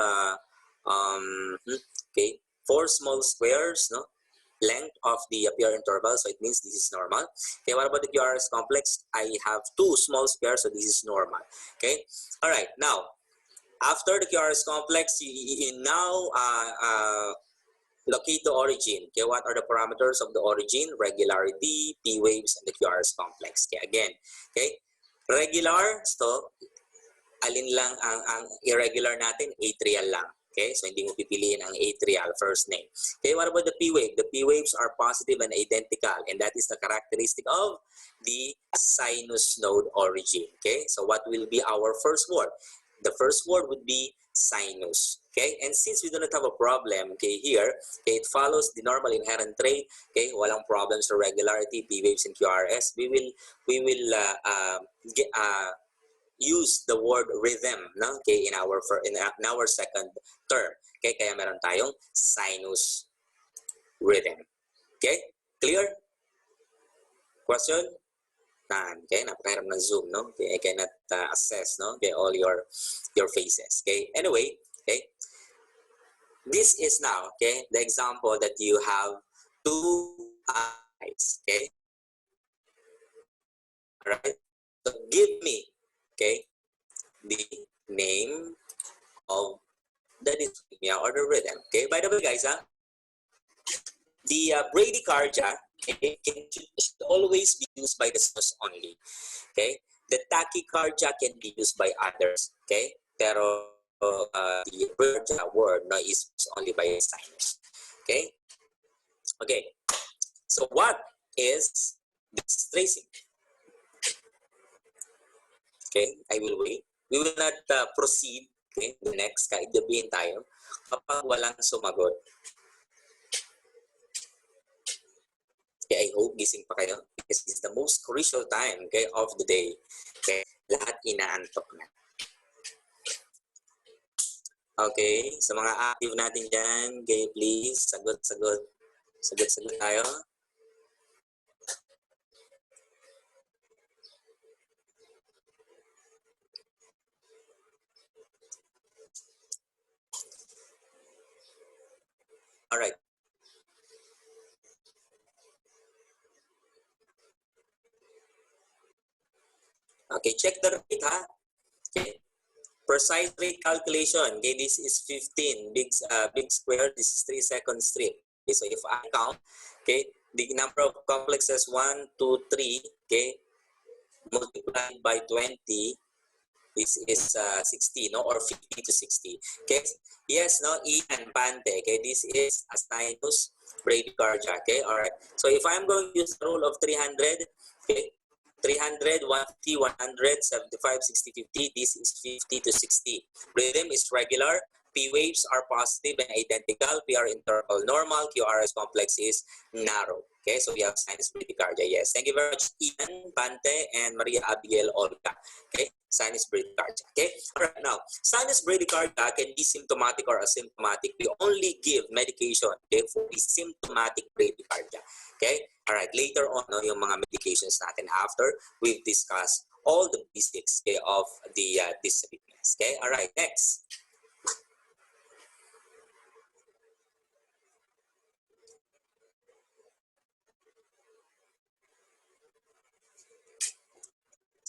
4 small squares, no? Length of the PR interval, so it means this is normal. Okay, what about the QRS complex? I have 2 small squares, so this is normal. Okay, all right. Now, after the QRS complex, you now locate the origin. Okay, what are the parameters of the origin? Regularity, P waves, and the QRS complex. Okay, again, okay, regular. So, alin lang ang irregular natin? Atrial lang. Okay, so hindi mo pipiliin ang atrial first name. Okay, what about the P wave? The P waves are positive and identical, and that is the characteristic of the sinus node origin. Okay, so what will be our first word? the first word would be sinus. Okay, and since we do not have a problem, okay, here, okay, it follows the normal inherent trait. Okay, walang problems or regularity, P waves and QRS. We will use the word rhythm, no? Okay, in our second term. Okay, kaya meron tayong sinus rhythm. Okay, clear? Question? None. Okay, napakahirap ng Zoom, no? Okay, I cannot assess, no? Okay, all your faces. Okay, anyway, okay, this is now, okay, the example that you have two eyes. Okay, all right. So give me, okay, the name of the dyspnea or the rhythm. Okay, by the way, guys, the bradycardia, okay, should always be used by the sinus only. Okay, the tachycardia can be used by others. Okay, pero the bradycardia word no, is used only by the sinus. Okay, okay. So what is this tracing? Okay, I will wait. We will not proceed. Okay, the next kahit gabihin tayo kapag walang sumagot. Okay, I hope gising pa kayo because it's the most crucial time, okay, of the day. Okay, lahat inaantok na. Okay, sa mga active natin dyan, okay, please, sagot tayo. Alright. Okay, check the rate, ha? Okay. Precise rate calculation. Okay, this is 15 big square. This is 3 second strip. Okay, so if I count, okay, the number of complexes 1, 2, 3, okay, multiplied by 20, this is 60, no, or 50 to 60. Okay, yes, no, Ian Pante. Okay, this is a sinus bradycardia. Okay, all right. So if I'm going to use the rule of 300, okay. 300, 150, 100, 75, 60, 50. This is 50 to 60. Rhythm is regular. P waves are positive and identical. PR interval normal. QRS complex is narrow. Okay, so we have sinus bradycardia. Yes. Thank you very much, Ian, Pante, and Maria Abigail Olga. Okay, sinus bradycardia. Okay, all right. Now, sinus bradycardia can be symptomatic or asymptomatic. We only give medication, okay, for the symptomatic bradycardia. Okay, all right. Later on, no, yung mga medications natin after we've discussed all the basics, okay, of the disabilities. Okay, all right. Next.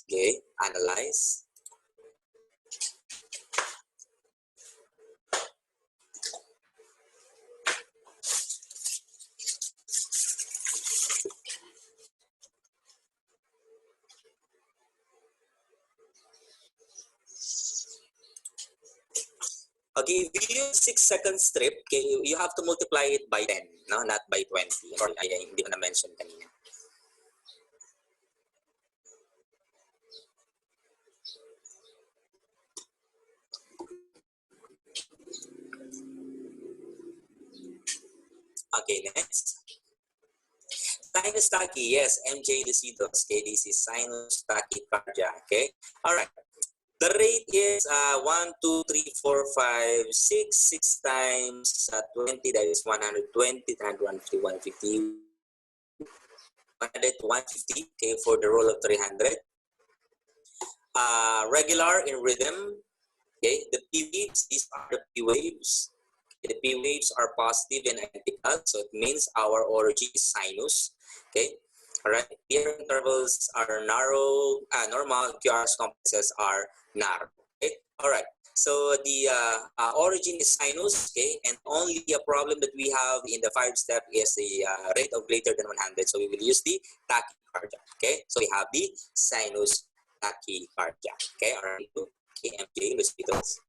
Okay, analyze. Okay, if you use 6-second strip, okay, you have to multiply it by 10, no, not by 20. Or hindi ko na-mention kanina. Okay, next. Sinus tachy, yes, MJ Lucidos. Okay, this is sinus tachycardia. Okay, all right. The rate is 1, 2, 3, 4, 5, 6. 6 times 20, that is 120, 150, 150, 100, 150, okay, for the roll of 300. Regular in rhythm, okay, the P waves, these are the P waves. The P waves are positive and identical, so it means our origin is sinus, okay. All right, PR intervals are narrow, normal, QRS complexes are narrow. Okay, all right. So the origin is sinus, okay, and only a problem that we have in the 5-step is the rate of greater than 100. So we will use the tachycardia. Okay, so we have the sinus tachycardia. Okay, all right. Okay, MJ, hospitals.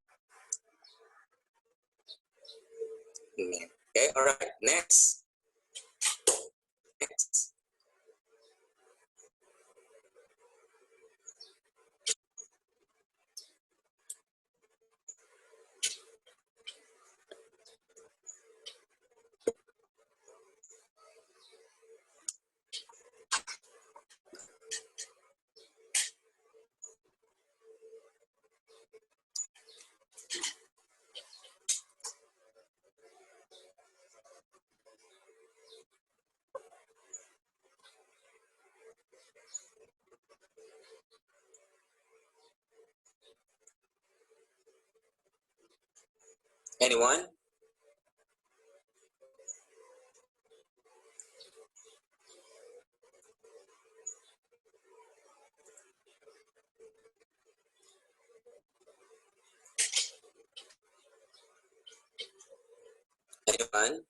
Okay, all right. Next. Next. Anyone? Anyone?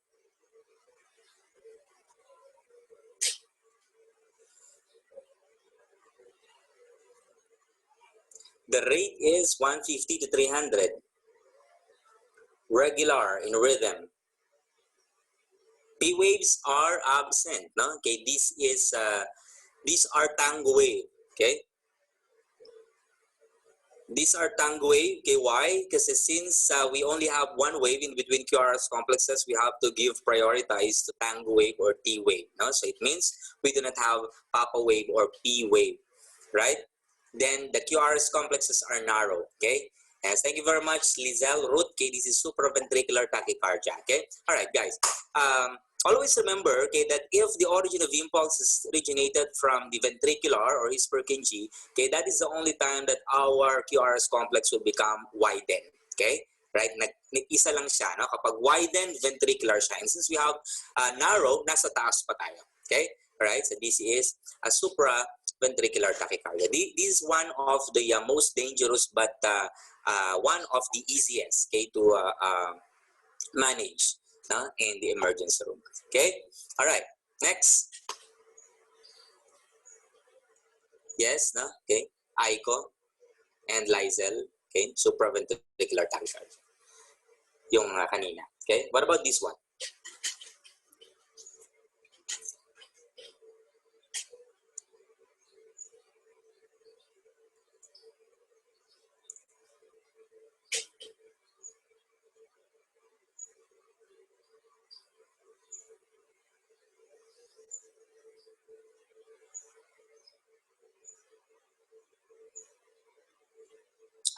The rate is 150 to 300. Regular in rhythm. P waves are absent. No? Okay, these are tango wave. Okay. These are tango wave. Okay, why? Because since we only have one wave in between QRS complexes, we have to give prioritize to tango wave or T wave. No? So it means we do not have Papa wave or P wave, right? Then the QRS complexes are narrow. Okay. Yes, thank you very much, Lizelle Ruth. Okay, this is supraventricular tachycardia. Okay, all right, guys. Always remember, okay, that if the origin of impulse is originated from the ventricular or his Purkinje, okay, that is the only time that our QRS complex will become widened. Okay, right? Isa lang siya, no? Kapag widened, ventricular siya. And since we have narrow, nasa taas pa tayo. Okay, all right. So this is a supraventricular tachycardia. This is one of the most dangerous, but one of the easiest, okay, to manage in the emergency room. Okay, all right, next. Yes, no? Okay, Aiko and Lizelle, okay, supraventricular tachycardia. Yung kanina. Okay, what about this one?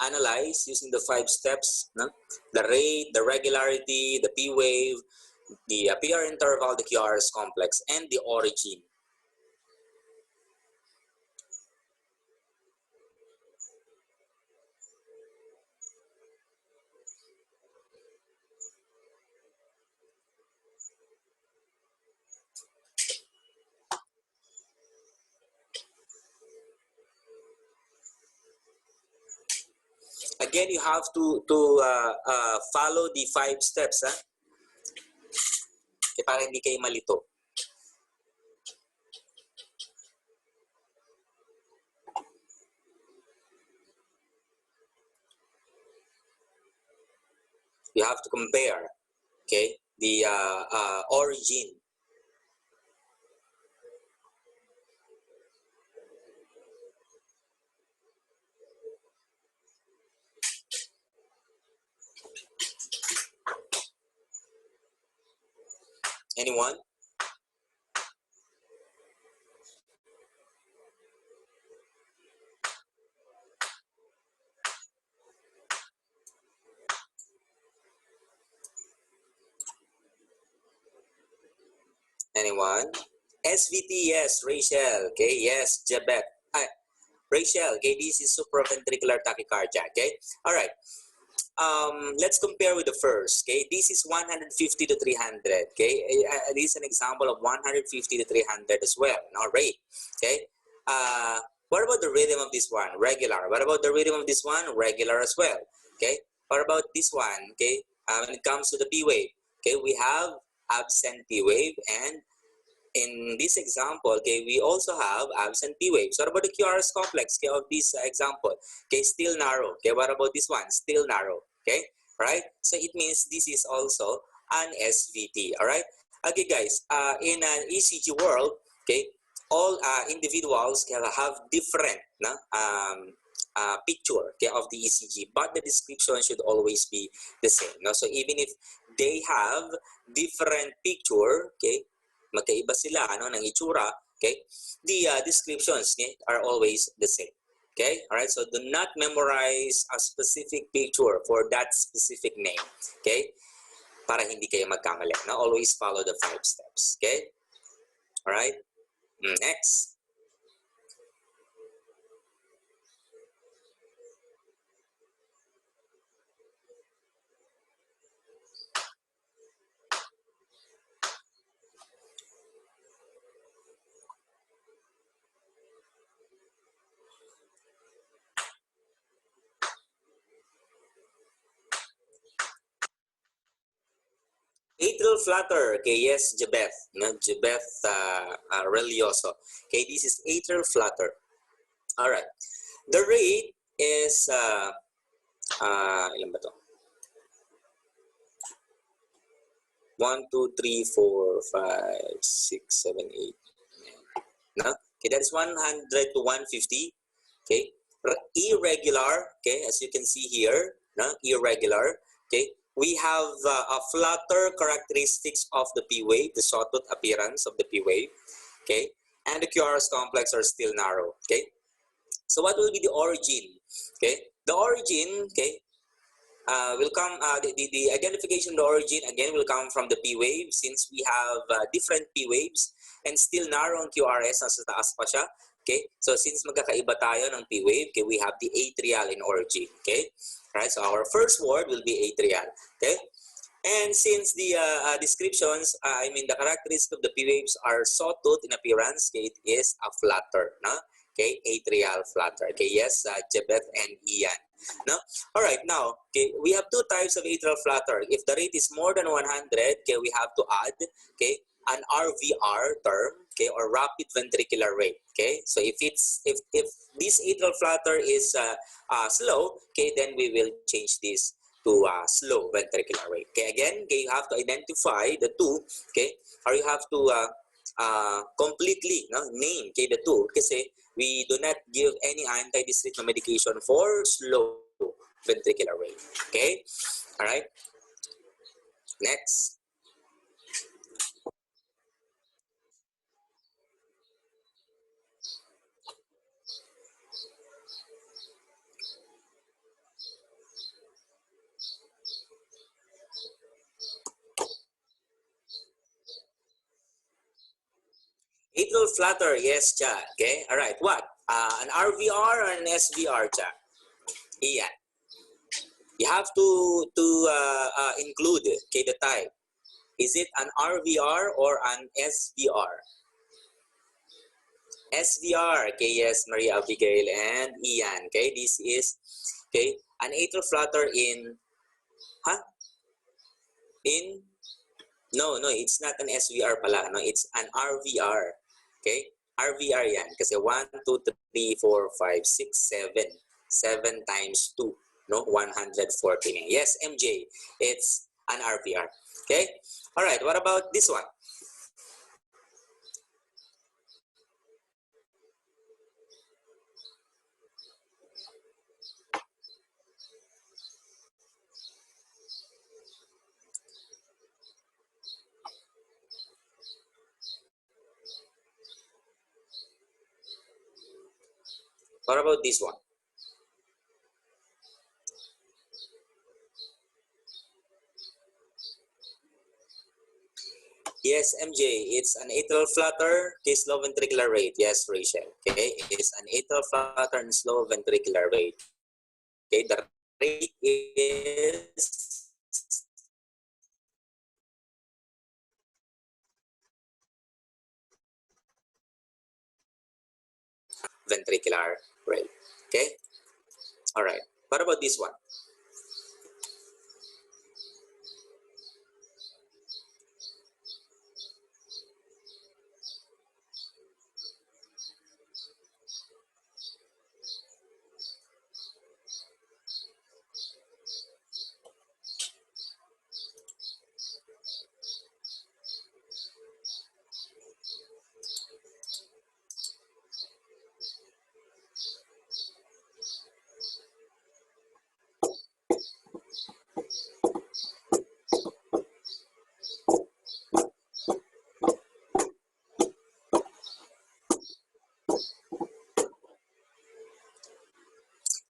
Analyze using the 5 steps, no? The rate, the regularity, the P wave, the PR interval, the QRS complex, and the origin. Again, you have to follow the 5 steps, ha? Para hindi kayo malito. You have to compare, okay, the origin. Anyone? Anyone? SVT, yes. Rachel, okay, yes. Jabet. Rachel, okay, this is supraventricular tachycardia, okay? All right. Let's compare with the first, okay? This is 150 to 300, okay? This is an example of 150 to 300 as well, no rate, okay? What about the rhythm of this one? Regular. What about the rhythm of this one? Regular as well, okay? What about this one, okay? When it comes to the P wave, okay, we have absent P wave, and in this example, okay, we also have absent P waves. What about the QRS complex, okay, of this example? Okay, still narrow. Okay, what about this one? Still narrow. Okay, right? So it means this is also an SVT. All right. Okay, guys. In an ECG world, okay, all individuals can have different picture, okay, of the ECG, but the description should always be the same. No? So even if they have different picture, okay, magkaiba sila ng itsura, okay, the descriptions, okay, are always the same. Okay, all right, so do not memorize a specific picture for that specific name, okay, para hindi kayo magkamali. No? Always follow the 5 steps, okay, all right. Next. Atrial flutter, okay, yes, Jebeth, no, Jebeth Relioso. Okay, this is atrial flutter. All right. The rate is, ilan ba to? 1, 2, 3, 4, 5, 6, 7, 8. No? Okay, that is 100 to 150. Okay, irregular. Okay, as you can see here, no? Irregular. Okay, we have a flutter characteristics of the P wave, the sawtooth appearance of the P wave. Okay, and the QRS complex are still narrow. Okay, so what will be the origin? Okay, the origin, okay, will come, the identification of the origin again will come from the P wave, since we have different P waves and still narrow ang QRS, nasa taas pa siya. Okay, so since magkakaiba tayo ng P wave, okay, we have the atrial in origin. Okay, right, so our first word will be atrial. Okay, and since the descriptions, I mean the characteristics of the P waves are sawtooth in appearance, okay, it is a flutter, no? Okay, atrial flutter. Okay, yes, Jebeth and Ian. No? All right, now, okay, we have two types of atrial flutter. If the rate is more than 100, okay, we have to add, okay, an RVR term, okay, or rapid ventricular rate. Okay, so if this atrial flutter is slow, okay, then we will change this to slow ventricular rate. Okay, again, okay, you have to identify the two, okay, or you have to completely, no, name, okay, the two, kasi we do not give any anti-dystrhythmia medication for slow ventricular rate. Okay, all right. Next. Atrial flutter, yes, Cha. Okay, all right. What? An RVR or an SVR, Cha? Yeah. You have to include, okay, the type. Is it an RVR or an SVR? SVR, okay, yes, Maria Abigail and Ian. Okay, this is, okay, an atrial flutter in, no, it's not an SVR pala, no, it's an RVR. Okay, RVR yan, kasi 1, 2, 3, 4, 5, 6, 7 times 2, no, 140. Yes, MJ, it's an RVR. Okay, all right, what about this one? What about this one? Yes, MJ, it's an atrial flutter, okay, slow ventricular rate. Yes, Rachel. Okay, it's an atrial flutter and slow ventricular rate. Okay, the rate is ventricular rate. Okay, all right. What about this one?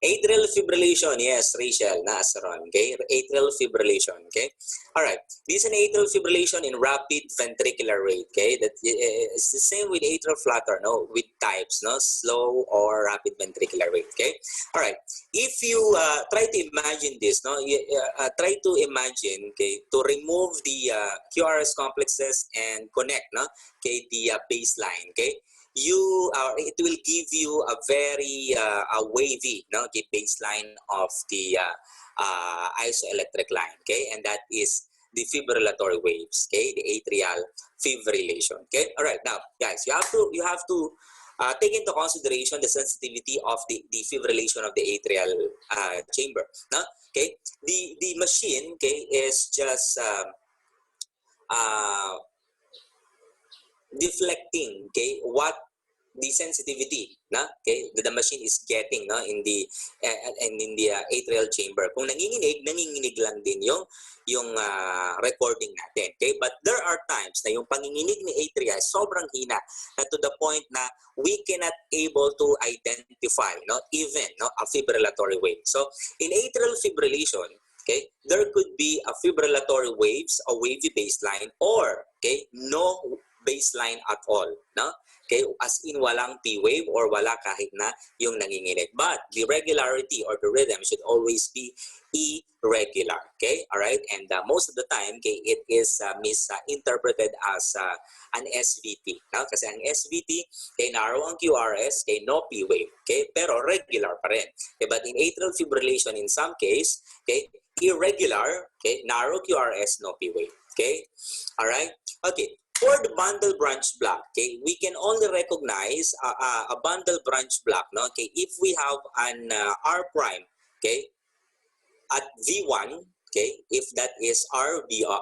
Atrial fibrillation, yes, Rachel, Naasaron, okay? Atrial fibrillation, okay? All right, this is an atrial fibrillation in rapid ventricular rate, okay? That it's the same with atrial flutter, no? With types, no? Slow or rapid ventricular rate, okay? All right, if you try to imagine this, no? Try to imagine, okay, to remove the QRS complexes and connect, no? Okay, the baseline, okay? It will give you a very wavy, no, okay, baseline of the isoelectric line, okay, and that is defibrillatory waves, okay, the atrial fibrillation. Okay, all right. Now, guys, you have to take into consideration the sensitivity of the fibrillation of the atrial chamber. No? Okay, the machine, okay, is just deflecting, okay, what the sensitivity na, okay, that the machine is getting, no, in the atrial chamber. Kung nanginginig lang din yung recording natin, okay? But there are times na yung panginginig ni atria sobrang hina na to the point na we cannot able to identify, no, even, no, a fibrillatory wave. So in atrial fibrillation, okay, there could be a fibrillatory waves, a wavy baseline, or, okay, no baseline at all, no? Okay, as in walang P wave or wala kahit na yung nanginginig. But the regularity or the rhythm should always be irregular. Okay, all right, and most of the time, okay, it is misinterpreted as an SVT. No? Kasi ang SVT, okay, narrow ang QRS, okay, no P wave. Okay, pero regular pa rin. Okay, but in atrial fibrillation, in some case, okay, irregular, okay, narrow QRS, no P wave. Okay, all right, okay. For the bundle branch block, okay, we can only recognize a bundle branch block, no? Okay, if we have an R prime, okay, at V1, okay, if that is RBBR,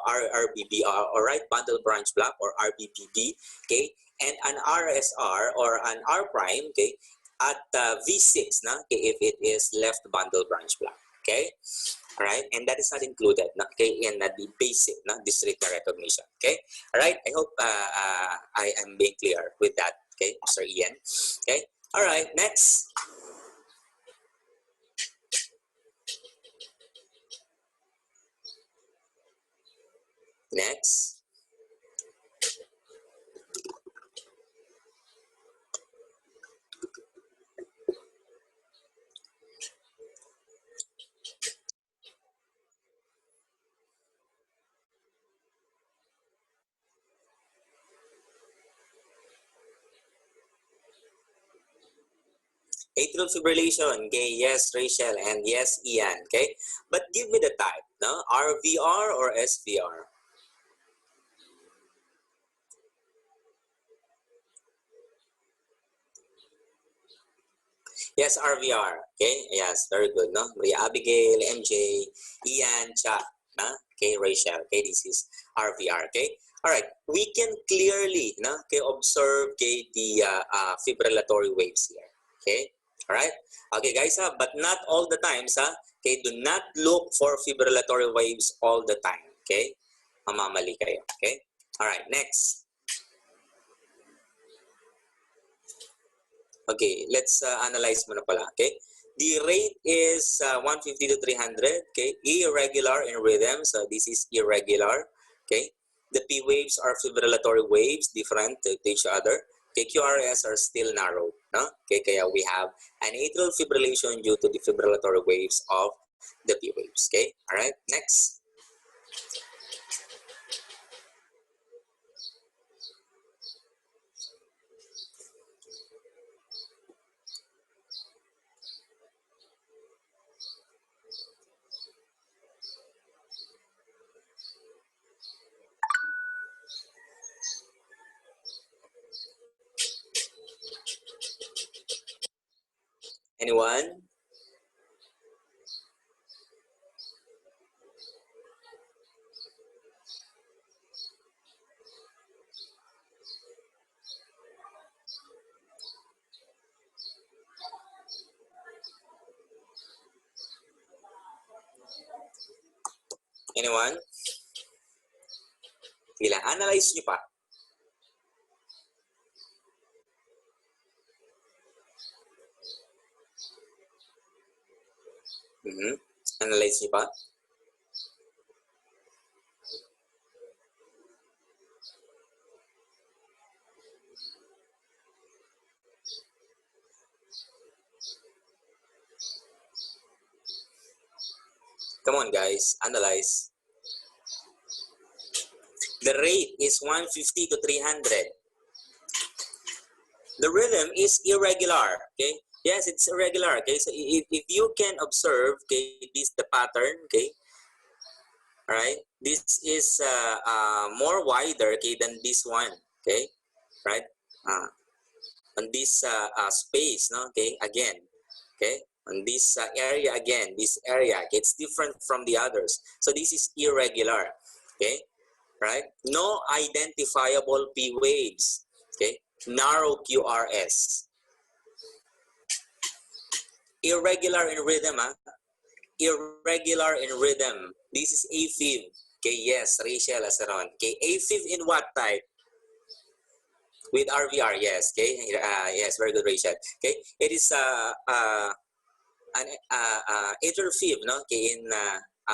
all right, bundle branch block or RBBB, okay, and an RSR or an R prime, okay, at V6, no? Okay, if it is left bundle branch block, okay. All right, and that is not included, okay, in the basic, discrete recognition. Okay, all right. I hope I am being clear with that. Okay, Mr. Ian. Okay, all right. Next. Next. Atrial fibrillation, okay, yes, Rachel, and yes, Ian, okay? But give me the type, no? RVR or SVR? Yes, RVR, okay? Yes, very good, no? Maria Abigail, MJ, Ian, Cha, no? Okay, Rachel, okay, this is RVR, okay? All right, we can clearly, no, okay, observe, okay, the fibrillatory waves here, okay? All right, okay, guys, but not all the times, okay, do not look for fibrillatory waves all the time, okay? Mamamali kayo, okay? All right, next. Okay, let's analyze muna pala, okay? The rate is 150 to 300, okay? Irregular in rhythm, so this is irregular, okay? The P waves are fibrillatory waves, different to each other. Okay, QRS are still narrow, no? Okay, kaya we have an atrial fibrillation due to the fibrillatory waves of the P waves, okay? All right, next. Anyone? Anyone? Sige lang, analyze nyo pa. Analyze nyo pa. Come on, guys, analyze. The rate is 150 to 300. The rhythm is irregular, okay? Yes, it's irregular, okay? So if you can observe, okay, this the pattern, okay? All right, this is more wider, okay, than this one, okay, right? On this space, no, okay, again, okay, on this area again, this area, okay, it's different from the others. So this is irregular, okay, right? No identifiable P waves, okay, narrow QRS. Irregular in rhythm, irregular in rhythm. This is AFib. Okay, yes, Rachel Asaron. Okay, AFib in what type? With RVR, yes. Okay, yes, very good, Rachel. Okay, it is an atrial fib, no? Okay, in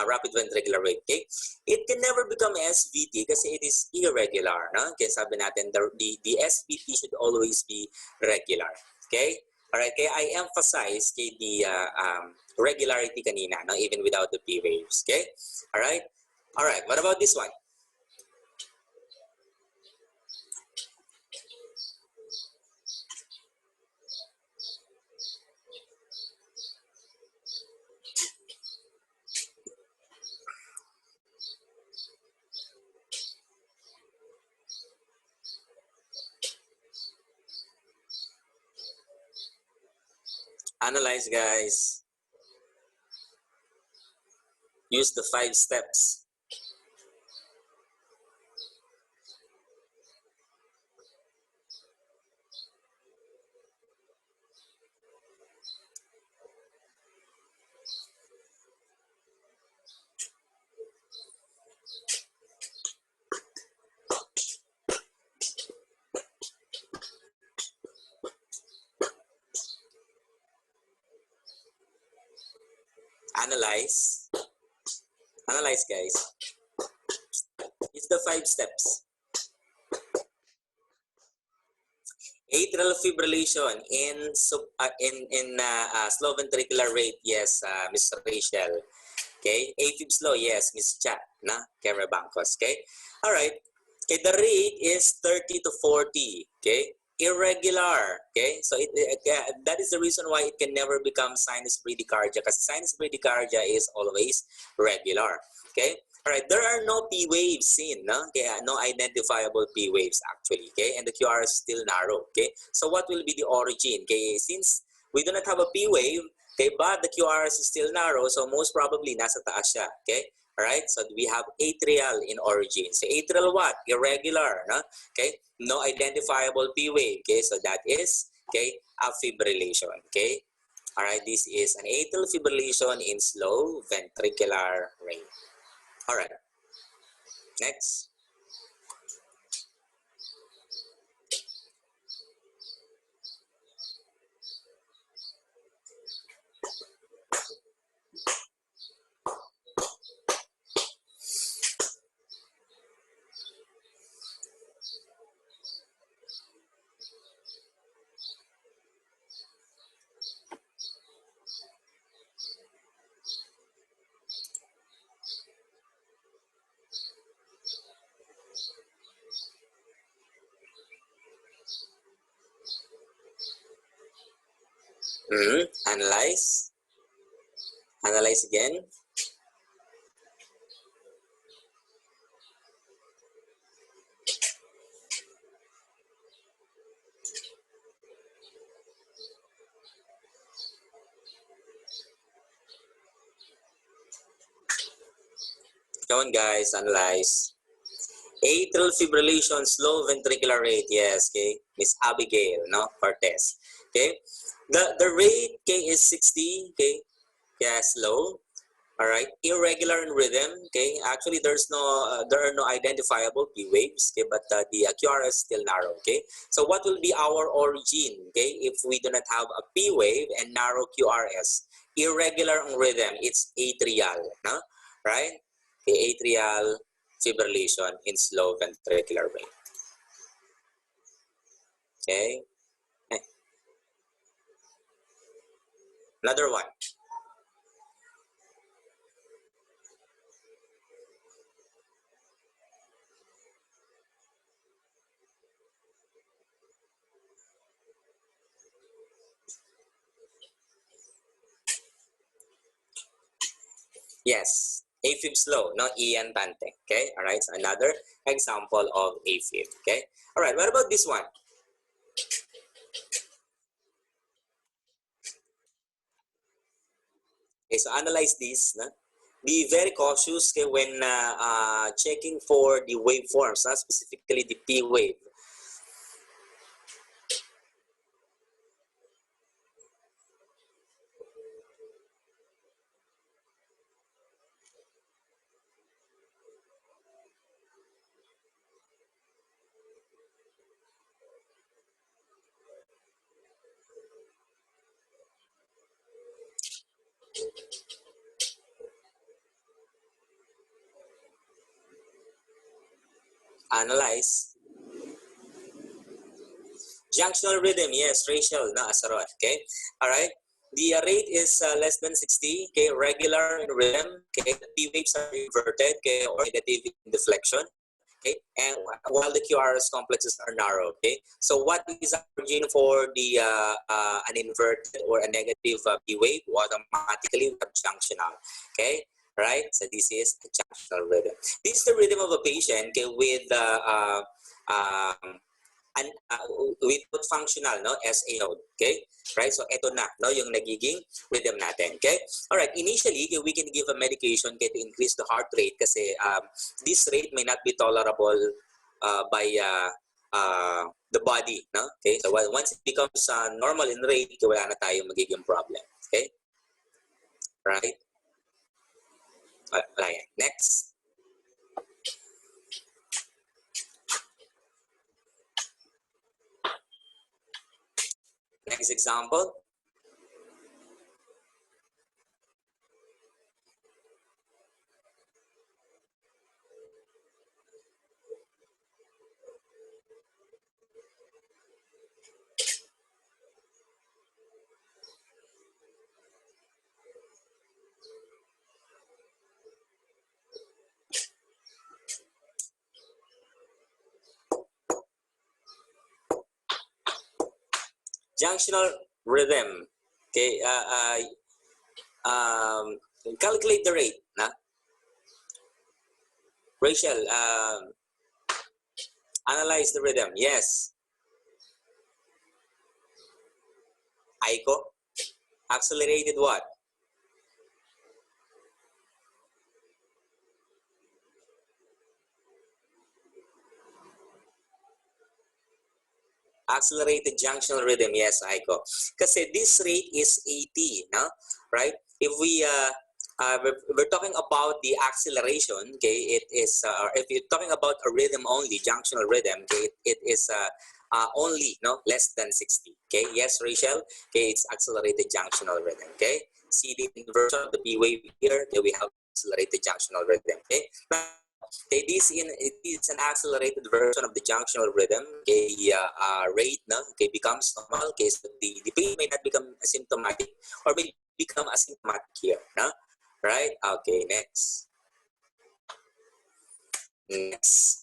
rapid ventricular rate. Okay, it can never become SVT because it is irregular, no? Okay, sabi natin the SVT should always be regular. Okay, all right. Okay, I emphasize okay, the regularity kanina, no? Even without the P waves. Okay, all right. All right. What about this one? Analyze, guys. Use the 5 steps. Analyze. Analyze, guys. It's the 5 steps. Atrial fibrillation in slow ventricular rate, yes, Miss Rachel. Okay, AFib slow, yes, Miss Chat, na, camera bancos. Okay, all right. Okay, the rate is 30 to 40. Okay, irregular. Okay, so that is the reason why it can never become sinus bradycardia, because sinus bradycardia is always regular. Okay. All right, there are no P waves seen, no? Okay, no identifiable P waves actually, okay? And the QR is still narrow, okay? So what will be the origin? Okay, since we do not have a P wave, okay, but the QR is still narrow, so most probably nasa taas siya, okay? All right, so we have atrial in origin. So atrial what? Irregular, no? Okay, no identifiable P wave, okay? So that is, okay, a fibrillation, okay? All right, this is an atrial fibrillation in slow ventricular rate. All right, next. Analyze. Analyze again. Come on, guys, analyze. Atrial fibrillation, slow ventricular rate, yes, okay. Miss Abigail, no, Cortez. Okay, the rate, okay, is 60, okay, yeah, slow. All right, irregular in rhythm. Okay, actually, there are no identifiable P waves. Okay, but the QR is still narrow. Okay, so what will be our origin? Okay, if we do not have a P wave and narrow QRS, irregular in rhythm, it's atrial, no? Right? Okay, atrial fibrillation in slow ventricular rate. Okay, another one. Yes, AFib slow, no? E andante. Okay, all right. So another example of AFib. Okay, all right. What about this one? Okay, so analyze this. No? Be very cautious, okay, when checking for the waveforms, specifically the P wave. Analyze. Junctional rhythm, yes, Rachel, na Asarot, okay? All right. The rate is less than 60, okay, regular in rhythm, okay, the P waves are inverted, okay, or negative in deflection, okay, and while the QRS complexes are narrow, okay. So what is the origin for the an inverted or a negative P wave? Automatically we have junctional, okay, right? So this is a junctional rhythm. This is the rhythm of a patient, okay, with and without functional, no, SA node, okay, right? So ito na, no, yung nagiging rhythm natin, okay. All right, initially we can give a medication, okay, to increase the heart rate kasi this rate may not be tolerable by the body, no, okay. So once it becomes normal in rate, wala na tayong magiging problem, okay, right? Wala yan. Next. Next example. Junctional rhythm. Okay, calculate the rate. Na? Rachel, analyze the rhythm. Yes. Aiko, accelerated what? Accelerated junctional rhythm, yes, Aiko. Kasi this rate is 80, no? Right? If we're talking about the acceleration, okay, it is, if you're talking about a rhythm only, junctional rhythm, okay, it is only, no, less than 60, okay? Yes, Rachel, okay, it's accelerated junctional rhythm, okay? See the inversion of the P wave here, okay, we have accelerated junctional rhythm, okay? Now, okay, it is an accelerated version of the junctional rhythm. Okay, rate, no, okay, becomes normal. Okay, so the pain may not become asymptomatic or may become asymptomatic here, no? Right? Okay, next. Next.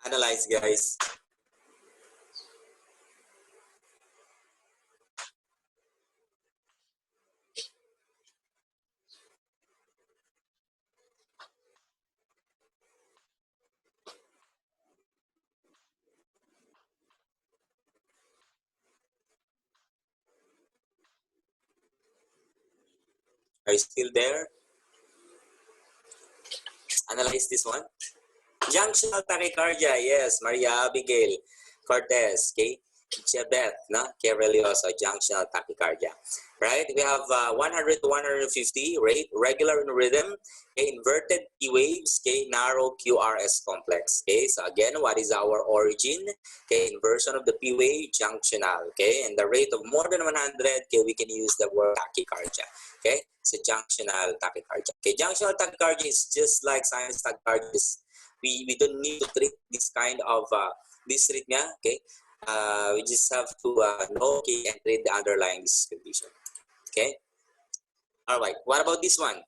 Analyze, guys. Are you still there? Analyze this one. Junctional tachycardia, yes, Maria Abigail Cortez, okay? Jebeth, no? Kerelioso, junctional tachycardia. Right? We have 100 to 150 rate, regular in rhythm, okay, inverted P waves, okay, narrow QRS complex. Okay, so again, what is our origin? Okay, inversion of the P wave, junctional. Okay, and the rate of more than 100, okay, we can use the word tachycardia. Okay, so junctional tachycardia. Okay, junctional tachycardia is just like sinus tachycardia. We don't need to treat this kind of dysrhythmia. Okay. We just have to know, okay, and treat the underlying disease condition. Okay. All right. What about this one?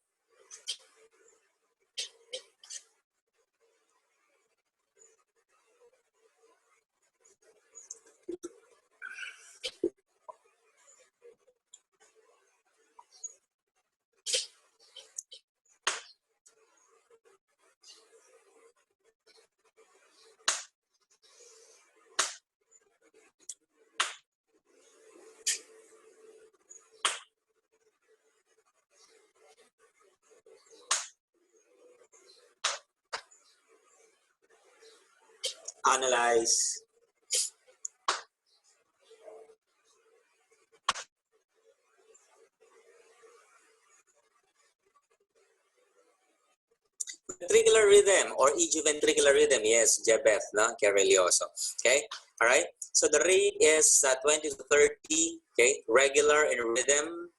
Analyze. Ventricular rhythm or ventricular rhythm, yes, Jebeth, no? Kerelioso. Okay, all right. So the rate is 20 to 30, okay, regular in rhythm,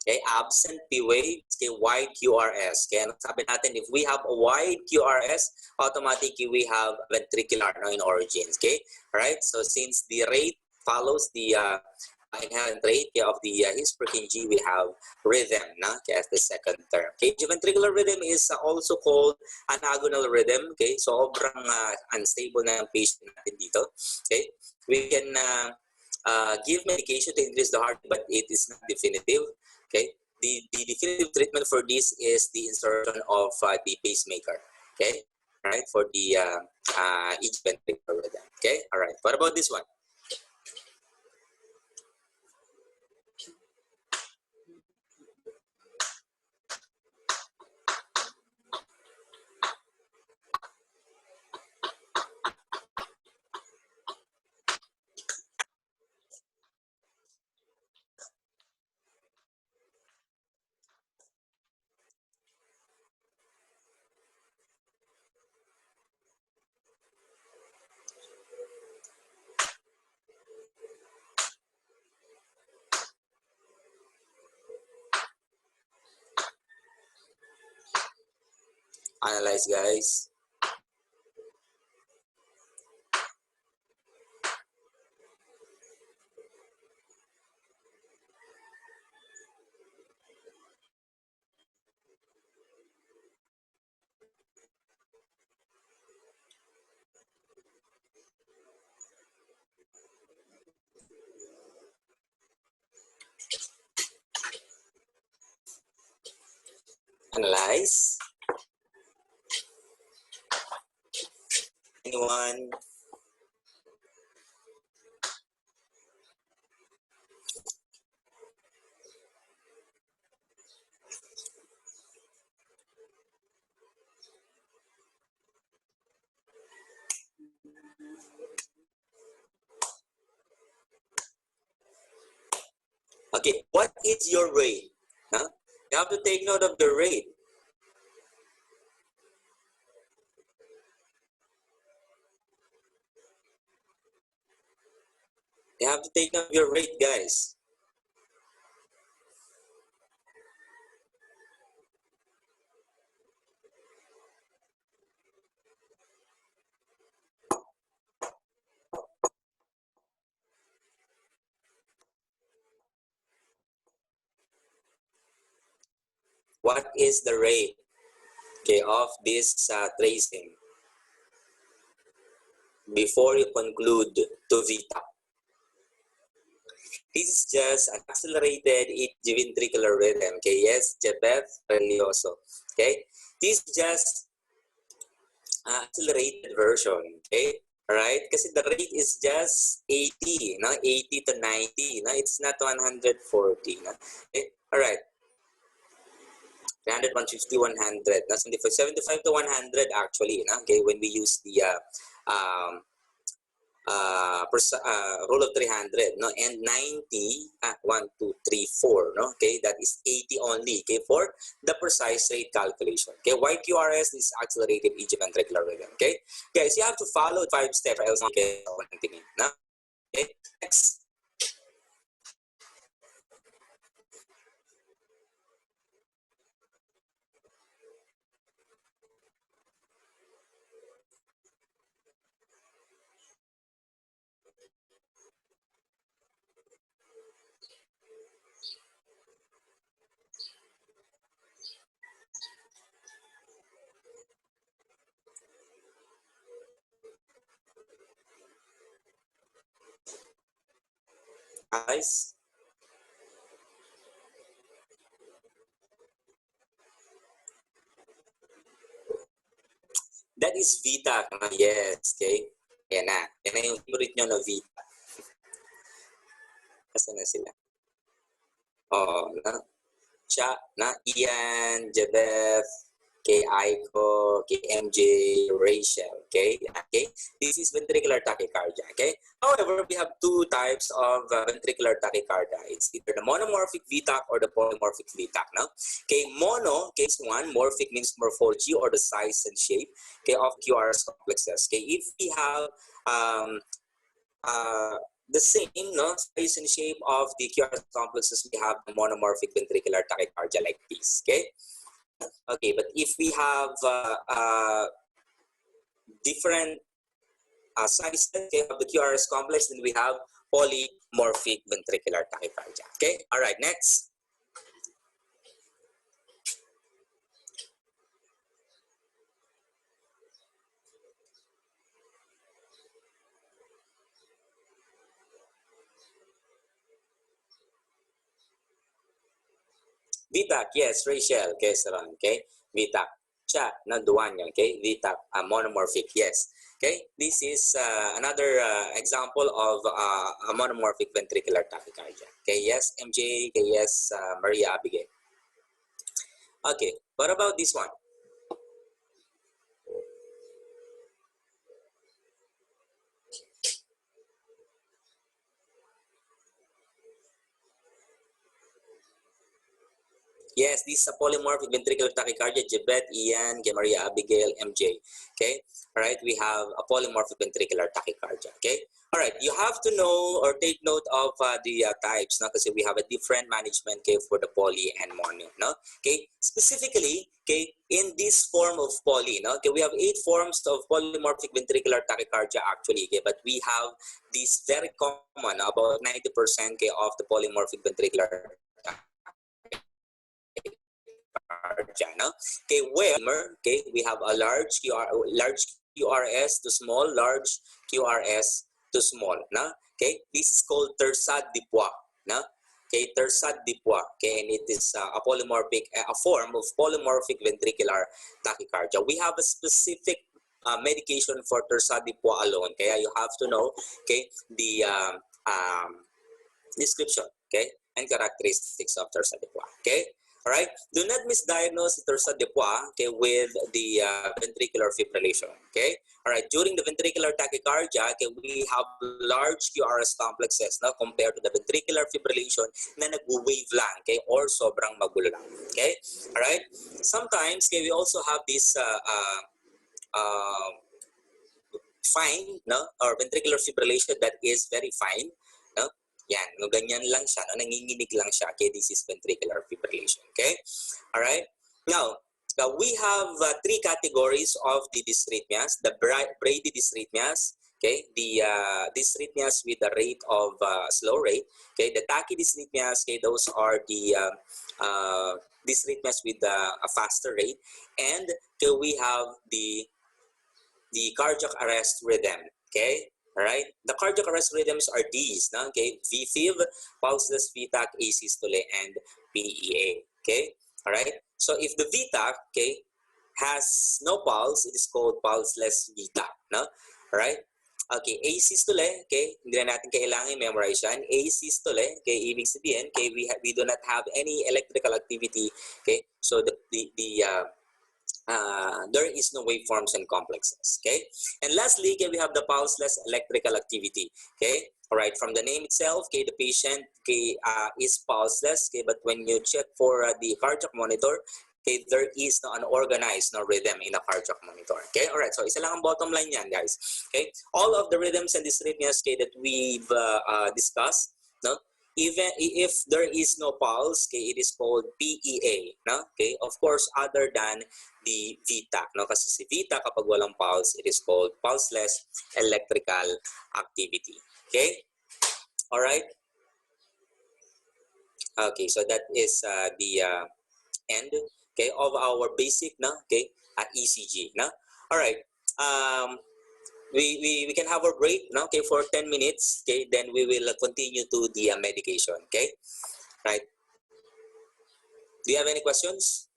okay, absent P waves, okay, wide QRS. Okay, ano sabi natin, if we have a wide QRS, automatically we have ventricular, no, in origins. Okay, all right. So since the rate follows the inherent rate of the His/Purkinje, we have rhythm, no? Okay, as the second term. Okay, ventricular rhythm is also called anagonal rhythm. Okay, so sobrang unstable na ang patient natin dito. Okay, we can give medication to increase the heart, but it is not definitive. Okay, the definitive treatment for this is the insertion of the pacemaker. Okay, right, for the ventricular rhythm. Okay, all right. What about this one? Analyze, guys. Analyze. Anyone? Okay, what is your rate? Huh? You have to take note of the rate. You have to take note of your rate, guys. What is the rate, okay, of this tracing before you conclude to Vita? This is just an accelerated ventricular rhythm. Okay, yes, Jebeth Relioso. Okay, this is just accelerated version. Okay, all right, because the rate is just 80, no, 80 to 90. No, it's not 140. No, okay, all right. 300, 150, 100. That's 75 to 100 actually. No? Okay, when we use the rule of 300, no, and 90, 1, 2, 3, 4, no, okay, that is 80 only, okay, for the precise rate calculation. Okay, YQRS is accelerated EG ventricular rhythm. Okay, guys, you have to follow 5 steps. Else, okay, no? Okay, next. Guys, that is Vita. Yes, okay. Yan na. Yan na yung favorite nyo na Vita. Kasi na sila. Oh, na. Siya, na. Ian, Jebeth, kay Aiko, kay MJ, Rachel, okay? Okay, this is ventricular tachycardia, okay? However, we have two types of ventricular tachycardia. It's either the monomorphic VTAC or the polymorphic VTAC, no? Okay, mono, case one, morphic means morphology or the size and shape, okay, of QRS complexes. Okay, if we have the same, no, size and shape of the QRS complexes, we have the monomorphic ventricular tachycardia like this, okay? Okay, but if we have different sizes of the QRS complex, then we have polymorphic ventricular tachycardia. Okay, all right, next. VTAC, yes, Rachel, okay, Saran, okay, VTAC. Siya, nanduan yan, okay, VTAC, monomorphic, yes. Okay, this is another example of a monomorphic ventricular tachycardia. Okay, yes, MJ, okay, yes, Maria Abigail. Okay, what about this one? Yes, this is a polymorphic ventricular tachycardia, Jebet, Ian, Maria Abigail, MJ. Okay, all right, we have a polymorphic ventricular tachycardia. Okay, all right, you have to know or take note of the types, no? Because we have a different management, okay, for the poly and mono, no? Okay, specifically, okay, in this form of poly, no? Okay, we have 8 forms of polymorphic ventricular tachycardia actually, okay, but we have this very common, about 90%, okay, of the polymorphic ventricular no? Okay, where okay, we have a large QRS to small, large QRS to small, no? Okay, this is called Tersad de Poix, no? Okay, Tersad de Poix, okay, and it is a polymorphic, a form of polymorphic ventricular tachycardia. We have a specific medication for Tersad de Poix alone, okay? You have to know, okay, the description, okay, and characteristics of Tersad de Poix, okay? All right, do not misdiagnose Tersad de Poix, okay, with the ventricular fibrillation, okay? All right, during the ventricular tachycardia, okay, we have large QRS complexes, no, compared to the ventricular fibrillation na nag-wave lang, okay, or sobrang magulo lang, okay? All right, sometimes, okay, we also have this fine, no, or ventricular fibrillation that is very fine, no? Yan, no, ganyan lang siya, no? Nanginginig lang siya. Okay, this is ventricular fibrillation. Okay, all right. Now, we have 3 categories of the dysrhythmias: the Brady dysrhythmias, okay, the dysrhythmias with the rate of slow rate, okay, the tachydysrhythmias, okay, those are the dysrhythmias with a faster rate, and okay, we have the cardiac arrest rhythm. Okay. All right, the cardiac arrest rhythms are these, no? Okay, VFib, pulseless VTAC, asystole, and PEA. Okay, all right. So if the VTAC, okay, has no pulse, it is called pulseless VTAC, no? All right. Okay, asystole, okay, hindi na natin kailangan memorize yan. Asystole, okay, ibig sabihin, okay, we do not have any electrical activity, okay. So the there is no waveforms and complexes. Okay, and lastly, okay, we have the pulseless electrical activity. Okay, all right, from the name itself, okay, the patient, okay, is pulseless. Okay, but when you check for the cardiac monitor, okay, there is no unorganized no rhythm in a cardiac monitor. Okay, all right, so isa lang ang bottom line yan, guys. Okay, all of the rhythms and dysrhythmias, okay, that we've discussed, no, even if there is no pulse, okay, it is called PEA, no? Okay, of course, other than the vita, no? Kasi si vita, kapag walang pulse, it is called pulseless electrical activity. Okay, all right. Okay, so that is the end, okay, of our basic, no, okay, ECG, no. All right. We can have a break, no, okay, for 10 minutes, okay, then we will continue to the medication, okay, right? Do you have any questions?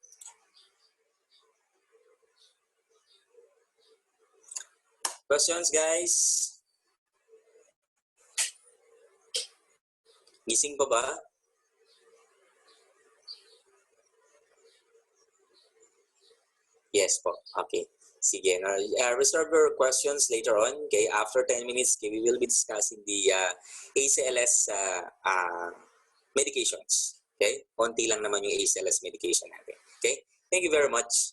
Questions, guys? Gising pa ba? Yes po. Okay. Sige. Reserve your questions later on. Okay. After 10 minutes, okay, we will be discussing the ACLS medications. Okay. Konti lang naman yung ACLS medication natin. Okay. Thank you very much.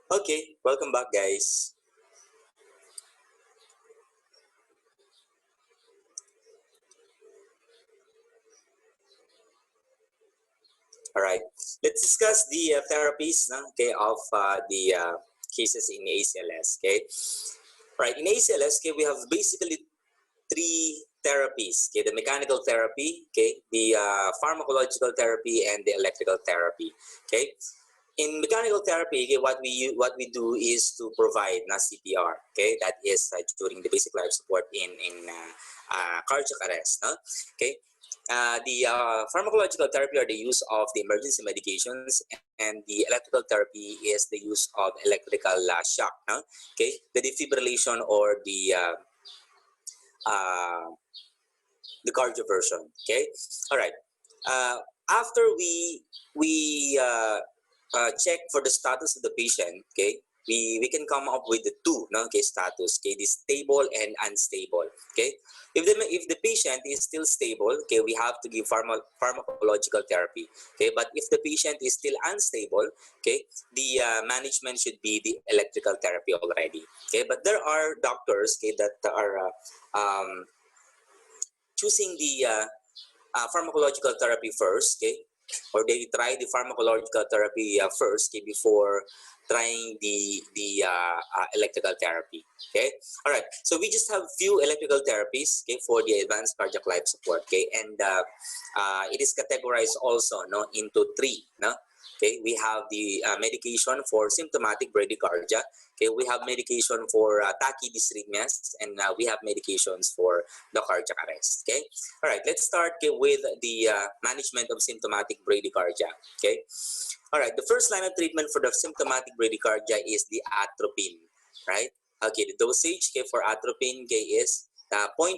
Okay, welcome back, guys. All right, let's discuss the therapies, no, okay, of the cases in ACLS. Okay, right, in ACLS, okay, we have basically three therapies. Okay, the mechanical therapy, okay, the pharmacological therapy, and the electrical therapy. Okay, in mechanical therapy, okay, what we do is to provide na CPR. Okay, that is during the basic life support in cardiac arrest. No? Okay. The pharmacological therapy are the use of the emergency medications, and the electrical therapy is the use of electrical shock. No? Okay, the defibrillation or uh, the cardioversion. Okay, all right. After we check for the status of the patient, okay, we can come up with the two, no, okay, status, okay, the stable and unstable. Okay, if the patient is still stable, okay, we have to give pharmacological therapy. Okay, but if the patient is still unstable, okay, the management should be the electrical therapy already. Okay, but there are doctors, okay, that are choosing the pharmacological therapy first, okay, or they try the pharmacological therapy first, okay, before trying the electrical therapy. Okay, all right. So we just have few electrical therapies, okay, for the advanced cardiac life support. Okay, and it is categorized also, no, into three. No, okay, we have the medication for symptomatic bradycardia. Okay, we have medication for tachydysrhythmias, and we have medications for the cardiac arrest. Okay, all right, let's start, okay, with the management of symptomatic bradycardia. Okay, all right, the first line of treatment for the symptomatic bradycardia is the atropine, right? Okay, the dosage, okay, for atropine, okay, is 0.5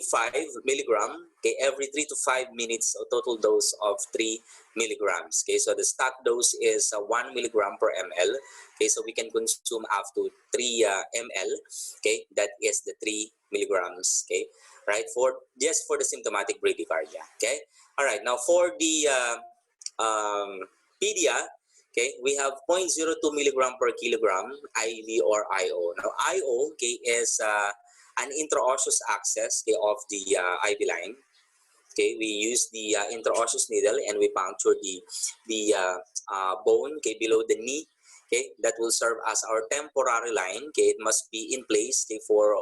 milligram, okay, every 3 to 5 minutes, a total dose of 3 milligrams. Okay, so the stock dose is 1 milligram per ml. Okay, so we can consume up to 3 ml. Okay, that is the 3 milligrams. Okay, right, for just for the symptomatic bradycardia. Okay, all right, now for the pedia, okay, we have 0.02 milligram per kilogram IV or IO. Now IO, okay, is an intraosseous access, okay, of the IV line. Okay, we use the intraosseous needle and we puncture the bone, okay, below the knee. Okay, that will serve as our temporary line. Okay, it must be in place, okay, for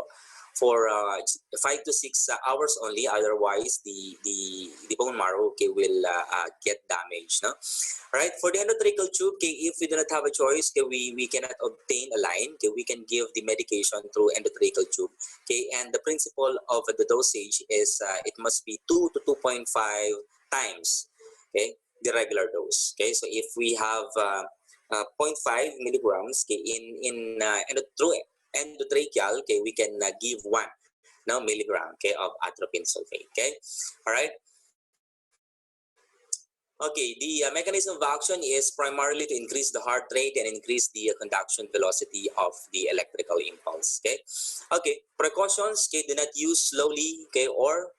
5 to 6 hours only. Otherwise, the bone marrow, okay, will get damaged. No, right. For the endotracheal tube, okay, if we do not have a choice, okay, we cannot obtain a line. Okay, we can give the medication through endotracheal tube. Okay, and the principle of the dosage is it must be 2 to 2.5 times, okay, the regular dose. Okay, so if we have 0.5 milligrams, okay, through endotracheal, okay, we can give 1 now milligram, okay, of atropine sulfate. Okay, all right. Okay, the mechanism of action is primarily to increase the heart rate and increase the conduction velocity of the electrical impulse. Okay, okay. Precautions: okay, do not use slowly, okay, or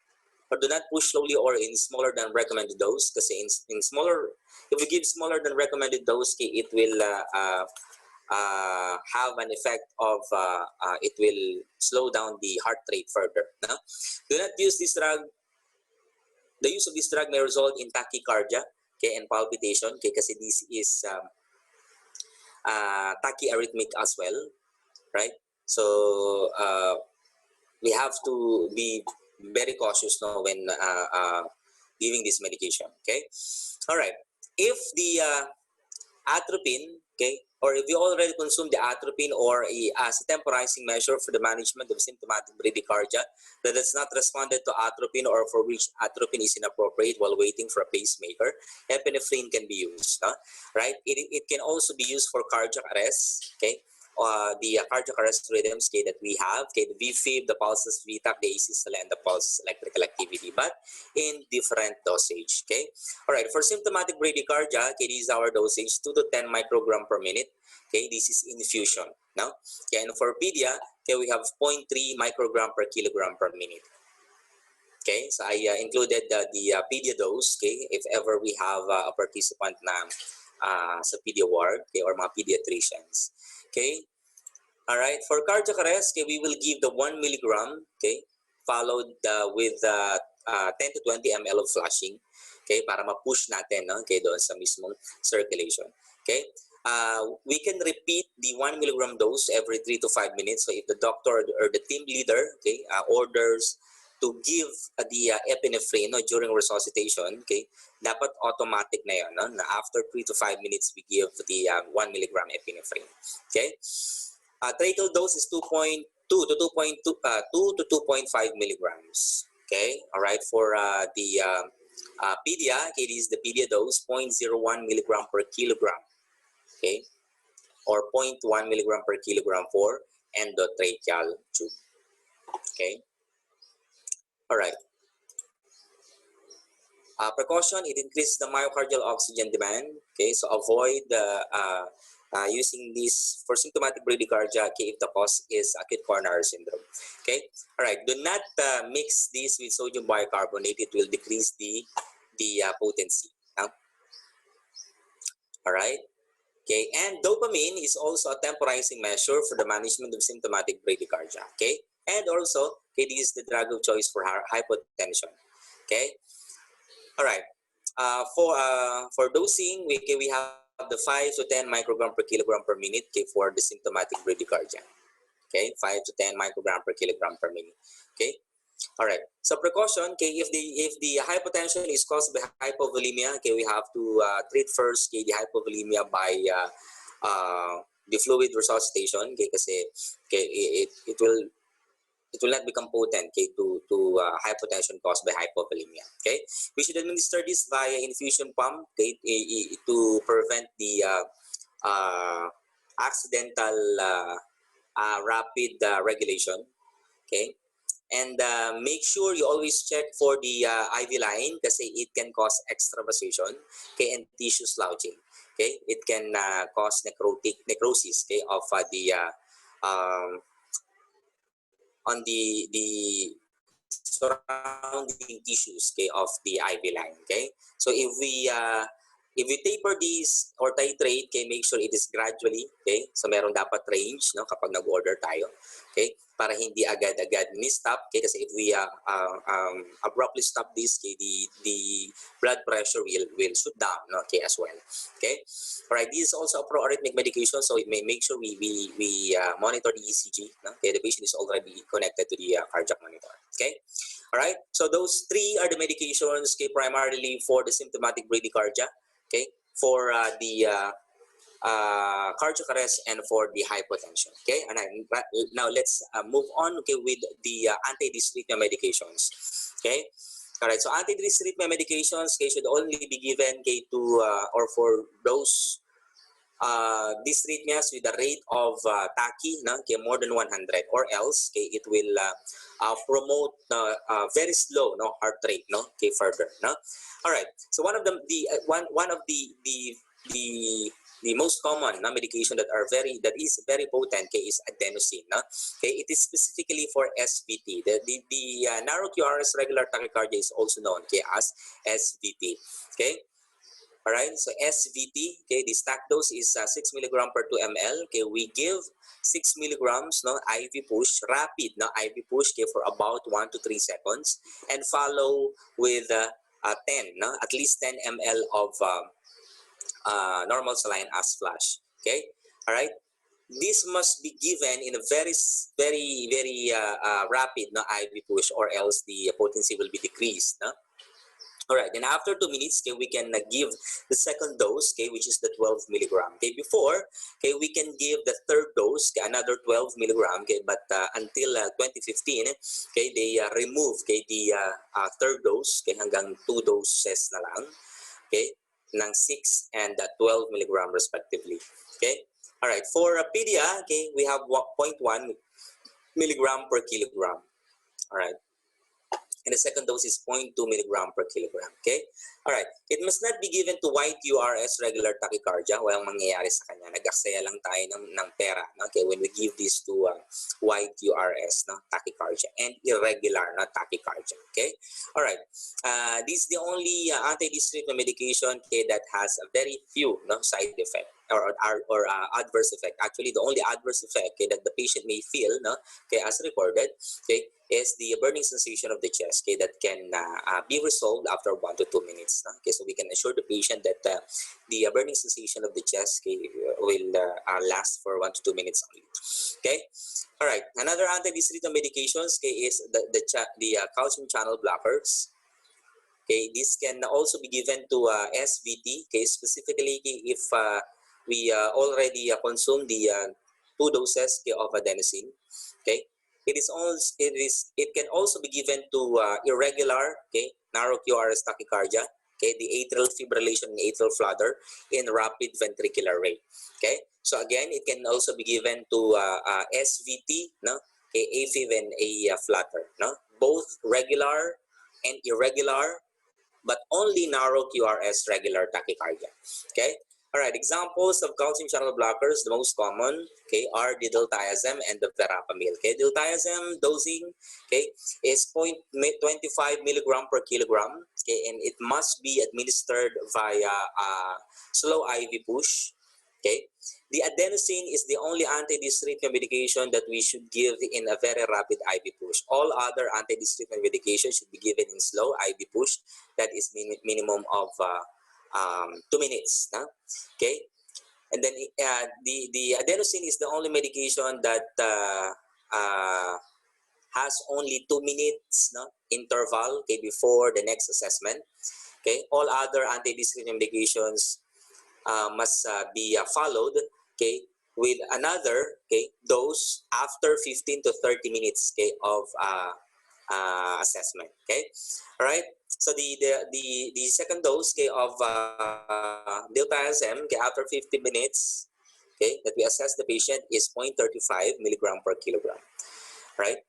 do not push slowly or in smaller than recommended dose. Because in smaller, if we give smaller than recommended dose, okay, it will have an effect of it will slow down the heart rate further. No? Do not use this drug. The use of this drug may result in tachycardia, okay, and palpitation, okay, kasi this is tachyarrhythmic as well, right? So we have to be very cautious now when giving this medication. Okay, all right. If the atropine, okay, or if you already consume the atropine or as a temporizing measure for the management of symptomatic bradycardia that has not responded to atropine or for which atropine is inappropriate while waiting for a pacemaker, epinephrine can be used, right? It can also be used for cardiac arrest, okay? The cardiac arrest rhythms, okay, that we have, okay, the VFib, the pulses VTAC, the AC and the pulse electrical activity, but in different dosage. Okay, all right. For symptomatic bradycardia, okay, this is our dosage 2 to 10 microgram per minute. Okay, this is infusion. Now, okay, and for pedia, okay, we have 0.3 microgram per kilogram per minute. Okay, so I included the pedia dose. Okay, if ever we have a participant na sa pedia ward, okay, or mga pediatricians. Okay? Alright, for cardiac arrest, okay, we will give the 1 milligram, okay, followed with 10 to 20 ml of flushing, okay, para ma-push natin, no, okay, doon sa mismong circulation. Okay? We can repeat the 1 milligram dose every 3 to 5 minutes. So if the doctor or the team leader, okay, orders to give the epinephrine, no, during resuscitation, okay, dapat automatic na yun, no, na after 3 to 5 minutes we give the 1 milligram epinephrine. Okay? Tracheal dose is 2.2 to 2.2 2 to 2.5 milligrams. Okay, all right. For the pedia, okay, this is the pedia dose, 0.01 milligram per kilogram. Okay, or 0.1 milligram per kilogram for endotracheal tube. Okay, all right. Precaution, it increases the myocardial oxygen demand. Okay, so avoid using this for symptomatic bradycardia, okay, if the cause is acute coronary syndrome. Okay, all right. Do not mix this with sodium bicarbonate. It will decrease the potency. All right. Okay, and dopamine is also a temporizing measure for the management of symptomatic bradycardia. Okay, and also, okay, this is the drug of choice for hypotension. Okay. All right. For dosing, we have the 5 to 10 microgram per kilogram per minute, okay, for the symptomatic bradycardia. Okay, 5 to 10 microgram per kilogram per minute. Okay. All right. So precaution, okay, if the hypotension is caused by hypovolemia, okay, we have to treat first, okay, the hypovolemia by the fluid resuscitation, okay, kasi okay, it will not become potent, okay, to hypotension caused by hypovolemia. Okay, we should administer this via infusion pump, okay, to prevent the accidental rapid regulation. Okay, and make sure you always check for the IV line kasi it can cause extravasation, okay, and tissue slouching. Okay, it can cause necrosis, okay, of the on the surrounding tissues, okay, of the IV line. Okay, so if we taper these or titrate, okay, make sure it is gradually, okay, so meron dapat range, no, kapag nag-order tayo, okay, para hindi agad-agad ni-stop, okay, kasi if we abruptly stop this, okay, the blood pressure will shoot down, no, okay, as well. Okay, all right, this is also a pro-arrhythmic medication, so it may make sure we monitor the ECG, no? Okay, the patient is already connected to the cardiac monitor. Okay, all right, so those three are the medications, okay, primarily for the symptomatic bradycardia, okay, for the cardiac arrest and for the hypotension. Okay, and now let's move on, okay, with the anti-dysrhythmia medications. Okay, all right, so anti-dysrhythmia medications, okay, should only be given, okay, to or for those dysrhythmias with a rate of tachy, no, okay, more than 100, or else, okay, it will promote very slow, no, heart rate, no, okay, further, no. All right, so one of the most common medication that is very potent, okay, is adenosine. No? Okay, it is specifically for SVT. The narrow QRS regular tachycardia is also known, okay, as SVT. Okay, all right. So SVT, okay, the stack dose is 6 milligram per 2 ml. Okay, we give 6 milligrams, no, IV push, rapid, no, IV push, okay, for about 1 to 3 seconds, and follow with 10, no, at least 10 ml of normal saline as flash. Okay, all right. This must be given in a very rapid, no, IV push, or else the potency will be decreased. No? All right. Then after 2 minutes, okay, we can give the second dose, okay, which is the 12 milligram. Okay, before, okay, we can give the third dose, okay, another 12 milligram. Okay, but until 2015, okay, they remove, okay, the third dose, okay, hanggang 2 doses na lang. Okay, ng 6 and 12 milligram respectively. Okay, all right, for pedia, okay, we have 0.1 milligram per kilogram. All right, And the second dose is 0.2 milligram per kilogram. Okay? All right. It must not be given to white URS regular tachycardia. Walang mangyayari sa kanya. Nag-aksaya lang tayo ng pera. No? Okay? When we give this to white URS, no? Tachycardia, and irregular, not tachycardia. Okay? All right. This is the only anti-dyspnea medication, okay, that has a very few, no, side effect or adverse effect. Actually, the only adverse effect, okay, that the patient may feel, no, okay, as recorded, okay, is the burning sensation of the chest, okay, that can be resolved after 1 to 2 minutes. No? Okay, so we can assure the patient that the burning sensation of the chest, okay, will last for 1 to 2 minutes only. Okay, all right. Another anti-dyspnea medications, okay, is the calcium channel blockers. Okay, this can also be given to SVT. Okay, specifically if we already consume the 2 doses, okay, of adenosine. Okay. It can also be given to irregular, okay, narrow QRS tachycardia, okay, the atrial fibrillation and atrial flutter in rapid ventricular rate. Okay, so again, it can also be given to SVT, no, okay, AFib and a flutter, no, both regular and irregular, but only narrow QRS regular tachycardia. Okay. All right, examples of calcium channel blockers, the most common, okay, are the diltiazem and the verapamil. Okay, diltiazem dosing, okay, is 0.25 milligram per kilogram, okay, and it must be administered via slow IV push. Okay, the adenosine is the only anti-dyspnea medication that we should give in a very rapid IV push. All other anti-dyspnea medications should be given in slow IV push. That is minimum of 2 minutes. No? Okay, and then the adenosine is the only medication that has only 2 minutes, no, interval, okay, before the next assessment. Okay, all other anti-dyspnea medications must be followed, okay, with another, okay, dose after 15 to 30 minutes, okay, of assessment. Okay, all right. So the second dose, okay, of diltiazem, okay, after 50 minutes, okay, that we assess the patient is 0.35 milligram per kilogram. Right.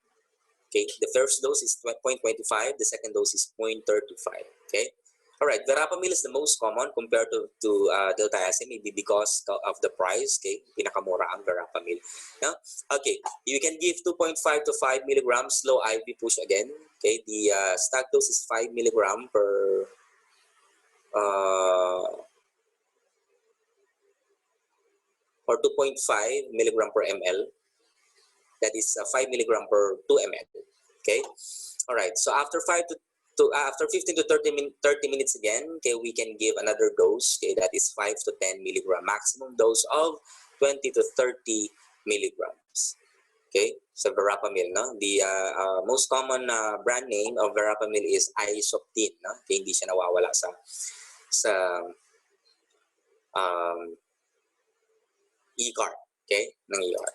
Okay, the first dose is 0.25, the second dose is 0.35. Okay. All right, verapamil is the most common compared to diltiazem, maybe because of the price. Okay, pinakamura ang verapamil. No? Okay, you can give 2.5 to 5 milligrams slow IV push again. Okay, the start dose is 5 milligram per or 2.5 milligram per ml. That is 5 milligram per 2 ml. Okay, all right. So after 15 to 30 minutes again, okay, we can give another dose. Okay, that is 5 to 10 milligram. Maximum dose of 20 to 30 milligrams. Okay, so verapamil, no? The most common brand name of verapamil is Isoptin, no? Okay, hindi siya nawawala sa e-card, okay, ng e-card.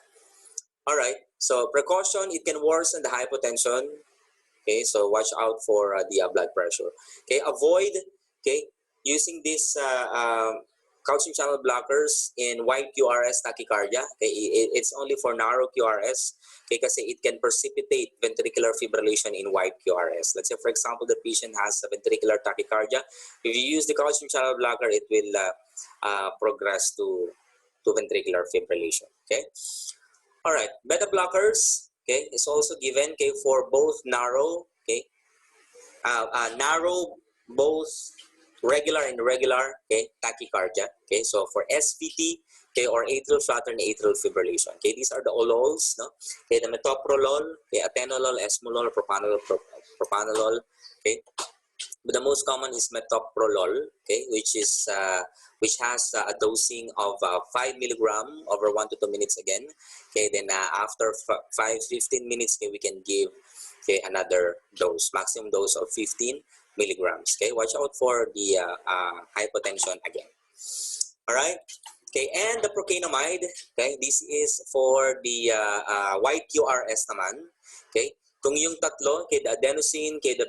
All right, so precaution, it can worsen the hypotension. Okay, so watch out for the blood pressure. Okay, avoid, okay, using this calcium channel blockers in wide QRS tachycardia. Okay, it's only for narrow QRS. Okay, kasi it can precipitate ventricular fibrillation in wide QRS. Let's say, for example, the patient has a ventricular tachycardia. If you use the calcium channel blocker, it will progress to ventricular fibrillation. Okay. All right, beta blockers, okay, is also given, okay, for both narrow, okay, narrow, both regular and irregular, okay, tachycardia, okay, so for SVT, okay, or atrial flutter and atrial fibrillation, okay, these are the olols, no, okay, the metoprolol, okay, atenolol, esmolol, propanolol, okay. But the most common is metoprolol, okay, which has a dosing of 5 milligram over 1 to 2 minutes again. Okay, then after 15 minutes, okay, we can give, okay, another dose, maximum dose of 15 milligrams. Okay, watch out for the hypotension again. All right. Okay, and the procainamide, okay, this is for the white QRS naman. Okay. Kung yung tatlo, okay, the adenosine, okay, the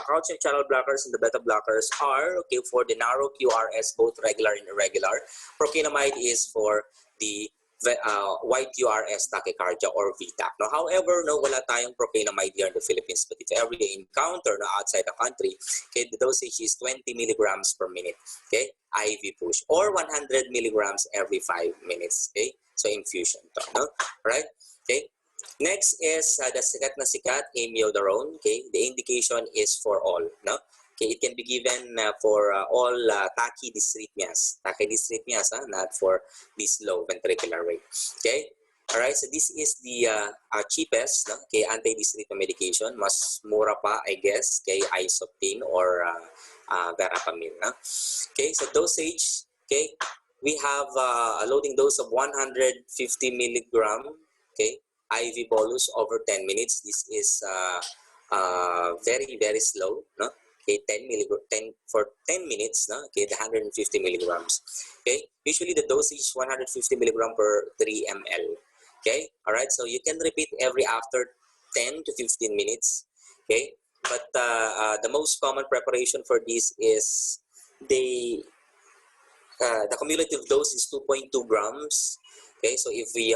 calcium channel blockers and the beta blockers are, okay, for the narrow QRS, both regular and irregular. Procainamide is for the YQRS tachycardia or VTAC. No, however, no, wala tayong propanamide here in the Philippines, but if ever you encounter no, outside the country, okay, the dosage is 20 milligrams per minute, okay, IV push, or 100 milligrams every 5 minutes, okay, so infusion to, no, right, okay. Next is the sikat na sikat, amiodarone, okay, the indication is for all, no. Okay, it can be given for all tachydysrhythmias, not for this low ventricular rate. Okay, all right. So this is the cheapest, no? Okay, anti-dysrhythmia medication. Mas mura pa, I guess, kay isoptine or verapamil. No? Okay, so dosage. Okay, we have a loading dose of 150 milligram. Okay, IV bolus over 10 minutes. This is very slow. No. Okay, 10 for 10 minutes, no? Okay, the 150 milligrams. Okay, usually the dosage is 150 milligram per 3 ml. Okay, all right. So you can repeat every after 10 to 15 minutes. Okay, but the most common preparation for this is the cumulative dose is 2.2 grams. Okay, so if we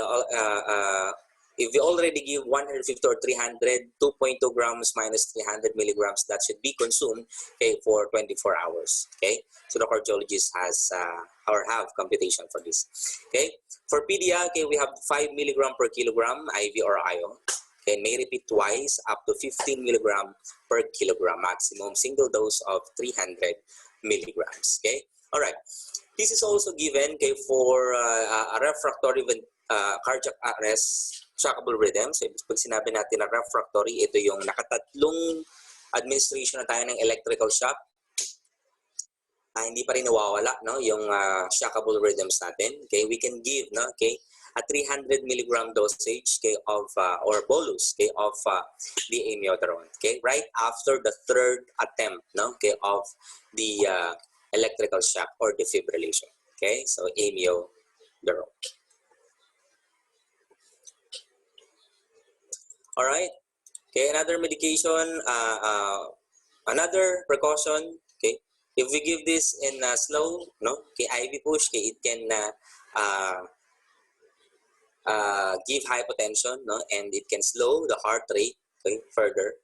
already give 150 or 300, 2.2 grams minus 300 milligrams, that should be consumed, okay, for 24 hours. Okay, so the cardiologist has or have computation for this. Okay, for pedia, okay, we have 5 milligram per kilogram IV or IO. Okay, may repeat twice up to 15 milligram per kilogram, maximum single dose of 300 milligrams. Okay, all right. This is also given, okay, for a refractory cardiac arrest shockable rhythm. So, pag sinabi natin na refractory, ito yung nakatatlong administration na tayo ng electrical shock. Hindi pa rin nawawala, no, yung shockable rhythms natin. Okay, we can give, no, okay, a 300 milligram dosage, okay, of or bolus, okay, of the amiodarone, okay, right after the third attempt, no, okay, of the electrical shock or defibrillation. Okay, so amiodarone. All right. Okay, another medication, another precaution. Okay, if we give this in slow, no, okay, IV push, okay, it can give hypotension, no, and it can slow the heart rate, okay, further,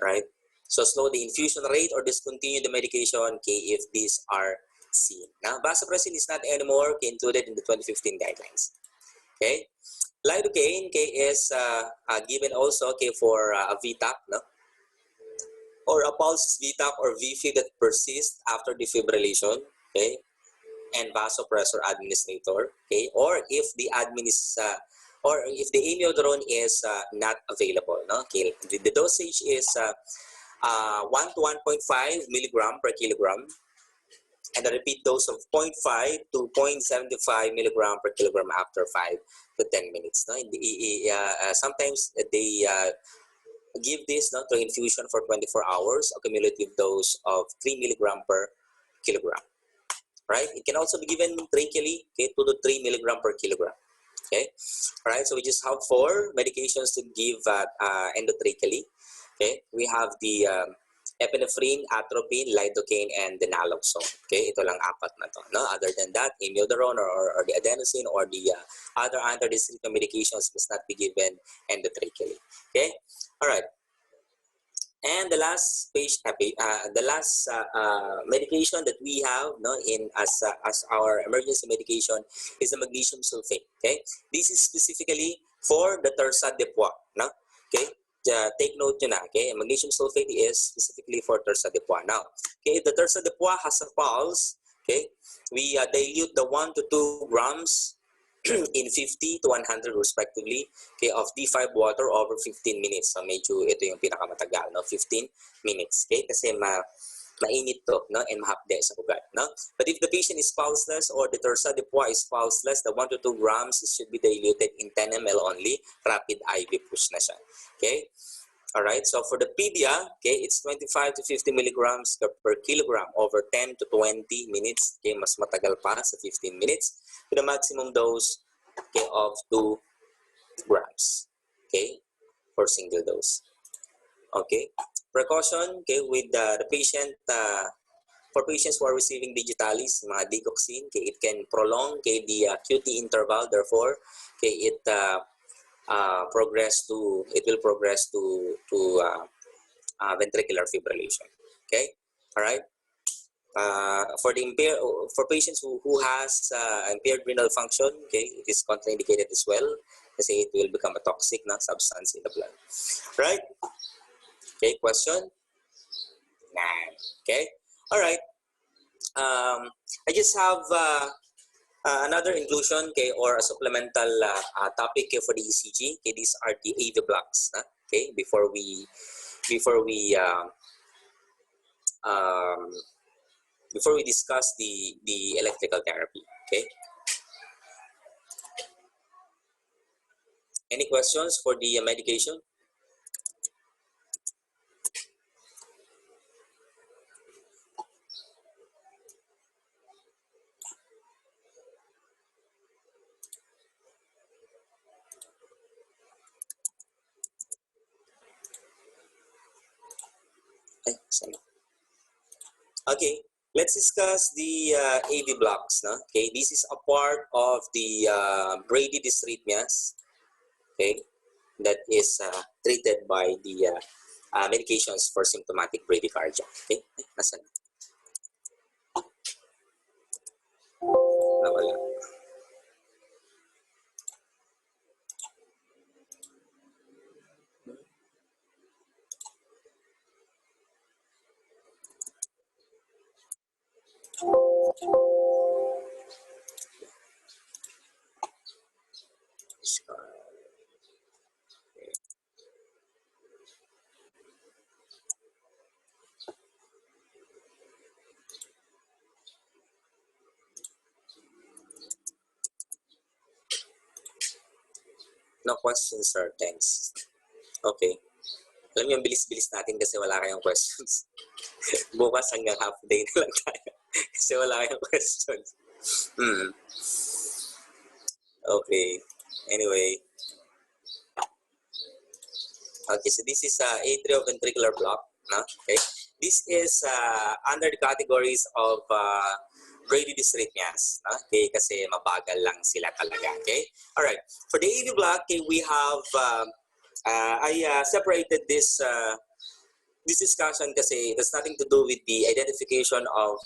right? So slow the infusion rate or discontinue the medication, okay, if these are seen. Now, vasopressin is not anymore included in the 2015 guidelines. Okay. Lidocaine, okay, is given also, okay, for a VTAC, no? Or a pulse VTAC or VF that persists after defibrillation, okay, and vasopressor administrator, okay, or if the or if the amiodarone is not available, no? Okay, the dosage is 1 to 1.5 milligram per kilogram, and a repeat dose of 0.5 to 0.75 milligram per kilogram after 5 to 10 minutes. No? Sometimes they give this, no, to infusion for 24 hours, a cumulative dose of 3 milligram per kilogram. Right? It can also be given tracheally, okay, 2 to 3 milligram per kilogram. Okay? All right, so we just have 4 medications to give endotracheally. Okay? We have the epinephrine, atropine, lidocaine, and the naloxone. Okay, ito lang 4 na to. No? Other than that, amiodarone or the adenosine or the other anti-dysrhythmia medications must not be given endotracheally. Okay, all right. And the last medication that we have, no, in as our emergency medication is the magnesium sulfate. Okay, this is specifically for the tersa de poix. No, okay. Take note yun na, okay? Magnesium sulfate is specifically for tersa de poix. Now, okay, the tersa de poix has a pulse, okay? We dilute the 1 to 2 grams in 50 to 100 respectively, okay, of D5 water over 15 minutes. So, medyo ito yung pinakamatagal, no? 15 minutes, okay? Kasi mainit to, no, and mahapde sa ugat, no? But if the patient is pulseless or the tersa de poix is pulseless, the 1 to 2 grams should be diluted in 10 ml only. Rapid IV push na siya. Okay? All right. So for the pedia, okay, it's 25 to 50 milligrams per kilogram over 10 to 20 minutes. Okay, mas matagal pa sa 15 minutes with a maximum dose, okay, of 2 grams. Okay, for single dose. Okay. Precaution, okay, with the patient For patients who are receiving digitalis, mga digoxin, okay, it can prolong okay, the QT interval. Therefore, okay, it will progress to ventricular fibrillation. Okay, all right. For patients who has impaired renal function, okay, it is contraindicated as well. Kasi it will become a toxic substance in the blood. Right? Okay, question? Nah. Okay. All right. I just have another inclusion, okay, or a supplemental topic okay, for the ECG. Okay, these are the AV blocks. Okay, before we discuss the electrical therapy. Okay. Any questions for the medication? Okay, let's discuss the AV blocks. No? Okay, this is a part of the Brady dysrhythmias. Okay, that is treated by the medications for symptomatic bradycardia. Okay, nasan? Nawala. No questions, sir. Thanks. Okay. Alam niyo, bilis-bilis natin kasi wala kayong questions. Bukas hanggang half day na lang tayo. Kasi wala kayong questions. Okay. Anyway. Okay, so this is atrioventricular block. Okay. This is under the categories of Brady dysrhythmias. Okay, kasi mabagal lang sila talaga. Okay. All right. For the AV block, okay, we have I separated this discussion kasi it has nothing to do with the identification of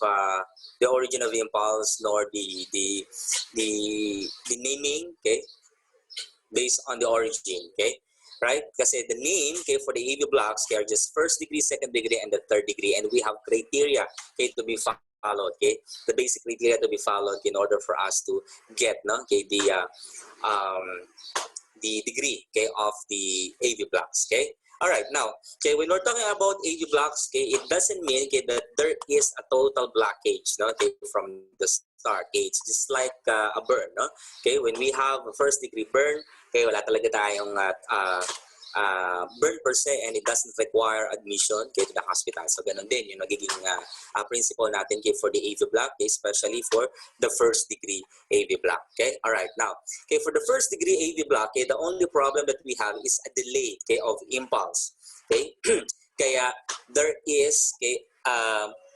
the origin of the impulse nor the naming, okay, based on the origin, okay, right? Kasi the name, okay, for the AV blocks, they are just first degree, second degree, and the third degree, and we have criteria, okay, to be followed, okay, the basic criteria to be followed in order for us to get, okay, the degree, okay, of the AV blocks, okay. All right, now, okay, when we're talking about AV blocks, okay, it doesn't mean, okay, that there is a total blockage, okay, from the start. Okay, it's just like a burn, no? Okay, when we have a first degree burn, okay, wala talaga tayong burn per se, and it doesn't require admission, okay, to the hospital. So, ganun din yung nagiging principle natin, okay, for the AV block, okay, especially for the first degree AV block. Okay, all right, now, okay, for the first degree AV block, okay, the only problem that we have is a delay, okay, of impulse. Okay, kaya there is, okay,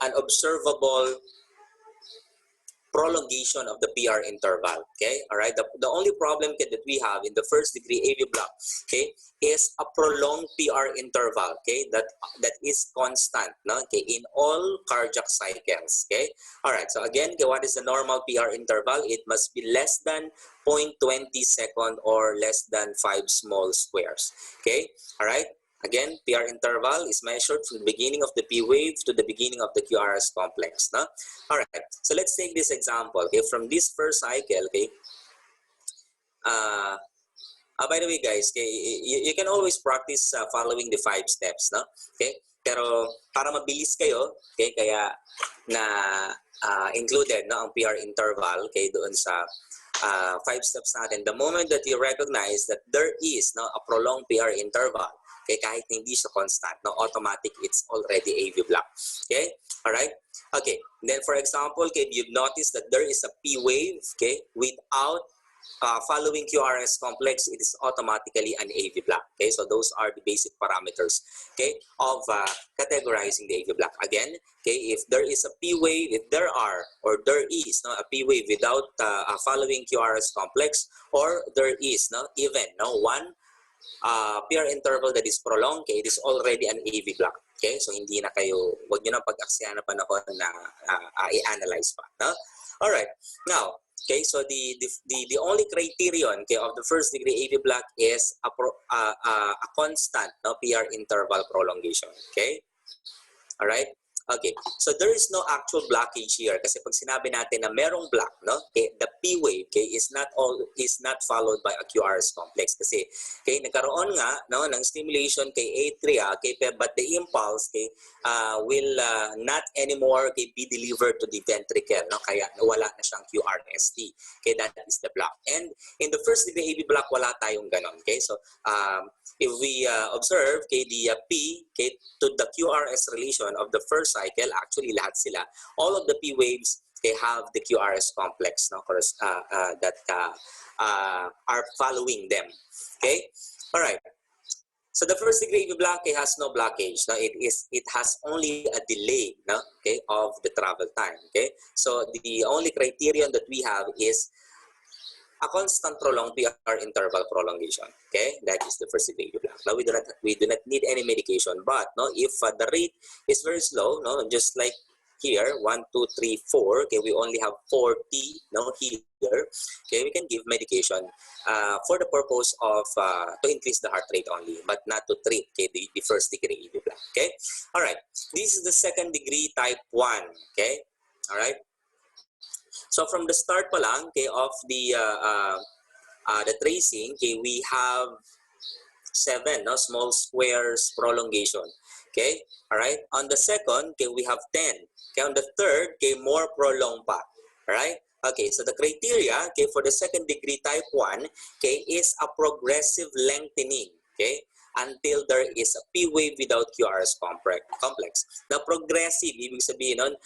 an observable prolongation of the PR interval. Okay, all right. The only problem that we have in the first degree AV block, okay, is a prolonged PR interval. Okay, that is constant. No, okay, in all cardiac cycles. Okay, all right. So again, okay, what is the normal PR interval? It must be less than 0.20 second or less than 5 small squares. Okay, all right. Again, PR interval is measured from the beginning of the P wave to the beginning of the QRS complex. No? All right. So let's take this example. Okay, from this first cycle. Okay. By the way, guys, okay, you can always practice following the 5 steps. No? Okay. Pero para mabilis kayo, okay, kaya na included no ang PR interval, okay, doon sa 5 steps natin. The moment that you recognize that there is no a prolonged PR interval. Okay, kahit hindi siya constant, no, automatic, it's already AV block. Okay, all right. Okay, then for example, okay, you've noticed that there is a P wave, okay, without following QRS complex, it is automatically an AV block. Okay, so those are the basic parameters, okay, of categorizing the AV block. Again, okay, if there is a P wave, if there are or there is a P wave without a following QRS complex, or there is even one PR interval that is prolonged, okay, it is already an AV block. Okay, so hindi na kayo, wag nyo na pag-aksaya na panahon na i-analyze pa. No? All right, now, okay, so the only criterion, okay, of the first degree AV block is a constant PR interval prolongation. Okay, all right. Okay, so there is no actual blockage here kasi pag sinabi natin na merong block, okay, the P wave, okay, is not followed by a QRS complex kasi okay, nagkaroon nga ng stimulation kay atria, okay, but the impulse, okay, will not anymore, okay, be delivered to the ventricle, kaya wala na siyang QRST. Okay, that is the block. And in the first degree AV block, wala tayong ganon. Okay, so if we observe, okay, the P, okay, to the QRS relation of the first cycle, actually lahat sila, all of the P waves, they have the QRS complex that are following them. Okay, all right. So the first degree AV block, it has no blockage. No, it has only a delay, okay, of the travel time. Okay, so the only criterion that we have is a constant prolonged PR interval prolongation. Okay, that is the first degree AV block. Now we do not need any medication, but if the rate is very slow, just like here 1, 2, 3, 4. Okay, we only have 40 here. Okay, we can give medication for the purpose of to increase the heart rate only, but not to treat, okay, the first degree AV block. Okay, all right. This is the second degree type 1. Okay, all right. So from the start pa lang, okay, of the tracing, okay, we have 7 small squares prolongation. Okay, all right. On the second, okay, we have 10. Okay, on the third, okay, more prolonged pa. All right. Okay, so the criteria, okay, for the second degree type 1, okay, is a progressive lengthening. Okay, until there is a P wave without QRS complex. The progressive, ibig sabihin nun,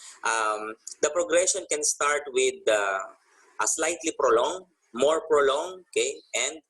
the progression can start with a slightly prolonged, more prolonged, okay, and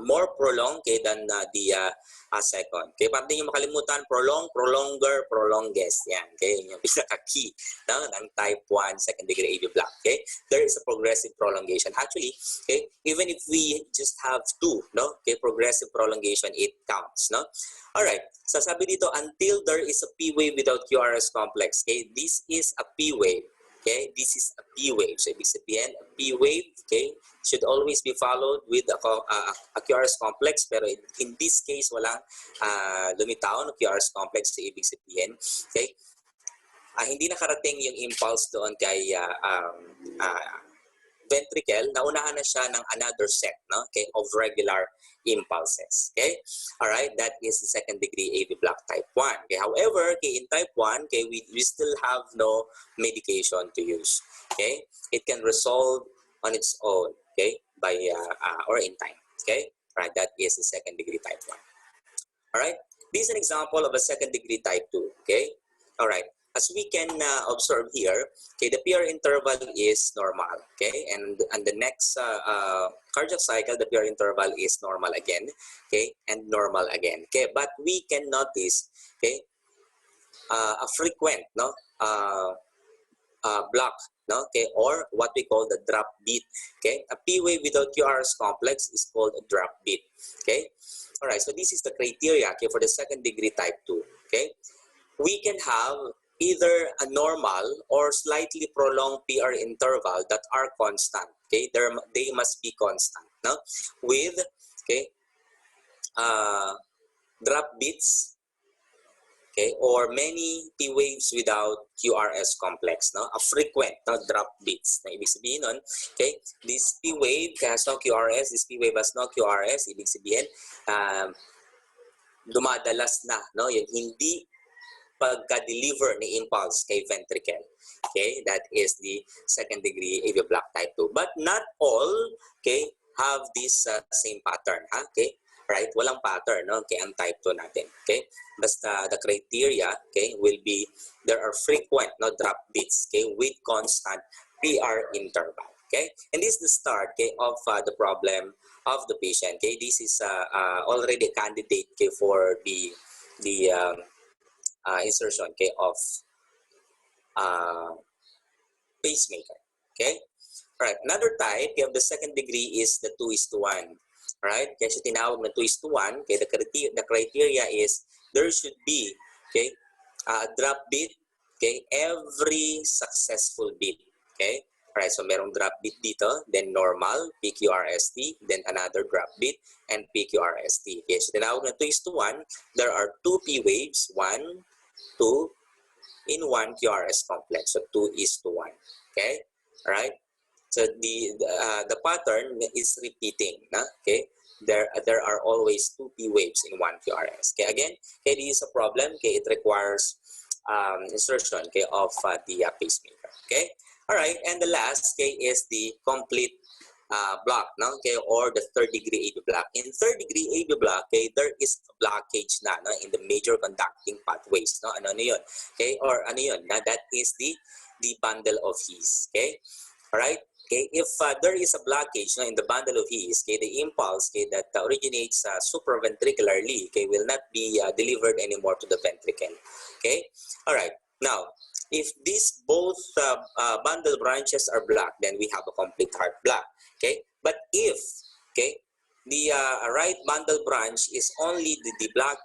more prolonged, okay, than the second. Okay, para hindi nyo makalimutan, prolonger, prolongest. Yan, okay, yung pinaka-key ng type 1 second degree AV block. Okay, there is a progressive prolongation. Actually, okay, even if we just have 2, okay, progressive prolongation, it counts, All right, so sabi dito, until there is a P wave without QRS complex. Okay, this is a P wave. Okay, this is a P wave. So ibig sabihin, a P wave, okay, should always be followed with a QRS complex. Pero in this case, walang lumitaw ng QRS complex. So ibig sabihin, okay, hindi nakarating yung impulse doon kay ventricle, naunahan na siya ng another set, okay, of regular impulses. Okay, all right, that is the second degree AV block type 1. Okay, however, okay, in type 1, okay, we still have no medication to use. Okay, it can resolve on its own, okay, by or in time. Okay, all right, that is the second degree type 1. All right, this is an example of a second degree type 2. Okay, all right. As we can observe here, okay, the PR interval is normal, okay, and the next cardiac cycle, the PR interval is normal again, okay, and normal again, okay, but we can notice, okay, a frequent, block, okay, or what we call the drop beat, okay. A P wave without QRS complex is called a drop beat, okay. All right, so this is the criteria, okay, for the second degree type 2, okay. We can have either a normal or slightly prolonged PR interval that are constant. Okay, they must be constant. With okay, drop beats. Okay, or many P waves without QRS complex. A frequent drop beats. Na ibig sabihin nun, okay, this P wave has no QRS. This P wave has no QRS. Ibig sabihin, dumadalas na, yung hindi pagka-deliver ni impulse kay ventricle. Okay, that is the second degree AV block type 2. But not all, okay, have this same pattern. Okay, right? Walang pattern, okay, ang type 2 natin. Okay, basta the criteria, okay, will be there are frequent drop beats, okay, with constant PR interval. Okay, and this is the start, okay, of the problem of the patient. Okay, this is already a candidate, okay, for the insertion, okay, of pacemaker. Okay, all right. Another type of the second degree is the 2:1. Right? Kaya siya tinawag na 2:1. Okay, the criteria is there should be, okay, a drop beat, okay, every successful beat. Okay. Alright, so merong drop beat dito, then normal, PQRST, then another drop beat, and PQRST. Okay, so tinawag na 2:1, there are 2 P waves, 1, 2, in 1 QRS complex, so 2:1. Okay, alright. So the pattern is repeating. Okay, there are always 2 P waves in 1 QRS. Okay, again, okay, this is a problem. Okay, it requires insertion, okay, of the pacemaker. Okay, all right, and the last, okay, is the complete block, no? Okay, or the third degree AV block. In third degree AV block, okay, there is a blockage na, no, in the major conducting pathways, no? Ano yun? Okay, or ano yun? That is the bundle of His. Okay, all right. Okay, if there is a blockage, no, in the bundle of His, okay, the impulse, okay, that originates supraventricularly, okay, will not be delivered anymore to the ventricle. Okay, all right. Now, if these both bundle branches are blocked, then we have a complete heart block. Okay, but if, okay, the right bundle branch is only the block,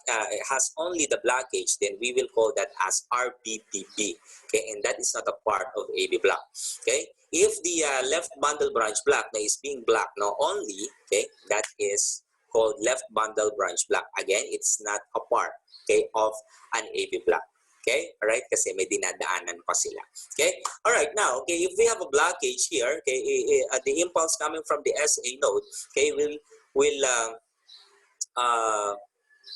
has only the blockage, then we will call that as RBBB. Okay, and that is not a part of AV block. Okay, if the left bundle branch block now is being blocked now only, okay, that is called left bundle branch block. Again, it's not a part, okay, of an AV block. Okay, all right, kasi may dinadaanan pa sila. Okay, all right, now, okay, if we have a blockage here, okay, the impulse coming from the SA node, okay, will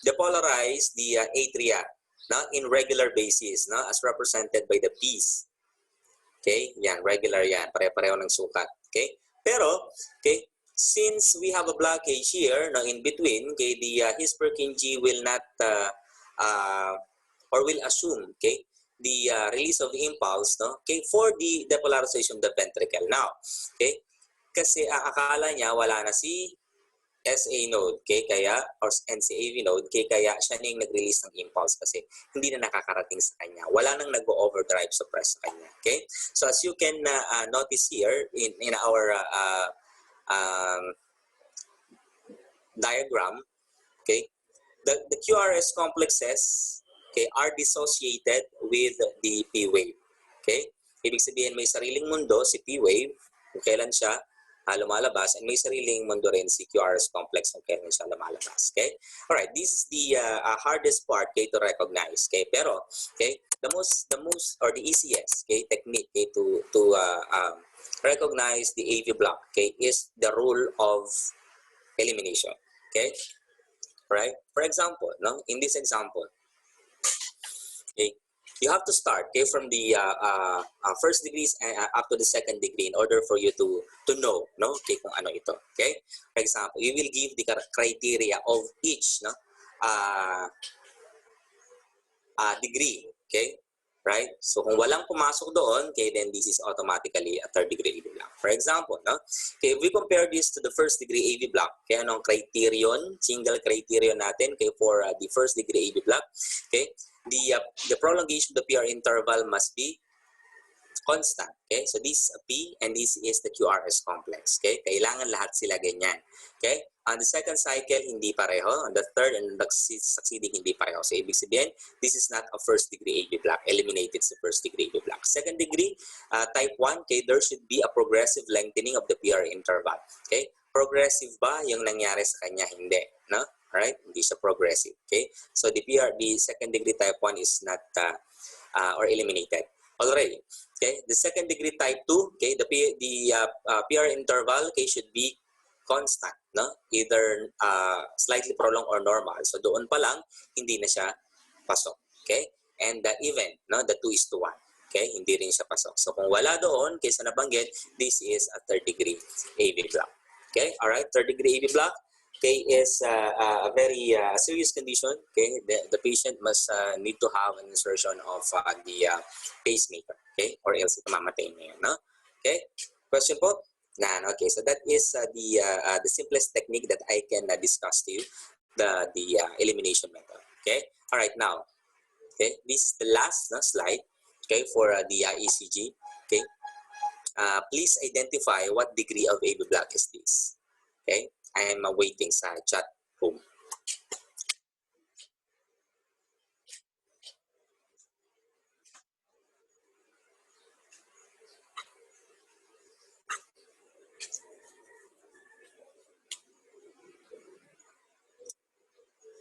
depolarize the atria, no, in regular basis, no, as represented by the P's. Okay, yan, regular yan, pare-pareho ng sukat. Okay, pero, okay, since we have a blockage here, no, in between, okay, the His Purkinje will not or will assume, okay, the release of impulse, no, okay, for the depolarization of the ventricle. Now, okay, kasi akala niya wala na si SA node, okay, kaya, or NCAV node, okay, kaya siya na yung nag-release ng impulse kasi hindi na nakakarating sa kanya. Wala nang nag-overdrive suppress sa kanya, okay? So as you can notice here in our diagram, okay, the QRS complexes, okay, are dissociated with the P wave. Okay? Ibig sabihin may sariling mundo si P wave kung kailan siya lumalabas, and may sariling mundo rin si QRS complex kung kailan siya lumalabas. Okay? All right, this is the hardest part, okay, to recognize. Okay? Pero, okay, the most or the easiest, okay, technique, okay, to recognize the AV block, okay, is the rule of elimination. Okay? Right? For example, no, in this example, okay, you have to start, okay, from the first degrees up to the second degree in order for you to know, no, okay, kung ano ito. Okay? For example, you will give the criteria of each, no, degree. Okay? Right? So kung walang pumasok doon, okay, then this is automatically a third degree AV block. For example, no, okay, if we compare this to the first degree AV block, okay, anong criterion, single criterion natin, okay, for the first degree AV block, okay, the prolongation of the PR interval must be constant. Okay, so this is a P and this is the QRS complex. Okay, kailangan lahat sila ganyan. Okay, on the second cycle hindi pareho, on the third and the succeeding hindi pareho. So ibig sabihin, this is not a first degree AV block. Eliminated sa first degree AV block. Second degree, type 1, okay, there should be a progressive lengthening of the PR interval. Okay, progressive ba yung nangyari sa kanya? Hindi, no? Alright, hindi siya progressive. Okay, so the second degree type 1 is not or eliminated already. Okay, the second degree type 2, okay, the PR interval, okay, should be constant, no? Either slightly prolonged or normal. So doon pa lang hindi na siya pasok. Okay, and even, no, the 2:1. Okay, hindi rin siya pasok. So kung wala doon, kaysa nabanggit, this is a third degree AV block. Okay, all right, third degree AV block, okay, is a very serious condition. Okay, the patient must need to have an insertion of the pacemaker. Okay, or else mamatay na yun, no? Okay, question po? Nan. Okay, so that is the simplest technique that I can discuss to you, the elimination method. Okay, all right, now, okay, this is the last slide, okay, for the ECG. Okay, please identify what degree of AV block is this. Okay, I am waiting sa chat room.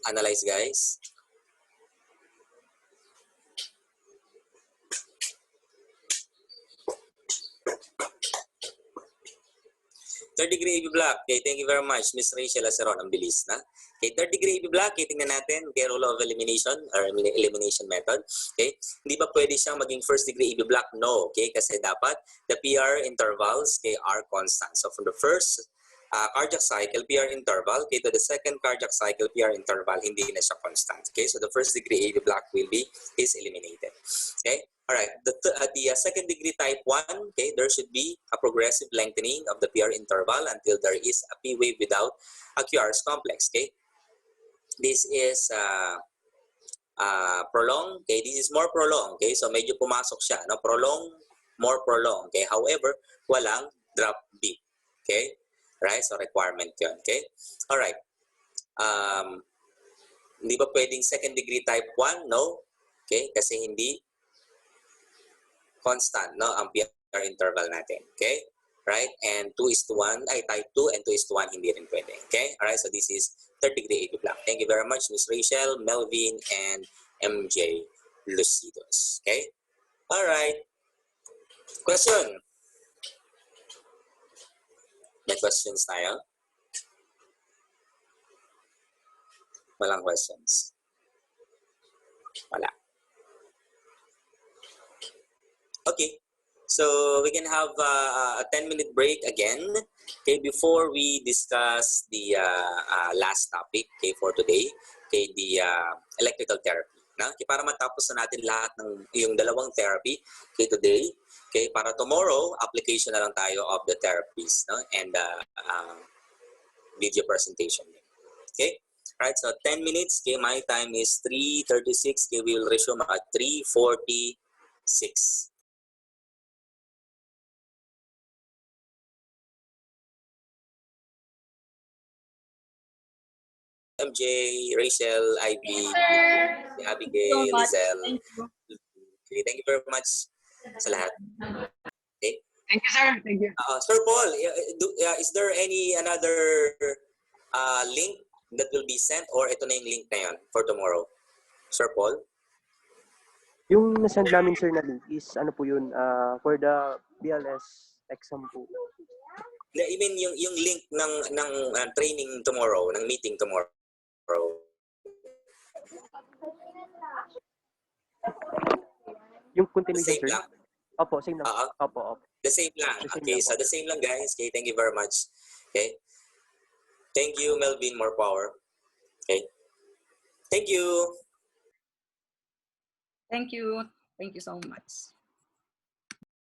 Analyze, guys. Third degree AV block. Okay, thank you very much, Miss Rachel Aceron. Ang bilis na. Okay, third degree AV block, okay, tingnan natin. Okay, rule of elimination or elimination method. Okay, hindi ba pwede siyang maging first degree AV block? No. Okay, kasi dapat the PR intervals, okay, are constant. So from the first cardiac cycle, PR interval, okay, to the second cardiac cycle, PR interval, hindi na siya constant. Okay, so the first degree AV block is eliminated. Okay. All right, the second degree type 1, okay, there should be a progressive lengthening of the PR interval until there is a P wave without a QRS complex, okay? This is prolonged, okay? This is more prolonged, okay? So medyo pumasok siya, no? Prolonged, more prolonged, okay? However, walang drop beat, okay? Right, so requirement yun, okay? All right. Hindi ba pwedeng second degree type 1? No, okay? Kasi hindi constant, no, ang PR interval natin, okay? Right? And 2:1, type 2 and 2:1 hindi rin pwede, okay? All right, so this is third degree AV block. Thank you very much, Miss Rachel, Melvin, and MJ Lucidos, okay? All right. Question? May questions tayo? Walang questions. Wala. Okay, so we can have a 10-minute break again, okay, before we discuss the last topic, okay, for today, okay, the electrical therapy. No? Okay, para matapos na natin lahat ng yung dalawang therapy, okay, today, okay, para tomorrow, application na lang tayo of the therapies, no, and video presentation. Okay, right, so 10 minutes, okay, my time is 3:36, okay, we will resume at 3:46. MJ, Rachel, Ivy, Abigail, Lizelle. Okay, thank you very much sa lahat. Okay. Thank you, sir. Thank you. Sir Paul, is there any another link that will be sent, or ito na yung link na yun for tomorrow? Sir Paul? Yung nasend namin, sir, na link is ano po yun, for the BLS exam po. I mean yung link ng training tomorrow, ng meeting tomorrow. Yung continuation, Same sir? lang. Opo, same lang. Opo. The same lang. The same Okay, lang so the same lang, guys. Okay, thank you very much. Okay. Thank you, Melvin. More power. Okay. Thank you. Thank you. Thank you so much.